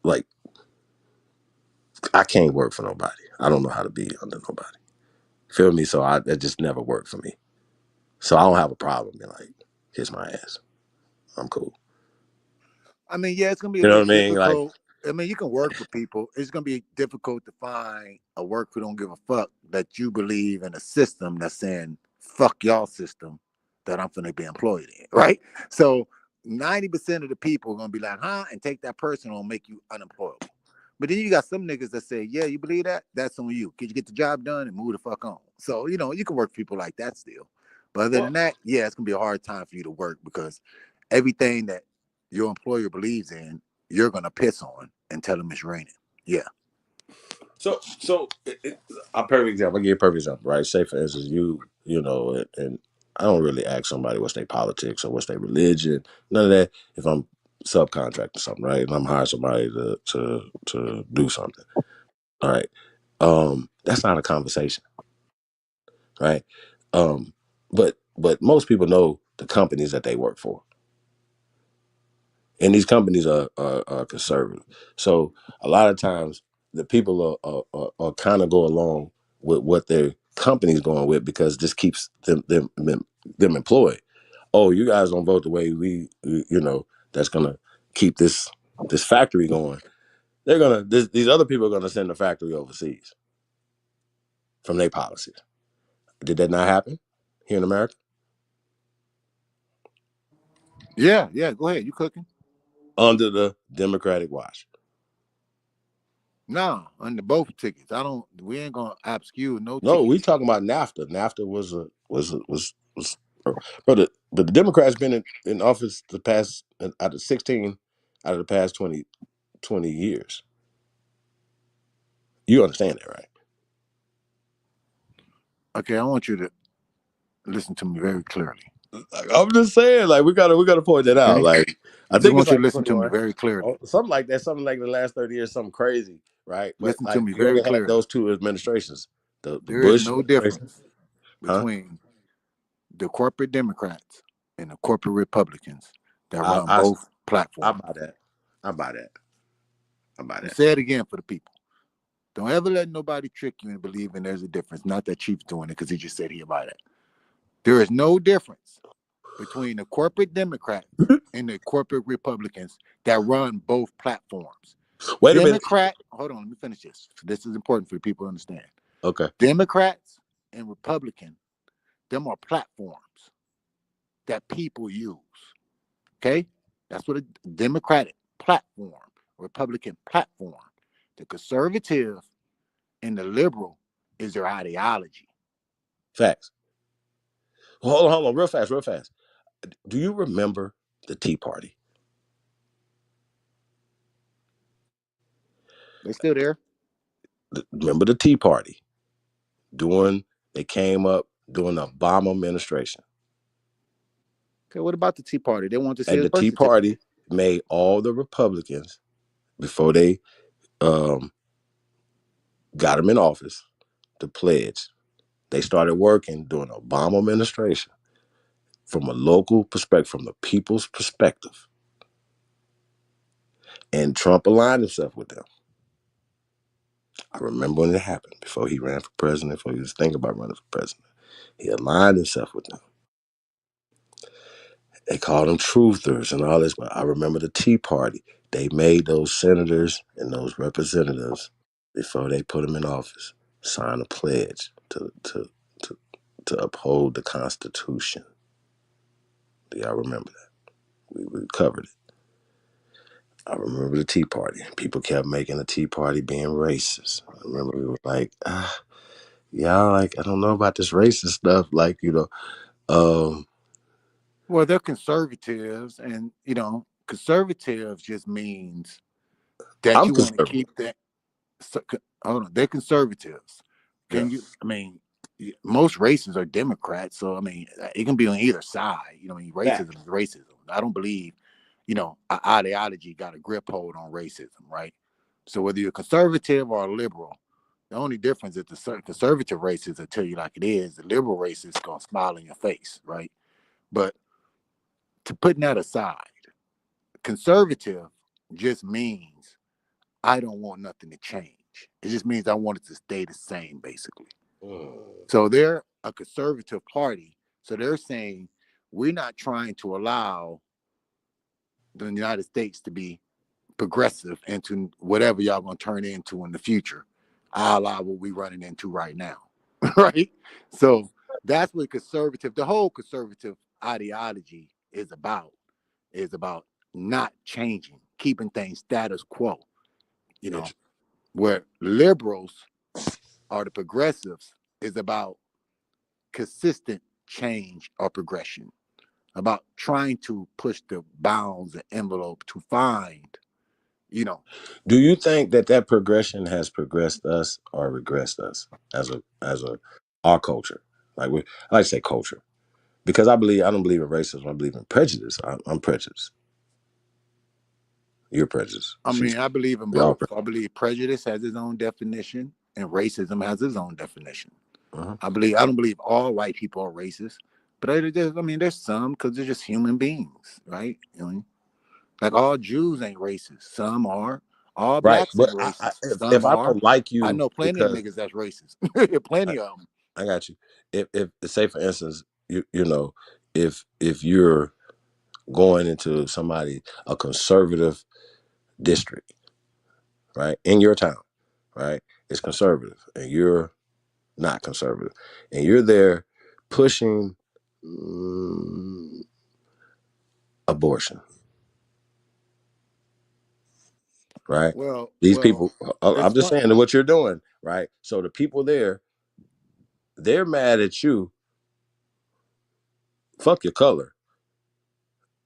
S1: like I can't work for nobody. I don't know how to be under nobody. Feel me? So that just never worked for me. So I don't have a problem being like, kiss my ass. I'm cool.
S11: I mean, yeah, it's gonna be a
S1: You know
S11: little
S1: what I mean? Like,
S11: difficult. I mean, you can work for people. It's gonna be difficult to find a work who don't give a fuck that you believe in a system that's saying fuck y'all system that I'm gonna be employed in, right? So 90% of the people are gonna be like, huh, and take that person on, make you unemployable. But then you got some niggas that say, yeah, you believe that? That's on you. Could you get the job done and move the fuck on? So, you can work for people like that still. But other than that, yeah, it's gonna be a hard time for you to work because everything that your employer believes in, you're gonna piss on and tell them it's raining. Yeah.
S1: So a perfect example. I'll give you a perfect example, right? Say for instance, and I don't really ask somebody what's their politics or what's their religion, none of that. If I'm subcontracting something, right, and I'm hiring somebody to do something, all right, that's not a conversation, right? But most people know the companies that they work for. And these companies are conservative. So a lot of times the people are kind of go along with what their company's going with because this keeps them employed. Oh, you guys don't vote the way that's gonna keep this factory going. These other people are gonna send the factory overseas from their policies. Did that not happen here in America?
S11: Yeah. Go ahead. You cooking?
S1: Under the Democratic watch.
S11: No, under both tickets. We ain't gonna obscure no
S1: No,
S11: ticket.
S1: we talking about NAFTA. NAFTA was but the Democrats been in office the past out of 16 out of the past 20 years. You understand that, right?
S11: Okay, I want you to listen to me very clearly.
S1: I'm just saying, like we gotta point that out.
S11: Okay?
S1: Like
S11: I
S1: I
S11: just
S1: think it's
S11: want you
S1: like
S11: to listen to me
S1: 21,
S11: very clearly.
S1: something like that. Something like the last 30 years, something crazy, right? But
S11: Listen to
S1: like
S11: me
S1: you
S11: very
S1: only had
S11: clearly.
S1: those two administrations, the
S11: There is
S1: Bush
S11: no
S1: administration,
S11: difference between the corporate Democrats and the corporate Republicans that run
S1: I
S11: both
S1: I
S11: platforms.
S1: buy that. I buy that. I buy
S11: I'm
S1: that.
S11: say it again for the people. Don't ever let nobody trick you into believing there's a difference. Not that Chief's doing it because he just said he buy that. There is no difference between the corporate Democrats and the corporate Republicans that run both platforms.
S1: Wait a minute.
S11: Hold on, let me finish this. This is important for people to understand.
S1: Okay.
S11: Democrats and Republican, them are platforms that people use. Okay? That's what a Democratic platform, Republican platform. The conservative and the liberal is their ideology.
S1: Facts. Hold on, real fast. Do you remember the Tea Party?
S11: They still there.
S1: Remember the Tea Party? They came up during the Obama administration.
S23: Okay, what about the Tea Party? They want to see
S11: And
S23: his
S11: the
S23: birth
S11: Tea
S23: certificate.
S11: Party made all the Republicans before they got him in office to pledge. They started working during the Obama administration from a local perspective, from the people's perspective. And Trump aligned himself with them. I remember when it happened, before he ran for president, before he was thinking about running for president. He aligned himself with them. They called them truthers and all this, but I remember the Tea Party. They made those senators and those representatives, before they put them in office, sign a pledge to uphold the Constitution. Do y'all remember that? We covered it. I remember the Tea Party. People kept making the Tea Party being racist. I remember we were like, y'all, like, I don't know about this racist stuff. Like,
S23: Well, they're conservatives, and conservatives just means that
S11: I'm
S23: you want to
S11: conservative.
S23: keep that. Hold on, they're conservatives.
S11: Yeah.
S23: Most races are Democrats, so it can be on either side. Racism is racism. I don't believe, ideology got a grip hold on racism, right? So whether you're conservative or a liberal, the only difference is the conservative racists will tell you like it is. The liberal racists gonna smile in your face, right? But to putting that aside, conservative just means I don't want nothing to change. It just means I want it to stay the same, basically. So they're a conservative party. So they're saying we're not trying to allow the United States to be progressive into whatever y'all gonna turn into in the future. I allow what we're running into right now. Right? So that's what the whole conservative ideology is about not changing, keeping things status quo. Where liberals or the progressives is about consistent change or progression, about trying to push the bounds and envelope to find,
S11: Do you think that progression has progressed us or regressed us as a our culture? I like to say culture, because I don't believe in racism. I believe in prejudice. I'm prejudiced. You're prejudiced.
S23: I believe in
S11: We all
S23: both. I believe prejudice has its own definition and racism has its own definition. I don't believe all white people are racist, but there's some, because they're just human beings, right? Like all Jews ain't racist. Some are. All
S11: right.
S23: blacks
S11: But
S23: ain't racist.
S11: if
S23: Some
S11: I
S23: are.
S11: don't like
S23: I
S11: you
S23: know plenty of
S11: because
S23: niggas that's racist. Plenty of them.
S11: I got you. If say for instance, if you're going into a conservative district, right, in your town, right, it's conservative, and you're not conservative, and you're there pushing abortion, right?
S23: Well,
S11: These people,
S23: it's
S11: I'm just
S23: fun.
S11: saying what you're doing, right? So the people there, they're mad at you. Fuck your color.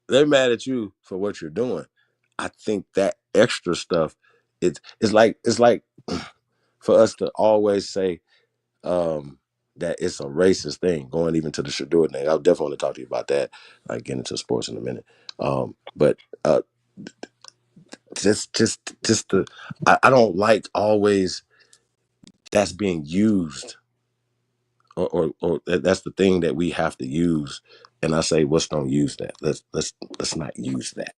S11: They're mad at you for what you're doing. I think that extra stuff, it's like for us to always say that it's a racist thing, going even to the Shador thing. I'll definitely want to talk to you about that. I get into sports in a minute. But just the I don't like always that's being used, or that's the thing that we have to use. And I say, let's don't use that. Let's not use that,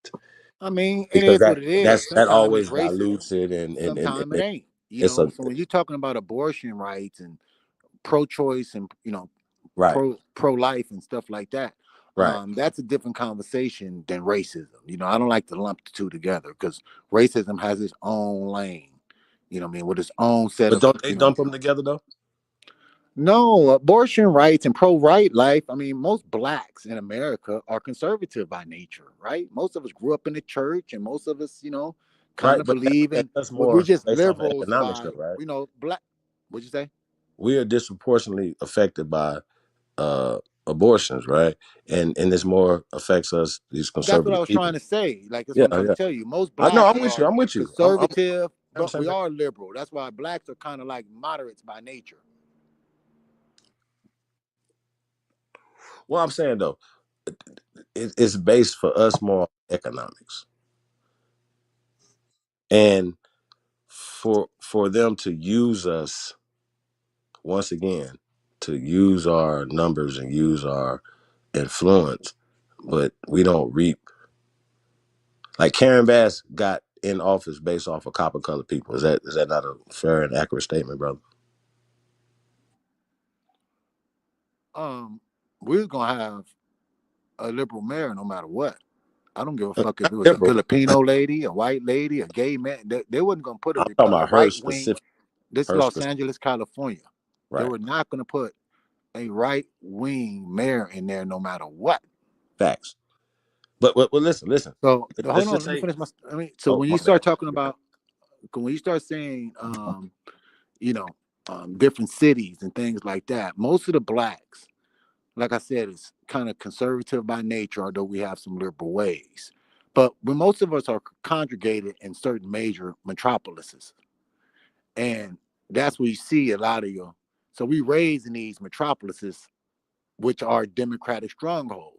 S23: It
S11: because
S23: is what it is.
S11: that
S23: Sometimes it's
S11: always
S23: racism.
S11: dilutes it,
S23: Sometimes it ain't.
S11: it's a
S23: So when you're talking about abortion rights and pro-choice and
S11: right,
S23: pro life and stuff like that,
S11: right.
S23: that's a different conversation than racism. I don't like to lump the two together, because racism has its own lane. With its own set
S11: But
S23: of
S11: don't they dump them together though?
S23: No, abortion rights and pro-right life. Most blacks in America are conservative by nature, right? Most of us grew up in the church, and most of us, kind
S11: Right,
S23: of
S11: but
S23: believe in.
S11: that's
S23: We're
S11: more
S23: just
S11: based off of
S23: liberals
S11: economics,
S23: by,
S11: though, right?
S23: black. What'd you say?
S11: We are disproportionately affected by abortions, right? And this more affects us, these
S23: That's what I
S11: conservative
S23: was trying
S11: people.
S23: to say. Like, that's what
S11: Yeah,
S23: I'm trying to
S11: yeah.
S23: tell you. Most
S11: I know.
S23: blacks
S11: I'm with you.
S23: are
S11: I'm with you. I'm
S23: conservative,
S11: on the
S23: but
S11: same
S23: we
S11: page.
S23: are liberal. That's why blacks are kind of like moderates by nature.
S11: Well, I'm saying though, it's based for us more on economics, and for them to use us once again, to use our numbers and use our influence, but we don't reap. Like Karen Bass got in office based off of copper colored people. Is that not a fair and accurate statement, brother?
S23: We're gonna have a liberal mayor no matter what. I don't give a fuck if it was a Filipino lady, a white lady, a gay man. They wasn't gonna put a right wing. This is Los Angeles, California. Right. They were not gonna put a right wing mayor in there no matter what.
S11: Facts. But listen.
S23: So hold on, let me finish my. When you start talking about, when you start saying, different cities and things like that, most of the blacks, like I said, is kind of conservative by nature, although we have some liberal ways. But when most of us are congregated in certain major metropolises, and that's where you see a lot of your. So we raise in these metropolises, which are democratic strongholds.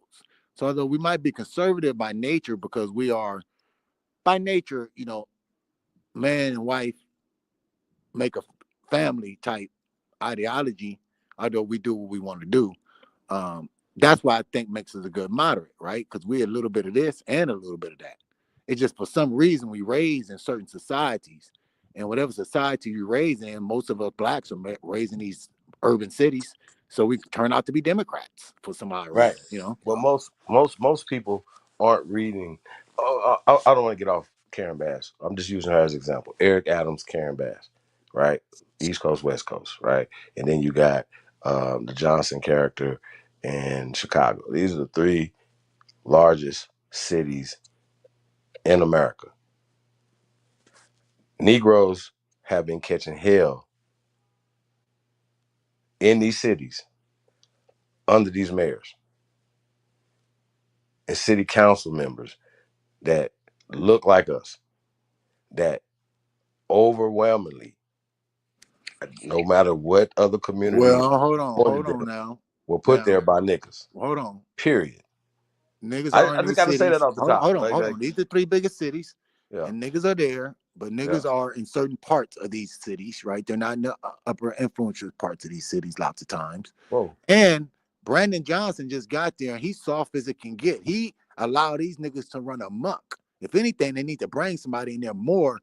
S23: So although we might be conservative by nature because we are, by nature, man and wife make a family type ideology, although we do what we want to do. That's why I think makes us a good moderate, right? Because we're a little bit of this and a little bit of that. It's just for some reason we raise in certain societies, and whatever society you raise in, most of us blacks are raised in these urban cities, so we turn out to be Democrats for some odd reason,
S11: Well, most people aren't reading. I don't want to get off Karen Bass. I'm just using her as an example. Eric Adams, Karen Bass, right? East Coast, West Coast, right? And then you got the Johnson character in Chicago. These are the three largest cities in America. Negroes have been catching hell in these cities under these mayors and city council members that look like us, that overwhelmingly, no matter what other community,
S23: well, hold on now.
S11: were put there by niggas.
S23: Hold on.
S11: Period.
S23: Niggas
S11: I
S23: are in
S11: just
S23: these
S11: got to
S23: cities.
S11: say that off the top.
S23: Hold on. These are the three biggest cities,
S11: Yeah.
S23: and niggas are there, but niggas are in certain parts of these cities, right? They're not in the upper influential parts of these cities lots of times.
S11: Whoa.
S23: And Brandon Johnson just got there, and he's soft as it can get. He allowed these niggas to run amok. If anything, they need to bring somebody in there more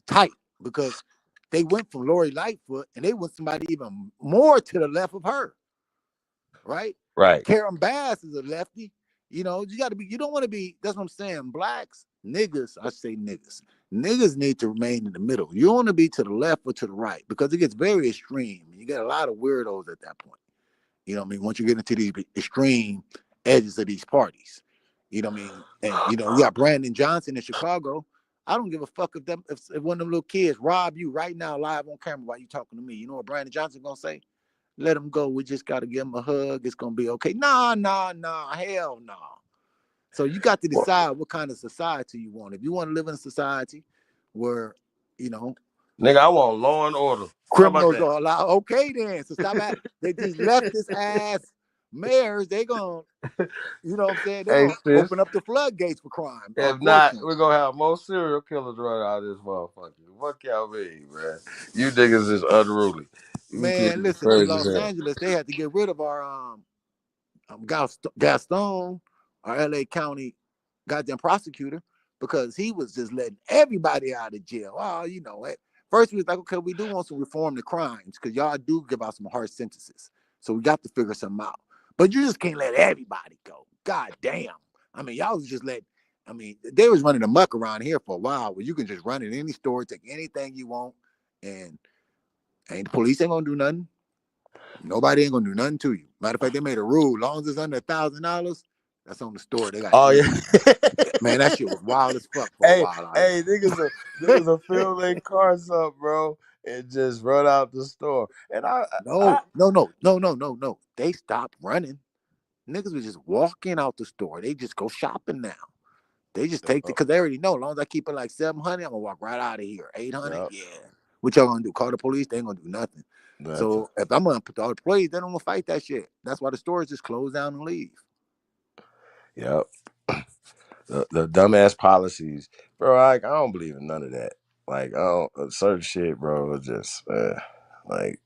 S23: tight, because they went from Lori Lightfoot, and they went somebody even more to the left of her, right?
S11: Right.
S23: Karen Bass is a lefty. You got to be, you don't want to be, that's what I'm saying. Blacks, niggas, I say niggas. Niggas need to remain in the middle. You don't want to be to the left or to the right, because it gets very extreme. You get a lot of weirdos at that point. You know what I mean? Once you get into these extreme edges of these parties. You know what I mean? And, you got Brandon Johnson in Chicago. I don't give a fuck if one of them little kids rob you right now live on camera while you talking to me. You know what Brandon Johnson gonna say? Let him go. We just got to give him a hug. It's going to be okay. Nah. Hell no. So you got to decide what kind of society you want. If you want to live in a society where,
S11: nigga, I want law and order.
S23: Criminals are allowed. Okay, then. So stop at they these leftist ass mayors. They going to, you know what I'm saying? They're going to open up the floodgates for crime.
S11: If not, we're going to have more serial killers run out of this motherfucker. What y'all mean, man? You niggas is unruly.
S23: Man, listen, in Los Angeles, they had to get rid of our Gaston, our LA County goddamn prosecutor, because he was just letting everybody out of jail. Oh, first we was like, okay, we do want to reform the crimes, because y'all do give out some harsh sentences. So we got to figure something out. But you just can't let everybody go. God damn. I mean, y'all was just they was running amok around here for a while, where you can just run in any store, take anything you want, and the police ain't gonna do nothing. Nobody ain't gonna do nothing to you. Matter of fact, they made a rule: long as it's under $1,000, that's on the store. They got.
S11: Oh yeah,
S23: man, that shit was wild as fuck for a while.
S11: Hey, niggas will fill their cars up, bro, and just run out the store. And
S23: no. They stopped running. Niggas was just walking out the store. They just go shopping now. They just take because they already know. As long as I keep it like 700, I'm gonna walk right out of here. 800, yeah. What y'all gonna do? Call the police? They ain't gonna do nothing. So if I'm gonna put all the police, they don't gonna fight that shit. That's why the stores just close down and leave.
S11: Yep. The dumbass policies, bro. Like I don't believe in none of that. Like I don't certain shit, bro. It's just like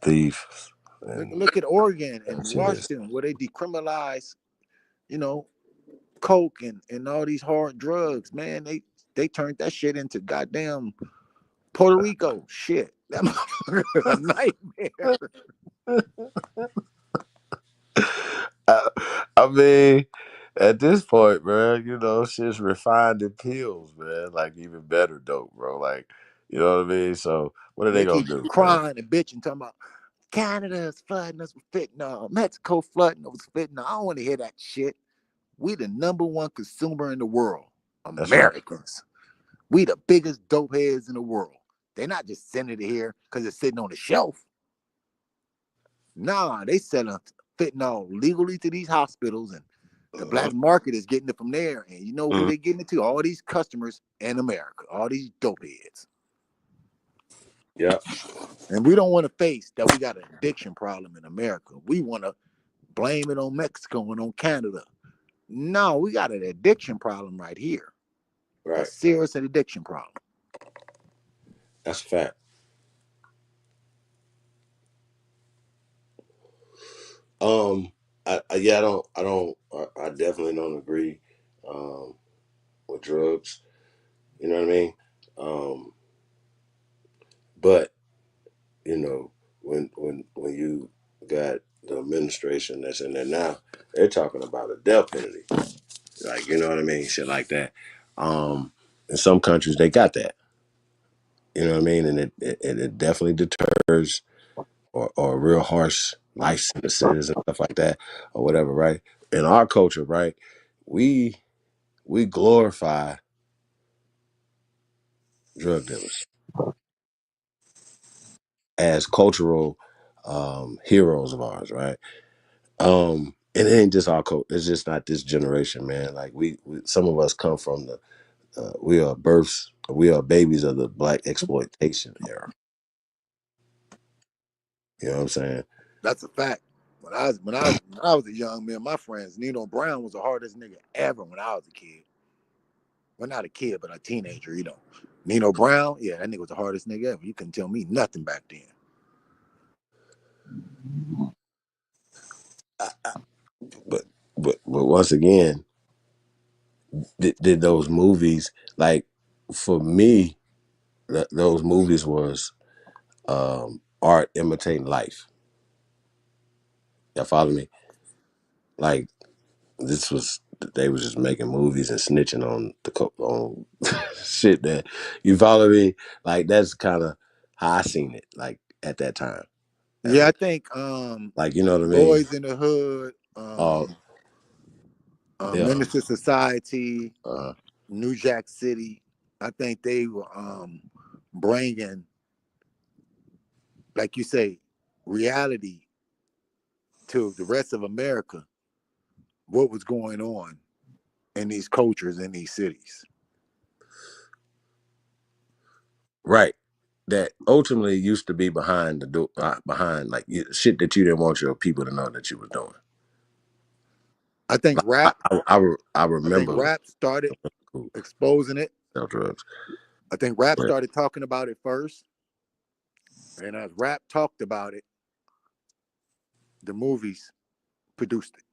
S11: thief.
S23: Look at Oregon and
S11: Shit is.
S23: Washington, where they decriminalize, you know, coke and all these hard drugs. Man, they turned that shit into goddamn Puerto Rico shit. That motherfucker a nightmare.
S11: I mean, at this point, bro, you know, shit's refined in pills, man. Like even better dope, bro. Like, you know what I mean? So what are they
S23: They
S11: gonna
S23: keep
S11: do, man?
S23: crying and bitching, talking about Canada's flooding us with fentanyl, Mexico flooding us with fentanyl. I don't want to hear that shit. We the number one consumer in the world.
S11: That's right.
S23: Americans. We the biggest dope heads in the world. They're not just sending it here because it's sitting on the shelf. Nah, they selling fentanyl legally to these hospitals, and the black market is getting it from there. And you know who they getting it to? All these customers in America, all these dope heads.
S11: Yeah.
S23: And we don't want to face that we got an addiction problem in America. We want to blame it on Mexico and on Canada. No, we got an addiction problem right here.
S11: Right.
S23: A serious addiction problem.
S11: That's a fact. I definitely don't agree with drugs. You know what I mean? But you know, when you got the administration that's in there now, they're talking about a death penalty. Like, you know what I mean? Shit like that. In some countries they got that. You know what I mean? And it definitely deters or real harsh life sentences and stuff like that or whatever, right? In our culture, right, we glorify drug dealers as cultural heroes of ours, right? And it ain't just our it's just not this generation, man. Like we some of us come from the we are babies of the black exploitation era. You know what I'm saying?
S23: That's a fact. When I was a young man, my friends, Nino Brown was the hardest nigga ever when I was a kid. Well, not a kid, but a teenager, you know. Nino Brown, yeah, that nigga was the hardest nigga ever. You couldn't tell me nothing back then.
S11: But once again, did those movies, like for me, those movies was art imitating life. Y'all follow me? Like they was just making movies and snitching on on shit that, you follow me? Like that's kind of how I seen it. Like at that time,
S23: Yeah, I think
S11: like you know what I mean?
S23: Boys in the Hood,
S11: Oh yeah.
S23: Minister Society, New Jack City. I think they were bringing, like you say, reality to the rest of America. What was going on in these cultures in these cities?
S11: Right. That ultimately used to be behind the door, behind like shit that you didn't want your people to know that you were doing.
S23: I think rap.
S11: I
S23: I think
S11: remember
S23: rap started exposing it.
S11: sell drugs.
S23: I think rap
S11: But
S23: started talking about it first, and as rap talked about it, the movies produced it.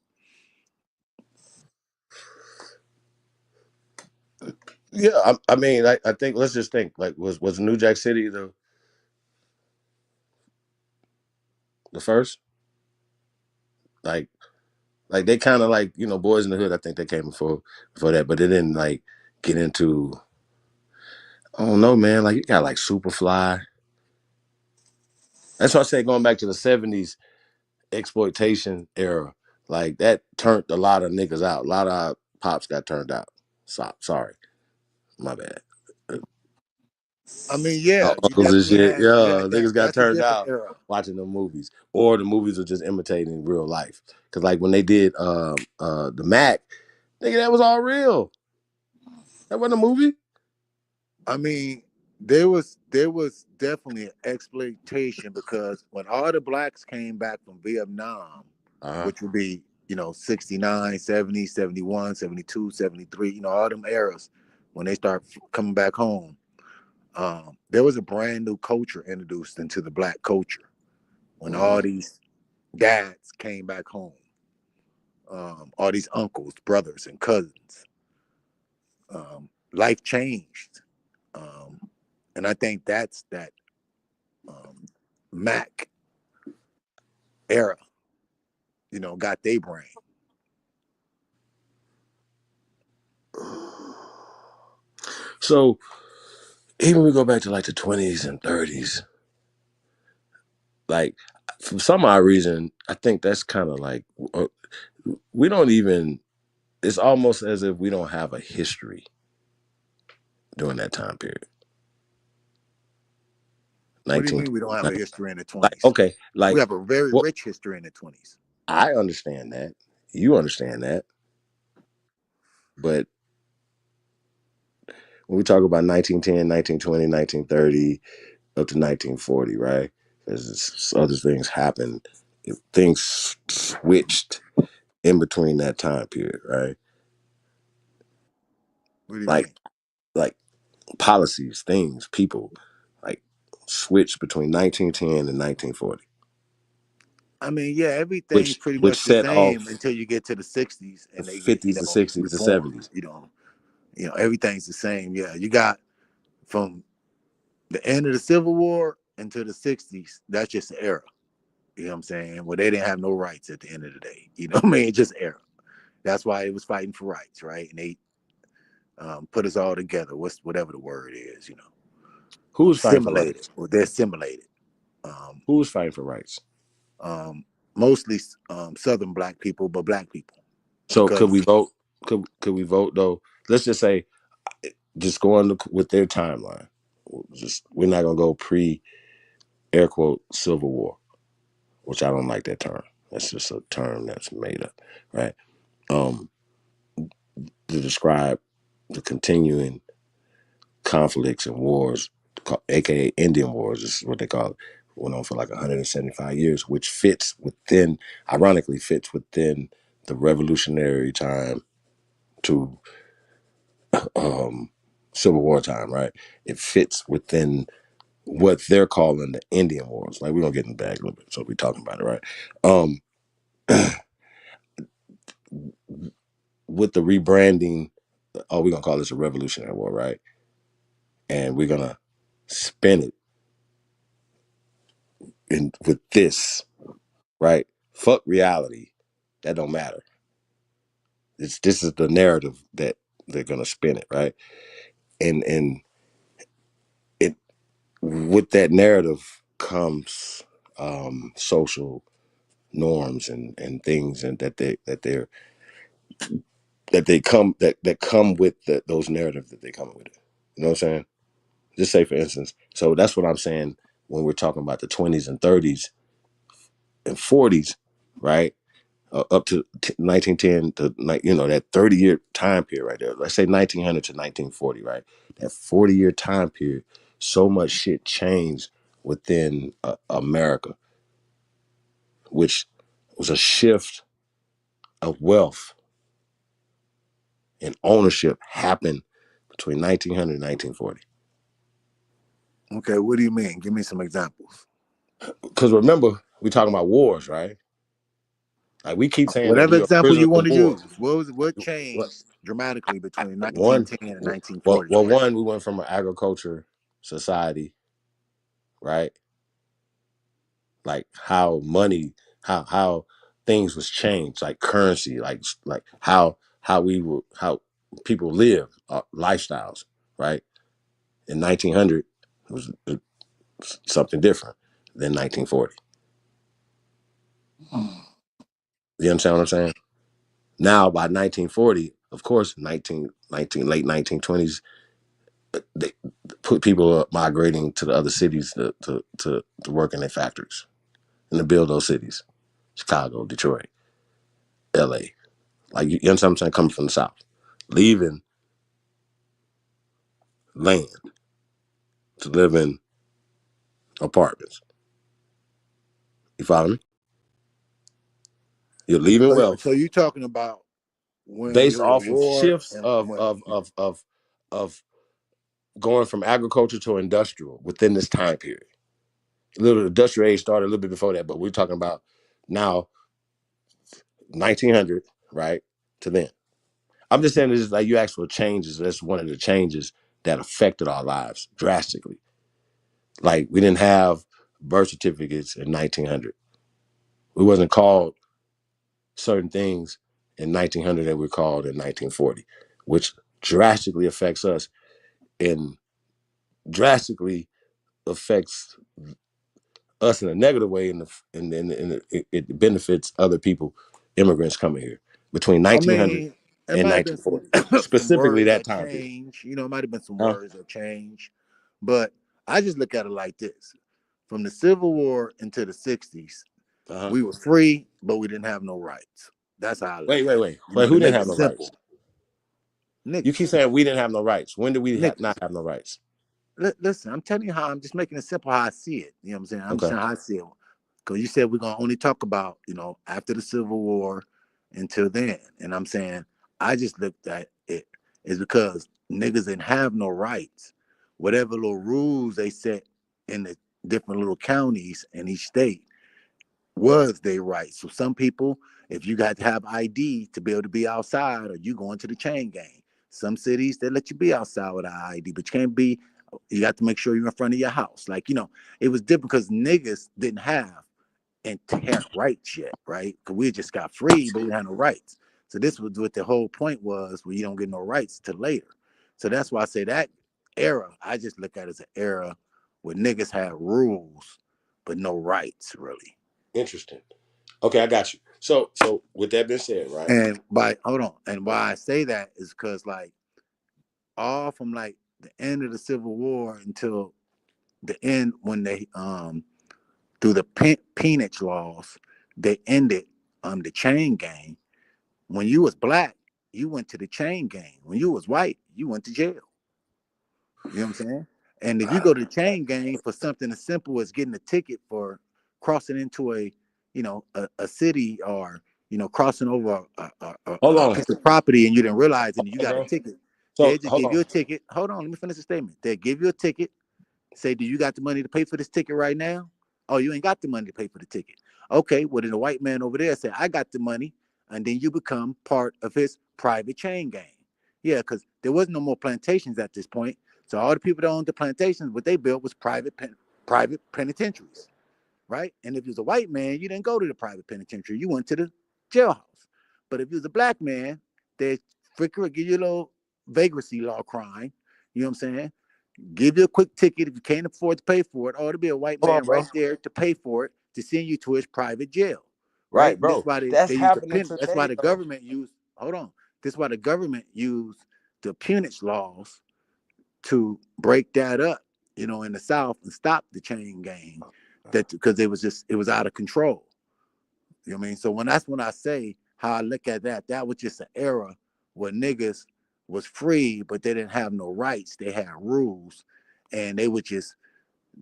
S11: yeah, I mean, I think let's just think like was New Jack City the first? Like they kind of like, you know, Boys in the Hood. I think they came before that, but they didn't like get into. I don't know, man. Like you got like Superfly. That's why I say going back to the '70s exploitation era, like that turned a lot of niggas out. A lot of our pops got turned out. Sorry, my bad.
S23: I mean, yeah, you
S11: Uncles and
S23: definitely
S11: shit,
S23: had you
S11: yeah,
S23: had that.
S11: niggas got
S23: That's a
S11: turned
S23: different
S11: out
S23: era.
S11: watching them movies, or the movies were just imitating real life. Cause like when they did the Mac, nigga, that was all real. That wasn't a movie.
S23: I mean, there was definitely an exploitation because when all the blacks came back from Vietnam, which would be 69, 70, 71, 72, 73, all them eras when they start coming back home. There was a brand new culture introduced into the black culture when all these dads came back home, all these uncles, brothers, and cousins. Life changed, and I think that's that Mac era. Got their brain.
S11: So even we go back to like the 20s and 30s, like for some odd reason, I think that's kind of like we don't even. It's almost as if we don't have a history during that time period.
S23: What do you mean we don't have a history in the 20s?
S11: Like, okay, like
S23: we have a very rich history in the 20s.
S11: I understand that. You understand that. But when we talk about 1910, 1920, 1930, up to 1940, right? There's other things happened. Things switched in between that time period, right?
S23: What do you mean?
S11: Like policies, things, people, like switched between 1910 and 1940.
S23: I mean, yeah, everything's pretty
S11: Which
S23: much the
S11: set
S23: same
S11: off
S23: until you get to the 60s
S11: the
S23: and they get,
S11: 50s, the 60s, the
S23: reformed.
S11: 70s.
S23: Everything's the same. Yeah, you got from the end of the Civil War into the 60s. That's just the era. You know what I'm saying? Well, they didn't have no rights at the end of the day. You know what I mean? Just era. That's why it was fighting for rights, right? And they put us all together. Whatever the word is,
S11: Who's fighting for
S23: assimilated,
S11: rights?
S23: or they're assimilated.
S11: Who's fighting for rights?
S23: Mostly Southern black people, but black people.
S11: So could we vote? Could we vote though? Let's just say, just going with their timeline. We're not gonna go pre air quote Civil War, which I don't like that term. That's just a term that's made up, right? To describe the continuing conflicts and wars, aka Indian Wars, is what they call it. Went on for like 175 years, which ironically fits within the revolutionary time to Civil War time, right? It fits within what they're calling the Indian Wars. Like, we're gonna get in the bag a little bit, so we're talking about it, right? With the rebranding, we're gonna call this a Revolutionary War, right? And we're gonna spin it with this, right? Fuck reality. That don't matter. This is the narrative that they're gonna spin it, right? And it with that narrative comes social norms and things, and that come with those narratives that they come with it. You know what I'm saying? Just say, for instance, so that's what I'm saying when we're talking about the 20s and 30s and 40s, right? Up to 1910 to that 30-year time period right there. Let's say 1900 to 1940, right? That 40-year time period, so much shit changed within America, which was a shift of wealth and ownership happened between 1900 and 1940.
S23: Okay, what do you mean? Give me some examples.
S11: Because remember, we're talking about wars, right? Like, we keep saying that
S23: Whatever
S11: we are
S23: example
S11: prisoners
S23: you want
S11: of
S23: to
S11: war.
S23: use. What changed dramatically between
S11: One,
S23: 1910 and 1940?
S11: one, we went from an agriculture society, right? Like how money, how things was changed, like currency, like how how people live, lifestyles, right? In 1900, it was something different than 1940. You understand what I'm saying? Now, by 1940, of course, late 1920s, they put people migrating to the other cities to work in their factories and to build those cities. Chicago, Detroit, LA. Like, you understand what I'm saying? Coming from the South. Leaving land to live in apartments. You follow me? You're leaving wealth
S23: So you're talking about when
S11: based
S23: it was a
S11: off of
S23: war
S11: shifts
S23: and
S11: of going from agriculture to industrial within this time period. A little industrial age started a little bit before that, but we're talking about now 1900, right, to then. I'm just saying this is like you asked for changes. That's one of the changes that affected our lives drastically. Like we didn't have birth certificates in 1900. We wasn't called certain things in 1900 that we're called in 1940, which drastically affects us and drastically affects us in a negative way, and it benefits other people, immigrants coming here between
S23: I
S11: 1900
S23: mean, it
S11: and
S23: might have been
S11: 1940,
S23: some
S11: specifically
S23: words
S11: that
S23: that
S11: time period.
S23: change. You know, it might have been some
S11: Huh?
S23: words that change, but I just look at it like this: from the Civil War into the '60s, we were free, but we didn't have no rights. That's how I look at it.
S11: Wait.
S23: You know, to
S11: Who didn't
S23: make
S11: have
S23: it
S11: no rights?
S23: simple,
S11: You keep
S23: niggas,
S11: saying we didn't have no rights. When did we
S23: niggas.
S11: not have no rights?
S23: Listen, I'm telling you how I'm just making it simple how I see it. You know what I'm saying? I'm just
S11: Okay.
S23: saying how I see it. Because you said we're gonna only talk about, after the Civil War until then. And I'm saying I just looked at it is because niggas didn't have no rights. Whatever little rules they set in the different little counties in each state was their rights. So some people, if you got to have ID to be able to be outside, or you going to the chain gang. Some cities they let you be outside without ID, but you can't be. You got to make sure you're in front of your house. Like it was different because niggas didn't have inherent rights yet, right? Because we just got free, but we had no rights. So this was what the whole point was, where you don't get no rights till later. So that's why I say that era, I just look at it as an era where niggas had rules, but no rights really.
S11: Interesting. Okay, I got you. So with that being said, right?
S23: And why I say that is because like all from like the end of the Civil War until the end when they through the peonage laws, they ended the chain gang. When you was black, you went to the chain gang. When you was white, you went to jail. You know what I'm saying? And if you go to the chain gang for something as simple as getting a ticket for crossing into a city, or crossing over
S11: Hold
S23: a
S11: on.
S23: piece of property, and you didn't realize it and you
S11: Hey,
S23: got a
S11: bro.
S23: ticket,
S11: So
S23: they just
S11: hold
S23: give you
S11: on.
S23: a ticket. Hold on, let me finish the statement. They give you a ticket. Say, do you got the money to pay for this ticket right now? Oh, you ain't got the money to pay for the ticket. Okay, well then the white man over there say, I got the money, and then you become part of his private chain gang. Yeah, because there was no more plantations at this point. So all the people that owned the plantations, what they built was private penitentiaries, right? And if you was a white man, you didn't go to the private penitentiary. You went to the jailhouse. But if you was a black man, they freaking give you a little vagrancy law crime. You know what I'm saying? Give you a quick ticket if you can't afford to pay for it, or to be a white
S11: Hold on,
S23: man
S11: bro.
S23: right there to pay for it to send you to his private jail, right?
S11: Right,
S23: And this is
S11: bro.
S23: why
S11: That's
S23: they use the
S11: happening
S23: pen. That's why
S11: today,
S23: the
S11: though.
S23: government used. Hold on. This is why the government used the peonage laws to break that up, in the South and stop the chain gang. That because it was out of control. You know what I mean? So when I say how I look at that was just an era where niggas was free, but they didn't have no rights. They had rules, and they would just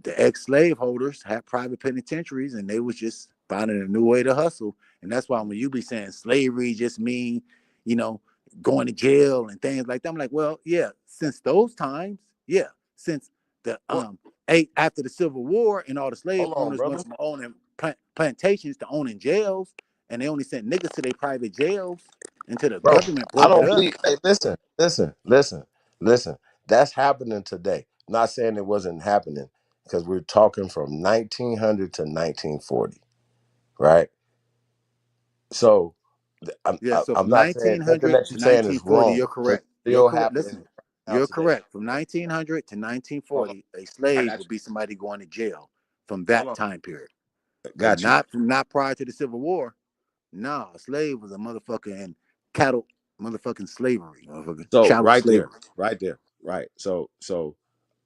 S23: the ex-slave holders had private penitentiaries, and they was just finding a new way to hustle. And that's why when you be saying slavery just mean, you know, going to jail and things like that, I'm like, well, yeah, since those times, yeah, since the after the Civil War and all the slave
S11: Hold on,
S23: owners
S11: brother.
S23: went from owning plantations to owning jails, and they only sent niggas to their private jails until the
S11: Bro,
S23: government
S11: I
S23: broke it
S11: don't
S23: up.
S11: believe. Hey, listen. That's happening today. Not saying it wasn't happening, because we're talking from 1900 to 1940, right? So
S23: Yeah, so
S11: I'm
S23: from
S11: not saying nothing
S23: 1900
S11: that
S23: to
S11: you're saying is
S23: 1940,
S11: wrong.
S23: you're
S11: It's
S23: correct. You're
S11: still
S23: correct.
S11: happening
S23: Listen,
S11: now
S23: you're
S11: today.
S23: correct. From 1900 to
S11: Hold on.
S23: 1940, a
S11: I
S23: slave
S11: got
S23: would be
S11: you.
S23: somebody going to jail from
S11: Hold
S23: that
S11: on.
S23: time period, but
S11: Got you.
S23: not prior to the Civil War. No, a slave was a motherfucking cattle, motherfucking slavery, motherfucking
S11: So
S23: chattel
S11: right there,
S23: slavery.
S11: right. So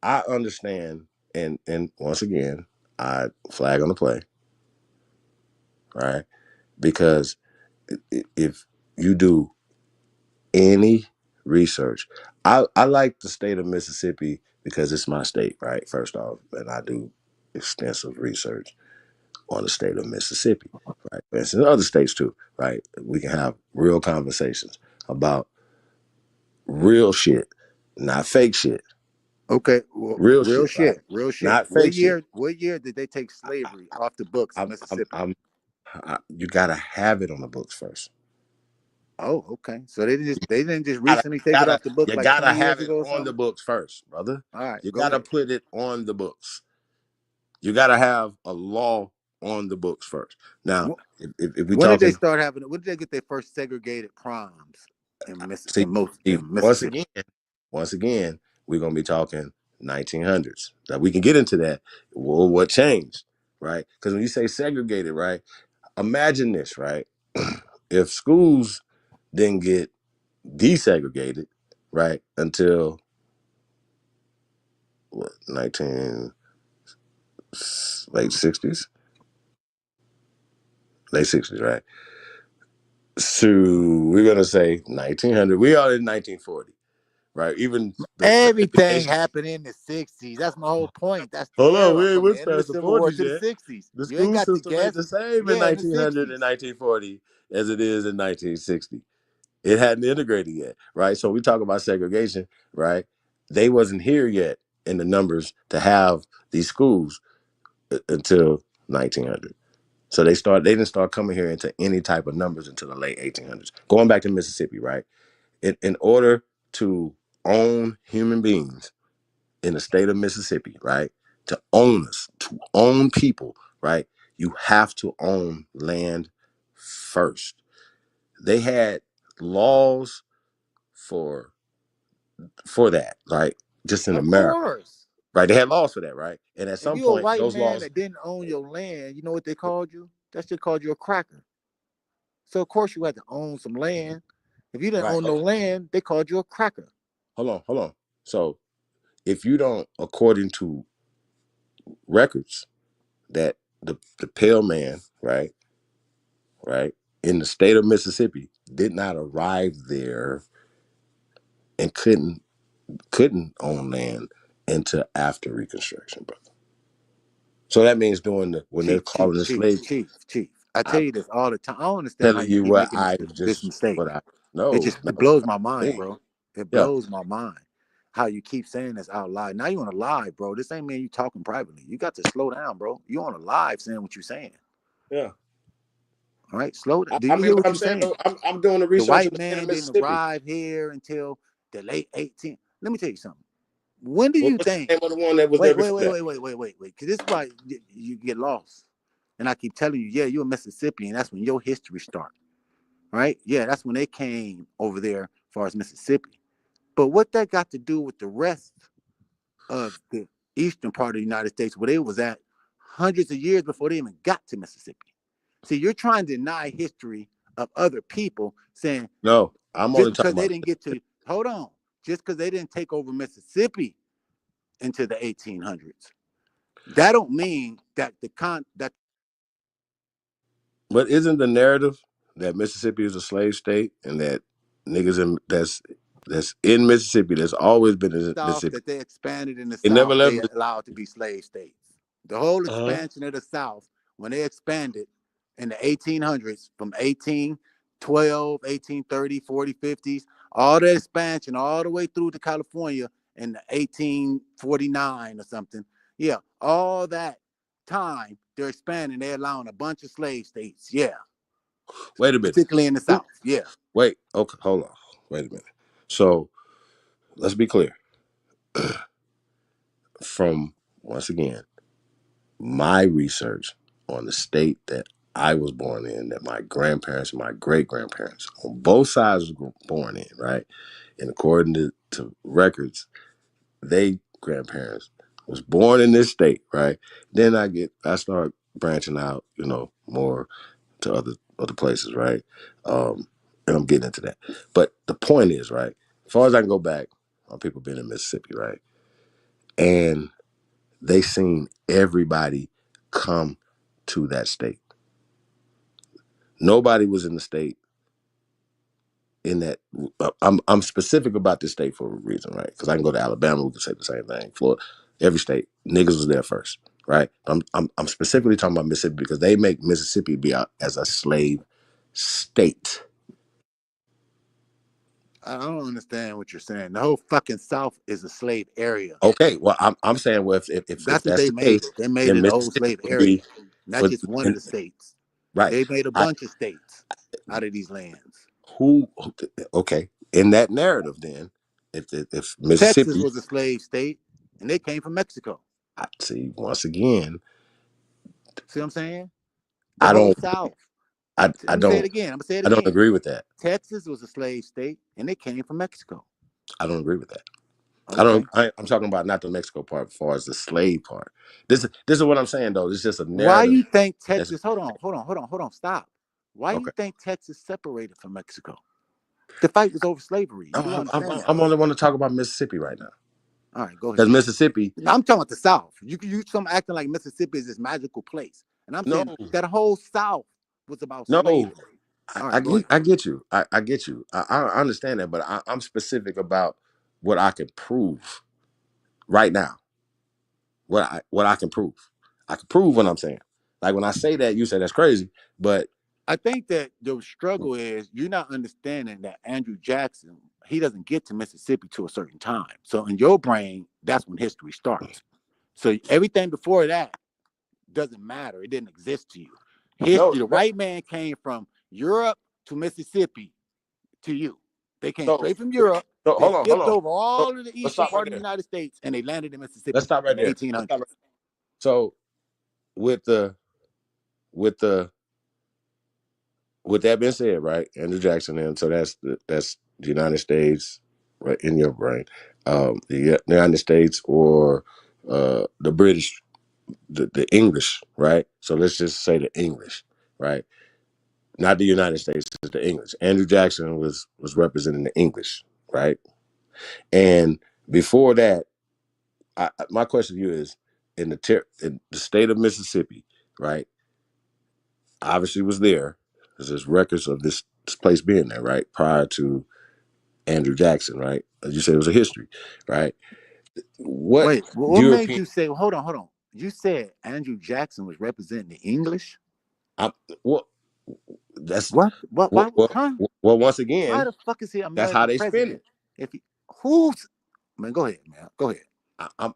S11: I understand, and once again, I flag on the play, right? Because if you do any research, I like the state of Mississippi because it's my state, right? First off, and I do extensive research on the state of Mississippi, right? And in other states too, right? We can have real conversations about real shit, not fake shit.
S23: Okay, well,
S11: Real
S23: real
S11: shit, right?
S23: shit, real shit.
S11: Not fake shit.
S23: What year did they take slavery off the books in Mississippi?
S11: You gotta have it on the books first.
S23: Oh, okay. So they didn't just recently take it off the book
S11: You
S23: like
S11: gotta
S23: 20
S11: have
S23: years
S11: it
S23: ago or
S11: on the
S23: something?
S11: books first, brother.
S23: All right,
S11: You
S23: go
S11: gotta
S23: ahead.
S11: put it on the books. You gotta have a law on the books first. Now, if we
S23: When did they
S11: talking,
S23: start having it? When did they get their first segregated proms
S11: see,
S23: in
S11: once
S23: Mississippi?
S11: again, we're gonna be talking 1900s. Now we can get into that. Well, what changed, right? Because when you say segregated, right? Imagine this, right? If schools didn't get desegregated, right, until what 19 late 60s, right? So we're gonna say 1900. We are in 1940, right? Even the
S23: Everything
S11: education.
S23: happened in the 60s. That's my whole point. That's the
S11: Hold on,
S23: era
S11: we ain't
S23: from the
S11: went
S23: end of the
S11: past the
S23: Civil War
S11: 40s
S23: to the
S11: yet.
S23: 60s.
S11: The
S23: You ain't
S11: school
S23: got to
S11: system ain't
S23: guess.
S11: the same in
S23: Yeah, in the
S11: 1900 and
S23: 60s.
S11: 1940 as it is in 1960. It hadn't integrated yet, right? So we talk about segregation, right? They wasn't here yet in the numbers to have these schools until 1900. So they didn't start coming here into any type of numbers until the late 1800s. Going back to Mississippi, right? In order to own human beings in the state of Mississippi, right? To own us, to own people, right? You have to own land first. They had laws for that, right? Just in
S23: Of
S11: America,
S23: course.
S11: right? They had laws for that, right? And at
S23: If
S11: some
S23: you a
S11: point,
S23: white
S11: those
S23: man
S11: laws.
S23: that didn't own your land, you know what they called you? That shit called you a cracker. So of course you had to own some land. If you didn't
S11: Right.
S23: own no land, they called you a cracker.
S11: Hold on. So if you don't, according to records, that the pale man, right, in the state of Mississippi did not arrive there and couldn't own land until after Reconstruction, brother. So that means when they're calling it slaves.
S23: Chief. I tell
S11: I'm
S23: you this all the time. I don't understand how
S11: telling
S23: you
S11: you
S23: keep
S11: what
S23: making this mistake.
S11: what I know.
S23: It
S11: No,
S23: blows my mind,
S11: me.
S23: bro. It
S11: Yeah,
S23: blows my mind how you keep saying this out loud. Now you on a live, bro. This ain't mean you talking privately. You got to slow down, bro. You on a live saying what you saying.
S11: yeah.
S23: All right, slow down. Do
S11: I
S23: you
S11: mean,
S23: hear
S11: but
S23: what
S11: I'm
S23: you're
S11: saying
S23: saying?
S11: I'm doing the
S23: The
S11: research in
S23: white
S11: the state of
S23: man didn't
S11: Mississippi.
S23: arrive here until the late 18th. Let me tell you something. When do
S11: Well,
S23: you
S11: what's the
S23: think?
S11: name of the one that was there before that?
S23: Wait. Because this is why you get lost. And I keep telling you, yeah, you're a Mississippian. That's when your history starts, right? Yeah, that's when they came over there as far as Mississippi. But what that got to do with the rest of the eastern part of the United States, where they was at hundreds of years before they even got to Mississippi? See, you're trying to deny history of other people, saying
S11: No, I'm
S23: just
S11: only talking
S23: because they
S11: about.
S23: didn't get to, hold on, just because they didn't take over Mississippi into the 1800s, that don't mean that that.
S11: But isn't the narrative that Mississippi is a slave state and that niggas that's in Mississippi that's always been in
S23: South
S11: Mississippi?
S23: that they expanded in the
S11: It never
S23: South,
S11: left.
S23: they allowed to be slave states. The whole
S11: Uh-huh.
S23: expansion of the South, when they expanded in the 1800s, from 1812, 1830, 40, 50s, all the expansion all the way through to California in the 1849 or something. Yeah, all that time they're expanding, they're allowing a bunch of slave states. Yeah.
S11: Wait a minute.
S23: Particularly in the South. Yeah.
S11: Wait. Okay. Hold on. Wait a minute. So let's be clear. From once again, my research on the state that I was born in, that my grandparents and my great grandparents on both sides were born in, right? And according to records, they grandparents was born in this state, right? Then I start branching out, more to other places, right? And I'm getting into that. But the point is, right, as far as I can go back on people being in Mississippi, right? And they seen everybody come to that state. Nobody was in the state in that. I'm specific about this state for a reason, right? Because I can go to Alabama, we can say the same thing. Florida, every state, niggas was there first, right? I'm specifically talking about Mississippi because they make Mississippi be out as a slave state.
S23: I don't understand what you're saying. The whole fucking South is a slave area.
S11: Okay, well, I'm saying, well, if
S23: That's what
S11: that's
S23: they
S11: the
S23: made
S11: case,
S23: it. They made
S11: then
S23: it a whole
S11: Mississippi
S23: slave
S11: would
S23: area,
S11: be
S23: not just one of the states.
S11: right.
S23: They made a
S11: I,
S23: bunch of states out of these lands.
S11: okay, in that narrative, then, if
S23: Texas
S11: Mississippi,
S23: was a slave state, and they came from Mexico.
S11: I see once again,
S23: See what I'm saying? The
S11: I
S23: whole
S11: don't,
S23: South.
S11: I
S23: Let me say it again. I'm gonna say it
S11: I don't
S23: again.
S11: agree with that.
S23: Texas was a slave state, and they came from Mexico.
S11: I don't agree with that.
S23: Okay.
S11: I'm talking about not the Mexico part, as far as the slave part. This is what I'm saying though. It's just a
S23: Why
S11: narrative.
S23: you think
S11: That's
S23: Texas? Hold on. Stop. Why you
S11: okay.
S23: think Texas separated from Mexico? The fight was over slavery. You do understand that?
S11: I'm only want to talk about Mississippi right now.
S23: All right, go
S11: Because
S23: ahead.
S11: Mississippi.
S23: No, I'm talking about the South. You some acting like Mississippi is this magical place, and I'm
S11: No,
S23: saying that whole South was about
S11: no.
S23: slavery. All right, go ahead.
S11: I get you. I get you. I understand that, but I'm specific about what I can prove right now. What I can prove. I can prove what I'm saying. Like when I say that, you say that's crazy, but
S23: I think that the struggle is you're not understanding that Andrew Jackson, he doesn't get to Mississippi to a certain time. So in your brain, that's when history starts. So everything before that doesn't matter. It didn't exist to you.
S11: no.
S23: History, the white man came from Europe to Mississippi to you. They came straight from Europe. They
S11: Hold
S23: skipped
S11: on.
S23: over all of the
S11: Let's
S23: eastern
S11: stop right
S23: part of the
S11: there.
S23: United States and they landed in
S11: Let's
S23: Mississippi
S11: stop right
S23: in the
S11: there.
S23: 1800s.
S11: So with the with the with that being said, right, Andrew Jackson, and so that's the United States, right in your brain, the United States or the British, the English, right. So let's just say the English, right, not the United States, it's the English. Andrew Jackson was representing the English, right, and before that, my question to you is, in the state of Mississippi, right, obviously was there because there's records of this place being there, right, prior to Andrew Jackson, right? As you said, it was a history, right? What
S23: Wait, what made
S11: European?
S23: you say, hold on. You said Andrew Jackson was representing the English?
S11: Well, that's
S23: What? Why? Huh?
S11: well. Once
S23: Why
S11: again,
S23: the fuck is he
S11: that's how
S23: American
S11: they spin
S23: president?
S11: it.
S23: If he, who's, man, go ahead, man. Go ahead.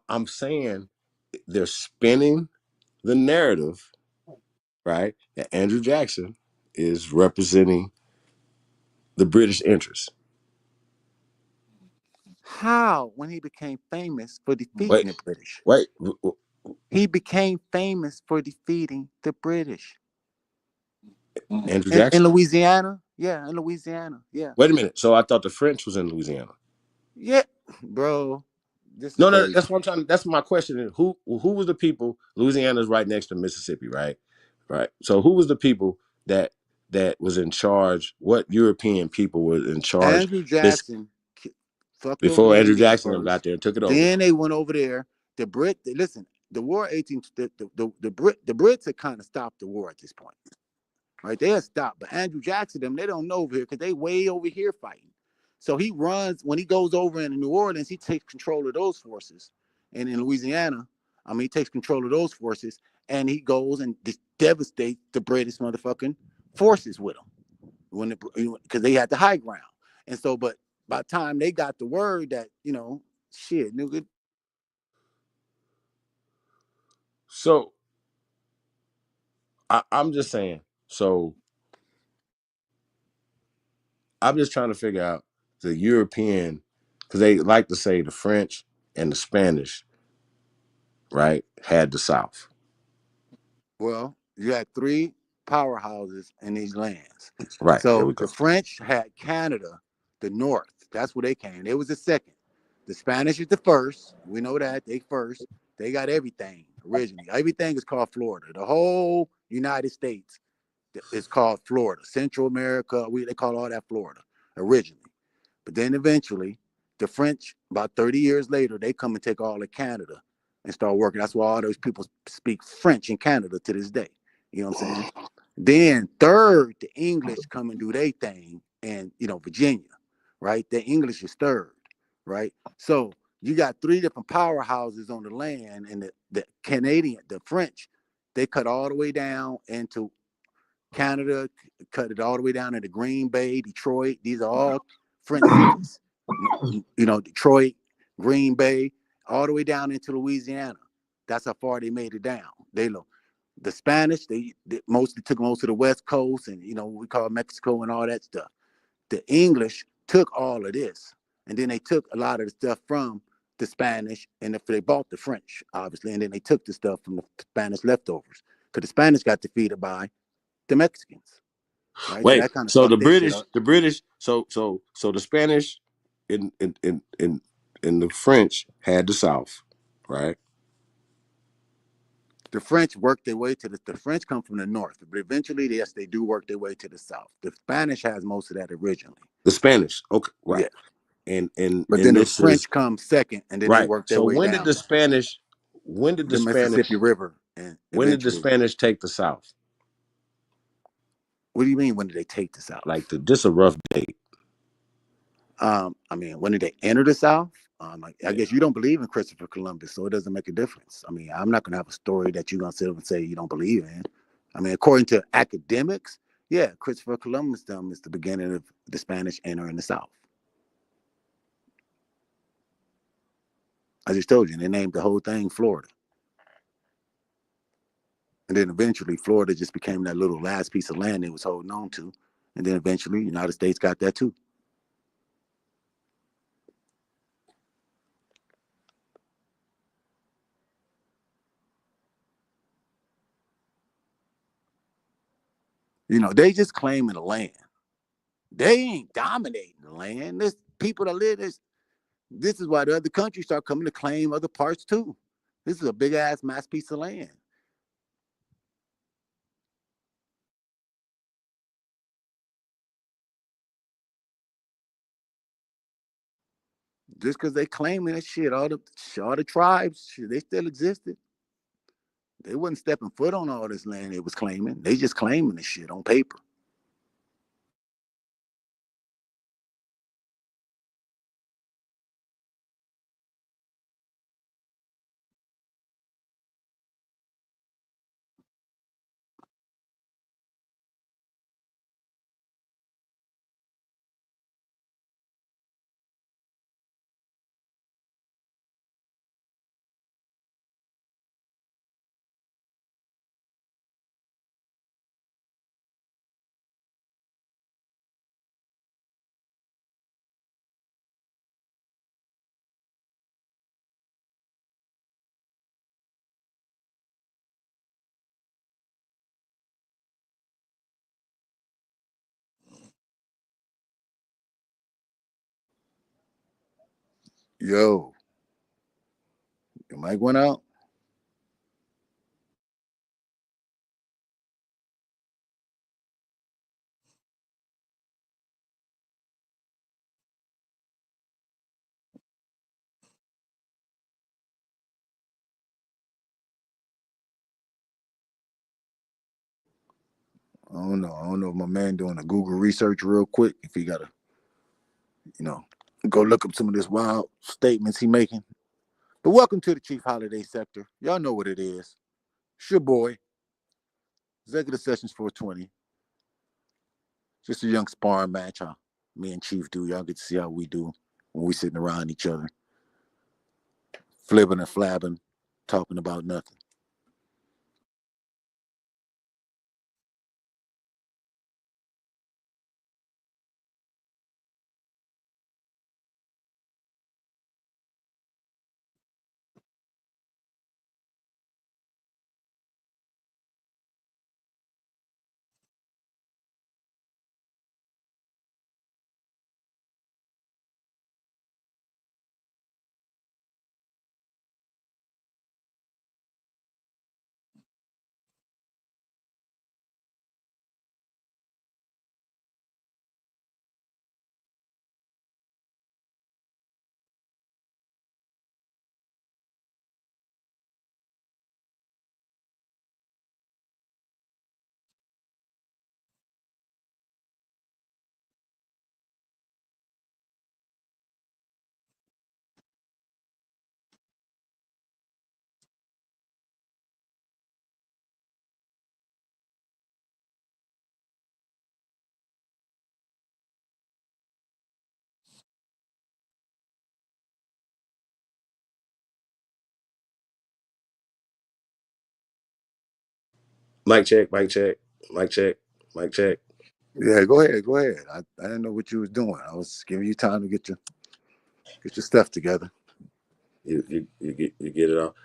S11: I'm saying they're spinning the narrative, right? That Andrew Jackson is representing the British interest.
S23: How, when he became famous for defeating
S11: Wait,
S23: the British?
S11: wait.
S23: He became famous for defeating the British.
S11: Andrew
S23: In
S11: Jackson.
S23: Louisiana? Yeah, in Louisiana. Yeah.
S11: Wait a minute. So I thought the French was in Louisiana.
S23: Yeah, bro. This is
S11: No,
S23: crazy.
S11: that's what I'm trying. That's my question. Who was the people? Louisiana's right next to Mississippi, right? Right. So who was the people that was in charge? What European people were in charge
S23: Andrew Jackson fucked over
S11: before
S23: the
S11: Andrew
S23: English
S11: Jackson got
S23: first.
S11: there and took it over?
S23: Then they went over there. Listen, the war 18 the Brits had kind of stopped the war at this point. Right? They had stopped. But Andrew Jackson, they don't know over here because they way over here fighting. So he runs, when he goes over in New Orleans, he takes control of those forces. And in Louisiana, he takes control of those forces and he goes and devastates the British motherfucking forces with him because they had the high ground. And so, but by the time they got the word that, shit, nigga.
S11: So I'm just saying. So I'm just trying to figure out the European, because they like to say the French and the Spanish, right, had the South.
S23: Well, you had three powerhouses in these lands.
S11: Right. There
S23: So
S11: we go.
S23: the French had Canada, the North. That's where they came. They was the second. The Spanish is the first. We know that. They first. They got everything originally. Everything is called Florida. The whole United States is called Florida. Central America, they call all that Florida originally. But then eventually, the French, about 30 years later, they come and take all of Canada and start working. That's why all those people speak French in Canada to this day. You know what I'm saying? Then third, the English come and do their thing, and Virginia, right? The English is third, right? So you got three different powerhouses on the land, and the French, they cut all the way down into Canada, cut it all the way down into Green Bay, Detroit. These are all French cities. Detroit, Green Bay, all the way down into Louisiana. That's how far they made it down. The Spanish, they mostly took most of the West Coast, and what we call Mexico and all that stuff. The English took all of this, and then they took a lot of the stuff from the Spanish, and if they bought the French, obviously, and then they took the stuff from the Spanish leftovers, because the Spanish got defeated by the Mexicans, right? So
S11: Wait,
S23: that kind of
S11: so the
S23: fucked their shit
S11: British,
S23: up.
S11: so the Spanish and the French had the South, right?
S23: The French worked their way to the French come from the north, but eventually, yes, they do work their way to the south. The Spanish has most of that originally.
S11: The Spanish, okay, right.
S23: Yeah.
S11: And
S23: But then the
S11: this is
S23: French come second, and then they
S11: right.
S23: work their
S11: So
S23: way
S11: when did
S23: down
S11: the Spanish
S23: the Mississippi River, and
S11: when did the
S23: eventually.
S11: Spanish take the South?
S23: What do you mean? When did they take the South?
S11: Like this a rough date.
S23: I mean, when did they enter the South? I guess you don't believe in Christopher Columbus, so it doesn't make a difference. I mean, I'm not gonna have a story that you're gonna sit up and say you don't believe in. I mean, according to academics, yeah, Christopher Columbus is the beginning of the Spanish entering the South. I just told you, and they named the whole thing Florida. And then eventually Florida just became that little last piece of land they was holding on to. And then eventually United States got that too. They just claiming the land. They ain't dominating the land. There's people that live this. This is why the other countries start coming to claim other parts too. This is a big ass mass piece of land. Just because they claiming that shit, all the tribes, shit, they still existed. They wasn't stepping foot on all this land they was claiming. They just claiming the shit on paper. Yo, your mic went out? I don't know. I don't know if my man doing a Google research real quick. If he gotta, go look up some of this wild statements he making. But welcome to the Chief Holiday Sector. Y'all know what it is. It's your boy. Executive Sessions 420. Just a young sparring match, huh? Me and Chief do. Y'all get to see how we do when we sitting around each other, flipping and flabbing, talking about nothing.
S11: Mic check, mic check, mic check, mic check.
S23: Yeah, go ahead. I didn't know what you was doing. I was giving you time to get your stuff together.
S11: You get it all.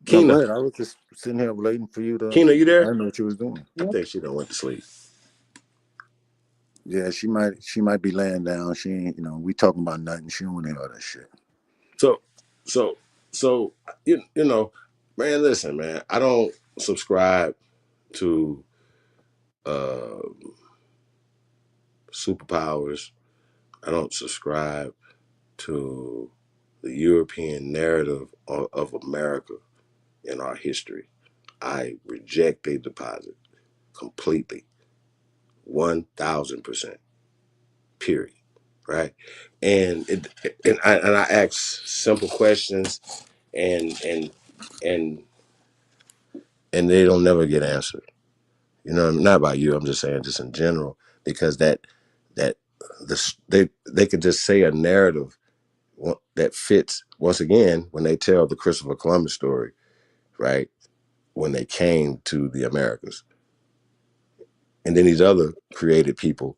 S23: No, go
S11: Keena,
S23: ahead. I was just sitting here waiting for you to.
S11: Keena, you
S23: I
S11: there?
S23: didn't know what you was doing.
S11: I think she done went to sleep.
S23: Yeah, she might be laying down. She ain't, we talking about nothing. She don't want to hear all that shit.
S11: So you know, man, listen, man. I don't subscribe to superpowers. I don't subscribe to the European narrative of America in our history. I reject a deposit completely, 1,000%. Period. Right, and I ask simple questions, and and they don't never get answered. You know, not about you. I'm just saying, just in general, because they could just say a narrative that fits once again when they tell the Christopher Columbus story, right? When they came to the Americas, and then these other created people,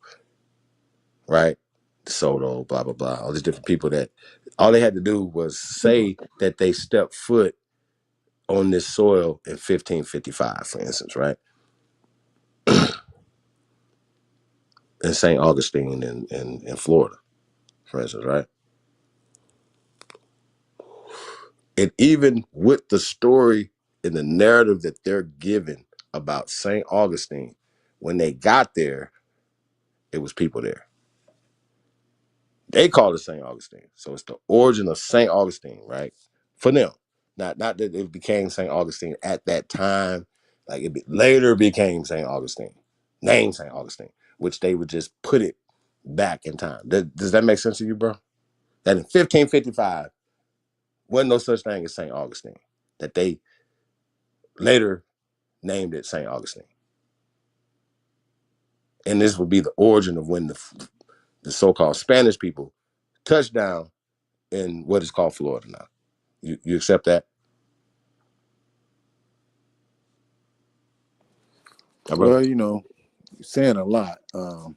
S11: right? Soto, blah blah blah, all these different people that all they had to do was say that they stepped foot on this soil in 1555, for instance, right? In St. Augustine in Florida, for instance, right? And even with the story and the narrative that they're given about St. Augustine, when they got there, it was people there. They called it St. Augustine. So it's the origin of St. Augustine, right? For them. Not that it became St. Augustine at that time. Like later became St. Augustine. Named St. Augustine, which they would just put it back in time. Does that make sense to you, bro? That in 1555, wasn't no such thing as St. Augustine. That they later named it St. Augustine. And this would be the origin of when the so-called Spanish people touched down in what is called Florida now. You accept that?
S23: Well, you're saying a lot. Can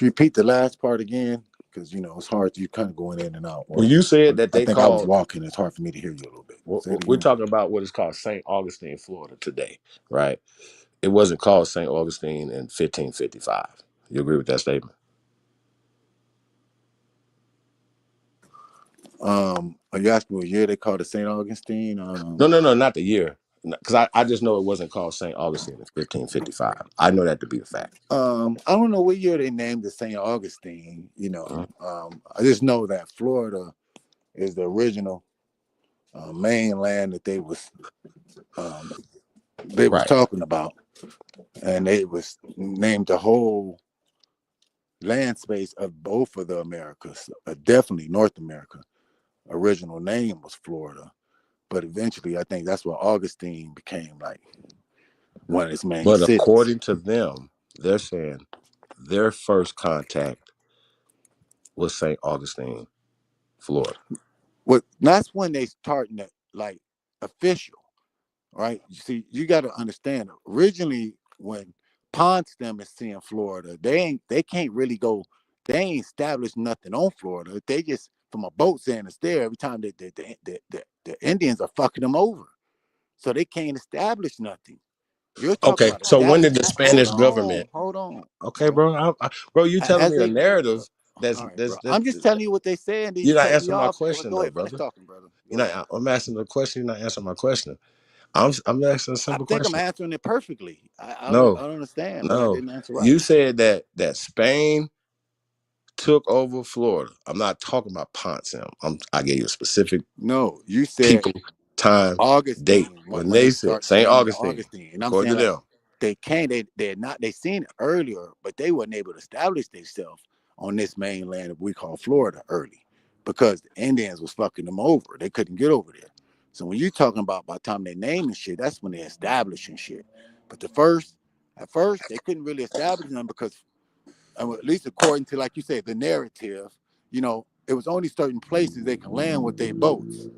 S23: you repeat the last part again? Because it's hard. You kind of going in and out.
S11: Well, you said that
S23: I
S11: they
S23: think I was
S11: called.
S23: walking. It's hard for me to hear you a little bit.
S11: We're talking about what is called St. Augustine, Florida today, right? It wasn't called St. Augustine in 1555. You agree with that statement?
S23: Are you asking what year they called it St. Augustine?
S11: No, not the year. Because I just know it wasn't called St. Augustine in 1555. I know that to be a fact.
S23: I don't know what year they named it St. Augustine. I just know that Florida is the original mainland that they was talking about, and they was named the whole land space of both of the Americas, definitely North America. Original name was Florida, but eventually I think that's what Augustine became like one of its main
S11: But
S23: cities.
S11: according to them, they're saying their first contact was St. Augustine, Florida.
S23: Well, that's when they starting to like official, right? You see, you got to understand. Originally, when Potsdam is seeing Florida, they can't really go. They ain't established nothing on Florida. They just from a boat saying it's there. Every time the Indians are fucking them over, so they can't establish nothing. You're talking
S11: Okay,
S23: about
S11: so when did the
S23: establishment.
S11: Spanish government?
S23: Hold on.
S11: Okay, bro. Bro, you telling
S23: As
S11: me a
S23: they,
S11: narrative
S23: I'm just telling you what they saying. Then you
S11: You're not
S23: cut me
S11: answering my
S23: off.
S11: question
S23: Go
S11: though,
S23: ahead, finish
S11: brother.
S23: talking, brother.
S11: I'm asking the question. You're not answering my question. I'm asking a simple
S23: I think I'm
S11: question.
S23: answering it perfectly. I
S11: No,
S23: don't understand, but I
S11: no.
S23: didn't answer right.
S11: You said that Spain took over Florida. I'm not talking about Potsdam. I gave you a specific.
S23: No, you said
S11: people, time,
S23: Augustine,
S11: date. When they said
S23: start
S11: St.
S23: naming
S11: Augustine,
S23: and I'm
S11: according
S23: saying
S11: to
S23: like,
S11: them.
S23: they can't. They're not. They seen it earlier, but they wasn't able to establish themselves on this mainland that we call Florida early, because the Indians was fucking them over. They couldn't get over there. So when you talking about by the time they naming shit, that's when they establishing shit. But at first they couldn't really establish them because, at least according to, like you said, the narrative, it was only certain places they can land with their boats.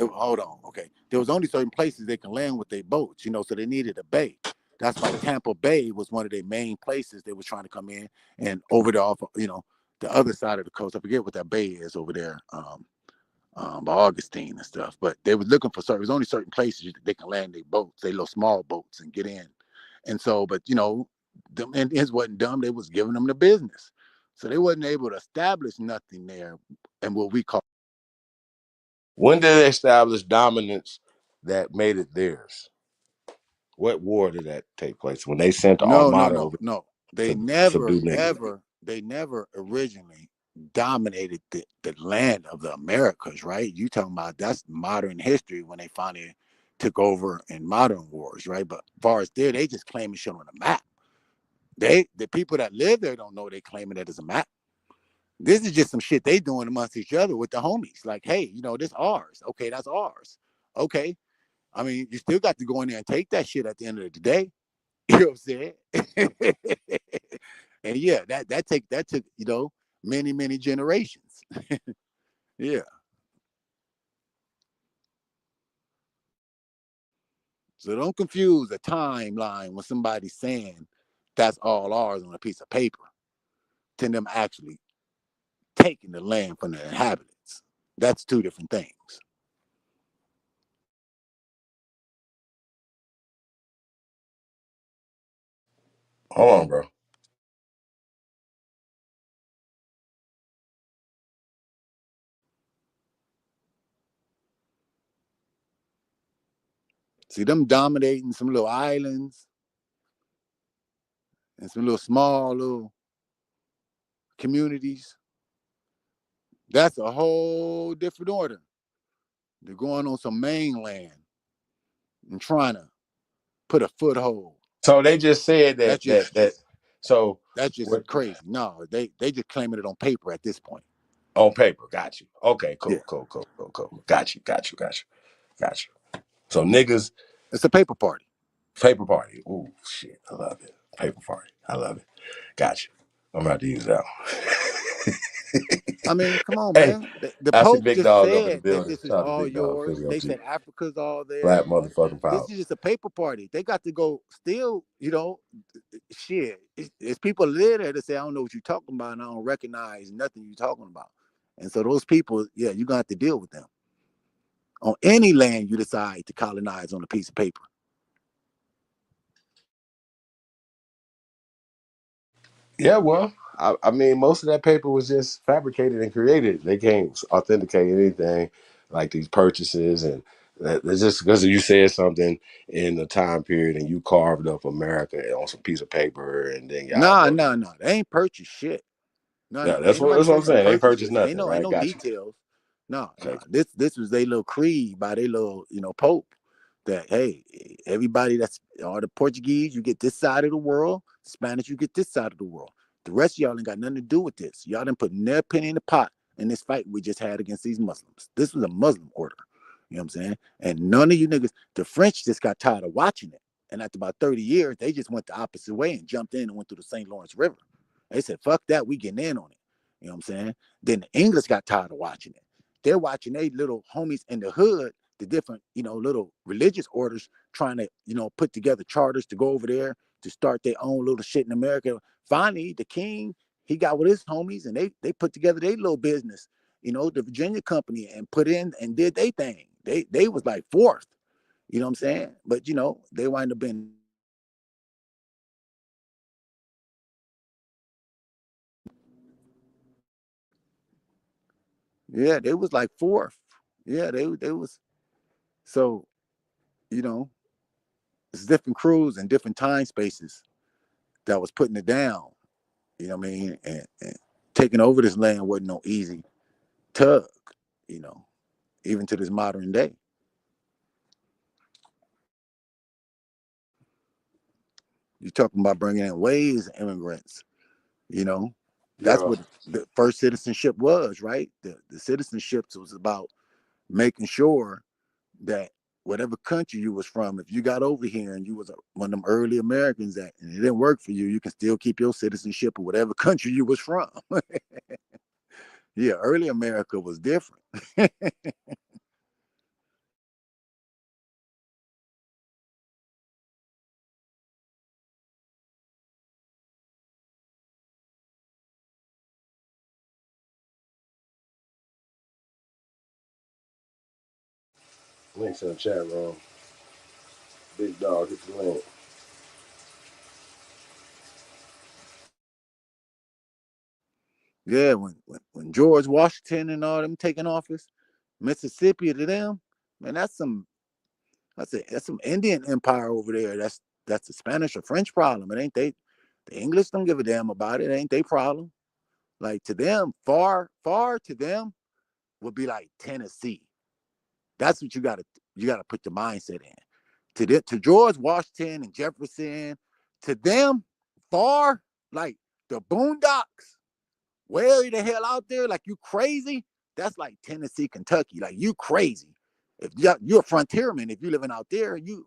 S23: Hold on, okay. there was only certain places they can land with their boats, you know, so they needed a bay. That's why Tampa Bay was one of their main places they was trying to come in, and over there off, you know, the other side of the coast. I forget what that bay is over there, by Augustine and stuff. But they was looking for certain. There's only certain places they can land their boats, they little small boats, and get in. And so, but you know, them Indians wasn't dumb. They was giving them the business, so they wasn't able to establish nothing there, and what we call.
S6: When did they establish dominance that made it theirs? What war did that take place? When they sent the Armada over
S23: They
S6: to
S23: never,
S6: subdue niggas?
S23: they never originally dominated the land of the Americas, right? You talking about that's modern history when they finally took over in modern wars, right? But as far as there, they just claiming shit on the map. The people that live there don't know they claiming it as a map. This is just some shit they doing amongst each other with the homies. Like, hey, you know, this ours. Okay, that's ours. Okay. I mean, you still got to go in there and take that shit at the end of the day. You know what I'm saying? And yeah, that took, you know, many generations. Yeah. So don't confuse a timeline when somebody's saying that's all ours on a piece of paper to them actually taking the land from the inhabitants. That's two different things.
S6: Hold on, bro.
S23: See them dominating some little islands and some little small little communities. That's a whole different order. They're going on some mainland and trying to put a foothold.
S6: So they just said that so
S23: that's just crazy. No, they just claiming it on paper at this point.
S6: On paper, got you. Okay, cool,
S23: Yeah.
S6: cool. Got you. So niggas,
S23: it's a paper party.
S6: Paper party. Ooh, shit, I love it. Paper party, I love it. Got you. I'm about to use that one.
S23: I mean, come on,
S6: Hey,
S23: man. The
S6: I see
S23: Pope
S6: Big
S23: just
S6: Dog up in the
S23: said that
S6: building.
S23: this is
S6: Shout out to
S23: all
S6: Big Dog,
S23: yours.
S6: Philly
S23: They
S6: OG.
S23: said Africa's all
S6: Black
S23: there.
S6: motherfucking power.
S23: This is just a paper party. They got to go still, you know, shit. It's people live there that say, I don't know what you're talking about, and I don't recognize nothing you're talking about. And so those people, yeah, you're going to have to deal with them. On any land you decide to colonize on a piece of paper.
S6: Yeah, well, I mean, most of that paper was just fabricated and created. They can't authenticate anything like these purchases, and it's just because you said something in the time period and you carved up America on some piece of paper, and then y'all.
S23: No. They ain't purchased shit. No.
S6: That's
S23: Ain't nobody
S6: what I'm saying. They
S23: purchased
S6: purchased
S23: this. Ain't
S6: nothing, right?
S23: no
S6: Got you.
S23: details. No.
S6: Okay.
S23: This was their little creed by their little, you know, Pope. That hey, everybody that's all the Portuguese, you get this side of the world. Spanish, you get this side of the world. The rest of y'all ain't got nothing to do with this. Y'all done put their penny in the pot in this fight we just had against these Muslims. This was a Muslim order. You know what I'm saying? And none of you niggas, the French just got tired of watching it. And after about 30 years, they just went the opposite way and jumped in and went through the St. Lawrence River. They said, fuck that, we getting in on it. You know what I'm saying? Then the English got tired of watching it. They're watching they little homies in the hood, the different, you know, little religious orders trying to, you know, put together charters to go over there to start their own little shit in America. Finally, the king, he got with his homies and they put together their little business, you know, the Virginia company, and put in and did their thing. They was like fourth, you know what I'm saying? But, you know, they wind up being. Yeah, they was like fourth. Yeah, they was. So, you know, it's different crews and different time spaces that was putting it down. You know what I mean? And taking over this land wasn't no easy tug, you know, even to this modern day. You're talking about bringing in waves of immigrants, you know. That's what the first citizenship was, right? The citizenship was about making sure that whatever country you was from, if you got over here and you was one of them early Americans that and it didn't work for you, you can still keep your citizenship of whatever country you was from. Yeah, early America was different.
S6: Links in the chat room. Big dog, hit the link.
S23: Yeah, when George Washington and all them taking office, Mississippi to them, man, that's some Indian empire over there. That's the Spanish or French problem. It ain't they. The English don't give a damn about it. It ain't their problem. Like to them, far to them would be like Tennessee. That's what you gotta put the mindset in. To George Washington and Jefferson, to them, far like the boondocks, way the hell out there, like you crazy. That's like Tennessee, Kentucky. Like you crazy. If you're a frontierman, if you living out there, you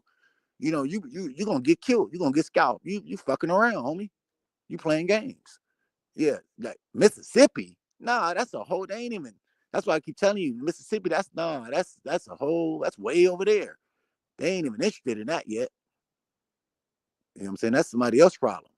S23: gonna get killed. You're gonna get scalped. You fucking around, homie. You playing games. Yeah, like Mississippi. Nah, that's a whole. They ain't even. That's why I keep telling you, Mississippi. That's a whole. That's way over there. They ain't even interested in that yet. You know what I'm saying? That's somebody else's problem.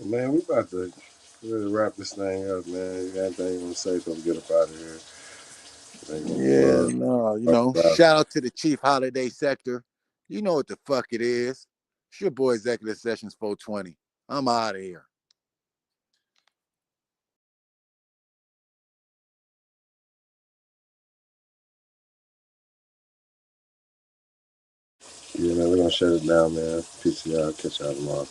S6: Man, we about to really wrap this thing up, man. You got anything you want to say so we get up out of here?
S23: Yeah, no, shout out to the Chief Holiday Sector. You know what the fuck it is. It's your boy Executive Sessions 420. I'm out of here.
S6: Yeah, man, we're gonna shut it down, man. Peace, y'all. Catch y'all tomorrow.